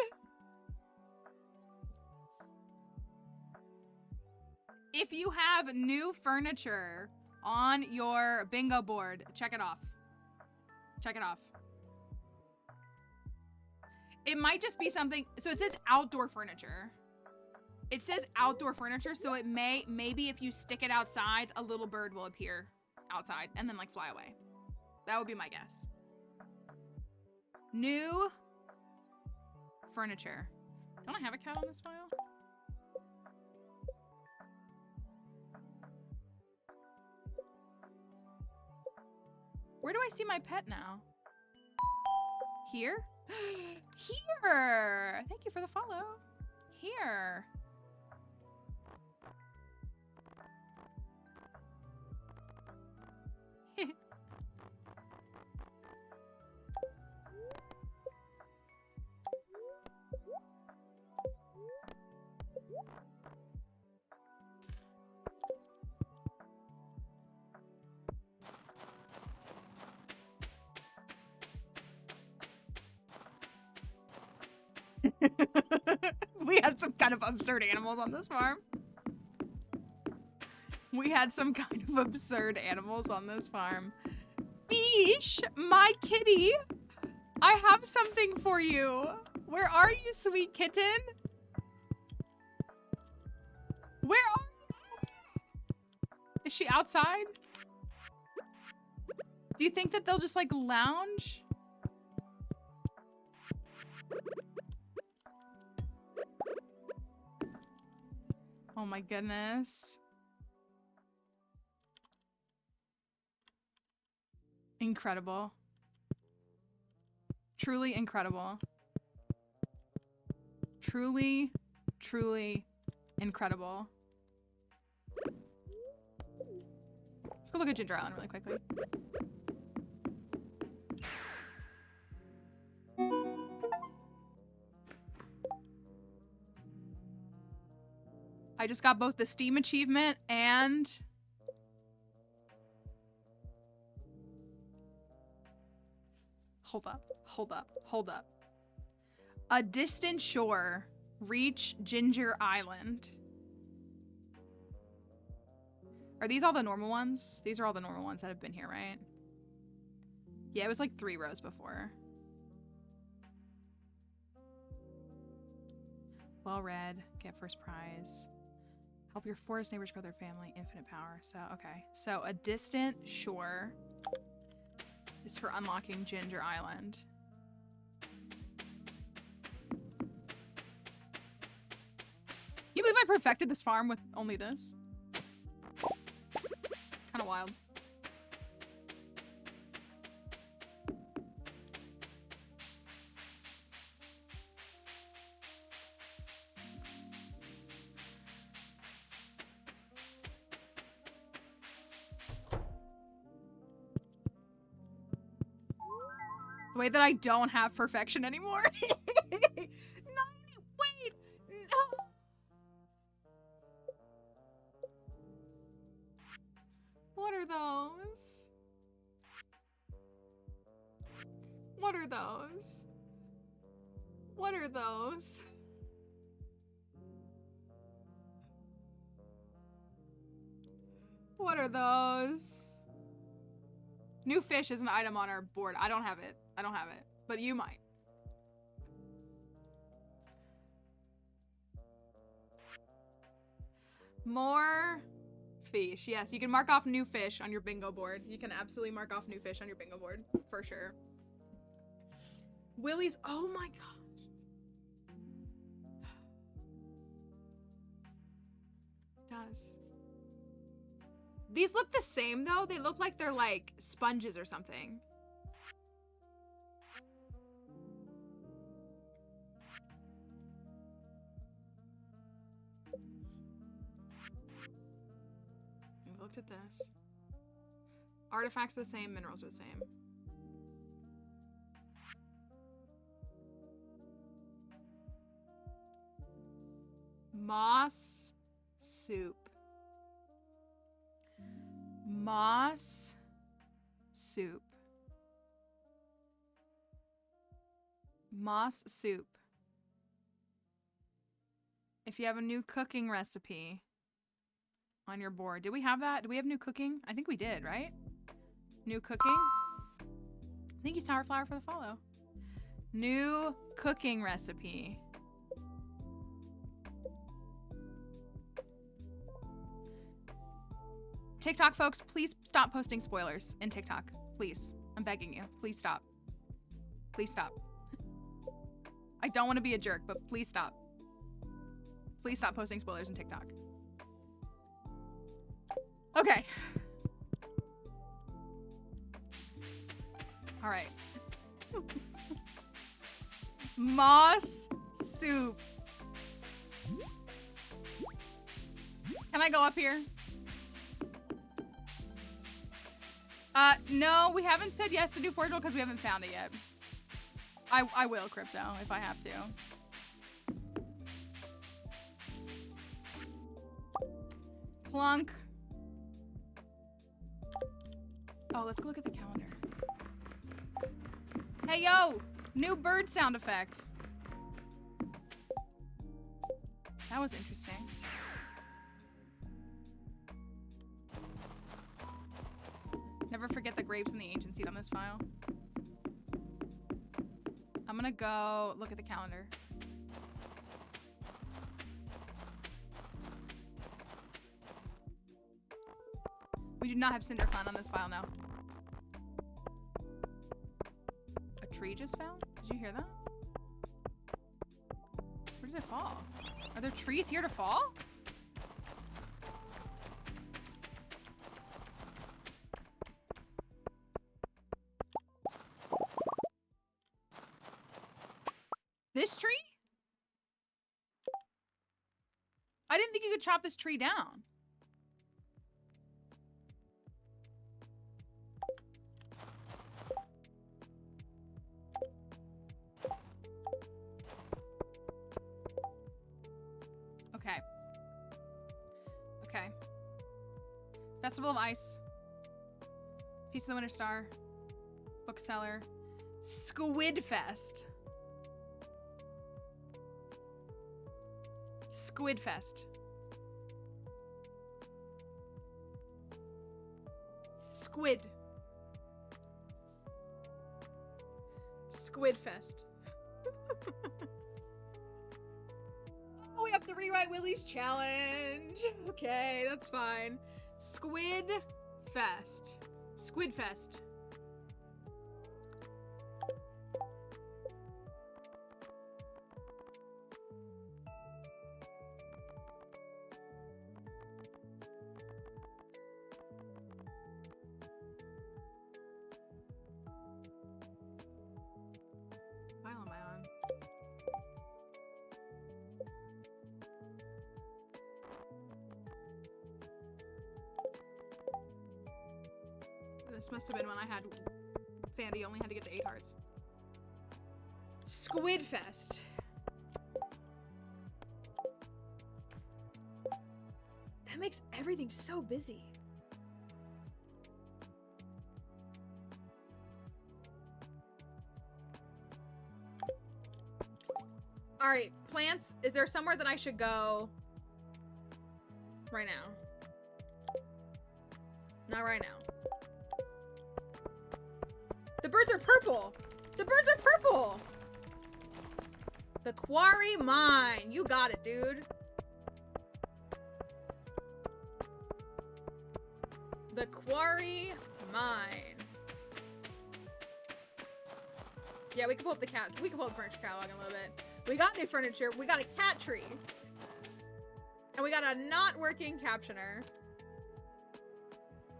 B: If you have new furniture on your bingo board, check it off. Check it off. It might just be something, so it says outdoor furniture. It says outdoor furniture, so it maybe if you stick it outside, a little bird will appear outside and then like fly away. That would be my guess. New furniture. Don't I have a cat on this file? Where do I see my pet now? Here? Here! Thank you for the follow. Here. We had some kind of absurd animals on this farm. We had some kind of absurd animals on this farm. Fish, my kitty, I have something for you. Where are you, sweet kitten? Where are you? Is she outside? Do you think that they'll just like lounge? Oh my goodness. Incredible. Truly incredible. Truly, truly incredible. Let's go look at Ginger Island really quickly. I just got both the Steam achievement and hold up. A distant shore, reach Ginger Island. Are these all the normal ones? These are all the normal ones that have been here, right? Yeah, it was like 3 rows before. Well read, get first prize. Help your forest neighbors grow their family, infinite power. So, okay. So, a distant shore is for unlocking Ginger Island. Can you believe I perfected this farm with only this? Kind of wild. The way that I don't have perfection anymore. No, wait, no. What are those? What are those? What are those? What are those? New fish is an item on our board. I don't have it. I don't have it. But you might. More fish. Yes, you can mark off new fish on your bingo board. You can absolutely mark off new fish on your bingo board. For sure. Willie's. Oh my gosh. It does. These look the same though. They look like they're like sponges or something. We looked at this. Artifacts are the same, minerals are the same. Moss soup. Moss soup. Moss soup. If you have a new cooking recipe on your board. Did we have that? Did we have new cooking? I think we did, right? New cooking. Thank you, Sourflower, for the follow. New cooking recipe. TikTok folks, please stop posting spoilers in TikTok. Please. I'm begging you. Please stop. Please stop. I don't want to be a jerk, but please stop. Please stop posting spoilers in TikTok. Okay. All right. Moss soup. Can I go up here? No, we haven't said yes to do Forge because we haven't found it yet. I will, Crypto, if I have to. Clunk. Oh, let's go look at the calendar. Hey, yo! New bird sound effect. That was interesting. Never forget the grapes and the ancient seed on this file. I'm gonna go look at the calendar. We do not have CinderClan on this file now. A tree just fell? Did you hear that? Where did it fall? Are there trees here to fall? This tree? I didn't think you could chop this tree down. Okay. Okay. Festival of Ice. Feast of the Winter Star. Bookseller. Squid Fest. Squid Fest. Squid. Squid Fest. Oh, we have to rewrite Willie's challenge. Okay, that's fine. Squid Fest. Squid Fest. This must have been when I had Sandy only had to get to 8 hearts. Squid Fest. That makes everything so busy. right, plants. Is there somewhere that I should go right now? Not right now. The birds are purple. The birds are purple. The quarry mine. You got it, dude. The quarry mine. Yeah, we can pull up the cat. We can pull up the furniture catalog in a little bit. We got new furniture. We got a cat tree. And we got a not working captioner.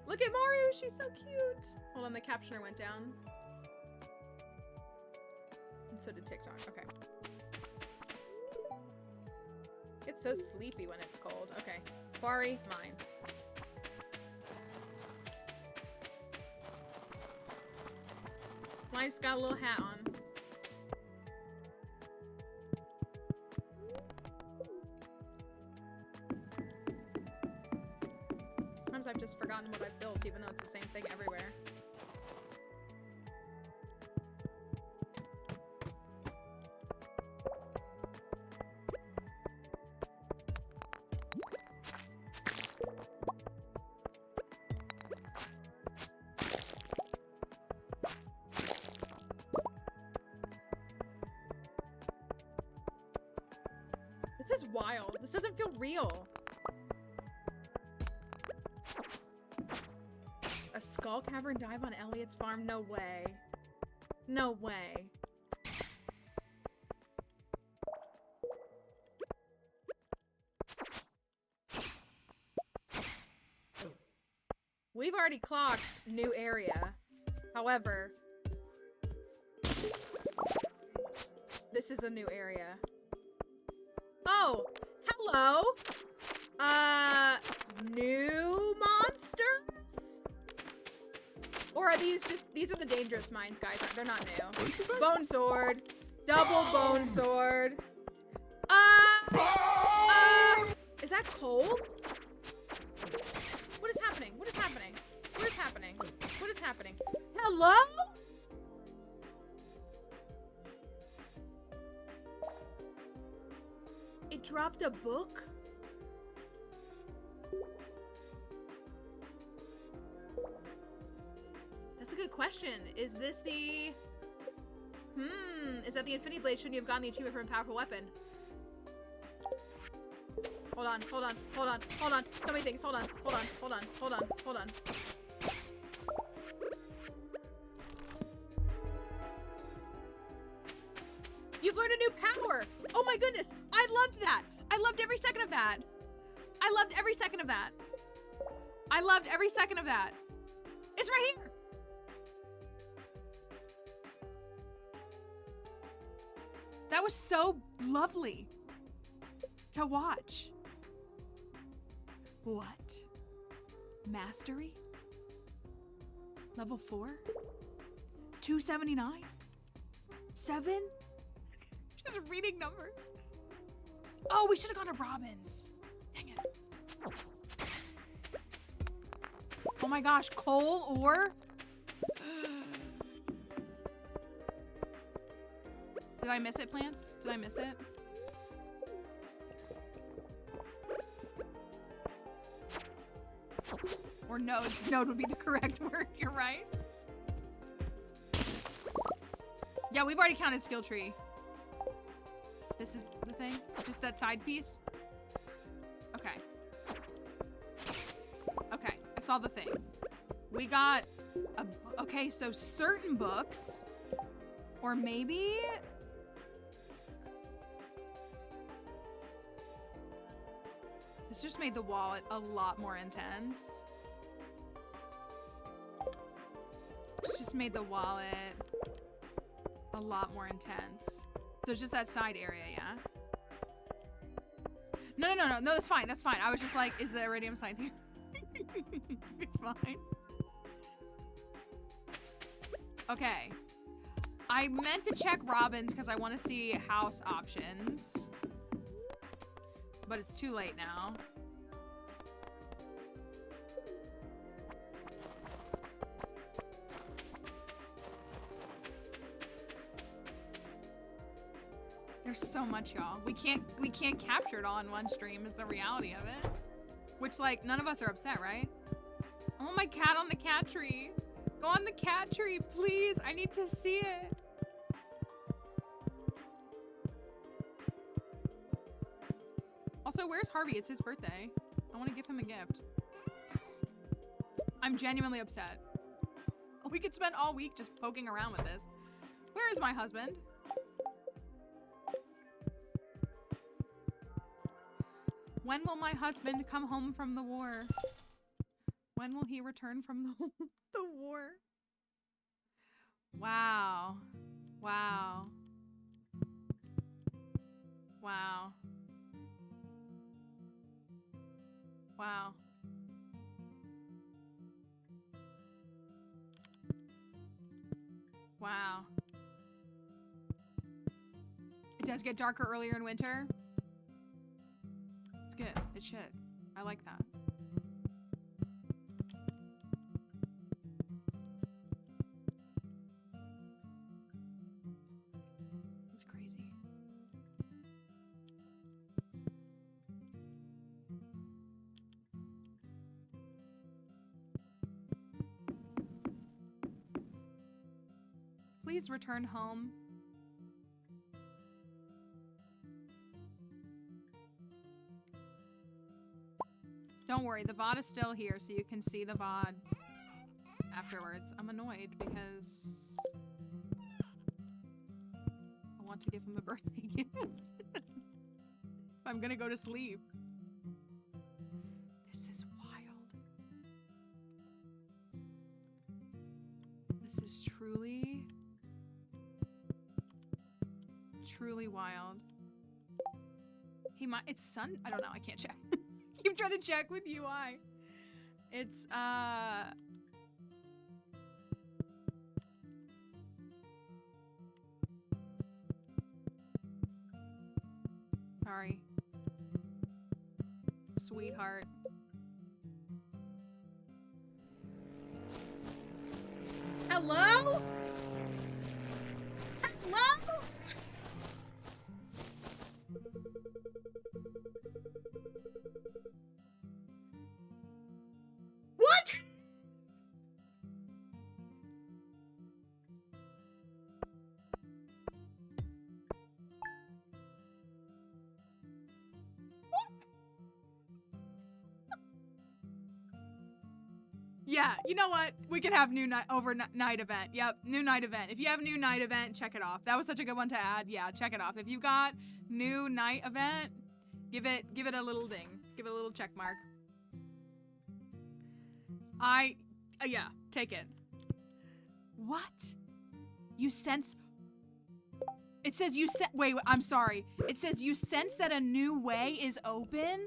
B: Look at Mario. She's so cute. Hold on, the captioner went down. And so did TikTok. Okay. It's so sleepy when it's cold. Okay. Quarry mine. Mine's got a little hat on. Sometimes I've just forgotten what I've built, even though it's the same thing everywhere. This is wild. This doesn't feel real. A skull cavern dive on Elliot's farm? No way. No way. We've already clocked new area. However, this is a new area. Oh, hello. New monsters? Or are these these are the dangerous mines, guys. They're not new. Bone sword. Double bone sword. Is that coal? What is happening? What is happening? What is happening? What is happening? Hello? It dropped a book? That's a good question. Is this the... Is that the Infinity Blade? Shouldn't you have gotten the achievement for a powerful weapon? Hold on, hold on, hold on, hold on. So many things. Hold on, hold on, hold on, hold on, hold on. You've learned a new power! Oh my goodness! I loved that! I loved every second of that! I loved every second of that! I loved every second of that! It's right here! That was so lovely to watch. What? Mastery? Level 4? 279? 7? Just reading numbers. Oh, we should have gone to Robin's. Dang it. Oh my gosh, coal ore? Did I miss it, plants? Did I miss it? Or node. Node would be the correct word. You're right. Yeah, we've already counted skill tree. This is the thing? Just that side piece? Okay. Okay, I saw the thing. We got a... Okay, so certain books. Or maybe... This just made the wallet a lot more intense. It just made the wallet a lot more intense. So it's just that side area, yeah? No, that's fine, that's fine. I was just like, is the iridium sign here? It's fine. Okay. I meant to check Robin's because I want to see house options. But it's too late now. There's There's so much, y'all. We can't capture it all in one stream is the reality of it. Which, like, none of us are upset, right? I want my cat on the cat tree. Go on the cat tree, please. I need to see it. Also, where's Harvey? It's his birthday. I want to give him a gift. I'm genuinely upset. We could spend all week just poking around with this. Where is my husband? When will my husband come home from the war? When will he return from the war? Wow. Wow. Wow. Wow. Wow. It does get darker earlier in winter. It's good. It should. I like that. It's crazy. Please return home. Don't worry, the VOD is still here, so you can see the VOD afterwards. I'm annoyed because I want to give him a birthday gift. I'm gonna go to sleep. This is wild. This is truly wild. He might, it's sun, I don't know, I can't check. Keep trying to check with UI. It's, sorry. Sweetheart. Hello? Hello? What? Yeah, you know what? We could have new night overnight event. Yep, new night event. If you have new night event, check it off. That was such a good one to add. Yeah, check it off. If you got new night event, give it a little ding. Give it a little check mark. Yeah, take it. What? You sense... It says you wait, I'm sorry. It says you sense that a new way is open?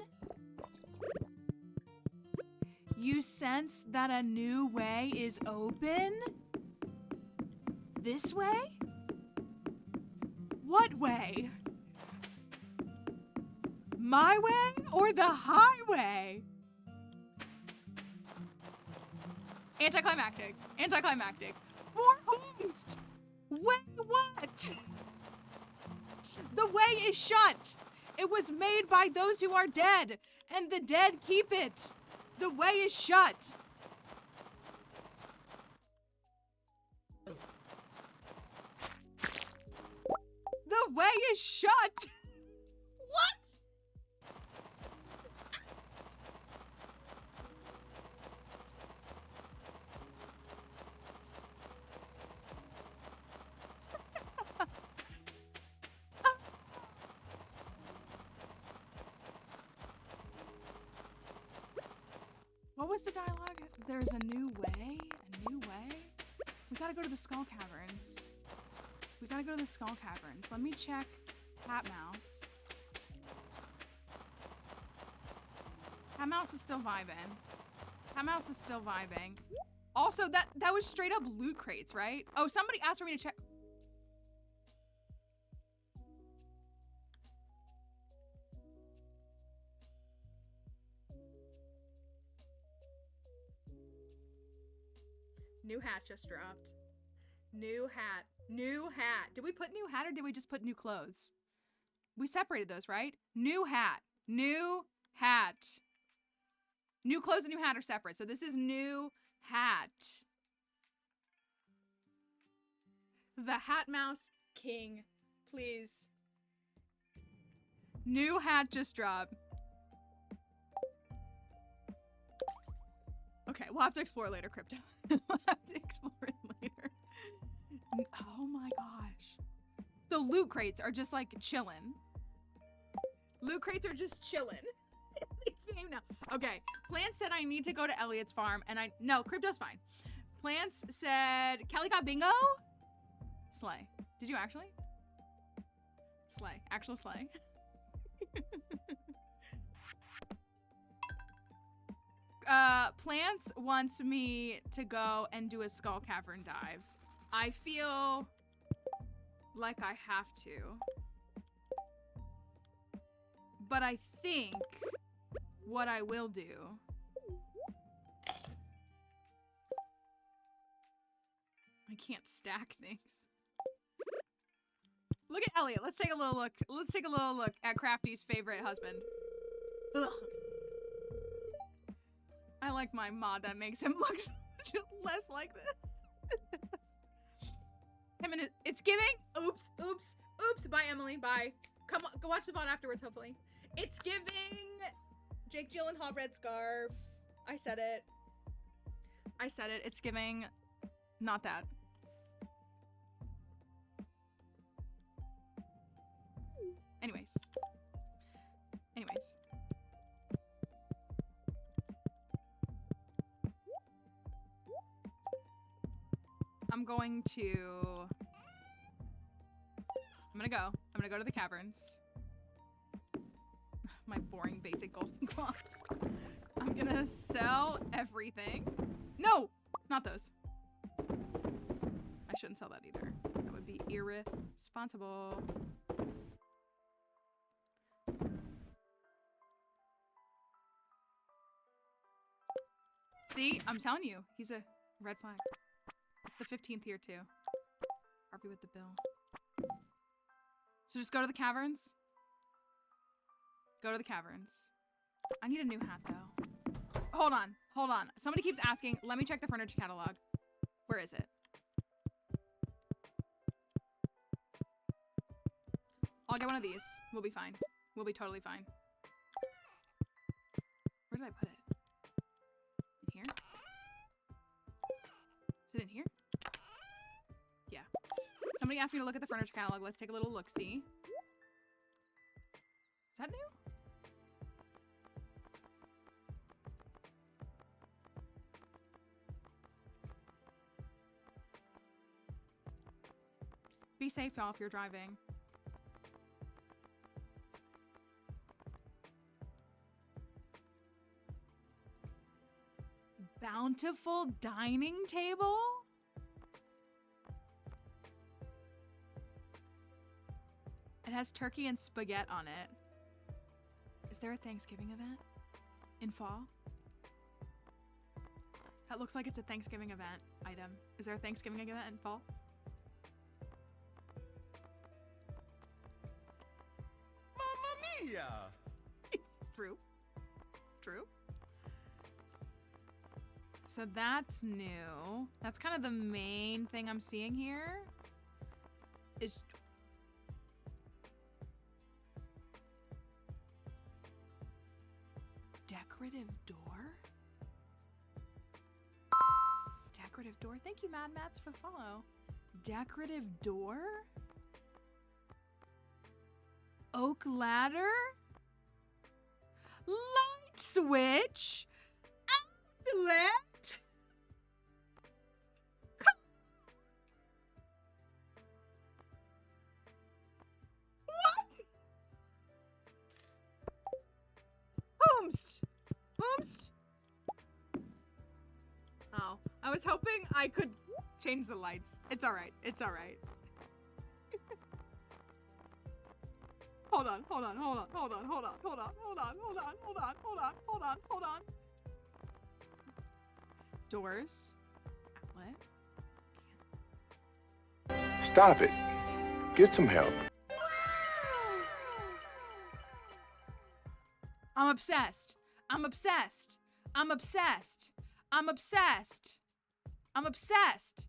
B: You sense that a new way is open? This way? What way? My way or the highway? Anticlimactic. Anticlimactic. For whomst? Way what? The way is shut. It was made by those who are dead, and the dead keep it. The way is shut. The way is shut. What? What was the dialogue? There's a new way? A new way? We gotta go to the Skull Caverns. We gotta go to the Skull Caverns. Let me check Cat Mouse. Cat Mouse is still vibing. Cat Mouse is still vibing. Also, that was straight up loot crates, right? Oh, somebody asked for me to check. New hat just dropped. New hat. New hat. Did we put new hat or did we just put new clothes? We separated those, right? New hat. New hat. New clothes and new hat are separate. So this is new hat. The Hat Mouse King. Please. New hat just dropped. Okay, we'll have to explore later, Crypto. We'll have to explore it later. Oh my gosh. So loot crates are just like chilling. Loot crates are just chilling. Game now. Okay, Plants said I need to go to Elliot's farm, and no, Crypto's fine. Plants said Kelly got bingo. Slay. Did you actually? Slay. Actual slay. Plants wants me to go and do a skull cavern dive. I feel like I have to. But I think what I will do I can't stack things. Look at Elliot. Let's take a little look. Let's take a little look at Crafty's favorite husband. Ugh. I like my mod that makes him look less like this. Him and it's giving. Oops, oops, oops. Bye, Emily. Bye. Come on, go watch the VOD afterwards, hopefully. It's giving Jake Gyllenhaal red scarf. I said it. I said it. It's giving not that. Anyways. I'm gonna go to the caverns. My boring basic golden claws. I'm gonna sell everything. No, not those. I shouldn't sell that either. That would be irresponsible. See, I'm telling you, he's a red flag. It's the 15th here too. Harvey with the bill. So just go to the caverns. Go to the caverns. I need a new hat though. Hold on, hold on. Somebody keeps asking. Let me check the furniture catalog. Where is it? I'll get one of these. We'll be fine. We'll be totally fine. Where did I put it? In here? Is it in here? Yeah. Somebody asked me to look at the furniture catalog. Let's take a little look-see. Is that new? Be safe, y'all, if you're driving. Bountiful dining table? It has turkey and spaghetti on it. Is there a Thanksgiving event in fall? That looks like it's a Thanksgiving event item. Is there a Thanksgiving event in fall?
E: Mamma mia!
B: True. True. So that's new. That's kind of the main thing I'm seeing here. Is decorative door? Decorative door. Thank you, Mad Mats, for follow. Decorative door? Oak ladder? Light switch? Outlet? Oops. Oh, I was hoping I could change the lights. It's all right. It's all right. Hold on. Doors. Outlet.
D: Stop it. Get some help.
B: I'm obsessed. I'm obsessed. I'm obsessed. I'm obsessed. I'm obsessed.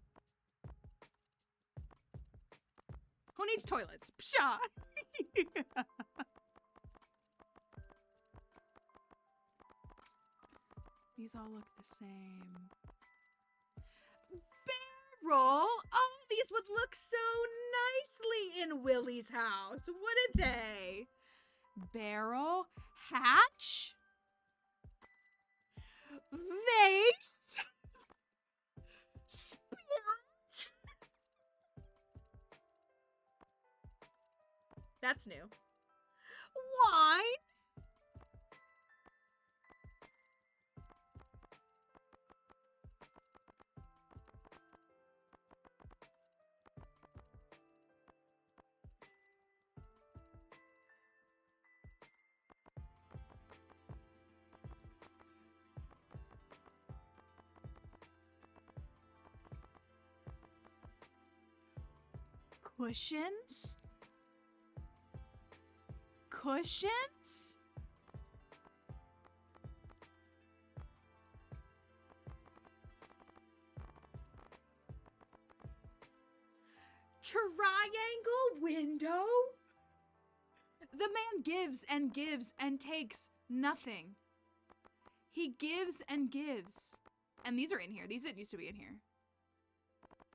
B: Who needs toilets? Pshaw. These all look the same. Barrel? Oh, these would look so nicely in Willie's house, wouldn't they? Barrel? Hatch? Vase? Spirit? That's new. Wine? Cushions? Cushions? Triangle window? The man gives and gives and takes nothing. He gives and gives. And these are in here. These didn't used to be in here.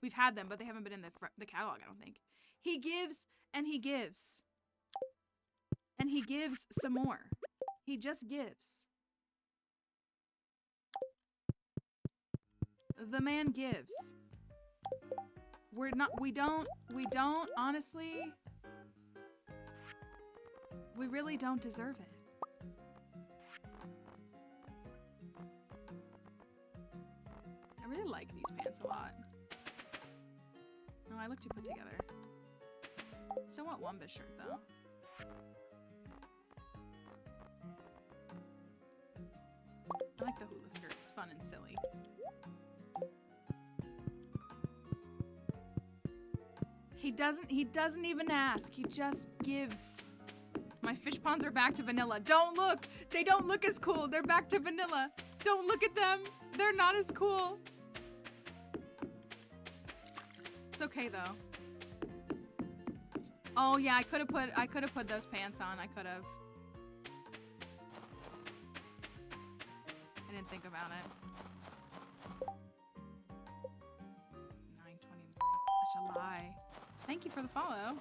B: We've had them, but they haven't been in the catalog, I don't think. He gives and he gives. And he gives some more. He just gives. The man gives. We don't, honestly, we really don't deserve it. I really like these pants a lot. No, I look too put together. Still want Wumba's shirt though. I like the hula skirt. It's fun and silly. He doesn't even ask. He just gives. My fish ponds are back to vanilla. Don't look! They don't look as cool. They're back to vanilla. Don't look at them. They're not as cool. It's okay though. Oh yeah, I could have put those pants on. I could have. I didn't think about it. 9:29. Such a lie. Thank you for the follow.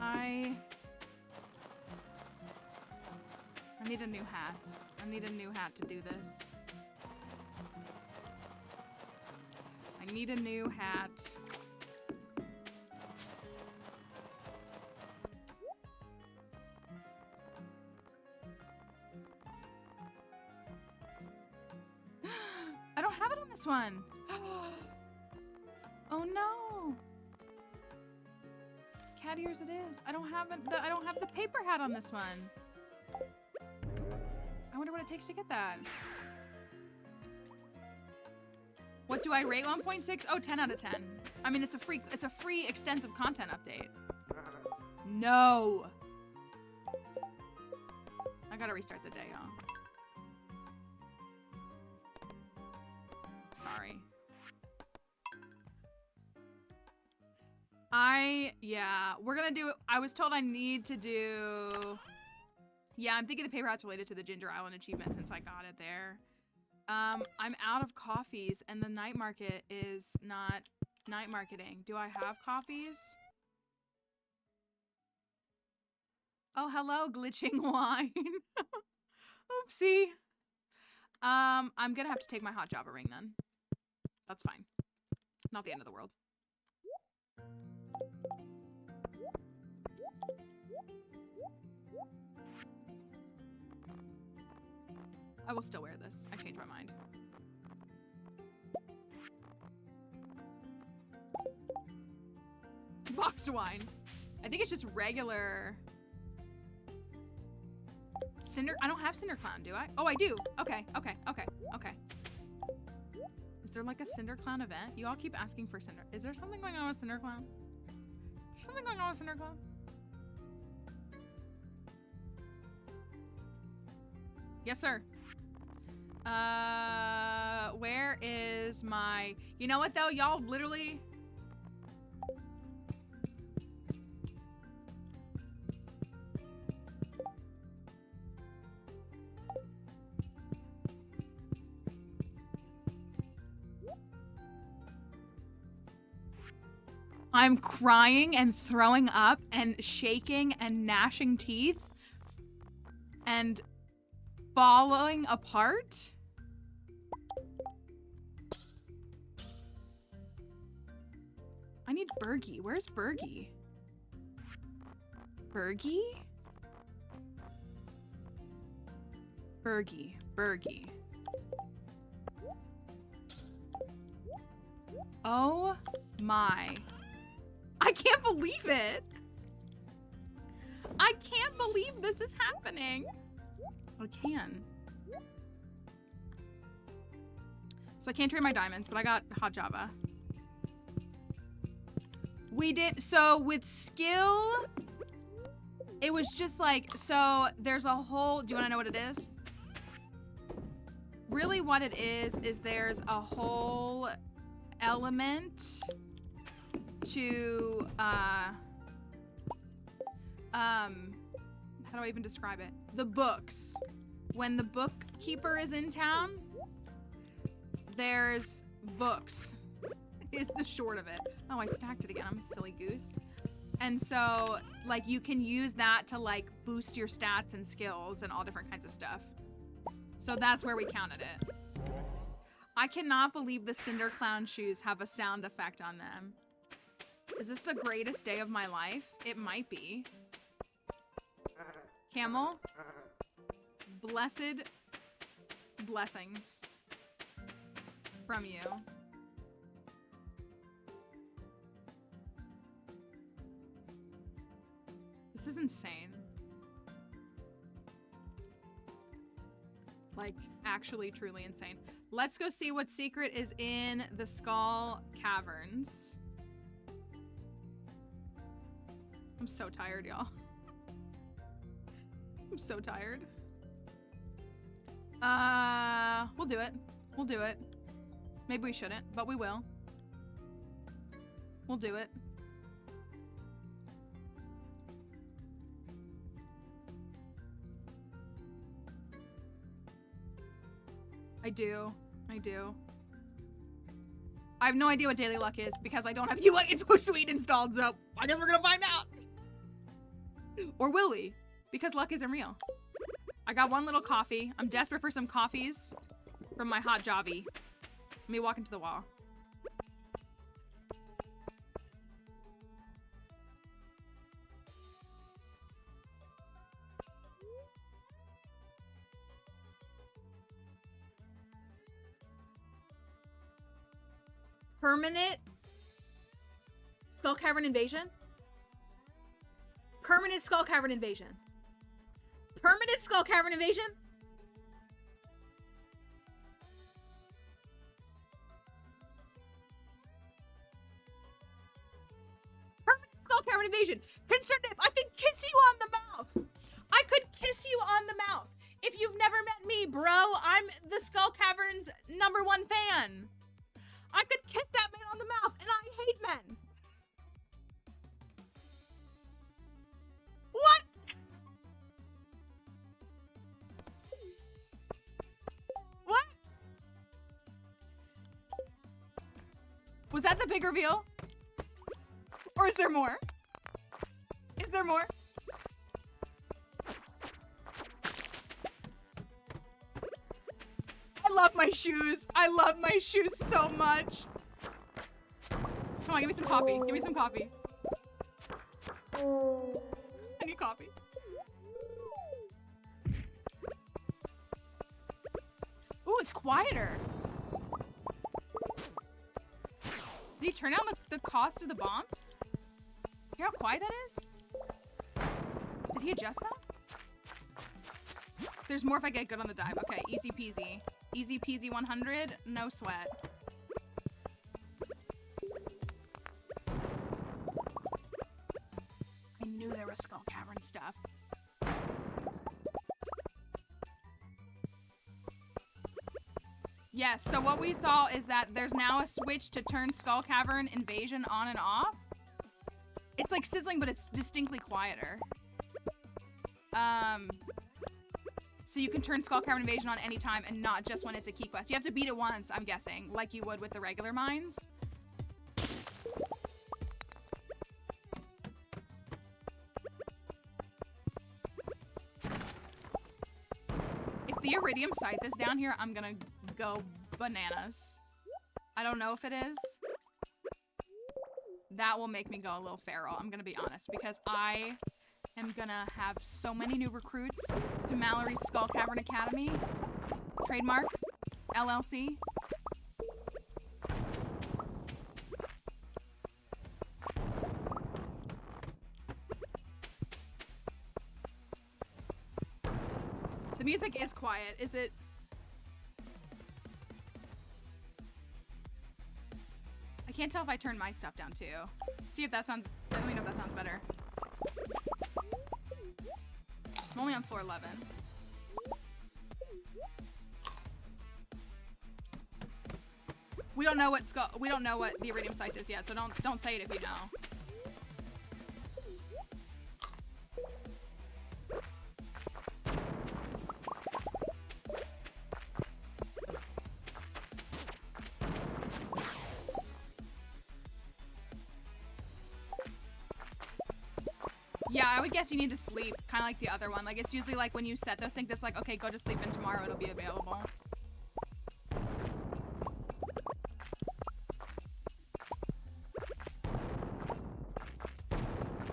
B: I need a new hat. I need a new hat to do this. I need a new hat. I don't have it on this one. Oh no. Cat ears it is. I don't have the paper hat on this one. I wonder what it takes to get that. What do I rate 1.6? Oh, 10 out of 10. I mean, it's a free extensive content update. No. I gotta restart the day, y'all. Sorry. Yeah, we're gonna do, I was told I need to do, yeah, I'm thinking the paper hat's related to the Ginger Island achievement since I got it there. I'm out of coffees and the night market is not night marketing. Do I have coffees? Oh, hello, glitching wine. Oopsie. I'm gonna have to take my hot Java ring then. That's fine. Not the end of the world. I will still wear this. I changed my mind. Boxed wine. I think it's just regular Cinder. I don't have Cinder Clown, do I? Oh, I do. Okay. Is there like a Cinder Clown event? You all keep asking for Cinder. Is there something going on with Cinder Clown? Is there something going on with Cinder Clown? Yes, sir. Where is my... You know what, though? Y'all literally... I'm crying and throwing up and shaking and gnashing teeth and falling apart. I need Bergie. Where's Bergie? Bergie? Bergie. Oh my. I can't believe it. I can't believe this is happening. I can. So I can't trade my diamonds, but I got hot Java. We did, so with skill, it was just like, so there's a whole, do you want to know what it is? Really what it is there's a whole element to, how do I even describe it? The books. When the bookkeeper is in town, there's books, is the short of it. Oh, I stacked it again. I'm a silly goose. And so, like, you can use that to, like, boost your stats and skills and all different kinds of stuff. So that's where we counted it. I cannot believe the Cinder Clown shoes have a sound effect on them. Is this the greatest day of my life? It might be. Camel, blessed blessings from you. This is insane. Like, actually, truly insane. Let's go see what secret is in the Skull Caverns. I'm so tired, y'all. I'm so tired. We'll do it. We'll do it. Maybe we shouldn't, but we will. We'll do it. I do. I have no idea what Daily Luck is because I don't have UI Info Suite installed, so I guess we're gonna find out. Or will we? Because luck isn't real. I got one little coffee. I'm desperate for some coffees from my hot Javi. Let me walk into the wall. Permanent Skull Cavern invasion? Permanent Skull Cavern invasion. Permanent Skull Cavern invasion? Permanent Skull Cavern invasion. Concerned if I could kiss you on the mouth. I could kiss you on the mouth. If you've never met me, bro, I'm the Skull Cavern's #1 fan. I could kiss that man on the mouth, and I hate men. What? What? Was that the big reveal? Or is there more? Is there more? I love my shoes. I love my shoes so much. Come on, give me some coffee. Give me some coffee. I need coffee. Ooh, it's quieter. Did he turn down the cost of the bombs? Hear how quiet that is? Did he adjust that? There's more if I get good on the dive. Okay, easy peasy. Easy peasy 100, no sweat. I knew there was Skull Cavern stuff. Yes, so what we saw is that there's now a switch to turn Skull Cavern Invasion on and off. It's like sizzling, but it's distinctly quieter. So you can turn Skull Cavern Invasion on any time and not just when it's a key quest. You have to beat it once, I'm guessing, like you would with the regular mines. If the Iridium Scythe is down here, I'm gonna go bananas. I don't know if it is. That will make me go a little feral, I'm gonna be honest, because I am gonna have so many new recruits to Mallory's Skull Cavern Academy. Trademark, LLC. The music is quiet, is it? I can't tell if I turn my stuff down too. See if that sounds, let me know if that sounds better. I'm only on floor 11. We don't know what the Iridium Scythe is yet, so don't say it if you know. Yeah, I would guess you need to sleep, kind of like the other one. Like, it's usually like when you set those things, it's like, okay, go to sleep and tomorrow it'll be available.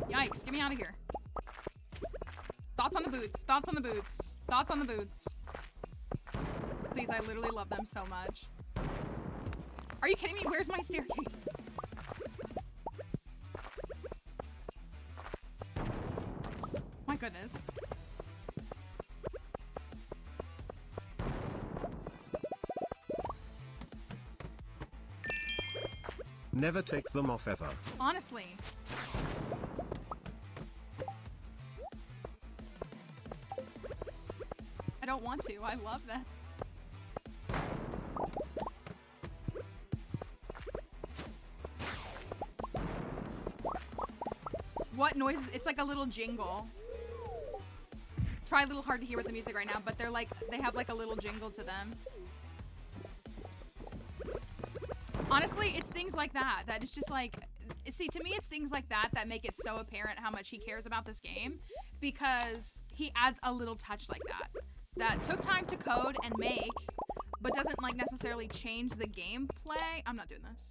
B: Yikes, get me out of here. Thoughts on the boots, thoughts on the boots, thoughts on the boots. Please, I literally love them so much. Are you kidding me? Where's my staircase? My goodness.
A: Never take them off ever.
B: Honestly. I don't want to. I love them. What noise? It's like a little jingle. It's probably a little hard to hear with the music right now, but they're like, they have like a little jingle to them. Honestly, it's things like that it's just like, see, to me, it's things like that that make it so apparent how much he cares about this game, because he adds a little touch like that took time to code and make, but doesn't like necessarily change the gameplay. I'm not doing this.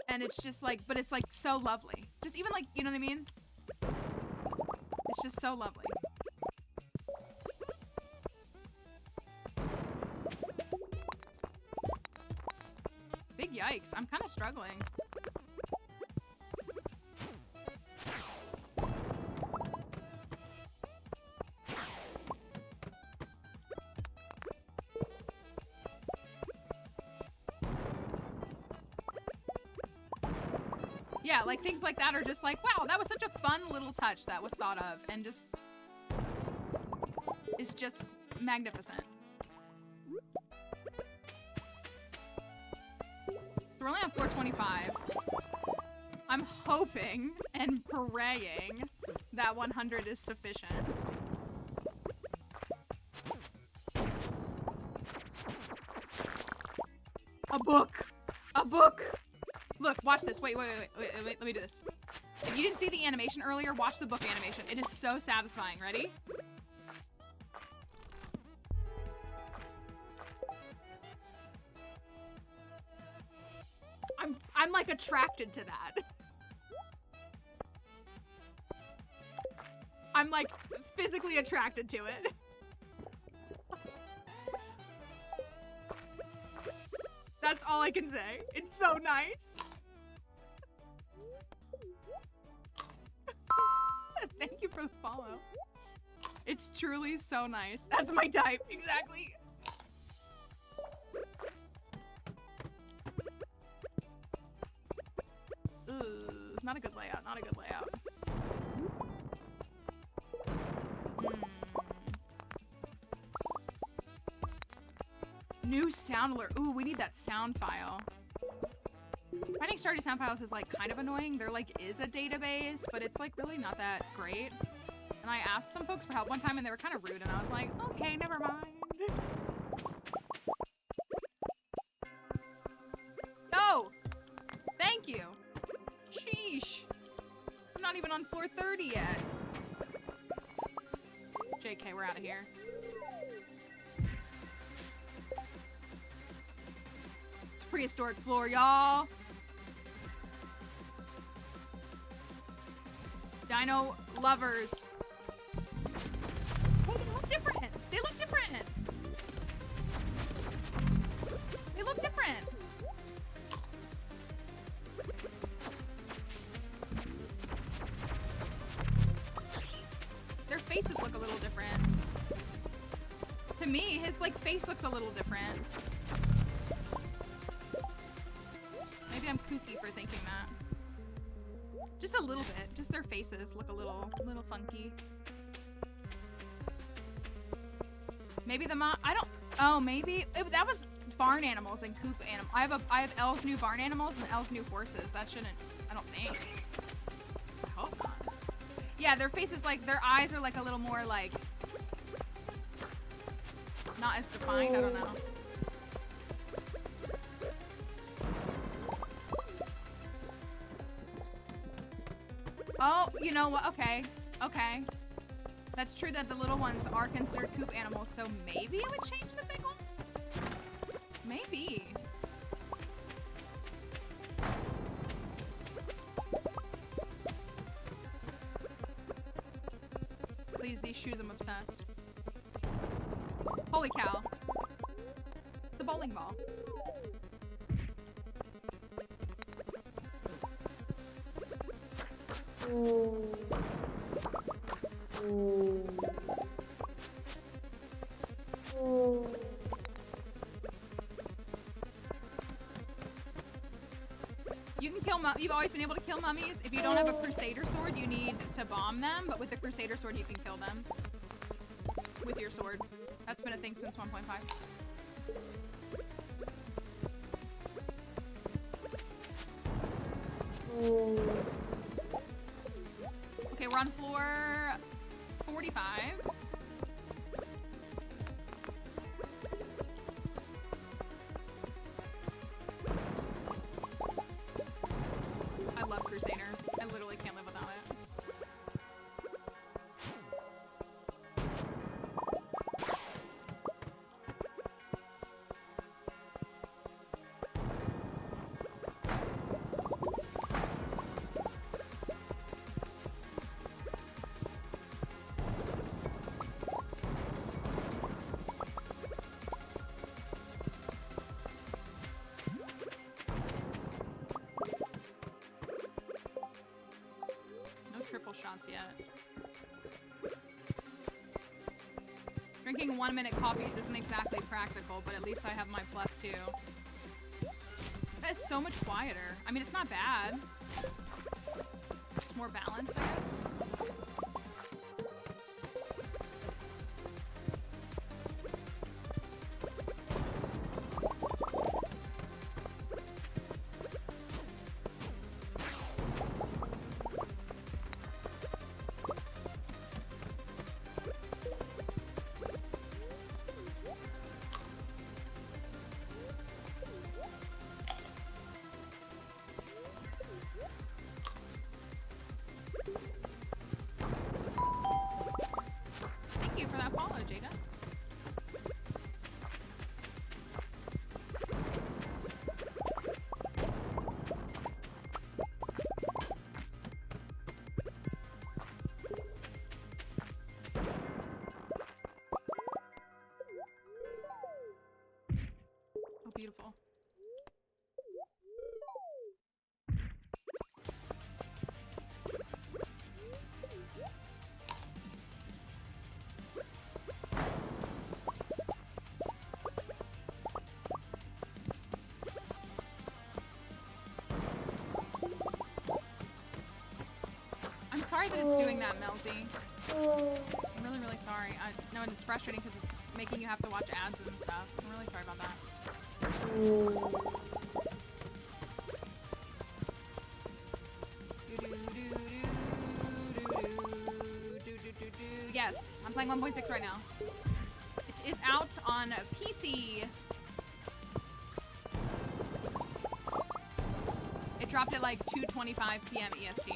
B: And it's just like, but it's like so lovely. Just even like, you know what I mean? It's just so lovely. Big yikes, I'm kind of struggling. Yeah, like things like that are just like, wow, that was such a fun little touch that was thought of, and just, it's just magnificent. So we're only on floor 25. I'm hoping and praying that 100 is sufficient. A book! A book! Look, watch this. Wait, let me do this. If you didn't see the animation earlier, watch the book animation. It is so satisfying. Ready? I'm like attracted to that. I'm like physically attracted to it. That's all I can say. It's so nice. Thank you for the follow. It's truly so nice. That's my type. Exactly. Ugh, not a good layout. Not a good layout. New sound alert. Ooh, we need that sound file. Finding Stardew sound files is like kind of annoying. There like is a database, but it's like really not that great. And I asked some folks for help one time and they were kind of rude and I was like, okay, never mind. No! Thank you. Sheesh. I'm not even on floor 30 yet. JK, we're out of here. It's a prehistoric floor, y'all. Dino lovers. Oh, they look different. They look different. They look different. Their faces look a little different. To me, his like face looks a little different. Maybe I'm kooky for thinking that. Just a little bit. Just their faces look a little funky. Maybe the I don't. Oh, maybe that was barn animals and coop animals. I have Elle's new barn animals and Elle's new horses. That shouldn't. I don't think. I hope not. Yeah, their faces like their eyes are like a little more like not as defined. I don't know. Oh, you know what? Okay. Okay. That's true that the little ones are considered coop animals, so maybe it would change the big ones? Maybe. Please, these shoes, I'm obsessed. Holy cow. It's a bowling ball. You can kill you've always been able to kill mummies. If you don't have a Crusader sword, you need to bomb them, but with the Crusader sword, you can kill them. With your sword. That's been a thing since 1.5. Okay, we're on floor 45. I love Crusader. I literally can't live without it. Triple shots yet. Drinking 1-minute coffees isn't exactly practical, but at least I have my +2. That is so much quieter. I mean, it's not bad. Just more balanced, I guess. Beautiful. I'm sorry that it's doing that, Melzy. I'm really, really sorry. No, and it's frustrating because it's making you have to watch ads and stuff. I'm really sorry about that. Yes, I'm playing 1.6 right now. It is out on PC. It dropped at like 2:25 p.m. EST.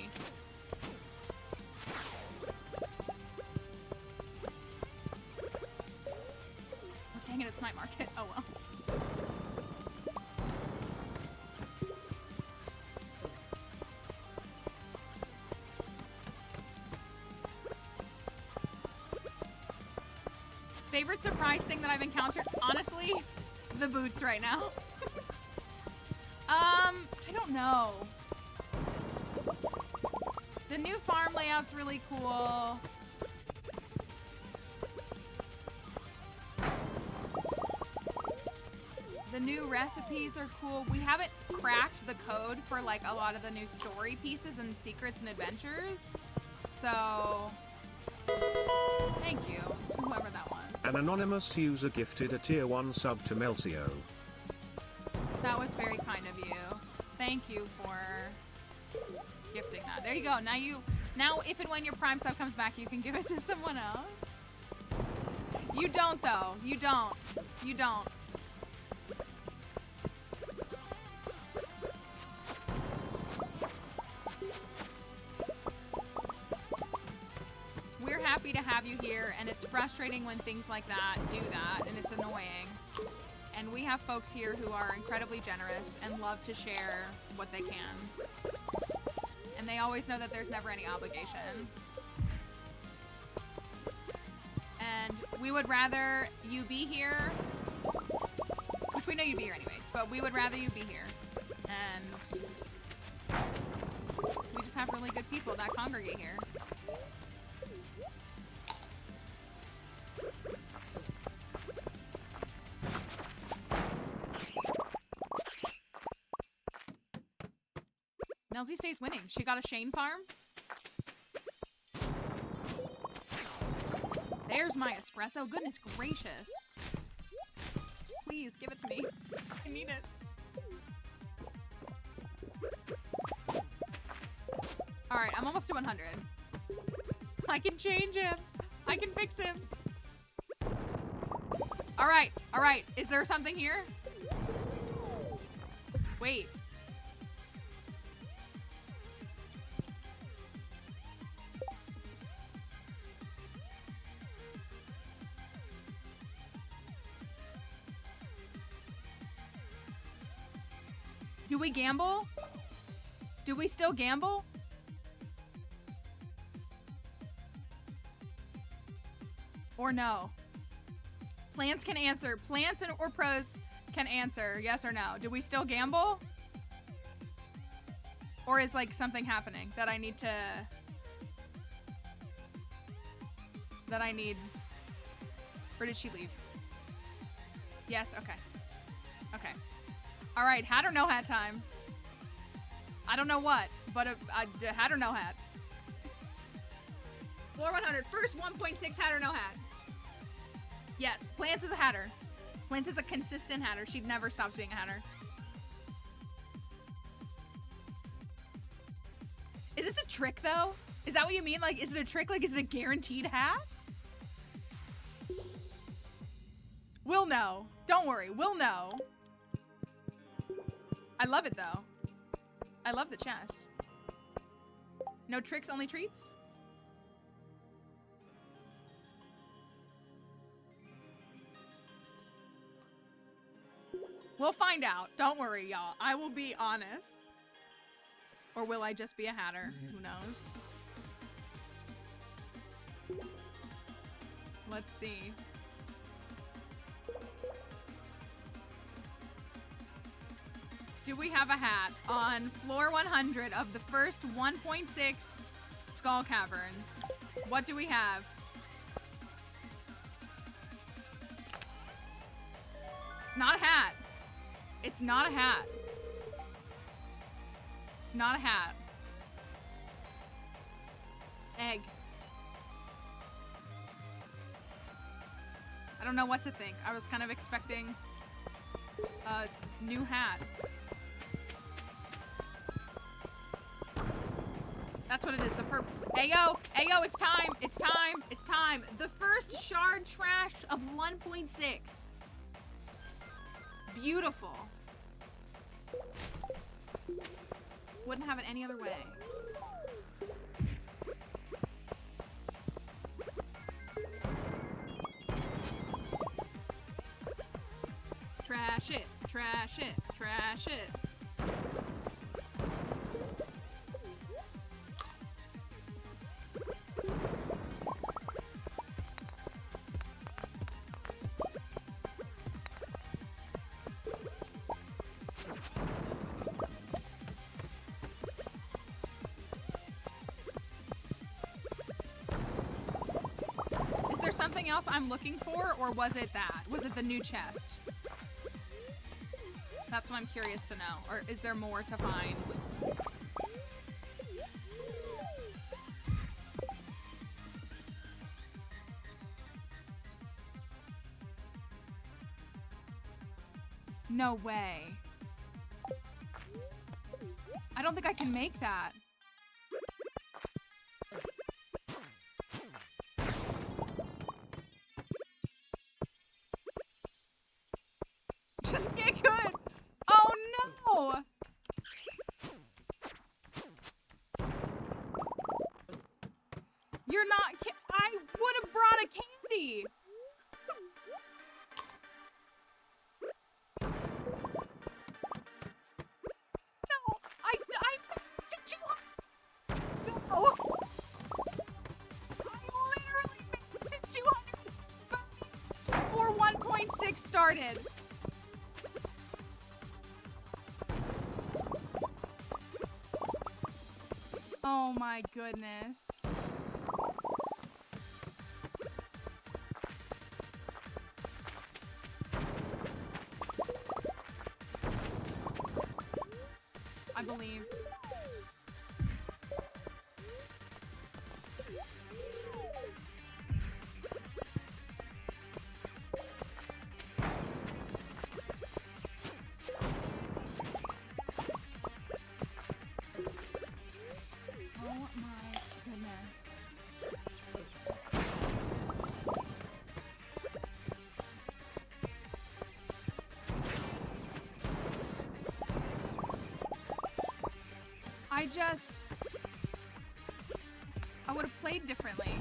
B: Oh, dang it, it's night market. Oh well. Favorite surprise thing that I've encountered? Honestly, the boots right now. I don't know. The new farm layout's really cool. The new recipes are cool. We haven't cracked the code for like a lot of the new story pieces and secrets and adventures. So, thank you to whoever that was.
A: An anonymous user gifted a tier 1 sub to Melcio.
B: That was very kind of you. Thank you for gifting that. There you go. Now if and when your Prime sub comes back, you can give it to someone else. You don't though. You don't. You don't. We're happy to have you here, and it's frustrating when things like that do that, and it's annoying. And we have folks here who are incredibly generous and love to share what they can. And they always know that there's never any obligation. And we would rather you be here, which we know you'd be here anyways, but we would rather you be here. And we just have really good people that congregate here. Nelsie stays winning. She got a Shane farm. There's my espresso. Goodness gracious. Please give it to me. I need it. All right, I'm almost to 100. I can change him. I can fix him. All right, all right. Is there something here? Wait. Do we gamble? Do we still gamble? Or no? Plants can answer. Plants or pros can answer yes or no. Do we still gamble? Or is like something happening that I need to... Or did she leave? Yes, okay. Okay. All right, hat or no hat time. I don't know what, but hat or no hat. Floor 100, first 1.6 hat or no hat. Yes, Plants is a hatter. Plants is a consistent hatter. She never stops being a hatter. Is this a trick though? Is that what you mean? Like, is it a trick? Like, is it a guaranteed hat? We'll know. Don't worry, we'll know. I love it though. I love the chest. No tricks, only treats? We'll find out. Don't worry, y'all. I will be honest. Or will I just be a hatter? Who knows? Let's see. Do we have a hat on floor 100 of the first 1.6 Skull Caverns? What do we have? It's not a hat. It's not a hat. It's not a hat. Egg. I don't know what to think. I was kind of expecting a new hat. That's what it is. The Ayo, Ayo, it's time. It's time. It's time. The first shard trash of 1.6. Beautiful. Wouldn't have it any other way. Trash it, trash it, trash it. Is there something else I'm looking for, or was it that? Was it the new chest? That's what I'm curious to know. Or is there more to find? No way. I don't think I can make that. Just get good. Oh no! You're not. I would have brought a candy. No, I too high. No. I literally made it to 230 before 1.6 started. Oh my goodness. I believe. Oh my goodness. I would have played differently.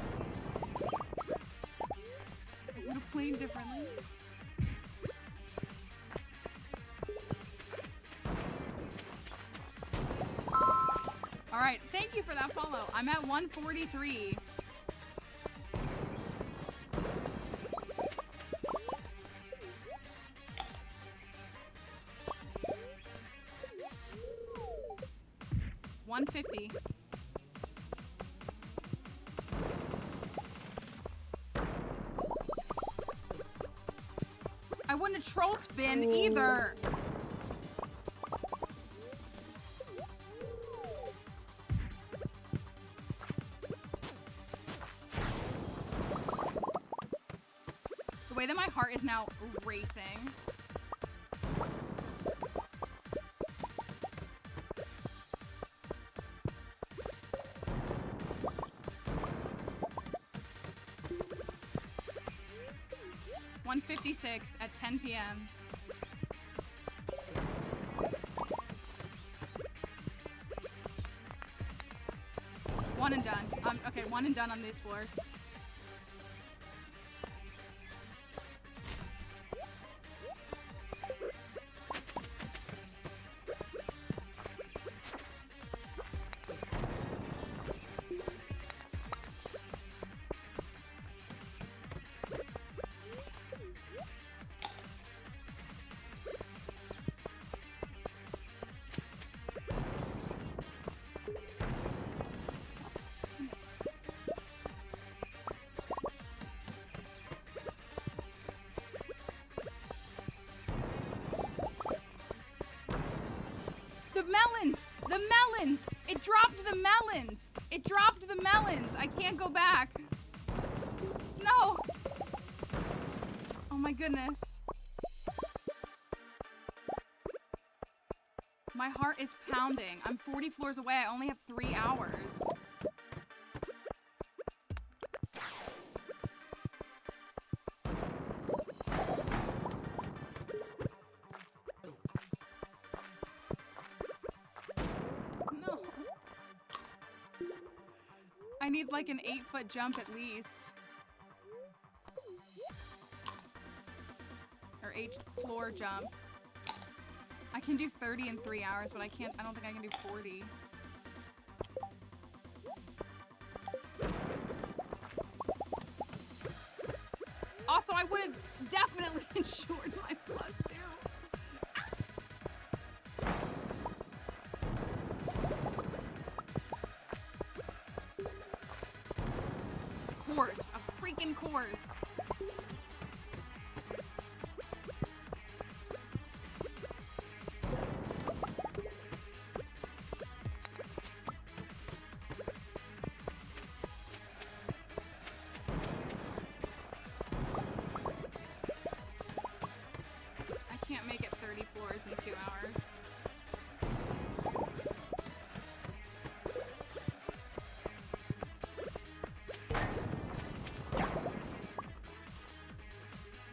B: I would have played differently. All right, thank you for that follow. I'm at 143. $150. I wouldn't troll spin either. The way that my heart is now racing. $156 at 10 p.m. One and done. Okay, one and done on these floors. The melons! It dropped the melons! It dropped the melons! I can't go back. No! my goodness. My heart is pounding. I'm 40 floors away. I only have 3 hours. No. I need like an 8-foot jump at least. Or 8-floor jump. I can do 30 in 3 hours, but I don't think I can do 40. Also, I would have definitely insured my plus 2. Course. A freaking course.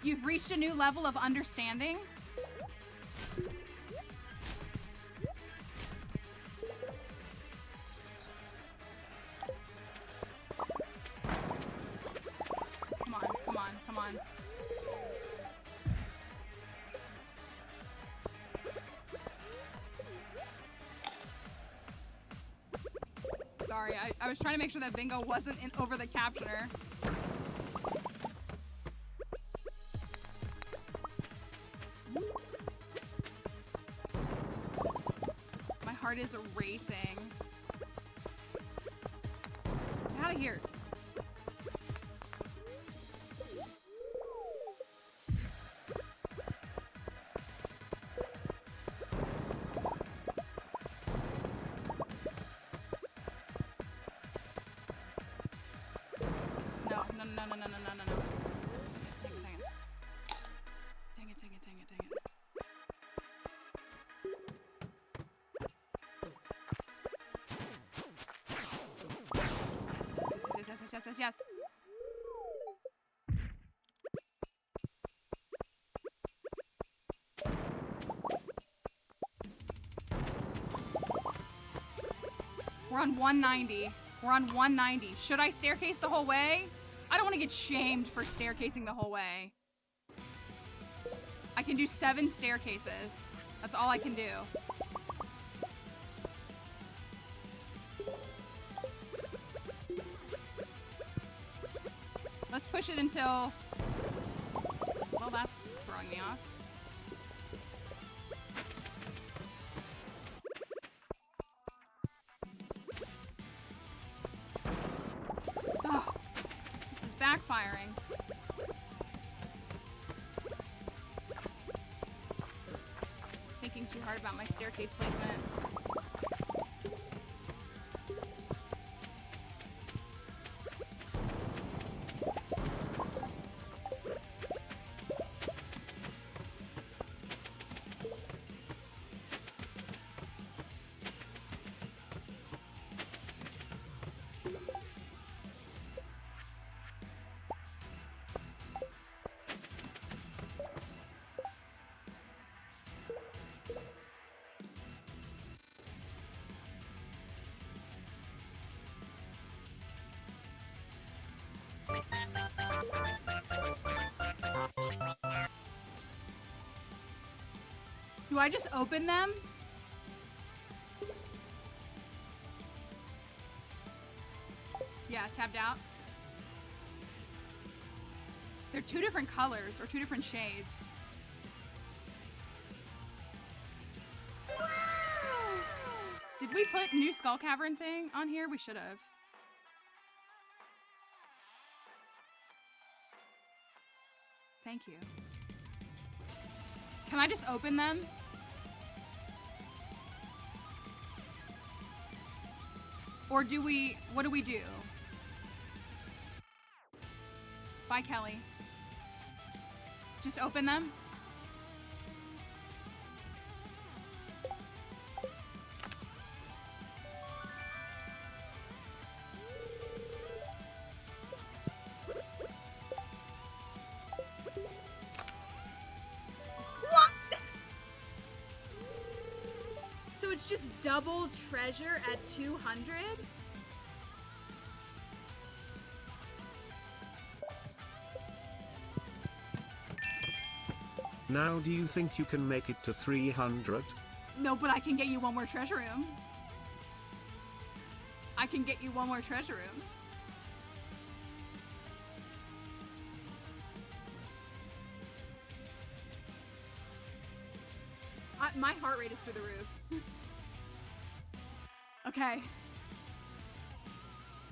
B: You've reached a new level of understanding. Come on, come on, come on. Sorry, I was trying to make sure that Bingo wasn't over the captioner. Heart is racing. Get out of here. No. Dang it. Yes. We're on 190. We're on 190. Should I staircase the whole way? I don't want to get shamed for staircasing the whole way. I can do 7 staircases. That's all I can do. Let's push it until... Well, that's throwing me off. Oh, this is backfiring. Thinking too hard about my staircase placement. Do I just open them? Yeah, tabbed out. They're 2 different colors or 2 different shades. Did we put new Skull Cavern thing on here? We should have. Thank you. Can I just open them? Or do we, what do we do? Bye, Kelly. Just open them. What? So it's just double treasure at 200?
A: Now do you think you can make it to 300?
B: No, but I can get you one more treasure room. I can get you one more treasure room. My heart rate is through the roof. Okay.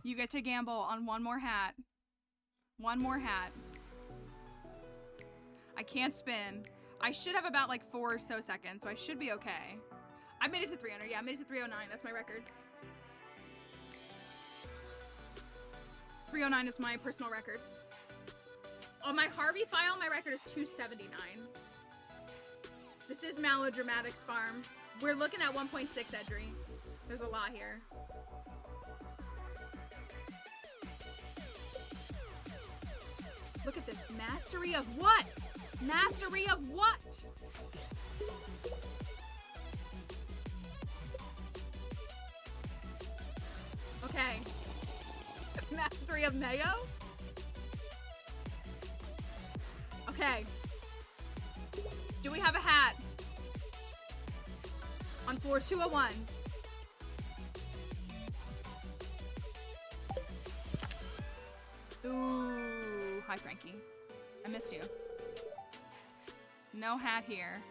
B: You get to gamble on one more hat. One more hat. I can't spin. I should have about like 4 or so seconds, so I should be okay. I made it to 300. Yeah, I made it to 309. That's my record. 309 is my personal record. On my Harvey file, my record is 279. This is Melodramatics Farm. We're looking at 1.6 Edry. There's a lot here. Look at this. Mastery of what? Mastery of what? Okay. Mastery of mayo? Okay. Do we have a hat? On floor 201. Ooh. Hi, Frankie. I missed you. No hat here.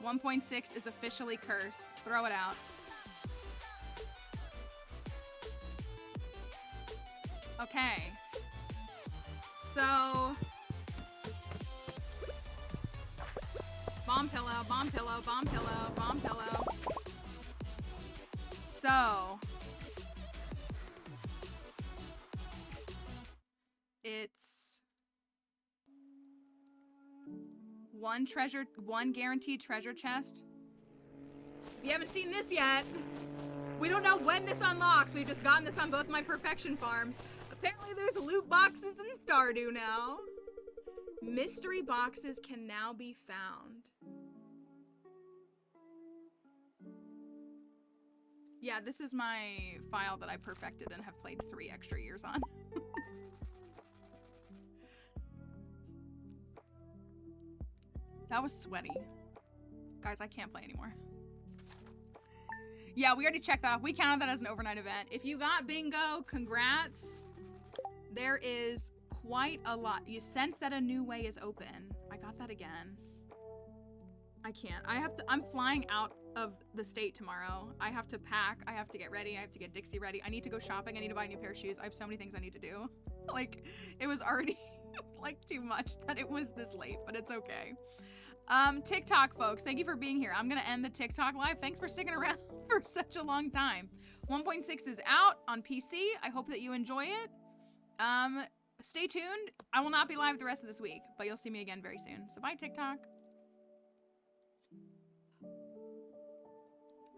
B: 1.6 is officially cursed. Throw it out. Okay. So... Bomb pillow, bomb pillow, bomb pillow, bomb pillow. So... It's... one guaranteed treasure chest. If you haven't seen this yet, we don't know when this unlocks. We've just gotten this on both my perfection farms. Apparently there's loot boxes in Stardew now. Mystery boxes can now be found. Yeah, this is my file that I perfected and have played 3 extra years on. That was sweaty. Guys, I can't play anymore. Yeah, we already checked that off. We counted that as an overnight event. If you got bingo, congrats. There is quite a lot. You sense that a new way is open. I got that again. I can't. I'm flying out of the state tomorrow. I have to pack. I have to get ready. I have to get Dixie ready. I need to go shopping. I need to buy a new pair of shoes. I have so many things I need to do. Like, it was already like too much that it was this late, but it's okay. TikTok folks, thank you for being here. I'm gonna end the TikTok live. Thanks for sticking around for such a long time. 1.6 is out on PC. I hope that you enjoy it. Stay tuned. I will not be live the rest of this week, but you'll see me again very soon. So bye, TikTok.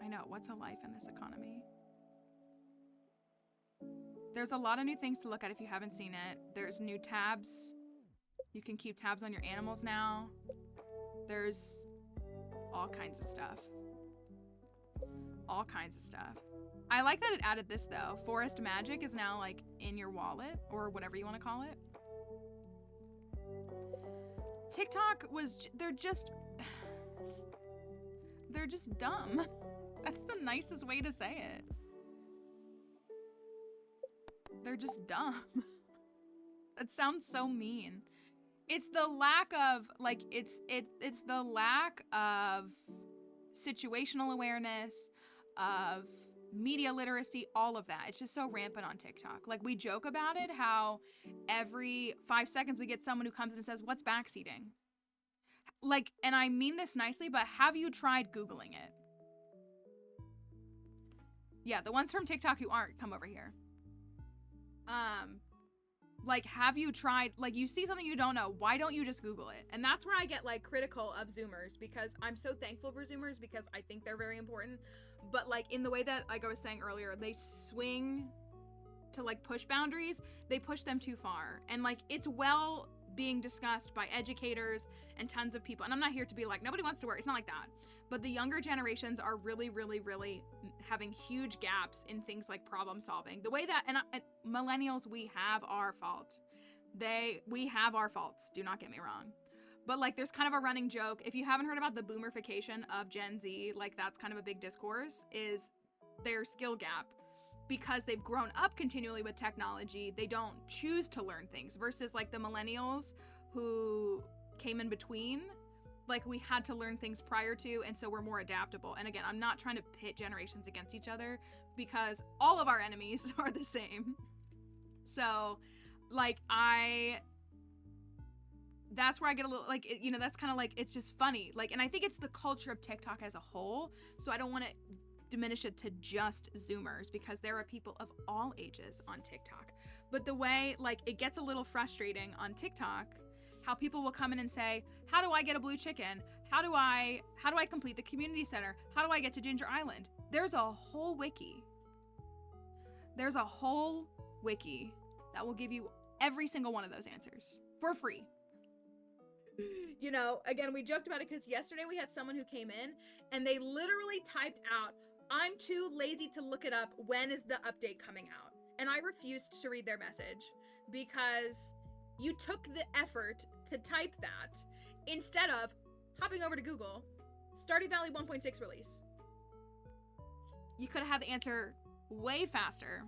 B: I know, what's a life in this economy? There's a lot of new things to look at if you haven't seen it. There's new tabs. You can keep tabs on your animals now. There's all kinds of stuff. All kinds of stuff. I like that it added this though. Forest Magic is now like in your wallet or whatever you want to call it. TikTok was, they're just dumb. That's the nicest way to say it. They're just dumb. That sounds so mean. It's the lack of, like, it's the lack of situational awareness, of media literacy, all of that. It's just so rampant on TikTok. Like, we joke about it, how every 5 seconds we get someone who comes in and says, what's backseating? Like, and I mean this nicely, but have you tried Googling it? Yeah, the ones from TikTok who aren't, come over here. Like, have you tried, like, you see something you don't know, why don't you just Google it? And that's where I get, like, critical of Zoomers, because I'm so thankful for Zoomers because I think they're very important. But, like, in the way that, like I was saying earlier, they swing to, like, push boundaries, they push them too far. And, like, it's well being discussed by educators and tons of people. And I'm not here to be like, nobody wants to work. It's not like that. But the younger generations are really, really, really having huge gaps in things like problem solving. The way that, and millennials, we have our fault. We have our faults. Do not get me wrong. But like, there's kind of a running joke. If you haven't heard about the boomerification of Gen Z, like that's kind of a big discourse, is their skill gap. Because they've grown up continually with technology, they don't choose to learn things, versus like the millennials who came in between, like we had to learn things prior to, and so we're more adaptable. And again, I'm not trying to pit generations against each other because all of our enemies are the same. So like that's where I get a little like, you know, that's kind of like, it's just funny. Like, and I think it's the culture of TikTok as a whole. So I don't want to diminish it to just Zoomers because there are people of all ages on TikTok. But the way, like, it gets a little frustrating on TikTok how people will come in and say, how do I get a blue chicken? How do I complete the community center? How do I get to Ginger Island? There's a whole wiki. There's a whole wiki that will give you every single one of those answers for free. You know, again, we joked about it because yesterday we had someone who came in and they literally typed out, I'm too lazy to look it up. When is the update coming out? And I refused to read their message because you took the effort to type that instead of hopping over to Google, Stardew Valley 1.6 release. You could have had the answer way faster.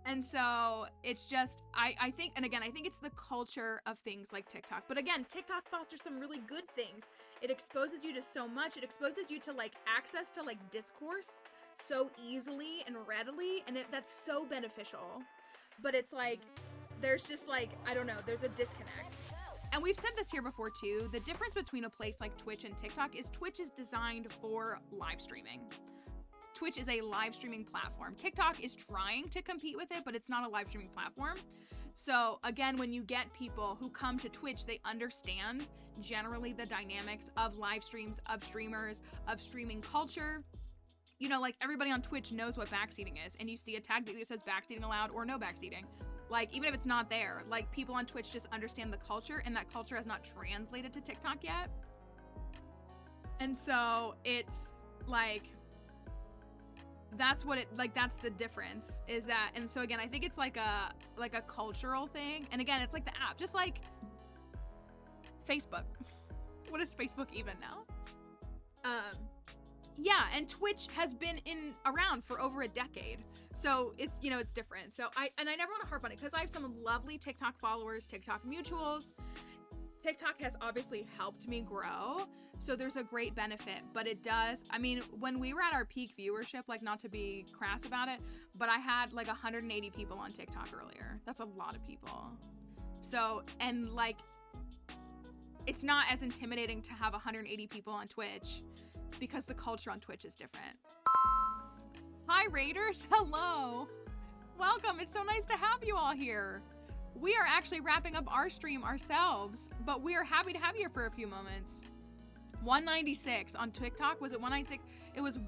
B: And so it's just, I think, and again, I think it's the culture of things like TikTok. But again, TikTok fosters some really good things. It exposes you to so much. It exposes you to like access to like discourse so easily and readily. And that's so beneficial. But it's like, there's just like, I don't know, there's a disconnect. And we've said this here before too. The difference between a place like Twitch and TikTok is Twitch is designed for live streaming. Twitch is a live streaming platform. TikTok is trying to compete with it, but it's not a live streaming platform. So again, when you get people who come to Twitch, they understand generally the dynamics of live streams, of streamers, of streaming culture. You know, like everybody on Twitch knows what backseating is, and you see a tag that either says backseating allowed or no backseating. Like, even if it's not there, like people on Twitch just understand the culture, and that culture has not translated to TikTok yet. And so it's like, that's what it, like, that's the difference is that. And so again, I think it's like a cultural thing. And again, it's like the app, just like Facebook. What is Facebook even now? Yeah, and Twitch has been around for over a decade. So it's, you know, it's different. So I never want to harp on it because I have some lovely TikTok followers, TikTok mutuals. TikTok has obviously helped me grow. So there's a great benefit, but it does. I mean, when we were at our peak viewership, like not to be crass about it, but I had like 180 people on TikTok earlier. That's a lot of people. So, and like, it's not as intimidating to have 180 people on Twitch because the culture on Twitch is different. Hi Raiders, hello. Welcome, it's so nice to have you all here. We are actually wrapping up our stream ourselves, but we are happy to have you here for a few moments. 196 on TikTok, was it 196? It was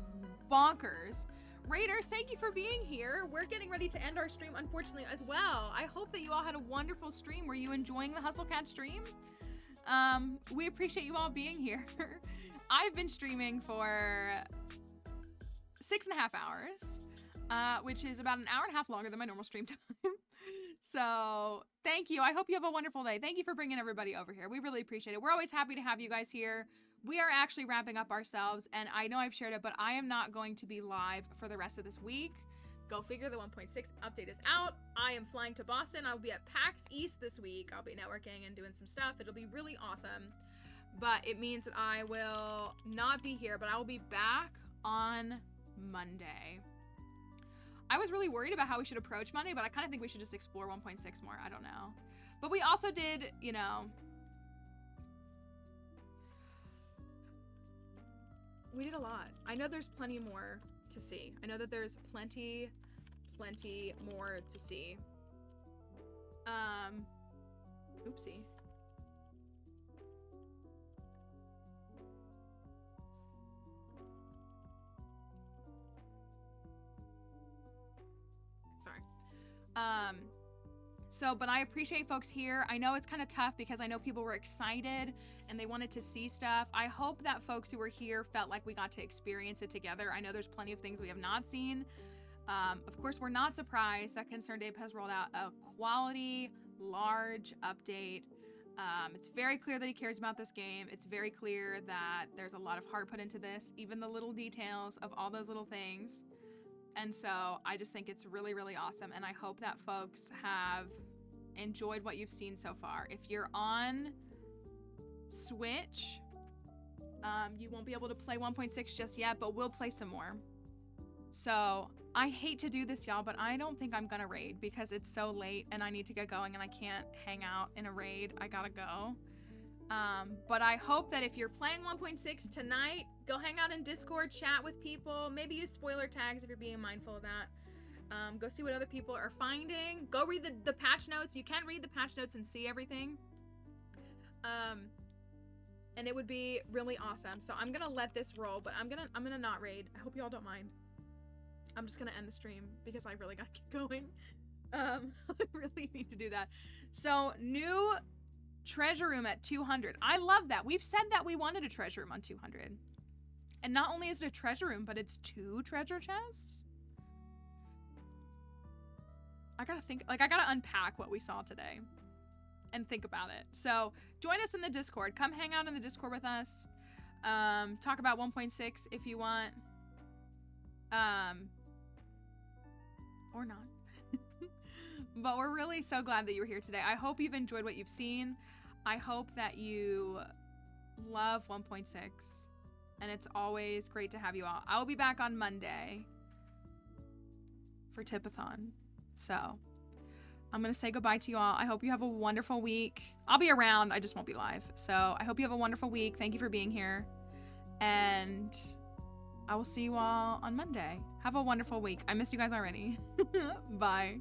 B: bonkers. Raiders, thank you for being here. We're getting ready to end our stream, unfortunately, as well. I hope that you all had a wonderful stream. Were you enjoying the Hustlecat stream? We appreciate you all being here. I've been streaming for 6.5 hours, which is about an hour and a half longer than my normal stream time. So thank you. I hope you have a wonderful day. Thank you for bringing everybody over here. We really appreciate it. We're always happy to have you guys here. We are actually wrapping up ourselves, and I know I've shared it, but I am not going to be live for the rest of this week. Go figure, the 1.6 update is out. I am flying to Boston. I'll be at PAX East this week. I'll be networking and doing some stuff. It'll be really awesome. But it means that I will not be here, but I will be back on Monday. I was really worried about how we should approach Monday, but I kind of think we should just explore 1.6 more. I don't know. But we also did, you know, we did a lot. I know there's plenty more to see. I know that there's plenty more to see. Oopsie. Sorry. But I appreciate folks here. I know it's kind of tough because I know people were excited and they wanted to see stuff. I hope that folks who were here felt like we got to experience it together. I know there's plenty of things we have not seen. Of course, we're not surprised that Concerned Ape has rolled out a quality, large update. It's very clear that he cares about this game. It's very clear that there's a lot of heart put into this, even the little details of all those little things. And so I just think it's really, really awesome. And I hope that folks have enjoyed what you've seen so far. If you're on Switch, you won't be able to play 1.6 just yet, but we'll play some more. So I hate to do this, y'all, but I don't think I'm gonna raid because it's so late and I need to get going and I can't hang out in a raid. I gotta go. But I hope that if you're playing 1.6 tonight, go hang out in Discord, chat with people, maybe use spoiler tags if you're being mindful of that. Go see what other people are finding. Go read the patch notes. You can read the patch notes and see everything. And it would be really awesome. So I'm gonna let this roll, but I'm gonna not raid. I hope you all don't mind. I'm just gonna end the stream because I really gotta keep going. I really need to do that. So new treasure room at 200. I love that. We've said that we wanted a treasure room on 200. And not only is it a treasure room, but it's 2 treasure chests. I gotta unpack what we saw today and think about it. So join us in the Discord. Come hang out in the Discord with us. Talk about 1.6 if you want. Or not. But we're really so glad that you were here today. I hope you've enjoyed what you've seen. I hope that you love 1.6. And it's always great to have you all. I'll be back on Monday for Tipathon. So I'm going to say goodbye to you all. I hope you have a wonderful week. I'll be around. I just won't be live. So I hope you have a wonderful week. Thank you for being here. And I will see you all on Monday. Have a wonderful week. I missed you guys already. Bye.